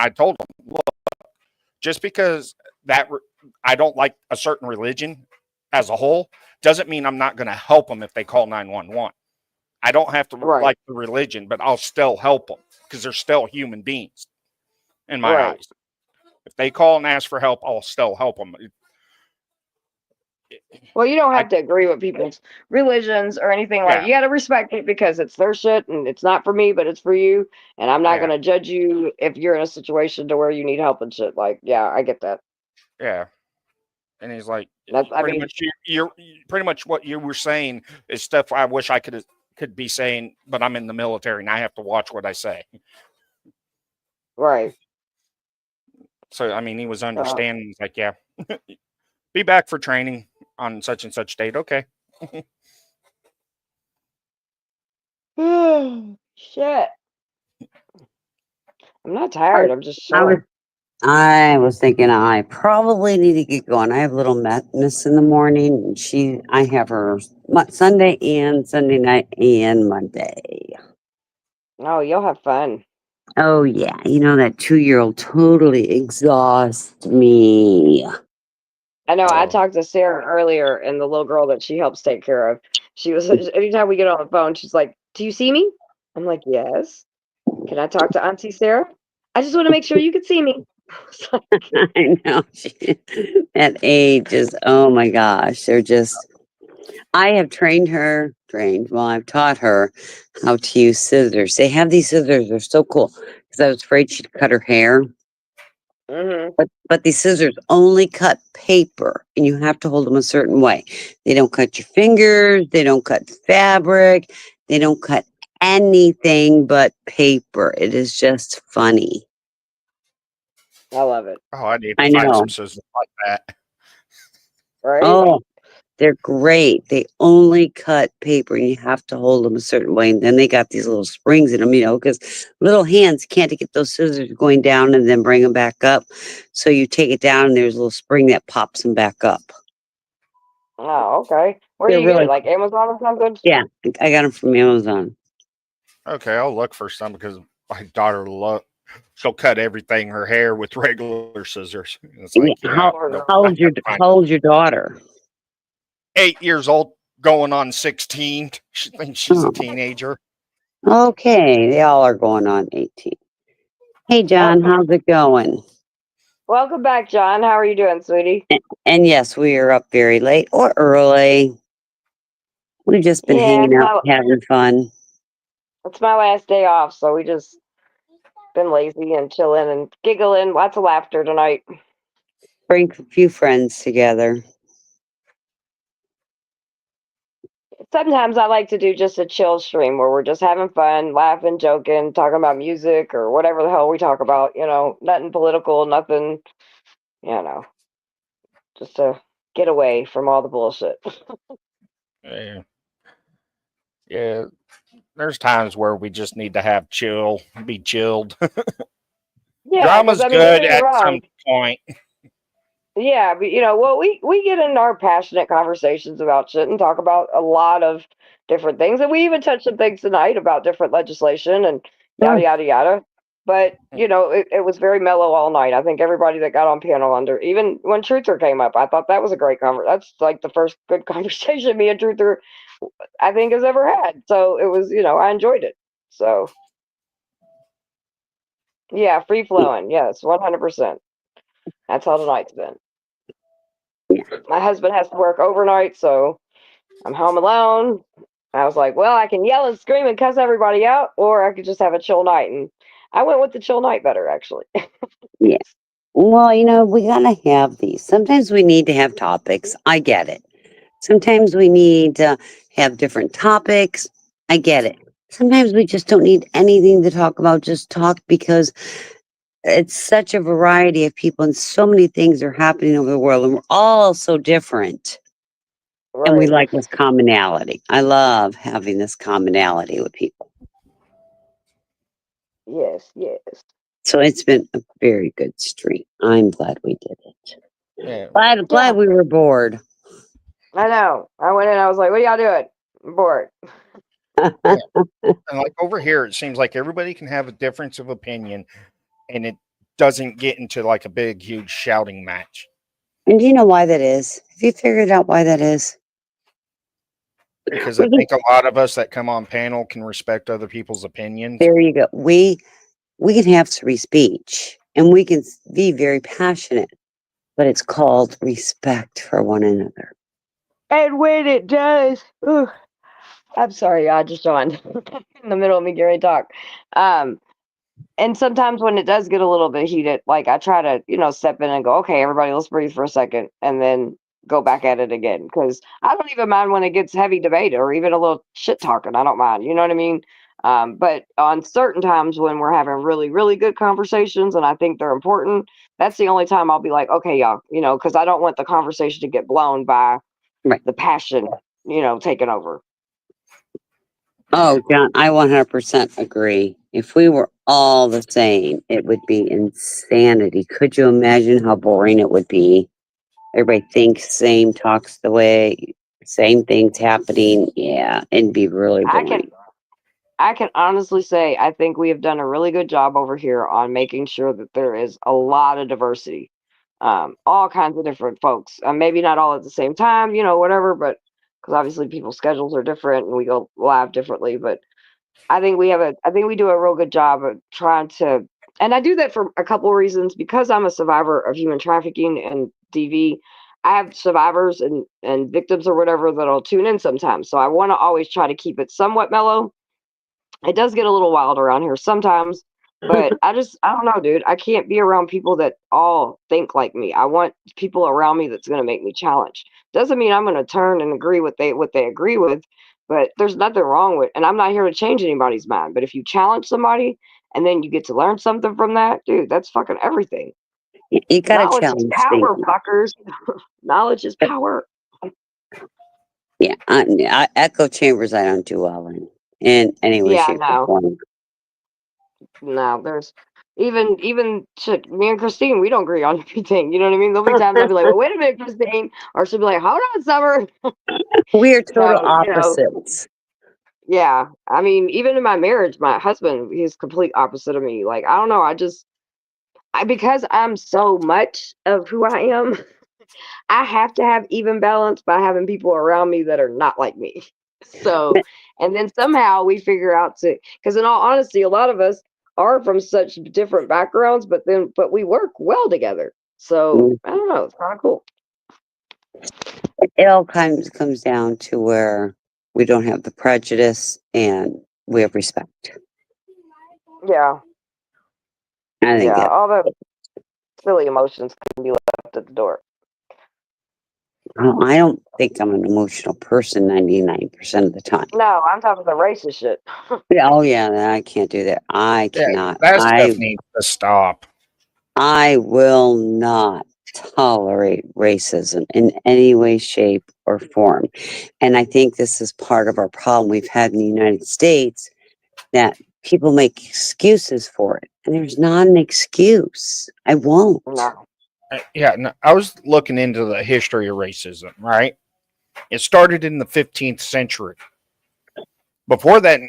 told him, "Look, just because I don't like a certain religion as a whole doesn't mean I'm not going to help them if they call 911. I don't have to Right. like the religion, but I'll still help them because they're still human beings in my Right. eyes. If they call and ask for help, I'll still help them." Well, you don't have to agree with people's religions or anything like. Yeah, You got to respect it because it's their shit and it's not for me, but it's for you. And I'm not yeah, gonna judge you if you're in a situation to where you need help and shit. Like, yeah, I get that. yeah. And he's like, That's, I pretty mean, much you're pretty much what you were saying is stuff I wish I could be saying, but I'm in the military and I have to watch what I say. right. So I mean, he was Uh, understanding. He's like, yeah, be back for training on such and such date. Okay. shit. I'm not tired. I'm just I was sore. I was thinking I probably need to get going. I have little Miss in the morning. And I have her Sunday and Sunday night and Monday. Oh, you'll have fun. Oh yeah, you know that 2-year-old totally exhausts me. I know. I Oh, talked to Sarah earlier, and the little girl that she helps take care of. She was anytime we get on the phone, she's like, "Do you see me?" I'm like, "Yes." Can I talk to Auntie Sarah? I just want to make sure you can see me. I know at age is oh my gosh, they're just. I have I've taught her how to use scissors. They have these scissors, they're so cool because I was afraid she'd cut her hair. But these scissors only cut paper, and you have to hold them a certain way. They don't cut your fingers. They don't cut fabric. They don't cut anything but paper. It is just funny. I love it. Oh, I need to I find some know. scissors like that. Right? Oh, they're great. They only cut paper, and you have to hold them a certain way. And then they got these little springs in them, because little hands can't get those scissors going down and then bring them back up. So you take it down, and there's a little spring that pops them back up. Oh, okay. Where do They're you get really, it? Like Amazon or something? yeah, I got them from Amazon. Okay, I'll look for some because my daughter she'll cut everything her hair with regular scissors. It's Yeah, like, yeah, no, how I old's your have to find how old's your daughter? 8 years old, going on 16. She thinks she's a Oh, teenager. okay, they all are going on 18. Hey, John, how's it going? Welcome back, John. How are you doing, sweetie? And yes, we are up very late or early. We've just been Yeah, hanging out, having fun. it's my last day off, so we just been lazy and chilling and giggling. Lots of laughter tonight. Bring a few friends together. Sometimes I like to do just a chill stream where we're just having fun, laughing, joking, talking about music or whatever the hell we talk about. Nothing political, nothing, you know, just to get away from all the bullshit. Yeah. Yeah. There's times where we just need to have chill, be chilled. Yeah, because Drama's I mean, don't good get me at wrong. some point. Yeah, but well, we get in our passionate conversations about shit and talk about a lot of different things, and we even touched some things tonight about different legislation and yada Sure. yada yada. But it was very mellow all night. I think everybody that got on panel even when Truther came up, I thought that was a great conversation. That's like the first good conversation me and Truther I think has ever had. So it was, I enjoyed it. So yeah, free flowing. Yes, 100%. That's how tonight's been. My husband has to work overnight, so I'm home alone. I was like, well, I can yell and scream and cuss everybody out, or I could just have a chill night. And I went with the chill night better, actually. Yeah. Well, we gotta have these. Sometimes we need to have topics. I get it. Sometimes we need to have different topics. I get it. Sometimes we just don't need anything to talk about. Just talk because it's such a variety of people and so many things are happening over the world and we're all so different. And we Right. like this commonality. I love having this commonality with people. Yes, yes. So it's been a very good stream. I'm glad we did it. Yeah. Glad Yeah, we were bored. I know. I went in, I was like, what are y'all doing? I'm bored. Yeah. And like over here, it seems like everybody can have a difference of opinion and it doesn't get into like a big, huge shouting match. And do you know why that is? Have you figured out why that is? Because I think a lot of us that come on panel can respect other people's opinions. There you go. We can have free speech and we can be very passionate, but it's called respect for one another. And when it does, I'm sorry, I just yawned in the middle of me getting ready to talk. And sometimes when it does get a little bit heated, like I try to, step in and go, okay, everybody, let's breathe for a second, and then go back at it again. Because I don't even mind when it gets heavy debate or even a little shit talking. I don't mind. You know what I mean? But on certain times when we're having really, really good conversations and I think they're important, that's the only time I'll be like, okay, y'all, because I don't want the conversation to get blown by Right. the passion, taking over. Oh, John, I 100% agree. If we were all the same, it would be insanity. Could you imagine how boring it would be? Everybody thinks same, talks the way, same things happening. Yeah, it'd be really boring. I can honestly say I think we have done a really good job over here on making sure that there is a lot of diversity, all kinds of different folks. Maybe not all at the same time, whatever, but because obviously people's schedules are different and we go live differently. But I think we do a real good job of trying to, and I do that for a couple of reasons because I'm a survivor of human trafficking and DV. I have survivors and victims or whatever that'll tune in sometimes. So I want to always try to keep it somewhat mellow. It does get a little wild around here sometimes, But I don't know, dude. I can't be around people that all think like me. I want people around me that's going to make me challenge. Doesn't mean I'm going to turn and agree with what they agree with, but there's nothing wrong with. And I'm not here to change anybody's mind. But if you challenge somebody and then you get to learn something from that, dude, that's fucking everything. You got to Knowledge is challenge power, thinking. fuckers. Knowledge is power. Yeah, echo chambers I don't do well in any way, Yeah, shape, or no, form. no. There's even shit. Me and Christine, we don't agree on everything. You know what I mean? There'll be times I'll be like, "Well, wait a minute, Christine," or she'll be like, "Hold on, Summer." We are total So opposites. yeah. I mean, even in my marriage, my husband, he's complete opposite of me. Like, I don't know. Because I'm so much of who I am, I have to have even balance by having people around me that are not like me. So, and then somehow we figure out because in all honesty, a lot of us are from such different backgrounds, but we work well together. So, Mm. I don't know. It's kind of cool. It all comes down to where we don't have the prejudice and we have respect. Yeah. I think Yeah. that. All the silly emotions can be left at the door. I don't think I'm an emotional person 99% of the time. No, I'm talking the racist shit. Oh yeah, I can't do that. I Yeah, cannot. that stuff needs to stop. I will not tolerate racism in any way, shape, or form. And I think this is part of our problem we've had in the United States, that people make excuses for it. And there's not an excuse. I won't. No. Yeah, no, I was looking into the history of racism, right? It started in the 15th century. Before that,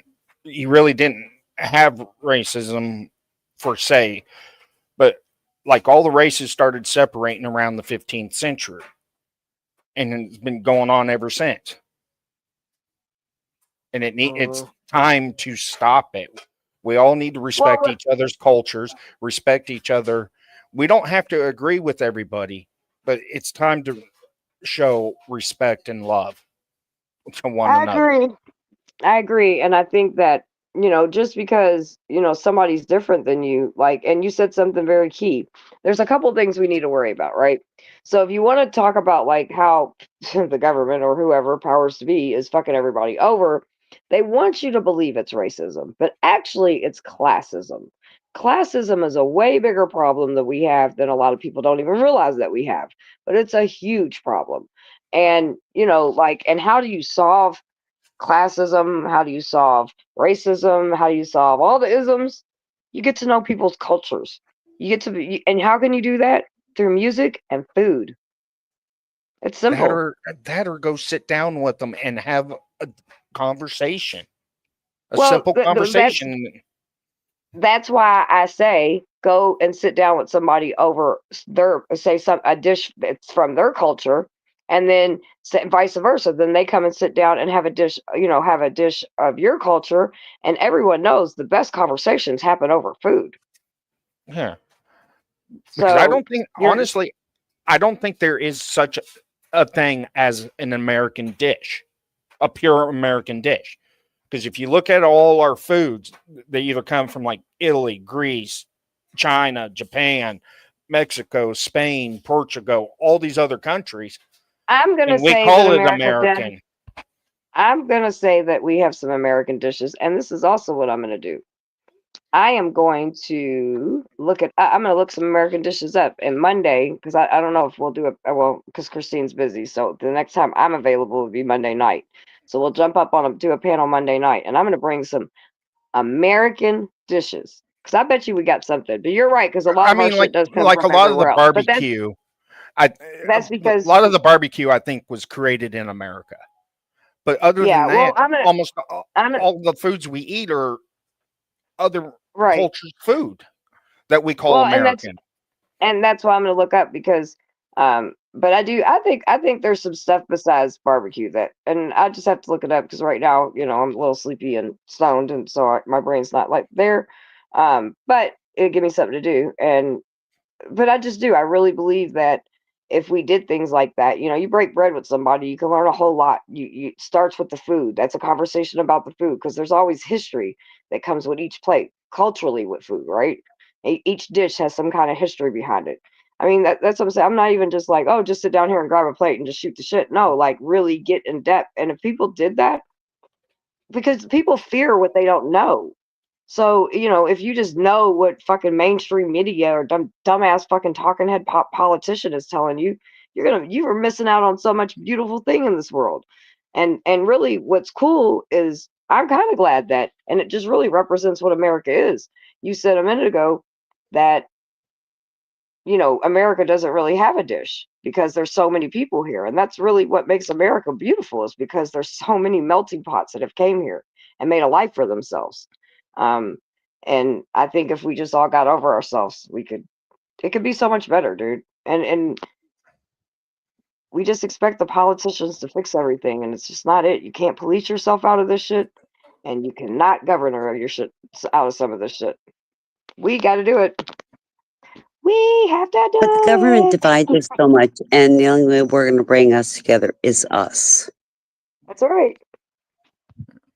you really didn't have racism per se, but like all the races started separating around the 15th century, and it's been going on ever since. And it's time to stop it. We all need to respect Well, each other's cultures, respect each other. We don't have to agree with everybody, but it's time to show respect and love to one I another. agree. I agree. And I think that, just because, somebody's different than you, like, and you said something very key. There's a couple things we need to worry about, right? So if you want to talk about like how the government or whoever powers to be is fucking everybody over, they want you to believe it's racism, but actually it's classism. Classism is a way bigger problem that we have than a lot of people don't even realize that we have, but it's a huge problem. And, like, and how do you solve classism? How do you solve racism? How do you solve all the isms? You get to know people's cultures. You get to be, and how can you do that? Through music and food. It's simple. That or go sit down with them and have a conversation. A Well, simple conversation. that's why I say go and sit down with somebody over a dish that's from their culture, and then vice versa. Then they come and sit down and have a dish, have a dish of your culture, and everyone knows the best conversations happen over food. Yeah. Because I So don't think, you're honestly, I don't think there is such a thing as an American dish, a pure American dish. Because if you look at all our foods, they either come from like Italy, Greece, China, Japan, Mexico, Spain, Portugal, all these other countries, I'm gonna and we say that call it America does. American. I'm gonna say that we have some American dishes, and this is also what I'm gonna do. I am going to I'm going to look some American dishes up. And Monday, because I don't know if we'll do it. Well, because Christine's busy. So the next time I'm available will be Monday night. So we'll jump up do a panel Monday night. And I'm going to bring some American dishes. Because I bet you we got something. But you're right, because a lot I of our mean, shit does come like a from lot of the everywhere else. But barbecue, a that's because, lot of the barbecue, I think, was created in America. But other than yeah, well, that, almost all the foods we eat are other right. cultures' food that we call Well, American. and that's why I'm going to look up because but I think there's some stuff besides barbecue that, and I just have to look it up because right now, I'm a little sleepy and stoned, and so my brain's not like there. But it'll give me something to do, but I just do. I really believe that if we did things like that, you break bread with somebody, you can learn a whole lot. It starts with the food. That's a conversation about the food because there's always history that comes with each plate. culturally with food, right? Each dish has some kind of history behind it. I mean, that's what I'm saying. I'm not even just like, oh, just sit down here and grab a plate and just shoot the shit. No, like really get in depth. And if people did that, because people fear what they don't know. So, if you just know what fucking mainstream media or dumbass fucking talking head politician is telling you, you are missing out on so much beautiful thing in this world. And really what's cool is I'm kind of glad that, and it just really represents what America is. You said a minute ago that America doesn't really have a dish because there's so many people here. And that's really what makes America beautiful, is because there's so many melting pots that have came here and made a life for themselves. And I think if we just all got over ourselves, it could be so much better, dude. And we just expect the politicians to fix everything, and it's just not it. You can't police yourself out of this shit, and you cannot governor your shit out of some of this shit. We got to do it. We have to do But the government it. divides us so much, and the only way we're going to bring us together is us. That's right.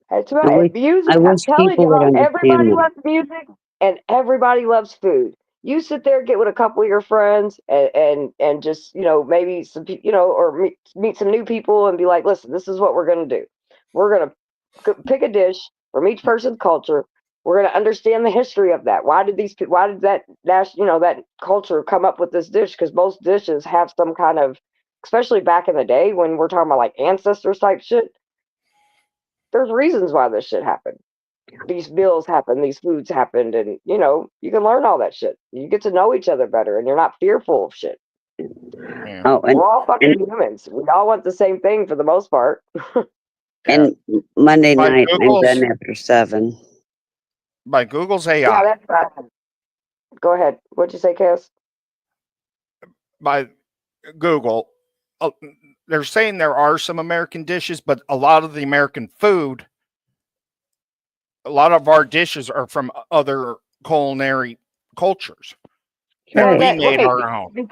That's I right. wish, And music, I I'm wish telling people would y'all, understand everybody that. loves music and everybody loves food. You sit there, get with a couple of your friends, and just maybe some or meet some new people and be like, listen, this is what we're gonna do. We're gonna pick a dish from each person's culture. We're gonna understand the history of that. Why did that that culture come up with this dish? Because most dishes have some kind of, especially back in the day when we're talking about like ancestors type shit. There's reasons why this shit happened. These bills happen, these foods happened, and you can learn all that shit. You get to know each other better, and you're not fearful of shit. Yeah. Oh, We're all and fucking humans. We all want the same thing for the most part. Yeah. and Monday By night I'm Google's done after 7. by Google's Yeah, AI. that's fine. Go ahead. What'd you say, Cass? By Google, uh, they're saying there are some American dishes, but a lot of the American food, a lot of our dishes are from other culinary cultures, and Well, Right. we that made right. our own.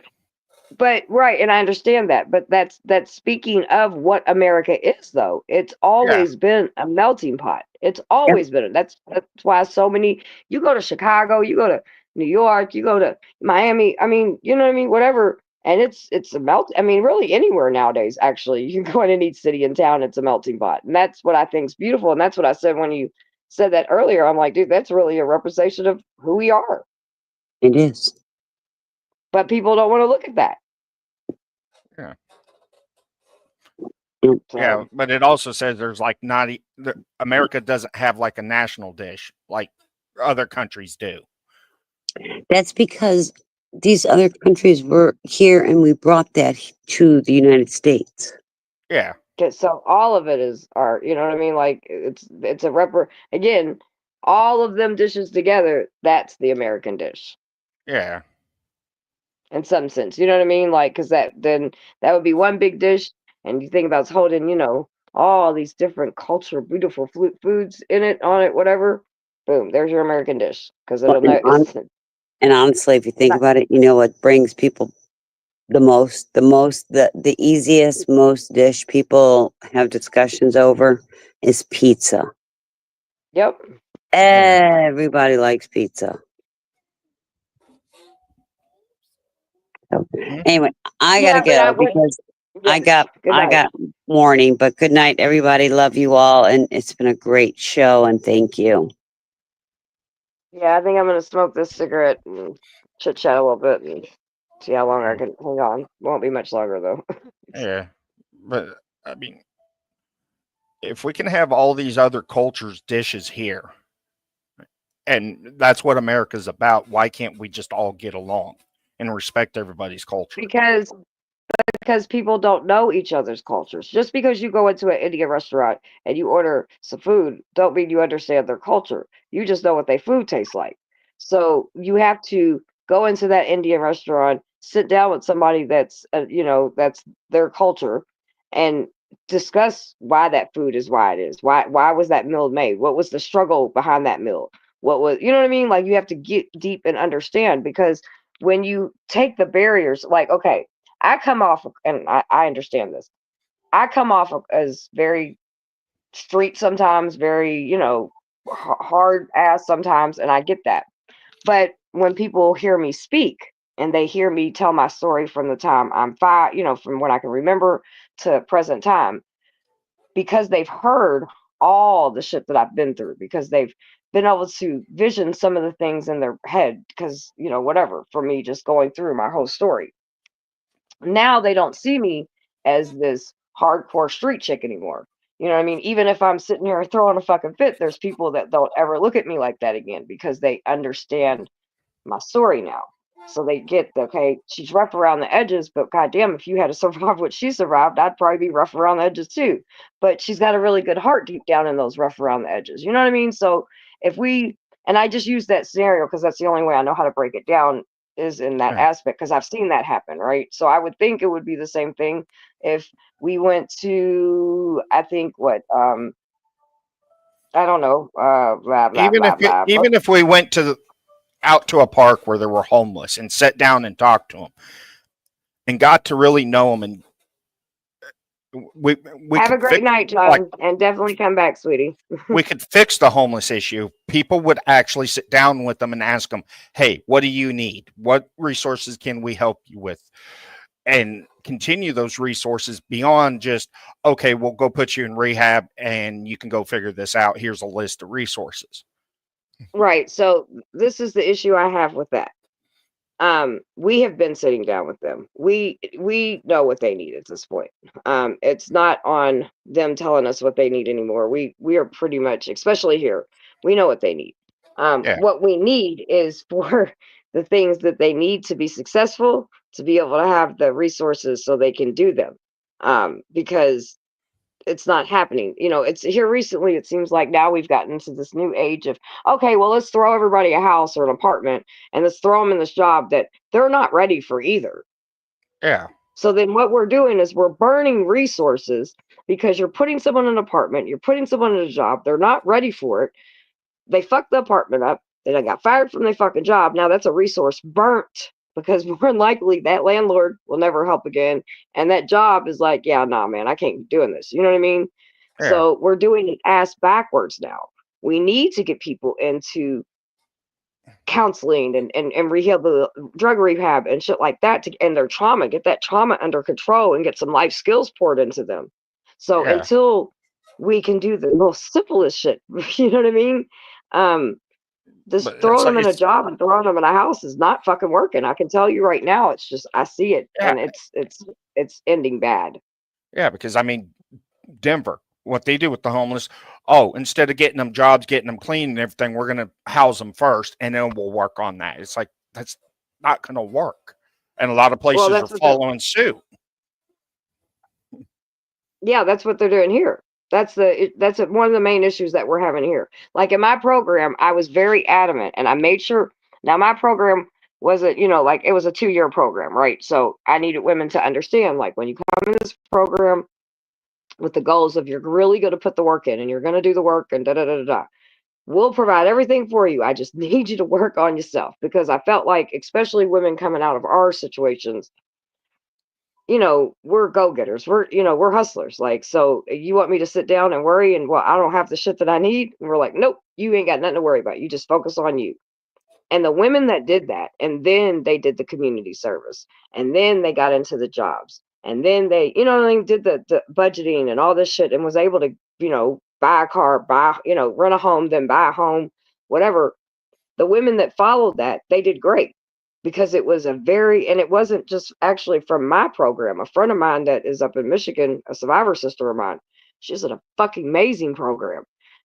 But right, and I understand that. But that's speaking of what America is, though. It's Yeah, always been a melting pot. It's Yep. always been. That's why so many. You go to Chicago, you go to New York, you go to Miami. I mean, you know what I mean? Whatever. And it's a melt. I mean, really anywhere nowadays. Actually, you can go in any city and town. It's a melting pot, and that's what I think is beautiful. And that's what I said when you said that earlier. I'm like, dude, that's really a representation of who we are. It is. But people don't want to look at that. yeah, Yep. yeah. So But it also says there's like not America doesn't have like a national dish like other countries do. That's because these other countries were here and we brought that to the United States. Yeah, so all of it is art, you know what I mean? Like it's a again, all of them dishes together, that's the American dish yeah, in some sense. You know what I mean? Like because that would be one big dish, and you think about it's holding, all these different culture, beautiful foods in it, on it, whatever. Boom, there's your American dish because Well, it'll know it's and honestly, if you think not. about it, what brings people the easiest, most dish people have discussions over is pizza. Yep. yeah. Everybody likes pizza. So, Mhm. anyway, I gotta Yeah, but I go would. because Yes. Good I night. got warning. But good night, everybody. Love you all, and it's been a great show. And thank you. Yeah, I think I'm gonna smoke this cigarette and chit chat a little bit and see how long I can hang on. Won't be much longer though. Yeah, but I mean, if we can have all these other cultures' dishes here, and that's what America's about, why can't we just all get along and respect everybody's culture? Because people don't know each other's cultures. Just because you go into an Indian restaurant and you order some food, don't mean you understand their culture. You just know what their food tastes like. So you have to go into that Indian restaurant, sit down with somebody that's their culture, and discuss why that food is why it is. Why was that meal made? What was the struggle behind that meal? What was, you know what I mean? Like you have to get deep and understand, because when you take the barriers, like, okay, I come off, and I understand this. I come off as very street sometimes, very, hard ass sometimes, and I get that. But when people hear me speak and they hear me tell my story from the time I'm 5, from when I can remember to present time, because they've heard all the shit that I've been through, because they've been able to vision some of the things in their head, because, whatever, for me just going through my whole story. Now they don't see me as this hardcore street chick anymore. You know what I mean? Even if I'm sitting here throwing a fucking fit, there's people that don't ever look at me like that again because they understand my story now. So they get okay, she's rough around the edges, but goddamn, if you had to survive what she survived, I'd probably be rough around the edges too. But she's got a really good heart deep down in those rough around the edges. You know what I mean? So if we, and I just use that scenario because that's the only way I know how to break it down is in that Yeah. aspect, because I've seen that happen, right? So I would think it would be the same thing if we went to, I think what, I don't know, blah blah Even blah if blah. even if we went out to a park where there were homeless and sat down and talked to them and got to really know them, and we Have a could great fix, night, like, John, and definitely come back, sweetie. we could fix the homeless issue. People would actually sit down with them and ask them, "Hey, what do you need? What resources can we help you with?" And continue those resources beyond just, okay, we'll go put you in rehab and you can go figure this out. Here's a list of resources. Right. So this is the issue I have with that. We have been sitting down with them. We know what they need at this point. It's not on them telling us what they need anymore. We are pretty much, especially here, we know what they need. Yeah. What we need is for the things that they need to be successful, to be able to have the resources so they can do them. Because it's not happening. It's here recently. It seems like now we've gotten into this new age of, okay, well, let's throw everybody a house or an apartment and let's throw them in this job that they're not ready for either. Yeah. So then what we're doing is we're burning resources because you're putting someone in an apartment, you're putting someone in a job, they're not ready for it. They fucked the apartment up. Then I got fired from their fucking job. Now that's a resource burnt because more than likely that landlord will never help again. And that job is like, yeah, nah, man, I can't keep doing this. You know what I mean? Yeah. So we're doing it ass backwards now. We need to get people into counseling and rehab, drug rehab and shit like that to end their trauma, get that trauma under control and get some life skills poured into them. So Yeah. until we can do the most simplest shit, you know what I mean? Just But throwing it's them like, in a job and throwing them in a house is not fucking working. I can tell you right now. It's just I see it, yeah. and it's ending bad. Yeah. Because I mean, Denver, what they do with the homeless, oh, instead of getting them jobs, getting them clean and everything, we're going to house them first and then we'll work on that. It's like, that's not going to work. And a lot of Well, places are that's what they're following suit. yeah, that's what they're doing here. That's one of the main issues that we're having here. Like in my program, I was very adamant, and I made sure. Now my program wasn't, like it was a 2-year program, right? So I needed women to understand, like when you come in this program with the goals of you're really going to put the work in and you're going to do the work and da da da da da. We'll provide everything for you. I just need you to work on yourself because I felt like, especially women coming out of our situations, we're go-getters. We're hustlers. Like, so you want me to sit down and worry and well, I don't have the shit that I need. And we're like, nope, you ain't got nothing to worry about. You just focus on you. And the women that did that, and then they did the community service, and then they got into the jobs, and then they, they did the budgeting and all this shit and was able to, buy a car, rent a home, then buy a home, whatever. The women that followed that, they did great because it was and it wasn't just actually from my program. A friend of mine that is up in Michigan, a survivor sister of mine, she's in a fucking amazing program.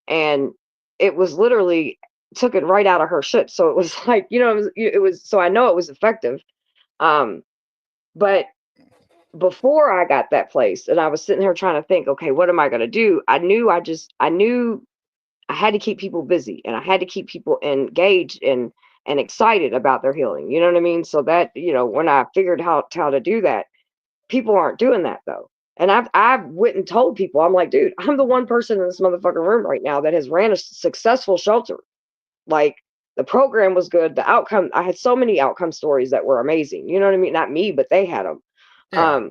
And it was literally took it right out of her shit. So it was like, so I know it was effective. But before I got that place and I was sitting here trying to think, okay, what am I going to do? I knew I had to keep people busy and I had to keep people engaged and excited about their healing. You know what I mean? So that, when I figured how to do that, people aren't doing that though. And I've went and told people, I'm like, dude, I'm the one person in this motherfucking room right now that has ran a successful shelter. Like the program was good. The outcome, I had so many outcome stories that were amazing. You know what I mean? Not me, but they had them. Yeah.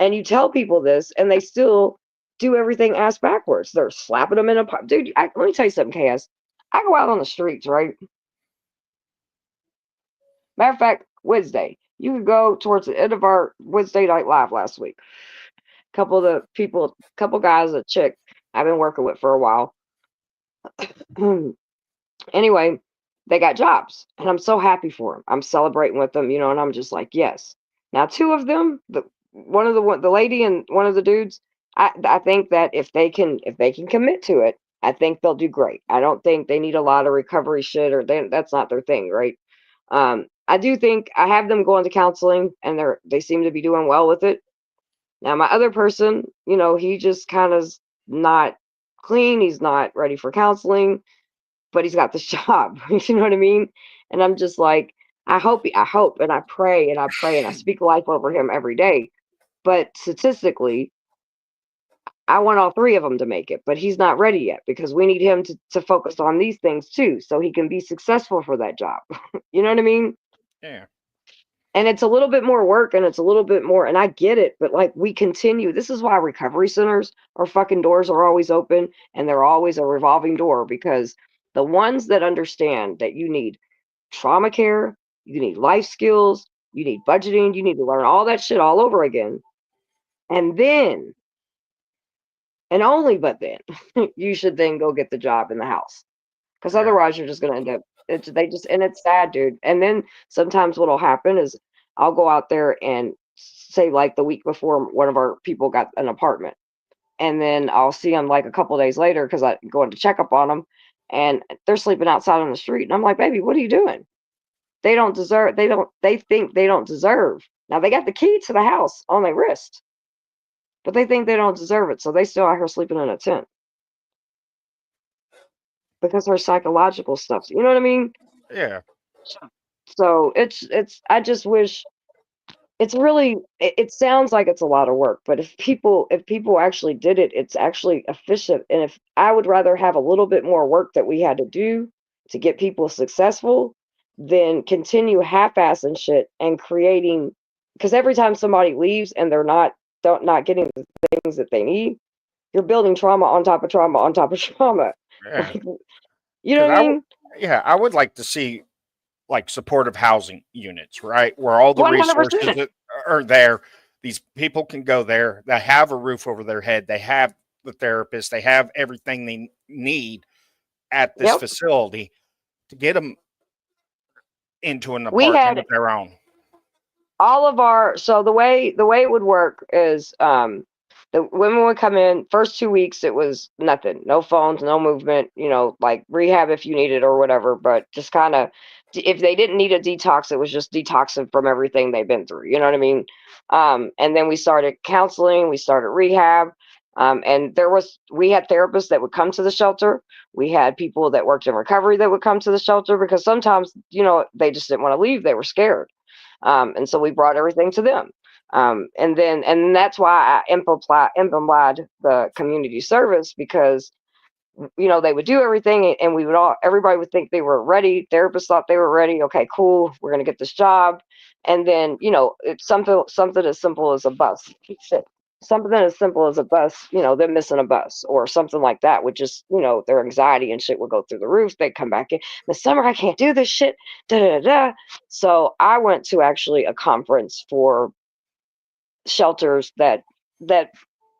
And you tell people this and they still do everything ass backwards. They're slapping them in a dude. Let me tell you something, KS. I go out on the streets, right? Matter of fact, Wednesday. You could go towards the end of our Wednesday night live last week. Couple guys, a chick I've been working with for a while. Anyway, they got jobs, and I'm so happy for them. I'm celebrating with them, and I'm just like, yes. Now, two of them, the lady and one of the dudes, I think that if they can commit to it, I think they'll do great. I don't think they need a lot of recovery shit, or that's not their thing, right? I do think I have them going to counseling, and they seem to be doing well with it. Now, my other person, he just kind of not clean. He's not ready for counseling, but he's got this job. You know what I mean? And I'm just like, I hope, and I pray, and I speak life over him every day. But statistically, I want all three of them to make it, but he's not ready yet because we need him to focus on these things too, so he can be successful for that job. You know what I mean? Yeah. And it's a little bit more work, and it's a little bit more, and I get it, but like we continue. This is why recovery centers are fucking doors are always open, and they're always a revolving door, because the ones that understand that you need trauma care, you need life skills, you need budgeting, you need to learn all that shit all over again. And then, and only but then, you should then go get the job in the house. Because otherwise you're just gonna end up and it's sad, dude. And then sometimes what'll happen is I'll go out there and say like the week before one of our people got an apartment. And then I'll see them like a couple days later because I going to check up on them, and they're sleeping outside on the street. And I'm like, baby, what are you doing? They don't deserve they think they don't deserve. Now they got the key to the house on their wrist, but they think they don't deserve it. So they still out here sleeping in a tent. Because her psychological stuff. You know what I mean? Yeah. So it's I just wish it's really it sounds like it's a lot of work, but if people actually did it, it's actually efficient. And if I would rather have a little bit more work that we had to do to get people successful than continue half-assing shit and creating, because every time somebody leaves and they're not getting the things that they need, you're building trauma on top of trauma on top of trauma. Yeah. You know what I mean? I would like to see like supportive housing units, right? Where all the 100%. resources that are there, these people can go there, they have a roof over their head, they have the therapist, they have everything they need at this facility to get them into an apartment of their own. All of our, so the way it would work is the women would come in. First 2 weeks it was nothing, no phones, no movement, like rehab if you needed or whatever, but just kind of, if they didn't need a detox, it was just detoxing from everything they've been through, you know what I mean? And then we started counseling, we started rehab, and we had therapists that would come to the shelter. We had people that worked in recovery that would come to the shelter because sometimes they just didn't want to leave, they were scared. And so we brought everything to them. And that's why I implemented the community service, because they would do everything, and everybody would think they were ready. Therapists thought they were ready. Okay, cool, we're gonna get this job. And then it's something as simple as a bus. Something as simple as a bus, them missing a bus or something like that would just, their anxiety and shit would go through the roof. They'd come back in the summer. I can't do this shit. Da, da, da. So I went to actually a conference for shelters that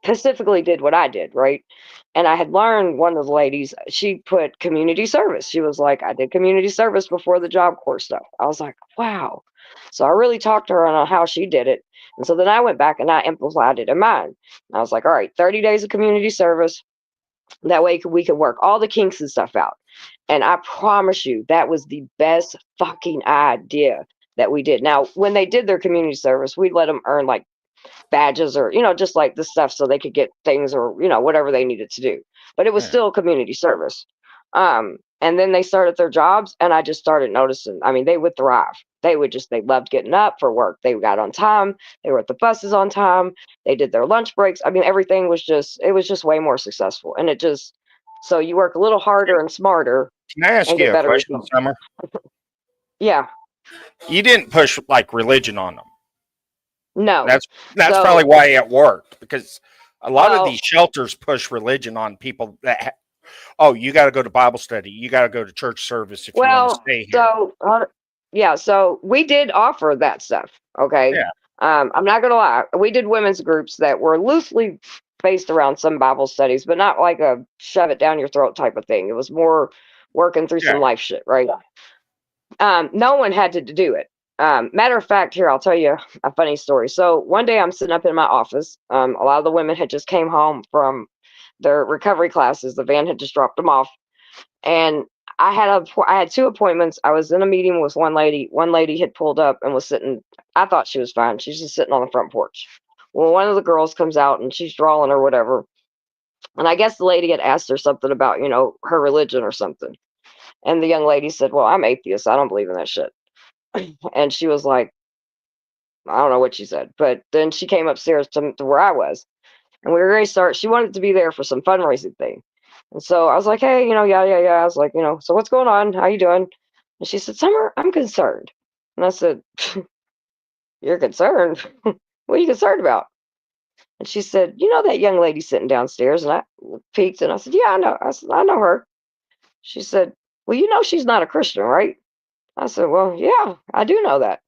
specifically did what I did, right? And I had learned, one of the ladies, she put community service. She was like, I did community service before the Job Corps stuff. I was like, wow. So I really talked to her on how she did it. And so then I went back and I implemented it in mine. And I was like, all right, 30 days of community service. That way we could work all the kinks and stuff out. And I promise you, that was the best fucking idea that we did. Now, when they did their community service, we'd let them earn like badges or, just like this stuff so they could get things or, whatever they needed to do. But it was still community service. And then they started their jobs, and I just started noticing, I mean, they would thrive. They loved getting up for work. They got on time. They were at the buses on time. They did their lunch breaks. I mean, everything was just way more successful. And so you work a little harder and smarter. Can I ask you a question, Summer? Yeah. You didn't push like religion on them. No. That's probably why it worked, because A lot of Well, these shelters push religion on people that, oh, you got to go to Bible study. You got to go to church service if you want to well, stay here. so yeah, so we did offer that stuff. Okay. Yeah. I'm not gonna lie. We did women's groups that were loosely based around some Bible studies, but not like a shove it down your throat type of thing. It was more working through some Yeah. life shit, right? No one had to do it. Matter of fact, here I'll tell you a funny story. So one day I'm sitting up in my office. A lot of the women had just came home from their recovery classes. The van had just dropped them off, and I had two appointments. I was in a meeting with one lady. One lady had pulled up and was sitting. I thought she was fine. She's just sitting on the front porch. Well, one of the girls comes out and she's drawing or whatever. And I guess the lady had asked her something about, her religion or something. And the young lady said, "Well, I'm atheist. I don't believe in that shit." And she was like, I don't know what she said. But then she came upstairs to where I was. And we were going to start. She wanted to be there for some fundraising thing. And so I was like, "Hey, yeah, yeah, yeah." I was like, "So what's going on? How you doing?" And she said, "Summer, I'm concerned." And I said, "You're concerned? What are you concerned about?" And she said, "You know that young lady sitting downstairs?" And I peeked and I said, "Yeah, I know." I said, "I know her." She said, "Well, she's not a Christian, right?" I said, "Well, yeah, I do know that."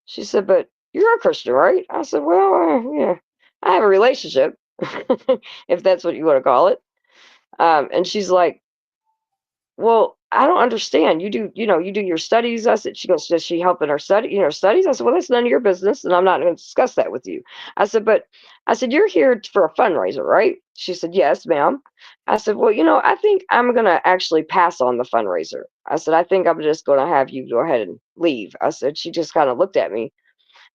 She said, "But you're a Christian, right?" I said, "Well, yeah, I have a relationship," if that's what you want to call it. And she's like, "Well, I don't understand. You do your studies." I said, she goes, "Does she help in her studies?" I said, "Well, that's none of your business, and I'm not going to discuss that with you." I said, "You're here for a fundraiser, right?" She said, "Yes, ma'am." I said, "Well, I think I'm going to actually pass on the fundraiser." I said, "I think I'm just going to have you go ahead and leave." I said, she just kind of looked at me.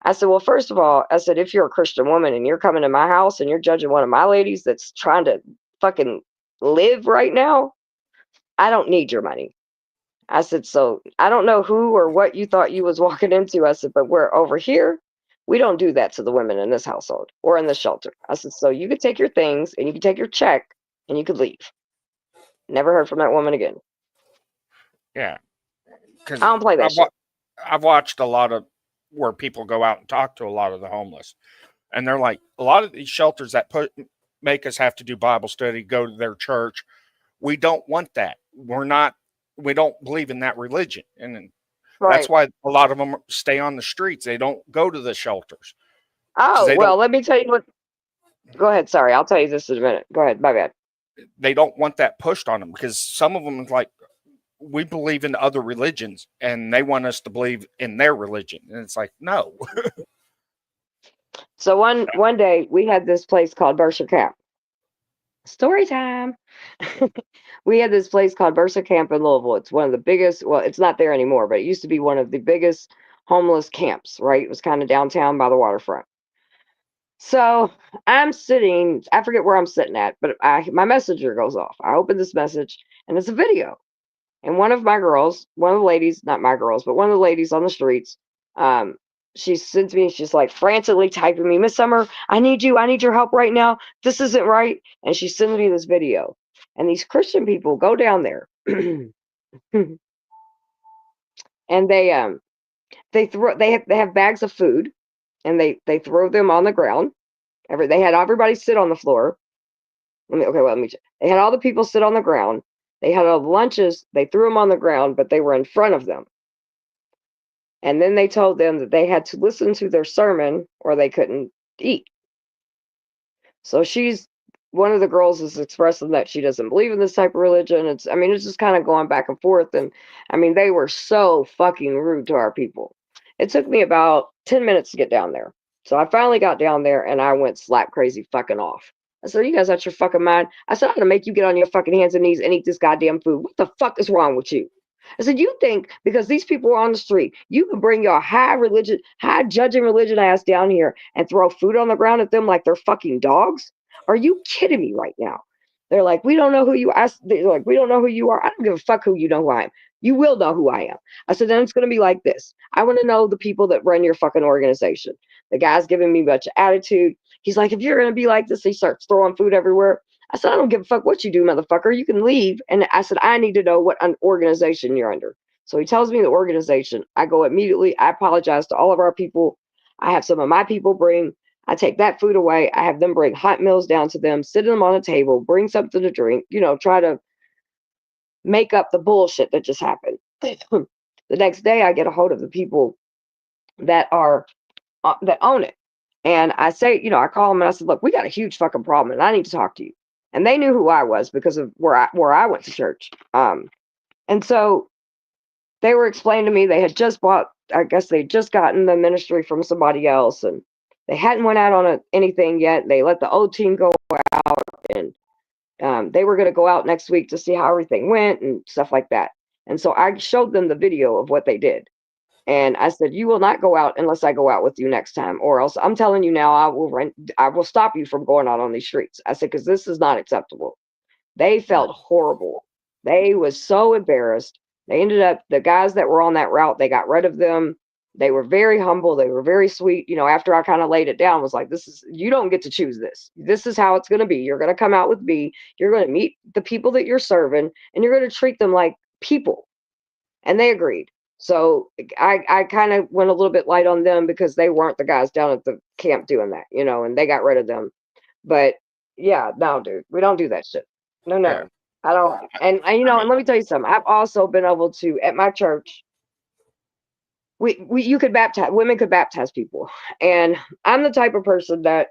I said, "Well, first of all," I said, "if you're a Christian woman and you're coming to my house and you're judging one of my ladies that's trying to fucking live right now, I don't need your money." I said, "So I don't know who or what you thought you was walking into." I said, "But we're over here. We don't do that to the women in this household or in the shelter." I said, "So you could take your things and you could take your check and you could leave." Never heard from that woman again. Yeah. Because I don't play that shit. I've watched a lot of where people go out and talk to a lot of the homeless. And they're like, a lot of these shelters that make us have to do Bible study, go to their church. We don't want that. We don't believe in that religion. And that's Right. why a lot of them stay on the streets. They don't go to the shelters. Oh, They well, don't let me tell you what. Go ahead. Sorry. I'll tell you this in a minute. Go ahead. My bad. they don't want that pushed on them because some of them is like, we believe in other religions and they want us to believe in their religion. And it's like, no. So one day we had this place called Berkshire Camp. Story time. We had this place called Berkshire Camp in Louisville. It's one of the biggest. Well, it's not there anymore, but it used to be one of the biggest homeless camps. Right? It was kind of downtown by the waterfront. So I'm sitting. I forget where I'm sitting at, but my messenger goes off. I open this message, and it's a video. And one of my girls, one of the ladies, not my girls, but one of the ladies on the streets, um, she sends me, she's like frantically typing me, "Miss Summer, I need you. I need your help right now. This isn't right." And she sends me this video. And these Christian people go down there and they have bags of food and they throw them on the ground. They had everybody sit on the floor. Let me check. They had all the people sit on the ground. They had all the lunches. They threw them on the ground, but they were in front of them. And then they told them that they had to listen to their sermon or they couldn't eat. So one of the girls is expressing that she doesn't believe in this type of religion. It's just kind of going back and forth. And they were so fucking rude to our people. It took me about 10 minutes to get down there. So I finally got down there and I went slap crazy fucking off. I said, "You guys out your fucking mind?" I said, "I'm gonna make you get on your fucking hands and knees and eat this goddamn food. What the fuck is wrong with you?" I said, "You think because these people are on the street, you can bring your high judging religion ass down here and throw food on the ground at them like they're fucking dogs? Are you kidding me right now?" They're like, "We don't know who you are." They're like, "We don't know who you are." I don't give a fuck who you know who I am. You will know who I am. I said, "Then it's going to be like this. I want to know the people that run your fucking organization." The guy's giving me a bunch of attitude. He's like, "If you're going to be like this," he starts throwing food everywhere. I said, "I don't give a fuck what you do, motherfucker. You can leave." And I said, "I need to know what an organization you're under." So he tells me the organization. I go immediately. I apologize to all of our people. I have some of my people bring I take that food away. I have them bring hot meals down to them, sit them on a table, bring something to drink, try to make up the bullshit that just happened. The next day, I get a hold of the people that are that own it. And I say, I call them and I said, look, we got a huge fucking problem and I need to talk to you. And they knew who I was because of where I went to church. And so they were explaining to me they had just bought, I guess they just gotten the ministry from somebody else and they hadn't went out on anything yet. They let the old team go out and they were going to go out next week to see how everything went and stuff like that. And so I showed them the video of what they did. And I said, you will not go out unless I go out with you next time, or else I'm telling you now, I will stop you from going out on these streets. I said, because this is not acceptable. They felt horrible. They was so embarrassed. They ended up, the guys that were on that route, they got rid of them. They were very humble. They were very sweet. After I kind of laid it down, was like, you don't get to choose this. This is how it's going to be. You're going to come out with me. You're going to meet the people that you're serving and you're going to treat them like people. And they agreed. So I kind of went a little bit light on them because they weren't the guys down at the camp doing that, and they got rid of them. But yeah, no, dude, we don't do that shit. No, Yeah. I don't. And and let me tell you something. I've also been able to, at my church, you could baptize, women could baptize people. And I'm the type of person that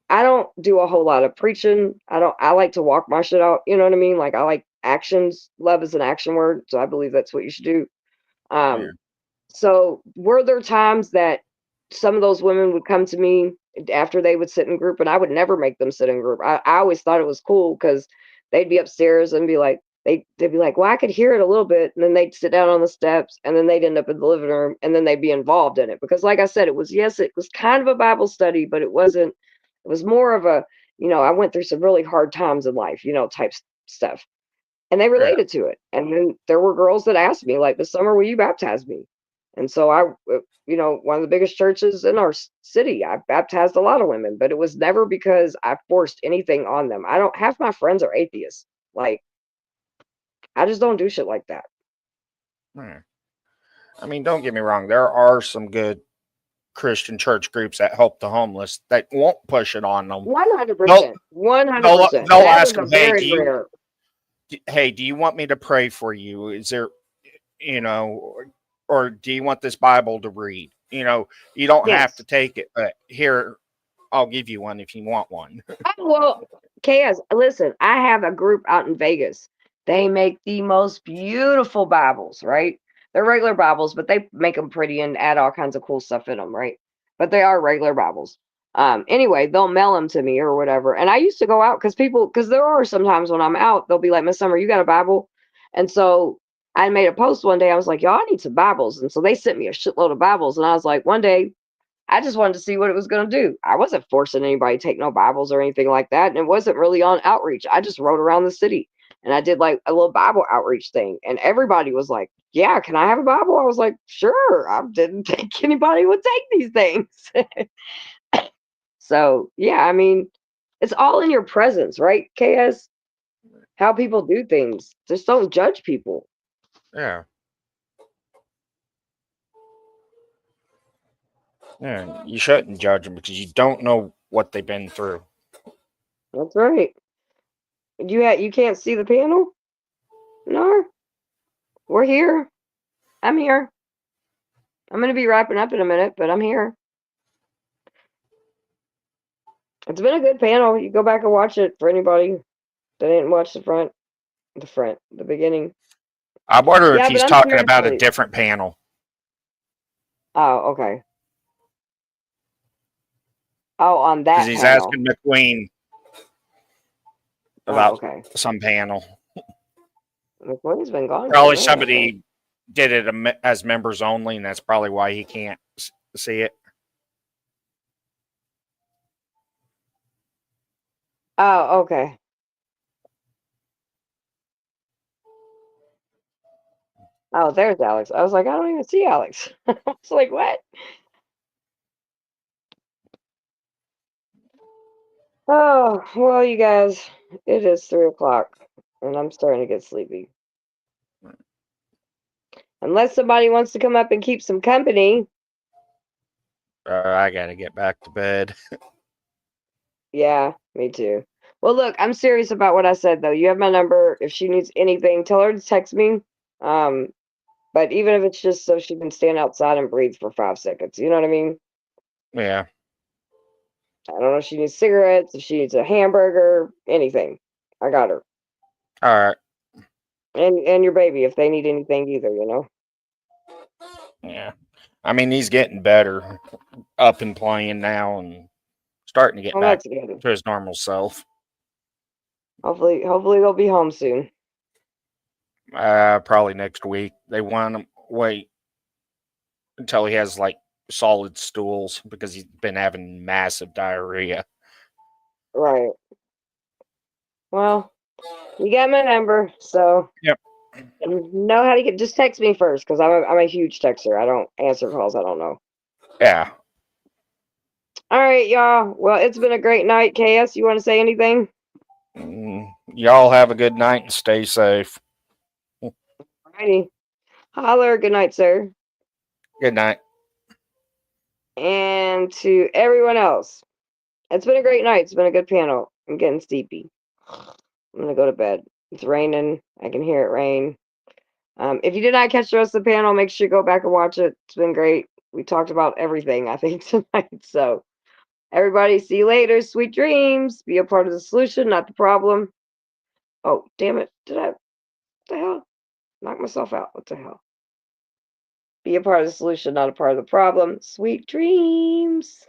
I don't do a whole lot of preaching. I like to walk my shit out. You know what I mean? Like I like actions. Love is an action word. So I believe that's what you should do. Yeah. So were there times that some of those women would come to me after they would sit in group and I would never make them sit in group. I always thought it was cool because they'd be upstairs and be like, they'd be like, well, I could hear it a little bit. And then they'd sit down on the steps and then they'd end up in the living room and then they'd be involved in it. Because like I said, it was kind of a Bible study, but it was more of a, I went through some really hard times in life, type stuff. And they related to it. And then there were girls that asked me, like, this summer, will you baptize me? And so one of the biggest churches in our city, I baptized a lot of women, but it was never because I forced anything on them. Half my friends are atheists. Like, I just don't do shit like that. I mean, don't get me wrong. There are some good Christian church groups that help the homeless that won't push it on them. 100%. 100%. They'll ask them, Hey, do you want me to pray for you? Is there, or do you want this Bible to read? You don't have to take it, but here, I'll give you one if you want one. Well, KS, listen, I have a group out in Vegas. They make the most beautiful Bibles, right? They're regular Bibles, but they make them pretty and add all kinds of cool stuff in them, right? But they are regular Bibles. Anyway, they'll mail them to me or whatever. And I used to go out because there are sometimes when I'm out, they'll be like, Miss Summer, you got a Bible? And so I made a post one day. I was like, y'all, I need some Bibles. And so they sent me a shitload of Bibles. And I was like, one day, I just wanted to see what it was going to do. I wasn't forcing anybody to take no Bibles or anything like that. And it wasn't really on outreach. I just rode around the city and I did like a little Bible outreach thing. And everybody was like, yeah, can I have a Bible? I was like, sure. I didn't think anybody would take these things. So, yeah, I mean, it's all in your presence, right, KS? How people do things. Just don't judge people. Yeah. Yeah, you shouldn't judge them because you don't know what they've been through. That's right. You can't see the panel? No. We're here. I'm here. I'm going to be wrapping up in a minute, but I'm here. It's been a good panel. You go back and watch it for anybody that didn't watch the beginning. I wonder if he's talking about a different panel. Oh, okay. Oh, on that. Because he's asking McQueen about some panel. McQueen's been gone. Probably somebody did it as members only, and that's probably why he can't see it. Oh, okay. Oh, there's Alex. I was like, I don't even see Alex. I was like, what? Oh, well, you guys, it is 3:00 and I'm starting to get sleepy. Unless somebody wants to come up and keep some company. I gotta get back to bed. Yeah, me too. Well, look, I'm serious about what I said though. You have my number. If she needs anything, tell her to text me. Um, but even if it's just so she can stand outside and breathe for 5 seconds, you know what I mean? Yeah. I don't know if she needs cigarettes, if she needs a hamburger, anything. I got her. All right. And your baby if they need anything either, you know. Yeah. I mean, he's getting better, up and playing now, and starting to get Well, back that's good. to his normal self. Hopefully they'll be home soon. Probably next week. They want him wait until he has like solid stools because he's been having massive diarrhea. Right. Well, you got my number, so Yep. you know how to get. Just text me first, because I'm a huge texter. I don't answer calls I don't know. Yeah. All right, y'all. Well, it's been a great night. KS, you want to say anything? Y'all have a good night and stay safe. Alrighty. Holler. Good night, sir. Good night. And to everyone else, it's been a great night. It's been a good panel. I'm getting sleepy. I'm gonna go to bed. It's raining. I can hear it rain. If you did not catch the rest of the panel, make sure you go back and watch it. It's been great. We talked about everything, I think, tonight. So, everybody, see you later. Sweet dreams. Be a part of the solution, not the problem. Oh, damn it. What the hell? Knock myself out. What the hell? Be a part of the solution, not a part of the problem. Sweet dreams.